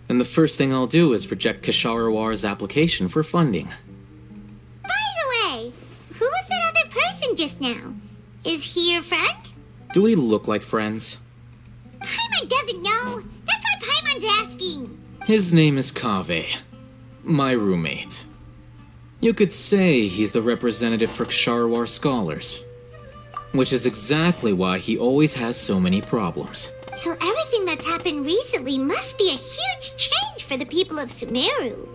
X: And the first thing I'll do is reject Kasharawar's application for funding.
C: By the way, who was that other person just now? Is he your friend?
X: Do we look like friends?
C: Paimon doesn't know. That's why Paimon's asking.
X: His name is Kaveh, my roommate. You could say he's the representative for Ksharawar scholars. Which is exactly why he always has so many problems.
C: So everything that's happened recently must be a huge change for the people of Sumeru.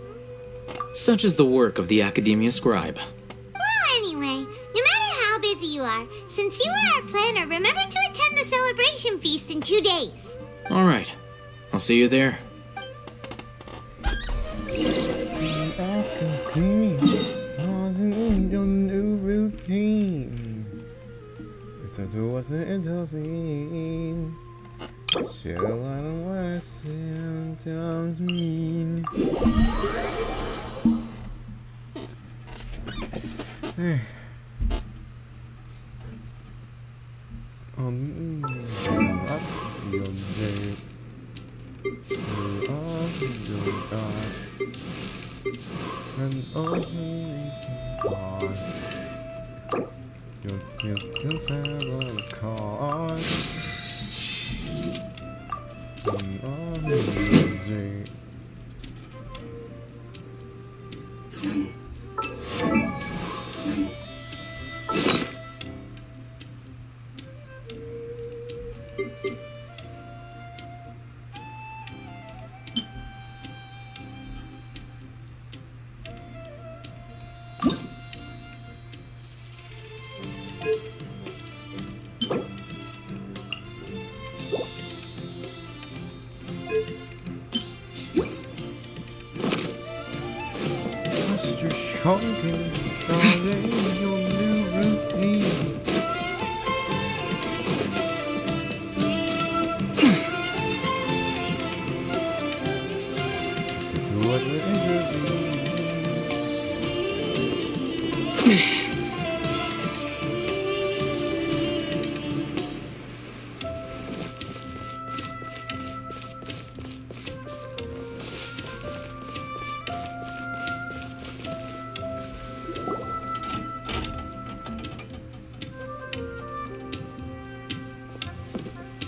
X: Such is the work of the Academia Scribe.
C: Well, anyway, no matter how busy you are, since you are our planner, remember to attend the celebration feast in 2 days.
X: Alright, I'll see you there.
A: Share a lot of what sometimes mean.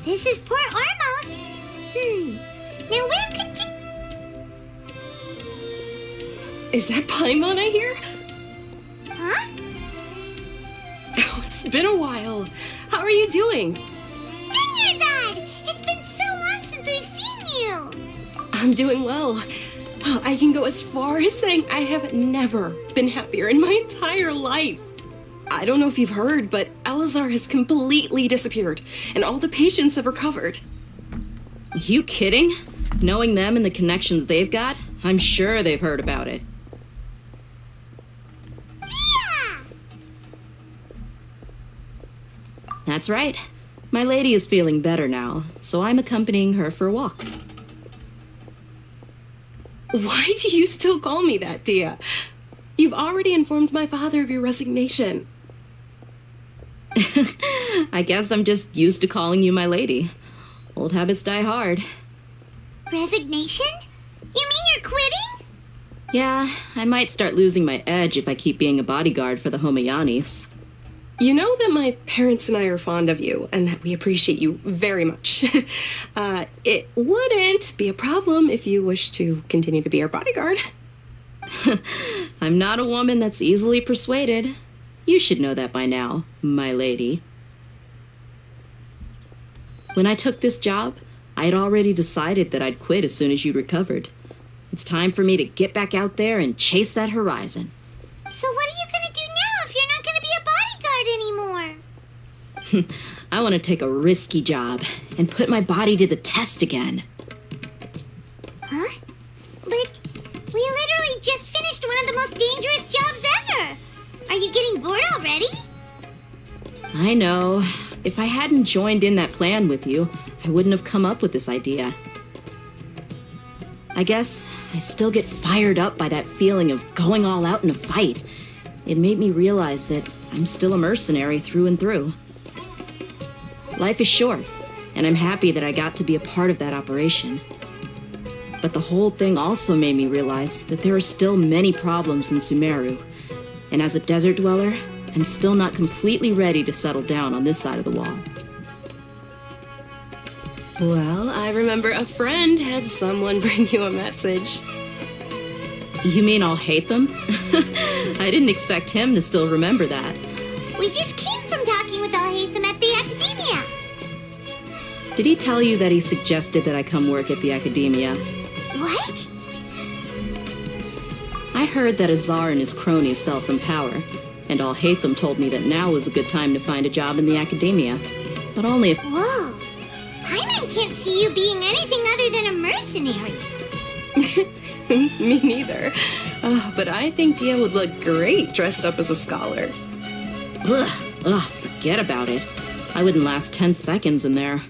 C: This is Port Ormos. Now where could
E: Is that Paimon I hear?
C: Huh?
E: Oh, it's been a while. How are you doing?
C: Dinyarzad! It's been so long since we've seen you!
E: I'm doing well. I can go as far as saying I have never been happier in my entire life. I don't know if you've heard, but Elazar has completely disappeared, and all the patients have recovered.
H: You kidding? Knowing them and the connections they've got, I'm sure they've heard about it.
C: Yeah!
H: That's right. My lady is feeling better now, so I'm accompanying her for a walk.
E: Why do you still call me that, Dia? You've already informed my father of your resignation.
H: I guess I'm just used to calling you my lady. Old habits die hard.
C: Resignation? You mean you're quitting?
H: Yeah, I might start losing my edge if I keep being a bodyguard for the Homayanis.
E: You know that my parents and I are fond of you, and that we appreciate you very much. It wouldn't be a problem if you wish to continue to be our bodyguard.
H: I'm not a woman that's easily persuaded. You should know that by now, my lady. When I took this job, I'd already decided that I'd quit as soon as you recovered. It's time for me to get back out there and chase that horizon.
C: So what are you gonna do now if you're not gonna be a bodyguard anymore?
H: I want to take a risky job and put my body to the test again.
C: Huh? But we literally just finished one of the most dangerous jobs ever! Are you getting bored already?
H: I know. If I hadn't joined in that plan with you, I wouldn't have come up with this idea. I guess I still get fired up by that feeling of going all out in a fight. It made me realize that I'm still a mercenary through and through. Life is short, and I'm happy that I got to be a part of that operation. But the whole thing also made me realize that there are still many problems in Sumeru, and as a desert dweller, I'm still not completely ready to settle down on this side of the wall.
E: Well, I remember a friend had someone bring you a message.
H: You mean I'll hate them? I didn't expect him to still remember that.
C: We just came from talking with Al-Haytham at the Academia.
H: Did he tell you that he suggested that I come work at the Academia?
C: What?
H: I heard that Azar and his cronies fell from power, and Al-Haytham told me that now was a good time to find a job in the Academia. But only if...
C: Whoa! Paimon can't see you being anything other than a mercenary.
E: Me neither. Oh, but I think Dia would look great dressed up as a scholar.
H: Ugh, forget about it. I wouldn't last 10 seconds in there.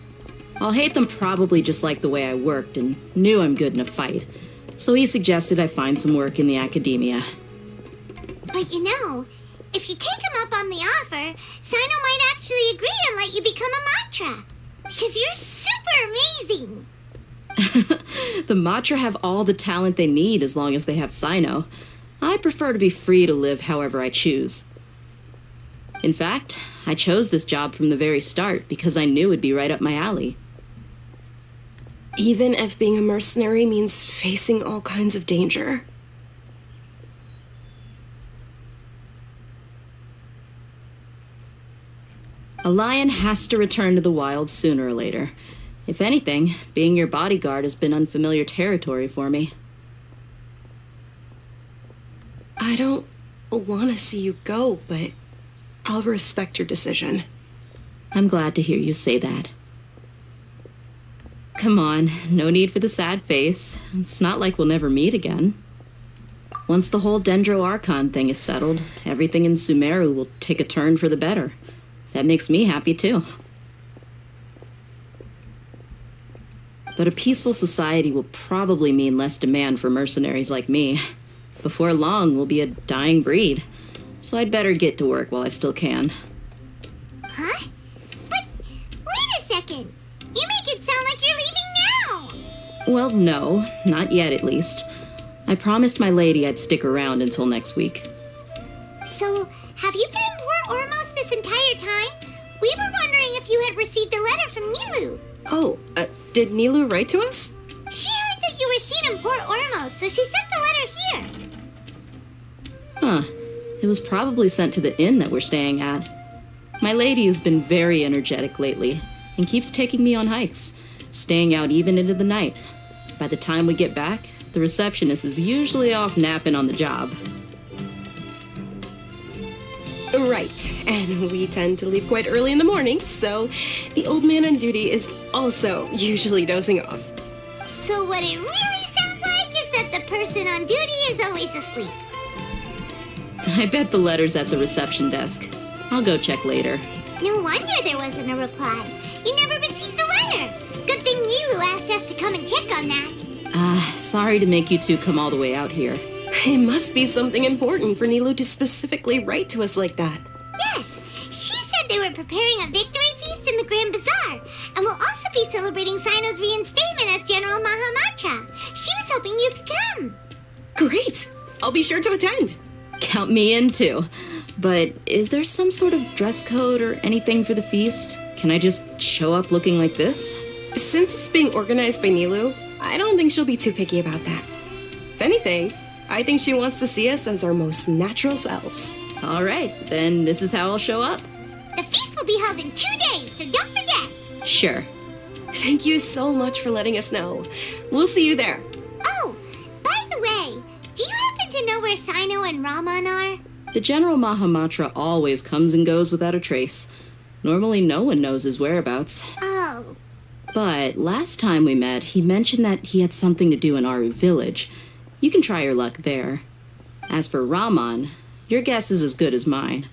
H: Al-Haytham probably just liked the way I worked and knew I'm good in a fight. So he suggested I find some work in the Academia.
C: But you know, if you take him up on the offer, Sino might actually agree and let you become a Matra. Because you're super amazing!
H: The Matra have all the talent they need as long as they have Sino. I prefer to be free to live however I choose. In fact, I chose this job from the very start because I knew it'd be right up my alley.
E: Even if being a mercenary means facing all kinds of danger.
H: A lion has to return to the wild sooner or later. If anything, being your bodyguard has been unfamiliar territory for me.
E: I don't want to see you go, but I'll respect your decision.
H: I'm glad to hear you say that. Come on, no need for the sad face. It's not like we'll never meet again. Once the whole Dendro Archon thing is settled, everything in Sumeru will take a turn for the better. That makes me happy too. But a peaceful society will probably mean less demand for mercenaries like me. Before long, we'll be a dying breed. So I'd better get to work while I still can.
C: Huh? But wait a second! You make it sound like you're leaving now!
H: Well, no, not yet at least. I promised my lady I'd stick around until next week.
C: So, have you been in Port Ormos this entire time? We were wondering if you had received a letter from Nilu.
E: Oh, did Nilu write to us?
C: She heard that you were seen in Port Ormos, so she sent the letter here.
H: Huh. It was probably sent to the inn that we're staying at. My lady has been very energetic lately and keeps taking me on hikes, staying out even into the night. By the time we get back, the receptionist is usually off napping on the job.
E: Right, and we tend to leave quite early in the morning, so the old man on duty is also usually dozing off.
C: So what it really sounds like is that the person on duty is always asleep.
H: I bet the letter's at the reception desk. I'll go check later.
C: No wonder there wasn't a reply. You never received the letter. Good thing Nilu asked us to come and check on that.
H: Sorry to make you two come all the way out here.
E: It must be something important for Nilu to specifically write to us like that.
C: Yes, she said they were preparing a victory feast in the Grand Bazaar, and will also be celebrating Sino's reinstatement as General Mahamatra. She was hoping you could come.
E: Great! I'll be sure to attend.
H: Count me in too. But is there some sort of dress code or anything for the feast? Can I just show up looking like this?
E: Since it's being organized by Nilu, I don't think she'll be too picky about that. If anything, I think she wants to see us as our most natural selves.
H: All right, then this is how I'll show up.
C: The feast will be held in 2 days, so don't forget.
H: Sure.
E: Thank you so much for letting us know. We'll see you there.
C: Oh, by the way, do you happen to know where Sino and Raman are?
H: The General Mahamatra always comes and goes without a trace. Normally no one knows his whereabouts.
C: Oh.
H: But last time we met, he mentioned that he had something to do in Aru village. You can try your luck there. As for Raman, your guess is as good as mine.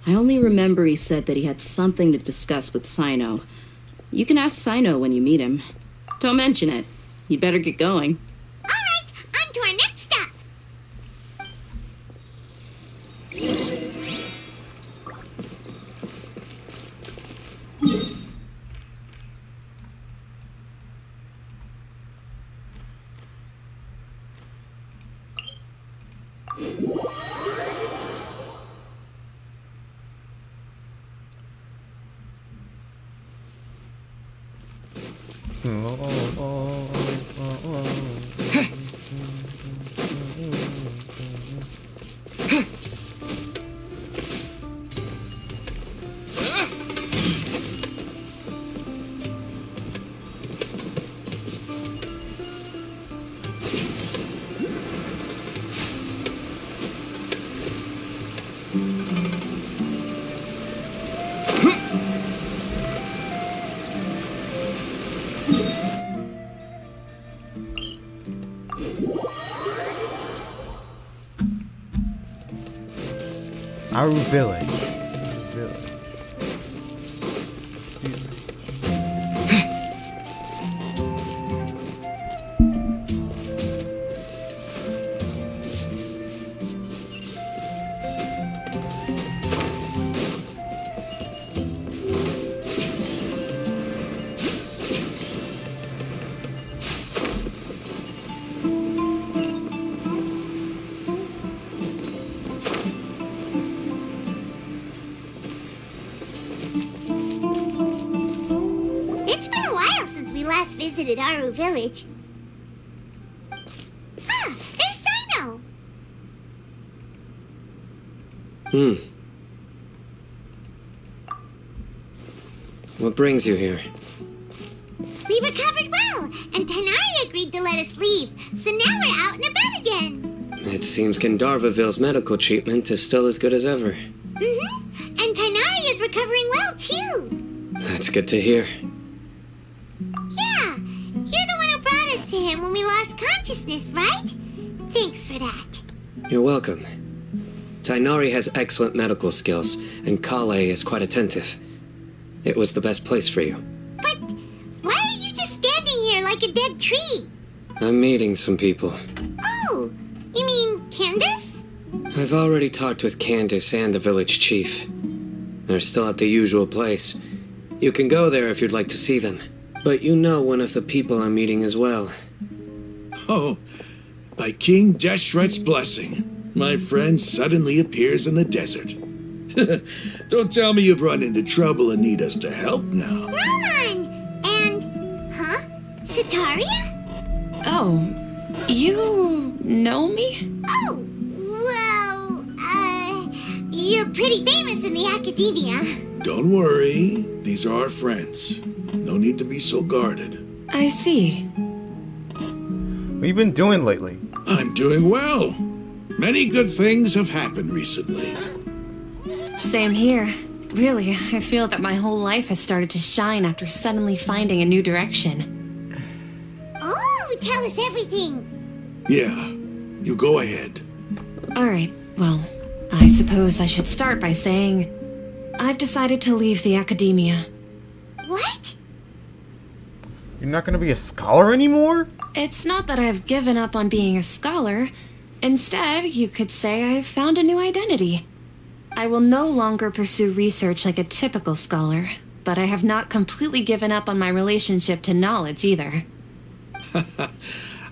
H: I only remember he said that he had something to discuss with Sino. You can ask Sino when you meet him. Don't mention it. You'd better get going.
C: All right, on to our next stop.
A: Aru village. Visited Aru village. Ah, there's Sino!
B: What brings you here?
C: We recovered well, and Tainari agreed to let us leave, so now we're out and about again.
B: It seems Gandharvaville's medical treatment is still as good as ever.
C: And Tainari is recovering well, too.
B: That's good to hear.
C: Yeah, you're the one who brought us to him when we lost consciousness, right? Thanks for that.
B: You're welcome. Tainari has excellent medical skills, and Kale is quite attentive. It was the best place for you.
C: But why are you just standing here like a dead tree?
B: I'm meeting some people.
C: Oh, you mean Candace?
B: I've already talked with Candace and the village chief. They're still at the usual place. You can go there if you'd like to see them. But you know one of the people I'm meeting as well.
J: Oh, by King Deshret's blessing, my friend suddenly appears in the desert. Don't tell me you've run into trouble and need us to help now.
C: Roman! And, Sitaria?
E: Oh, you know me?
C: Oh, well, you're pretty famous in the academia.
J: Don't worry, these are our friends. No need to be so guarded.
E: I see.
A: What you been doing lately?
J: I'm doing well. Many good things have happened recently.
F: Same here. Really, I feel that my whole life has started to shine after suddenly finding a new direction.
C: Oh, tell us everything.
J: Yeah, you go ahead.
F: Alright, well, I suppose I should start by saying I've decided to leave the academia.
C: What?
A: You're not gonna be a scholar anymore?
F: It's not that I've given up on being a scholar. Instead, you could say I've found a new identity. I will no longer pursue research like a typical scholar, but I have not completely given up on my relationship to knowledge either.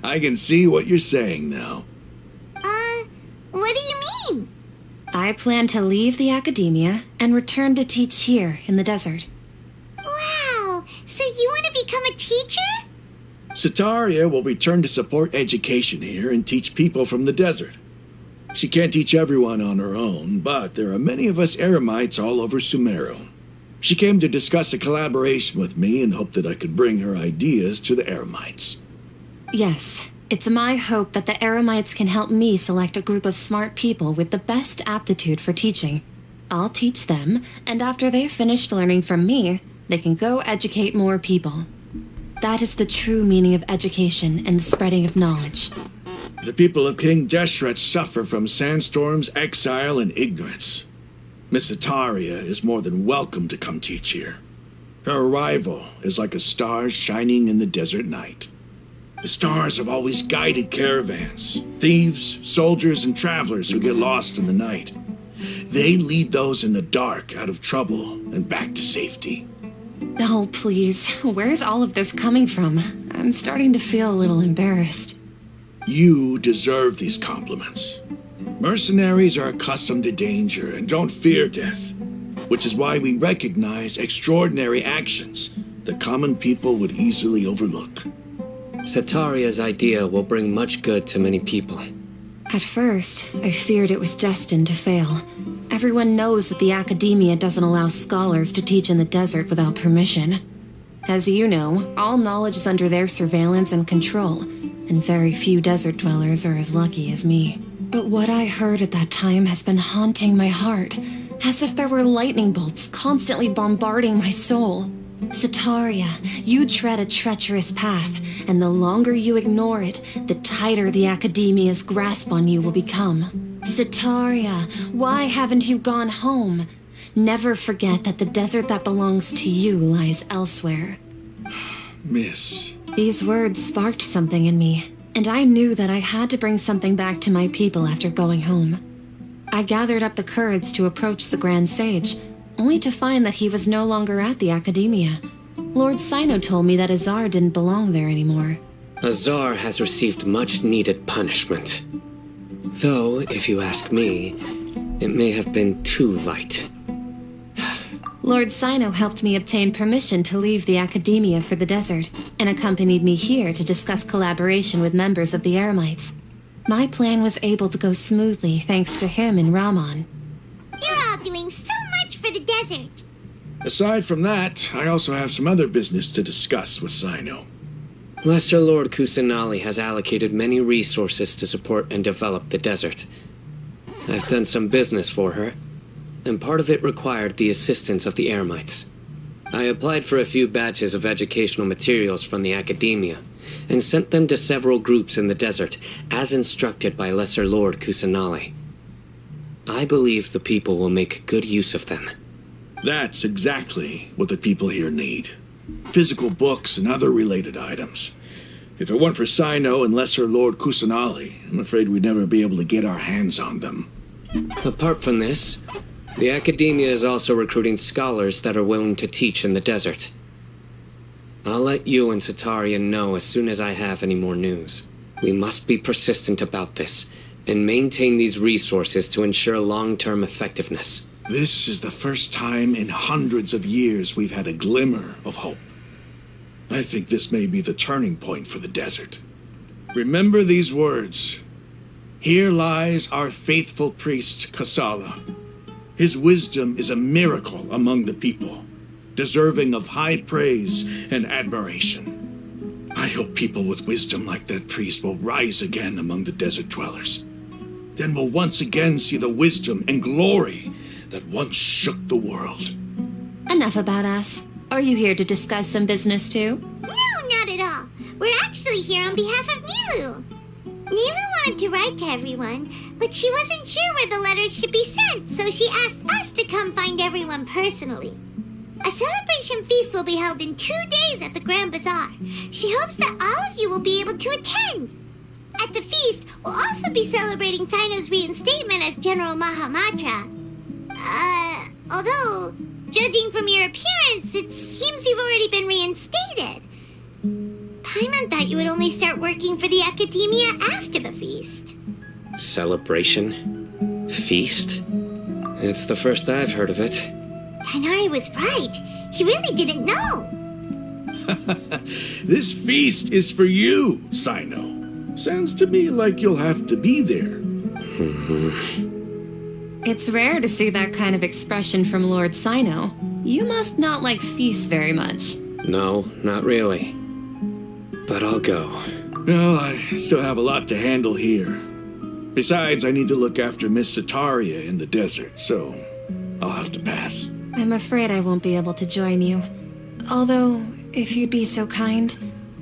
J: I can see what you're saying now.
C: What do you mean?
F: I plan to leave the academia and return to teach here in the desert.
C: Wow, so you want to become a teacher?
J: Sataria will return to support education here and teach people from the desert. She can't teach everyone on her own, but there are many of us Eremites all over Sumeru. She came to discuss a collaboration with me and hoped that I could bring her ideas to the Eremites.
F: Yes, it's my hope that the Eremites can help me select a group of smart people with the best aptitude for teaching. I'll teach them, and after they've finished learning from me, they can go educate more people. That is the true meaning of education and the spreading of knowledge.
J: The people of King Deshret suffer from sandstorms, exile, and ignorance. Miss Ataria is more than welcome to come teach here. Her arrival is like a star shining in the desert night. The stars have always guided caravans, thieves, soldiers, and travelers who get lost in the night. They lead those in the dark out of trouble and back to safety.
F: Oh, please, where's all of this coming from? I'm starting to feel a little embarrassed.
J: You deserve these compliments. Mercenaries are accustomed to danger and don't fear death, which is why we recognize extraordinary actions that common people would easily overlook.
B: Sataria's idea will bring much good to many people.
F: At first, I feared it was destined to fail. Everyone knows that the academia doesn't allow scholars to teach in the desert without permission. As you know, all knowledge is under their surveillance and control, and very few desert dwellers are as lucky as me. But what I heard at that time has been haunting my heart, as if there were lightning bolts constantly bombarding my soul. Sataria, you tread a treacherous path, and the longer you ignore it, the tighter the academia's grasp on you will become. Sataria, why haven't you gone home? Never forget that the desert that belongs to you lies elsewhere.
J: Miss.
F: These words sparked something in me, and I knew that I had to bring something back to my people after going home. I gathered up the courage to approach the Grand Sage, only to find that he was no longer at the academia. Lord Sino told me that Azar didn't belong there anymore.
B: Azar has received much-needed punishment. Though, if you ask me, it may have been too light.
F: Lord Sino helped me obtain permission to leave the academia for the desert, and accompanied me here to discuss collaboration with members of the Eremites. My plan was able to go smoothly thanks to him and Rahman.
C: You're all doing so much for the desert.
J: Aside from that, I also have some other business to discuss with Sino.
B: Lesser Lord Kusanali has allocated many resources to support and develop the desert. I've done some business for her, and part of it required the assistance of the Eremites. I applied for a few batches of educational materials from the academia, and sent them to several groups in the desert, as instructed by Lesser Lord Kusanali. I believe the people will make good use of them.
J: That's exactly what the people here need. Physical books and other related items. If it weren't for Sino and Lesser Lord Kusanali, I'm afraid we'd never be able to get our hands on them.
B: Apart from this, the academia is also recruiting scholars that are willing to teach in the desert. I'll let you and Sataria know as soon as I have any more news. We must be persistent about this, and maintain these resources to ensure long-term effectiveness.
J: This is the first time in hundreds of years we've had a glimmer of hope. I think this may be the turning point for the desert. Remember these words. Here lies our faithful priest, Kasala. His wisdom is a miracle among the people, deserving of high praise and admiration. I hope people with wisdom like that priest will rise again among the desert dwellers. Then we'll once again see the wisdom and glory that once shook the world.
F: Enough about us. Are you here to discuss some business too?
C: No, not at all. We're actually here on behalf of Nilu. Neva wanted to write to everyone, but she wasn't sure where the letters should be sent, so she asked us to come find everyone personally. A celebration feast will be held in 2 days at the Grand Bazaar. She hopes that all of you will be able to attend. At the feast, we'll also be celebrating Sino's reinstatement as General Mahamatra. Although, judging from your appearance, it seems you've already been reinstated. Paimon thought you would only start working for the Academia after the feast.
B: Celebration? Feast? It's the first I've heard of it.
C: Tainari was right. He really didn't know.
J: This feast is for you, Sino. Sounds to me like you'll have to be there.
F: It's rare to see that kind of expression from Lord Sino. You must not like feasts very much.
B: No, not really. But I'll go.
J: Well, I still have a lot to handle here. Besides, I need to look after Miss Sataria in the desert, so I'll have to pass.
F: I'm afraid I won't be able to join you. Although, if you'd be so kind,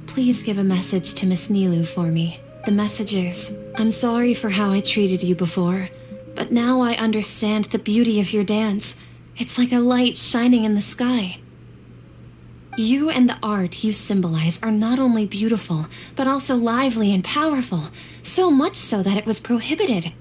F: please give a message to Miss Nilou for me. The message is, I'm sorry for how I treated you before, but now I understand the beauty of your dance. It's like a light shining in the sky. You and the art you symbolize are not only beautiful, but also lively and powerful, so much so that it was prohibited.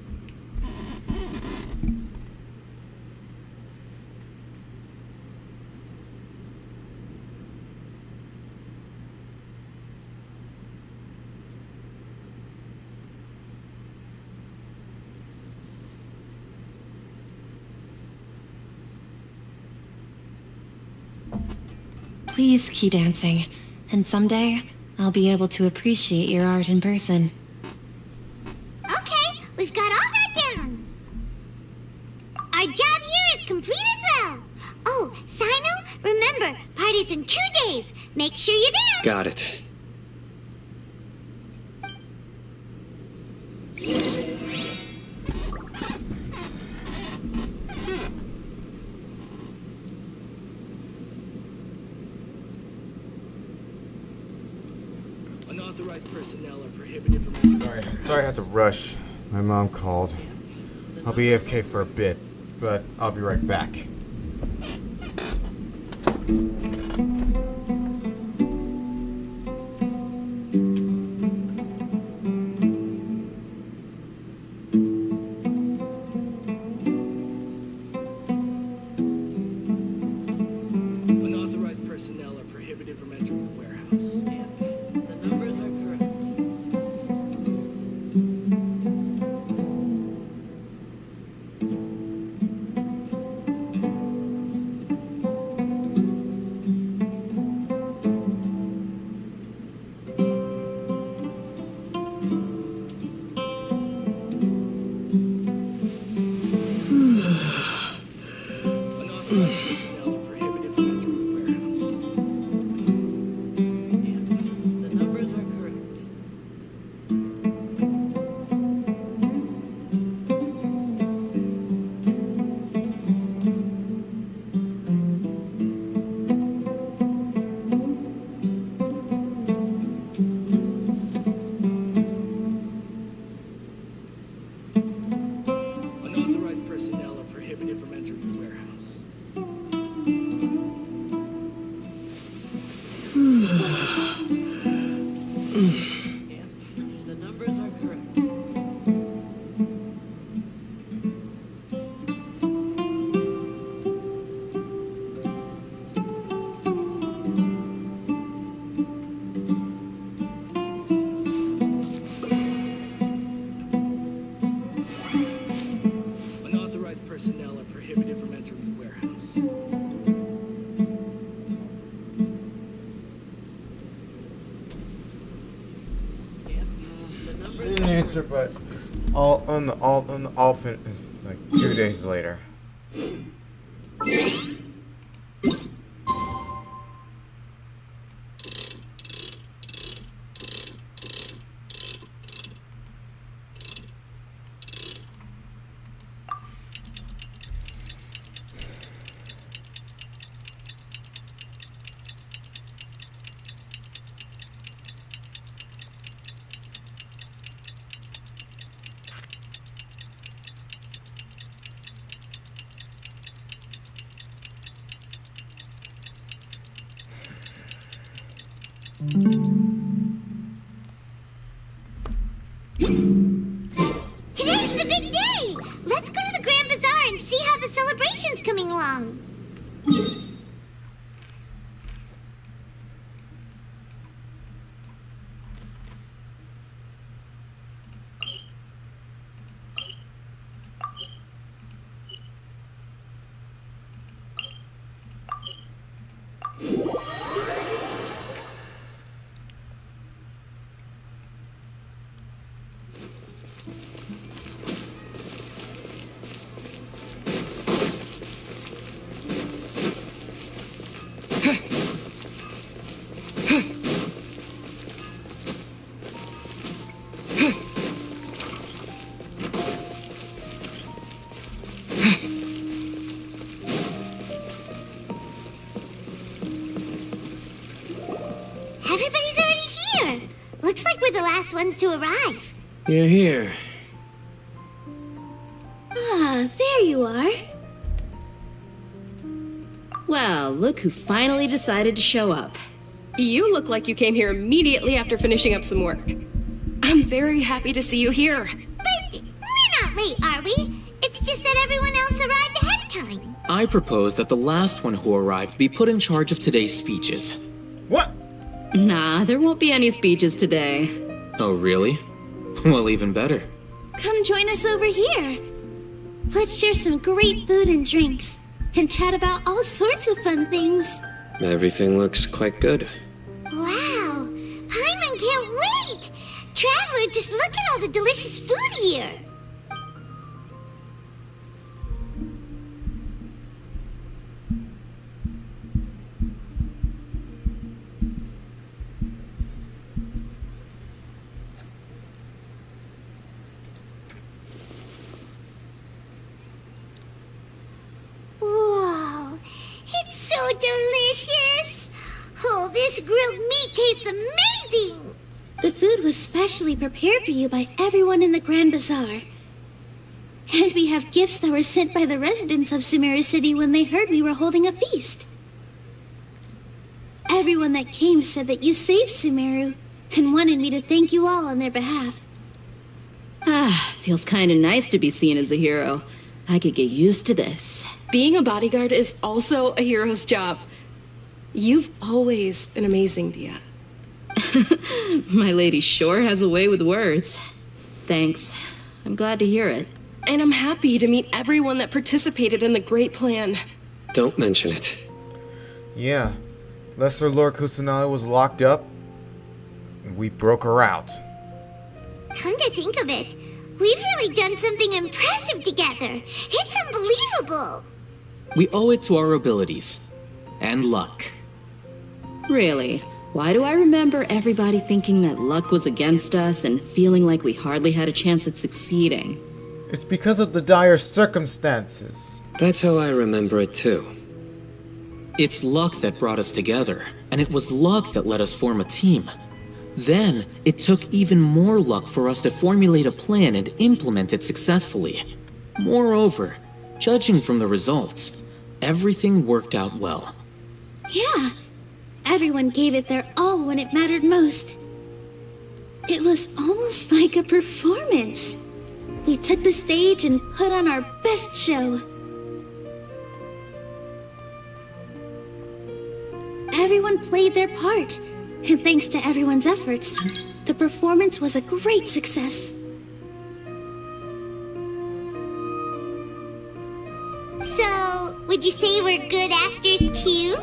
F: Please keep dancing, and someday I'll be able to appreciate your art in person.
C: Okay, we've got all that down. Our job here is complete as well. Oh, Sino, remember, party's in 2 days. Make sure you're there.
B: Got it.
R: Unauthorized personnel are prohibited from...
A: Sorry I had to rush. My mom called. I'll be AFK for a bit, but I'll be right back.
R: Unauthorized personnel are prohibited from entering the warehouse. The numbers are correct. Unauthorized personnel are prohibited from entering the warehouse. The numbers are correct. Unauthorized personnel are prohibited from entering the warehouse.
A: Didn't answer, but all like 2 days later.
C: Today's the big day! Let's go to the Grand Bazaar and see how the celebration's coming along. Everybody's already here. Looks like we're the last ones to arrive.
B: You're here.
Q: Ah, there you are.
H: Well, look who finally decided to show up.
E: You look like you came here immediately after finishing up some work. I'm very happy to see you here.
C: But we're not late, are we? It's just that everyone else arrived ahead of time.
X: I propose that the last one who arrived be put in charge of today's speeches.
A: What?
H: Nah, there won't be any speeches today.
X: Oh, really? Well, even better.
Q: Come join us over here. Let's share some great food and drinks, and chat about all sorts of fun things.
B: Everything looks quite good.
C: Wow! Paimon can't wait! Traveler, just look at all the delicious food here! Whoa! It's so delicious! Oh, this grilled meat tastes amazing!
Q: The food was specially prepared for you by everyone in the Grand Bazaar. And we have gifts that were sent by the residents of Sumeru City when they heard we were holding a feast. Everyone that came said that you saved Sumeru and wanted me to thank you all on their behalf.
H: Ah, feels kinda nice to be seen as a hero. I could get used to this.
E: Being a bodyguard is also a hero's job. You've always been amazing, Dia.
H: My lady sure has a way with words. Thanks. I'm glad to hear it.
E: And I'm happy to meet everyone that participated in the great plan.
B: Don't mention it.
A: Yeah. Lesser Lord Kusanagi was locked up, and we broke her out.
C: Come to think of it, we've really done something impressive together. It's unbelievable.
X: We owe it to our abilities. And luck.
H: Really? Why do I remember everybody thinking that luck was against us and feeling like we hardly had a chance of succeeding?
A: It's because of the dire circumstances.
B: That's how I remember it too.
X: It's luck that brought us together, and it was luck that let us form a team. Then, it took even more luck for us to formulate a plan and implement it successfully. Moreover, judging from the results, everything worked out well.
Q: Yeah, everyone gave it their all when it mattered most. It was almost like a performance. We took the stage and put on our best show. Everyone played their part, and thanks to everyone's efforts, the performance was a great success.
C: So, would you say we're good actors too?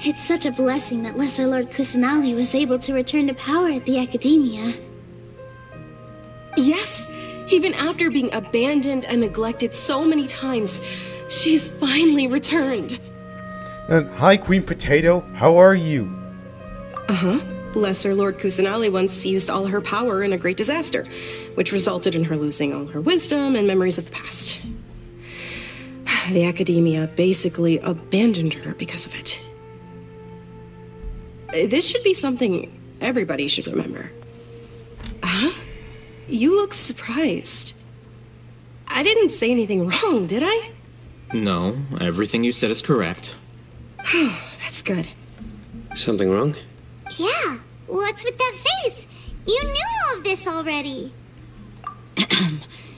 Q: It's such a blessing that Lesser Lord Kusanagi was able to return to power at the Academia.
E: Yes, even after being abandoned and neglected so many times, she's finally returned.
A: And hi, Queen Potato. How are you?
E: Uh-huh. Lesser Lord Kusanagi once used all her power in a great disaster, which resulted in her losing all her wisdom and memories of the past. The Academia basically abandoned her because of it. This should be something everybody should remember. Huh? You look surprised. I didn't say anything wrong, did I?
X: No, everything you said is correct.
E: That's good.
B: Something wrong?
C: Yeah, what's with that face? You knew all of this this already.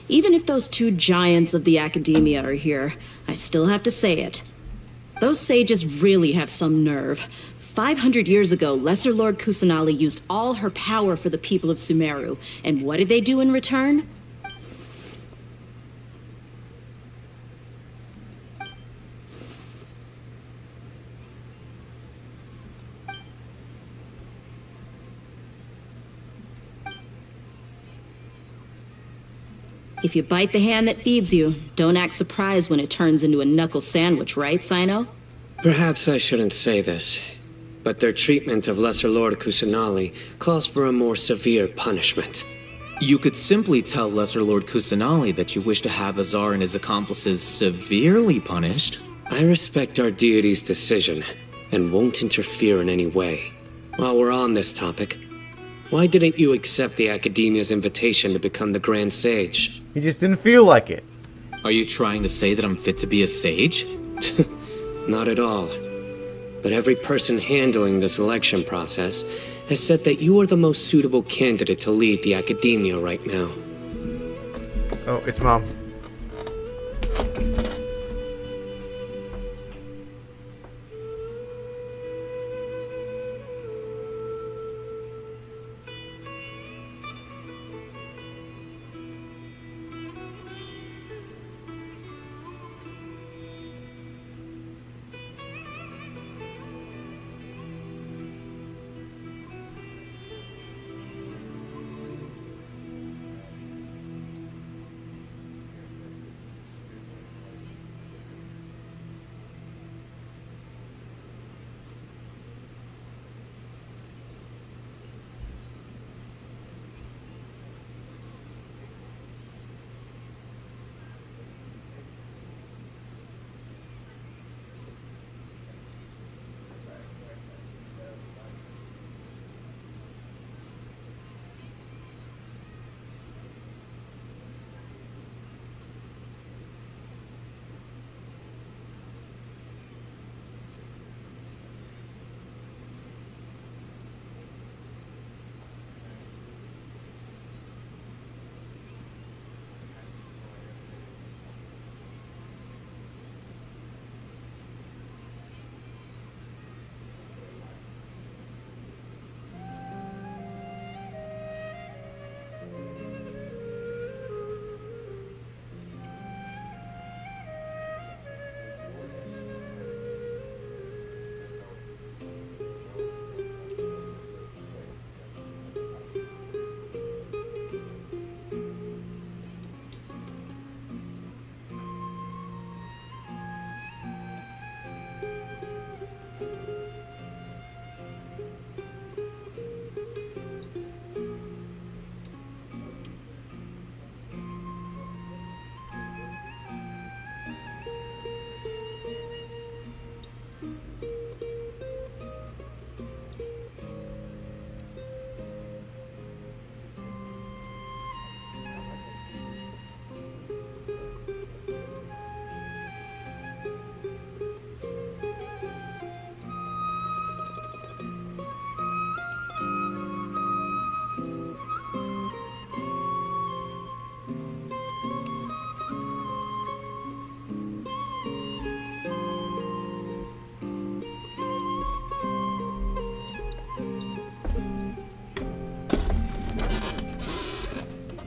H: Even if those two giants of the academia are here, I still have to say it. Those sages really have some nerve. 500 years ago, Lesser Lord Kusanali used all her power for the people of Sumeru. And what did they do in return? If you bite the hand that feeds you, don't act surprised when it turns into a knuckle sandwich, right, Sino?
B: Perhaps I shouldn't say this, but their treatment of Lesser Lord Kusanali calls for a more severe punishment.
X: You could simply tell Lesser Lord Kusanali that you wish to have Azar and his accomplices severely punished.
B: I respect our deity's decision, and won't interfere in any way. While we're on this topic, why didn't you accept the Academia's invitation to become the Grand Sage?
A: He just didn't feel like it.
X: Are you trying to say that I'm fit to be a sage?
B: Not at all. But every person handling the selection process has said that you are the most suitable candidate to lead the Academia right now.
A: Oh, it's Mom.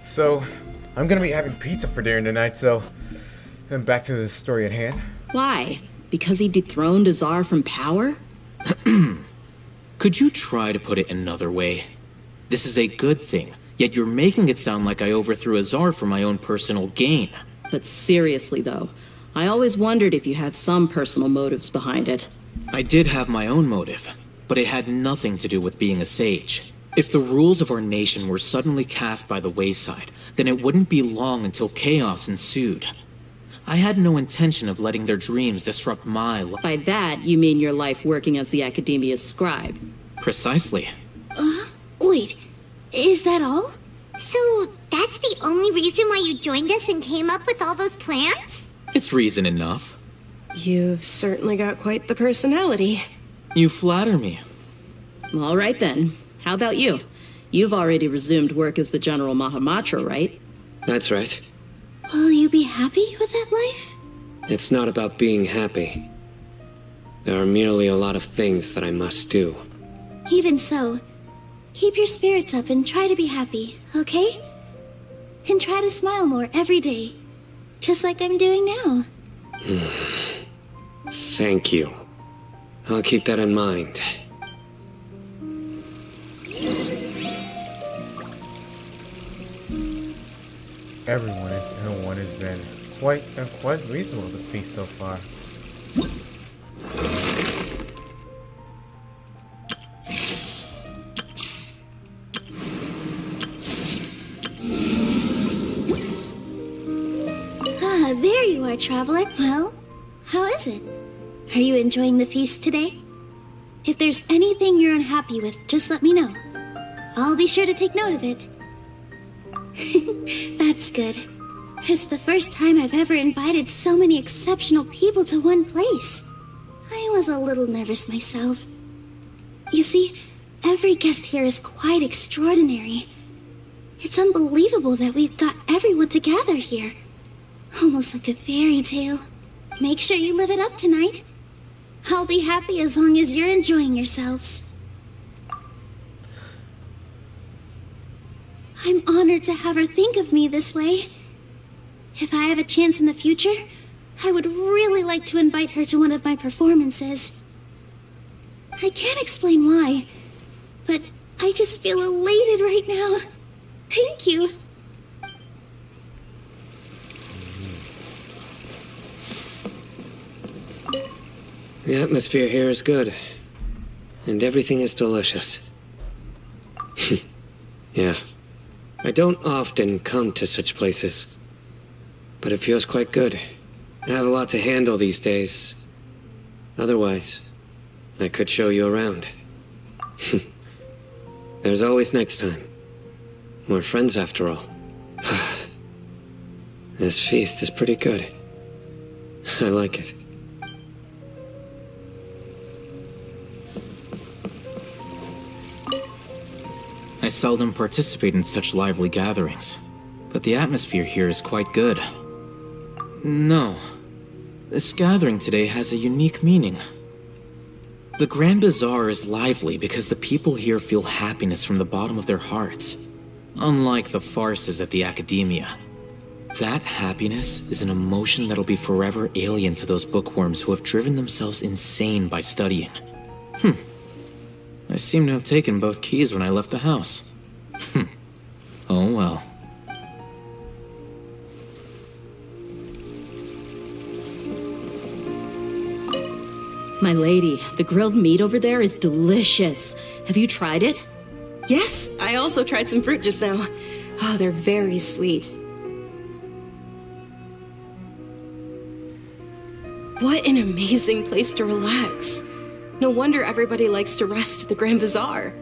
A: So, I'm gonna be having pizza for dinner tonight, so... Then back to the story at hand.
H: Why? Because he dethroned Azar from power?
X: Could you try to put it another way? This is a good thing, yet you're making it sound like I overthrew Azar for my own personal gain.
H: But seriously, though, I always wondered if you had some personal motives behind it.
X: I did have my own motive, but it had nothing to do with being a sage. If the rules of our nation were suddenly cast by the wayside, then it wouldn't be long until chaos ensued. I had no intention of letting their dreams disrupt my life.
H: By that, you mean your life working as the Academia's scribe?
X: Precisely.
Q: Wait, is that all?
C: So, that's the only reason why you joined us and came up with all those plans?
X: It's reason enough.
E: You've certainly got quite the personality.
X: You flatter me.
H: All right then. How about you? You've already resumed work as the General Mahamatra, right?
B: That's right.
Q: Will you be happy with that life?
B: It's not about being happy. There are merely a lot of things that I must do.
Q: Even so, keep your spirits up and try to be happy, okay? And try to smile more every day, just like I'm doing now.
B: Thank you. I'll keep that in mind.
A: Everyone has been quite reasonable to the feast so far.
Q: Ah, there you are, traveler. Well, how is it? Are you enjoying the feast today? If there's anything you're unhappy with, just let me know. I'll be sure to take note of it. That's good. It's the first time I've ever invited so many exceptional people to one place. I was a little nervous myself. You see, every guest here is quite extraordinary. It's unbelievable that we've got everyone together here. Almost like a fairy tale. Make sure you live it up tonight. I'll be happy as long as you're enjoying yourselves. I'm honored to have her think of me this way. If I have a chance in the future, I would really like to invite her to one of my performances. I can't explain why, but I just feel elated right now. Thank you.
B: The atmosphere here is good, and everything is delicious. Yeah. I don't often come to such places, but it feels quite good. I have a lot to handle these days. Otherwise, I could show you around. There's always next time. We're friends after all. This feast is pretty good. I like it.
X: I seldom participate in such lively gatherings, but the atmosphere here is quite good. No, this gathering today has a unique meaning. The Grand Bazaar is lively because the people here feel happiness from the bottom of their hearts, unlike the farces at the Academia. That happiness is an emotion that'll be forever alien to those bookworms who have driven themselves insane by studying. I seem to have taken both keys when I left the house. Oh well.
H: My lady, the grilled meat over there is delicious. Have you tried it?
E: Yes, I also tried some fruit just now. Oh, they're very sweet. What an amazing place to relax. No wonder everybody likes to rest at the Grand Bazaar.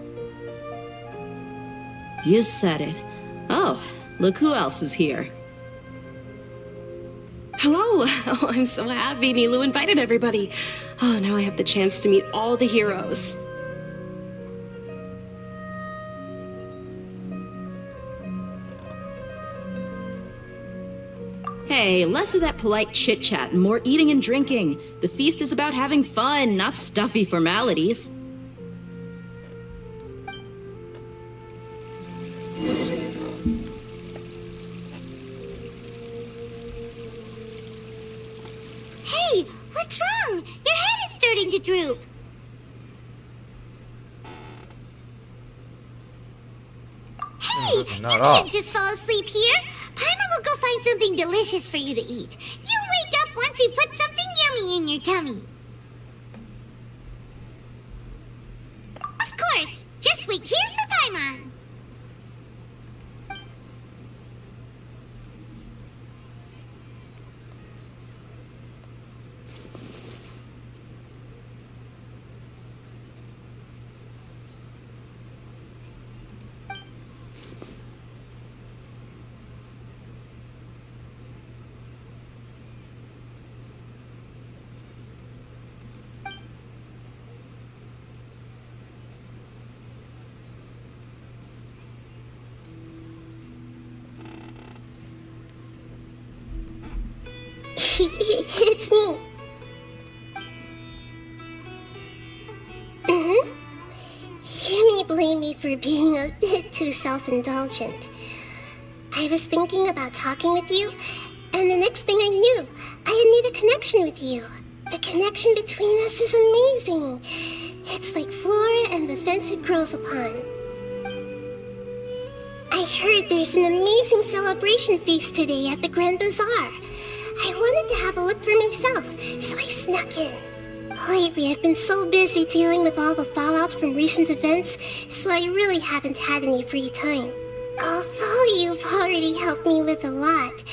H: You said it. Oh, look who else is here.
E: Hello. Oh, I'm so happy Nilou invited everybody. Oh, now I have the chance to meet all the heroes.
H: Hey, less of that polite chit-chat and more eating and drinking. The feast is about having fun, not stuffy formalities.
C: Hey, what's wrong? Your head is starting to droop. Hey, you can't just fall asleep here. Paimon will go find something delicious for you to eat. You wake up once you've put something yummy in your tummy. Of course, just wait here for Paimon.
D: It's me. You may blame me for being a bit too self-indulgent. I was thinking about talking with you, and the next thing I knew, I had made a connection with you. The connection between us is amazing. It's like flora and the fence it grows upon. I heard there's an amazing celebration feast today at the Grand Bazaar. I wanted to have a look for myself, so I snuck in. Lately, I've been so busy dealing with all the fallout from recent events, so I really haven't had any free time. Although you've already helped me with a lot,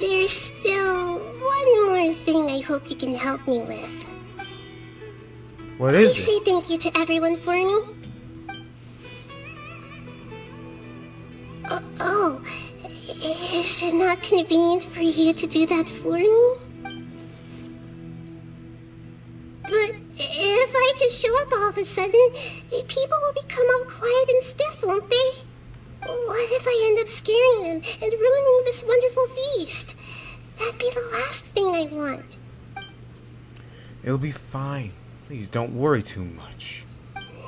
D: there's still one more thing I hope you can help me with.
A: What is
D: Please
A: it?
D: say thank you to everyone for me. Oh, is it not convenient for you to do that for me? But if I just show up all of a sudden, people will become all quiet and stiff, won't they? What if I end up scaring them and ruining this wonderful feast? That'd be the last thing I want.
A: It'll be fine. Please don't worry too much.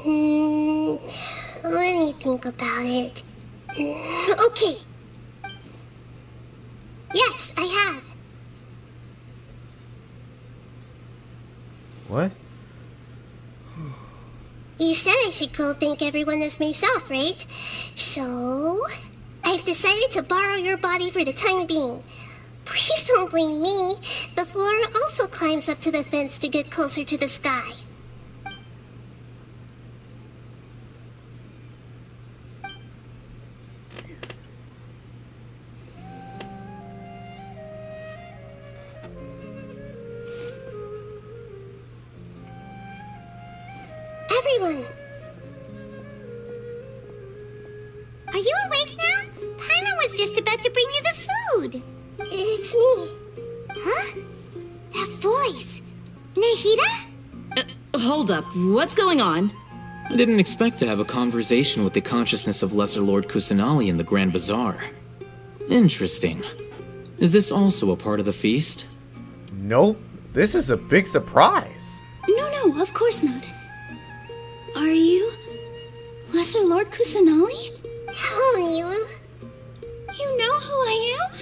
D: Let me think about it. Okay. Yes, I have.
A: What?
D: You said I should go thank everyone as myself, right? So, I've decided to borrow your body for the time being. Please don't blame me. The flora also climbs up to the fence to get closer to the sky. Everyone!
C: Are you awake now? Paimon was just about to bring you the food.
D: It's me.
C: Huh? That voice. Nahida?
H: Hold up. What's going on?
X: I didn't expect to have a conversation with the consciousness of Lesser Lord Kusanali in the Grand Bazaar. Interesting. Is this also a part of the feast?
A: Nope. This is a big surprise.
Q: No, of course not. Are you Lesser Lord Kusanali?
D: Hello, Nilu.
Q: You know who I am?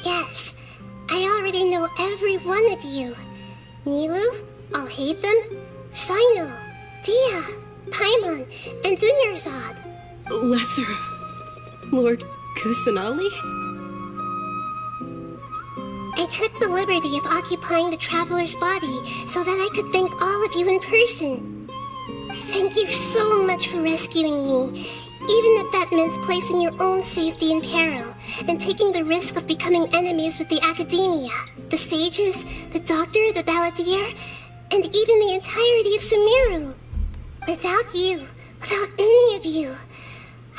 D: Yes, I already know every one of you. Nilu, Alhaitham, Sino, Dia, Paimon, and Dunyarzad.
E: Lesser Lord Kusanali?
D: I took the liberty of occupying the traveler's body so that I could thank all of you in person. Thank you so much for rescuing me, even if that meant placing your own safety in peril and taking the risk of becoming enemies with the Academia, the sages, the doctor, the balladeer, and even the entirety of Sumeru. Without you, without any of you,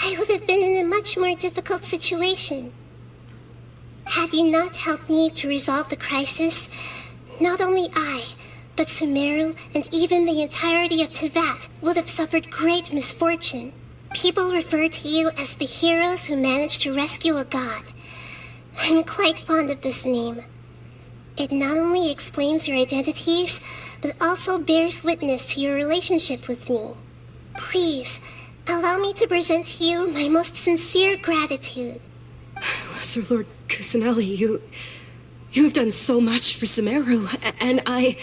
D: I would have been in a much more difficult situation. Had you not helped me to resolve the crisis, not only I, but Sumeru and even the entirety of Tevat would have suffered great misfortune. People refer to you as the heroes who managed to rescue a god. I'm quite fond of this name. It not only explains your identities, but also bears witness to your relationship with me. Please, allow me to present to you my most sincere gratitude.
E: Lesser Lord Kusanali, you have done so much for Sumeru, and I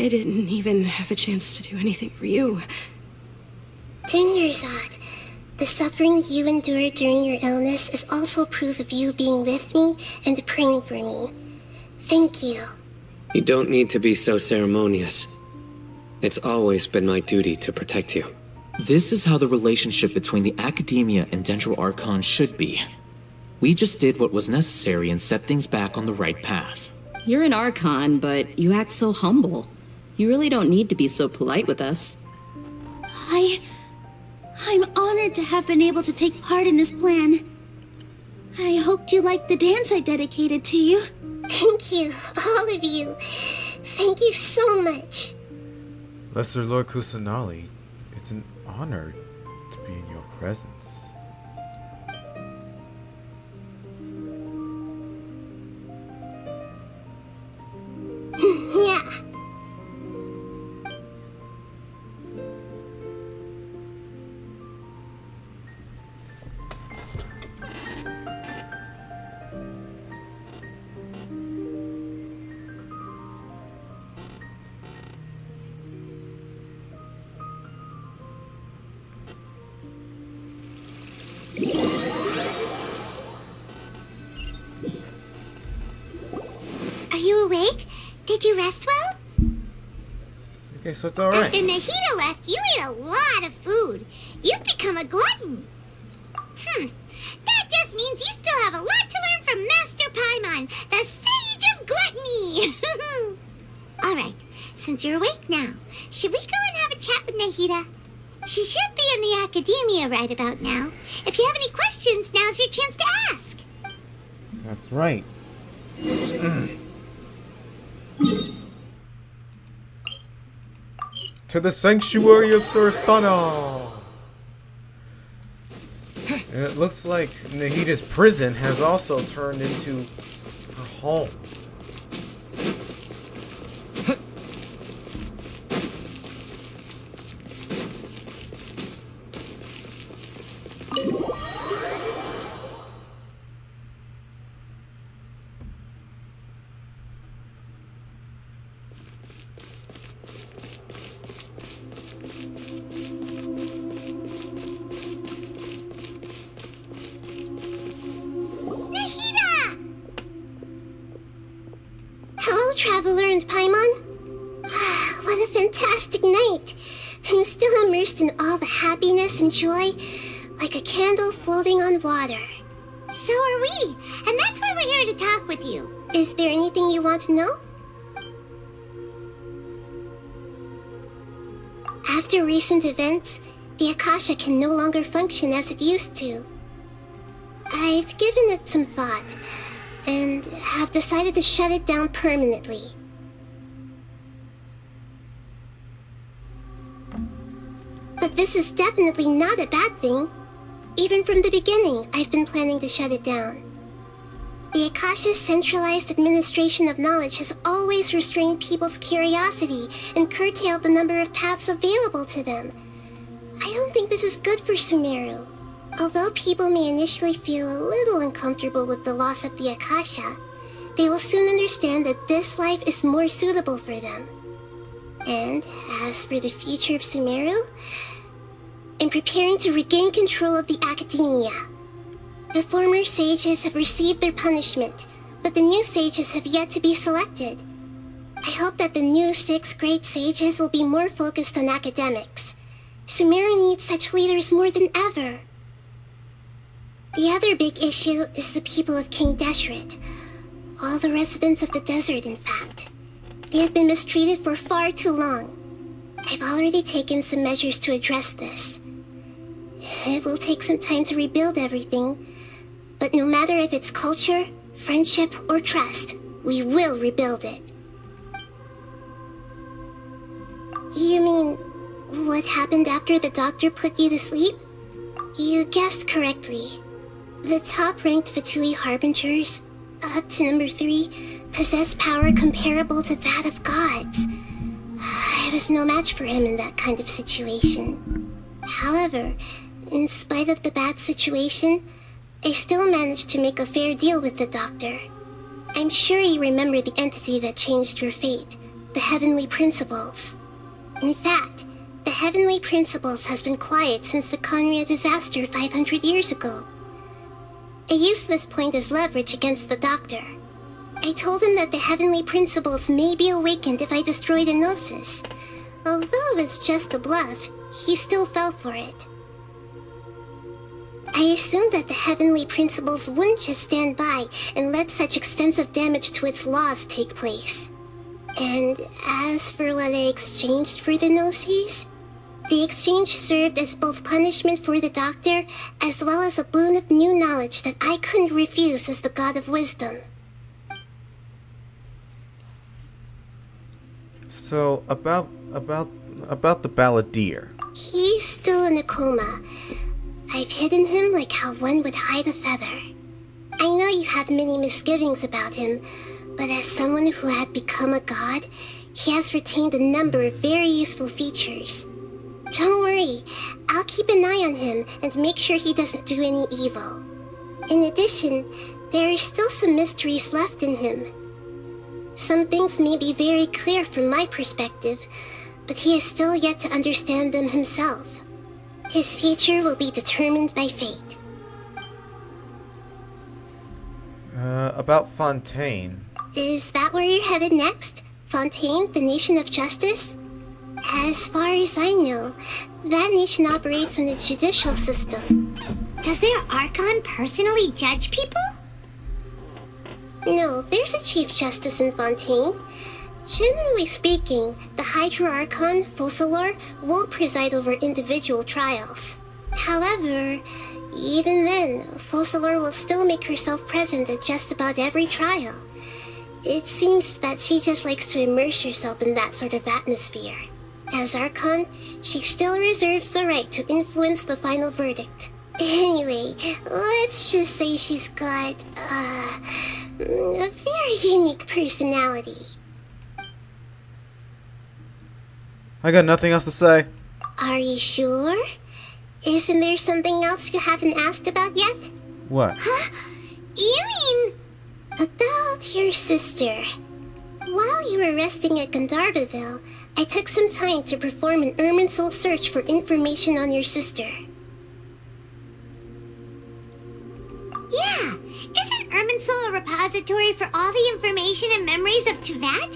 E: didn't even have a chance to do anything for you.
D: Dunyarzad, the suffering you endured during your illness is also proof of you being with me and praying for me. Thank you.
B: You don't need to be so ceremonious. It's always been my duty to protect you.
X: This is how the relationship between the Academia and Dendro Archon should be. We just did what was necessary and set things back on the right path.
H: You're an Archon, but you act so humble. You really don't need to be so polite with us.
Q: I'm honored to have been able to take part in this plan. I hoped you liked the dance I dedicated to you.
D: Thank you, all of you. Thank you so much.
A: Lesser Lord Kusanali, it's an honor to be in your presence.
C: awake? Did you rest well?
A: Okay, so it's alright.
C: After Nahida left, you ate a lot of food. You've become a glutton. That just means you still have a lot to learn from Master Paimon, the Sage of Gluttony. Alright, since you're awake now, should we go and have a chat with Nahida? She should be in the academia right about now. If you have any questions, now's your chance to ask.
A: That's right. To the Sanctuary of Surstana! And it looks like Nahida's prison has also turned into her home.
D: Hello, Traveler and Paimon. What a fantastic night. I'm still immersed in all the happiness and joy, like a candle floating on water.
C: So are we, and that's why we're here to talk with you.
D: Is there anything you want to know? After recent events, the Akasha can no longer function as it used to. I've given it some thought, and have decided to shut it down permanently. But this is definitely not a bad thing. Even from the beginning, I've been planning to shut it down. The Akasha's centralized administration of knowledge has always restrained people's curiosity and curtailed the number of paths available to them. I don't think this is good for Sumeru. Although people may initially feel a little uncomfortable with the loss of the Akasha, they will soon understand that this life is more suitable for them. And as for the future of Sumeru, I'm preparing to regain control of the academia. The former sages have received their punishment, but the new sages have yet to be selected. I hope that the new 6 great sages will be more focused on academics. Sumeru needs such leaders more than ever. The other big issue is the people of King Deshret. All the residents of the desert, in fact. They have been mistreated for far too long. I've already taken some measures to address this. It will take some time to rebuild everything, but no matter if it's culture, friendship, or trust, we will rebuild it. You mean, what happened after the doctor put you to sleep? You guessed correctly. The top-ranked Fatui Harbingers, up to number 3, possess power comparable to that of gods. I was no match for him in that kind of situation. However, in spite of the bad situation, I still managed to make a fair deal with the doctor. I'm sure you remember the entity that changed your fate, the Heavenly Principles. In fact, the Heavenly Principles has been quiet since the Conria disaster 500 years ago. I used this point as leverage against the doctor. I told him that the Heavenly Principles may be awakened if I destroy the Gnosis. Although it's just a bluff, he still fell for it. I assumed that the Heavenly Principles wouldn't just stand by and let such extensive damage to its laws take place. And as for what I exchanged for the Gnosis, the exchange served as both punishment for the doctor as well as a boon of new knowledge that I couldn't refuse as the God of Wisdom.
A: So, about the Balladeer.
D: He's still in a coma. I've hidden him like how one would hide a feather. I know you have many misgivings about him, but as someone who had become a god, he has retained a number of very useful features. Don't worry, I'll keep an eye on him and make sure he doesn't do any evil. In addition, there are still some mysteries left in him. Some things may be very clear from my perspective, but he is still yet to understand them himself. His future will be determined by fate.
A: About Fontaine.
D: Is that where you're headed next? Fontaine, the nation of justice? As far as I know, that nation operates in the judicial system.
C: Does their Archon personally judge people?
D: No, there's a Chief Justice in Fontaine. Generally speaking, the Hydra Archon, Focalor, won't preside over individual trials. However, even then, Focalor will still make herself present at just about every trial. It seems that she just likes to immerse herself in that sort of atmosphere. As Archon, she still reserves the right to influence the final verdict. Anyway, let's just say she's got, a very unique personality.
A: I got nothing else to say.
D: Are you sure? Isn't there something else you haven't asked about yet?
A: What?
C: Huh? You mean...
D: About your sister. While you were resting at Gandharvaville, I took some time to perform an Irminsul search for information on your sister.
C: Yeah, isn't Irminsul a repository for all the information and memories of Tevat?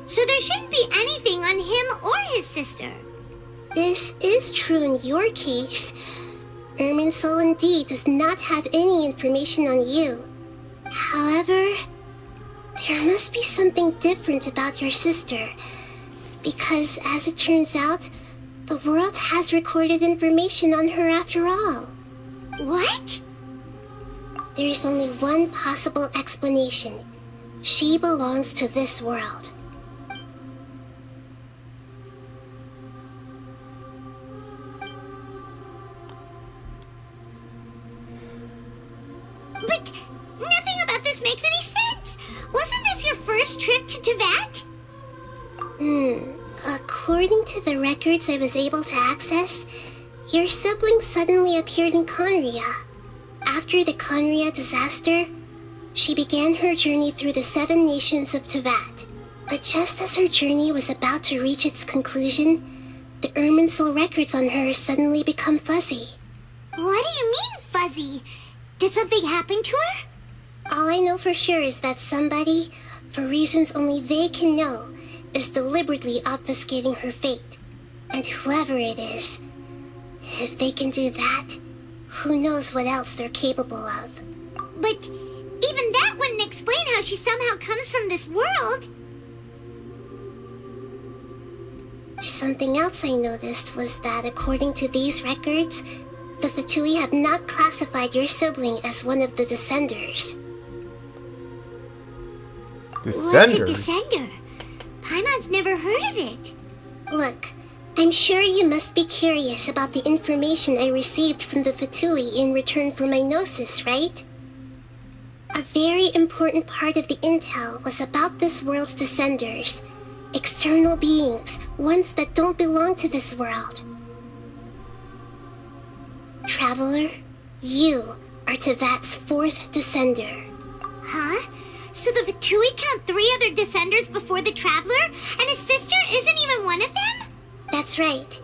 C: So there shouldn't be anything on him or his sister.
D: This is true in your case. Irminsul indeed does not have any information on you. However, there must be something different about your sister. Because, as it turns out, the world has recorded information on her after all.
C: What?
D: There is only one possible explanation. She belongs to this world.
C: But nothing about this makes any sense. Wasn't this your first trip to Tevat?
D: According to the records I was able to access, your sibling suddenly appeared in Conria. After the Conria disaster, she began her journey through the 7 nations of Tevat. But just as her journey was about to reach its conclusion, the Irminsul records on her suddenly become fuzzy.
C: What do you mean, fuzzy? Did something happen to her?
D: All I know for sure is that somebody, for reasons only they can know, is deliberately obfuscating her fate. And whoever it is, if they can do that, who knows what else they're capable of.
C: But even that wouldn't explain how she somehow comes from this world.
D: Something else I noticed was that according to these records, the Fatui have not classified your sibling as one of the Descenders.
C: What's a Descender? Paimon's never heard of it.
D: Look, I'm sure you must be curious about the information I received from the Fatui in return for my gnosis, right? A very important part of the intel was about this world's Descenders. External beings, ones that don't belong to this world. Traveler, you are Tevat's 4th Descender.
C: Huh? So the Fatui count 3 other Descenders before the Traveler, and his sister isn't even one of them?
D: That's right.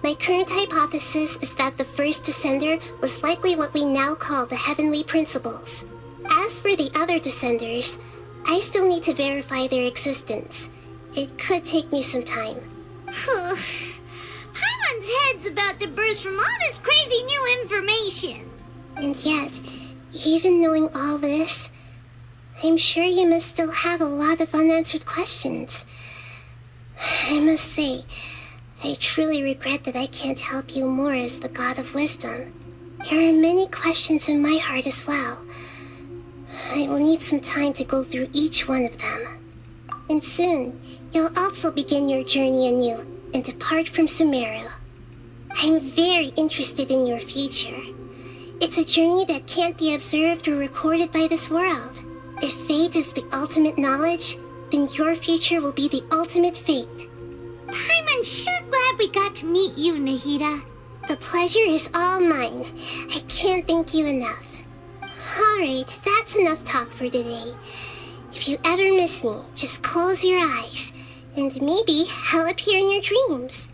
D: My current hypothesis is that the first Descender was likely what we now call the Heavenly Principles. As for the other Descenders, I still need to verify their existence. It could take me some time.
C: Paimon's head's about to burst from all this crazy new information.
D: And yet, even knowing all this, I'm sure you must still have a lot of unanswered questions. I must say, I truly regret that I can't help you more as the God of Wisdom. There are many questions in my heart as well. I will need some time to go through each one of them. And soon, you'll also begin your journey anew and depart from Sumeru. I'm very interested in your future. It's a journey that can't be observed or recorded by this world. If fate is the ultimate knowledge, then your future will be the ultimate fate.
C: Paimon's sure glad we got to meet you, Nahida.
D: The pleasure is all mine. I can't thank you enough. Alright, that's enough talk for today. If you ever miss me, just close your eyes, and maybe I'll appear in your dreams.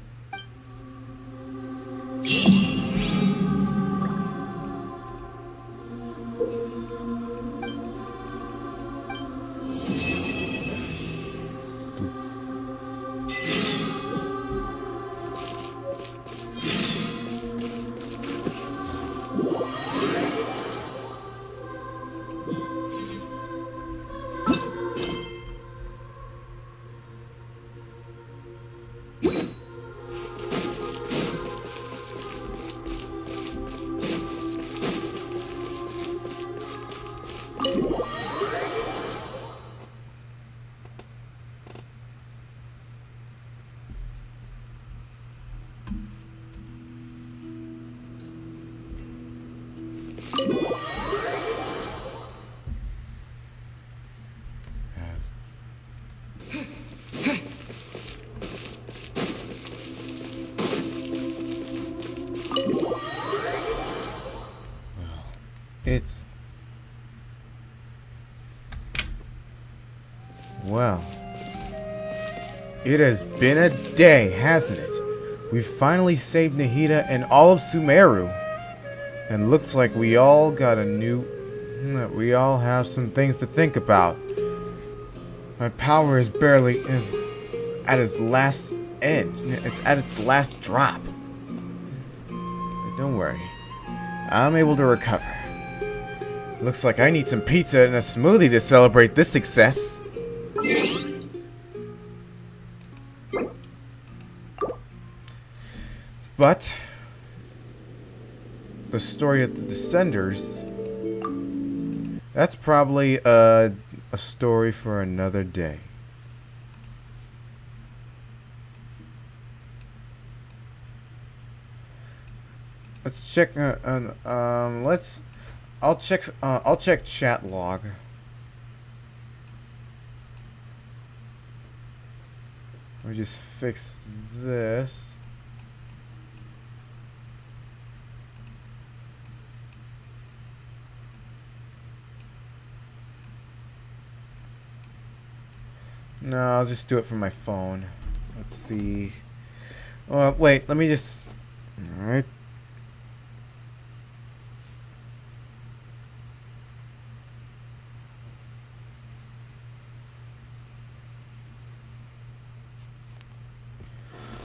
A: It's... Well... It has been a day, hasn't it? We've finally saved Nahida and all of Sumeru. And looks like we all got a new... We all have some things to think about. My power is barely... is at its last edge. It's at its last drop. But don't worry. I'm able to recover. Looks like I need some pizza and a smoothie to celebrate this success. But the story of the Descenders, that's probably a story for another day. Let's check I'll check chat log. Let me just fix this. No, I'll just do it from my phone. Let's see. Wait, let me just... Alright.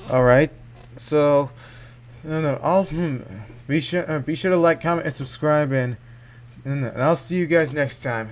A: Alright, so... I'll... Be sure to like, comment, and subscribe, and I'll see you guys next time.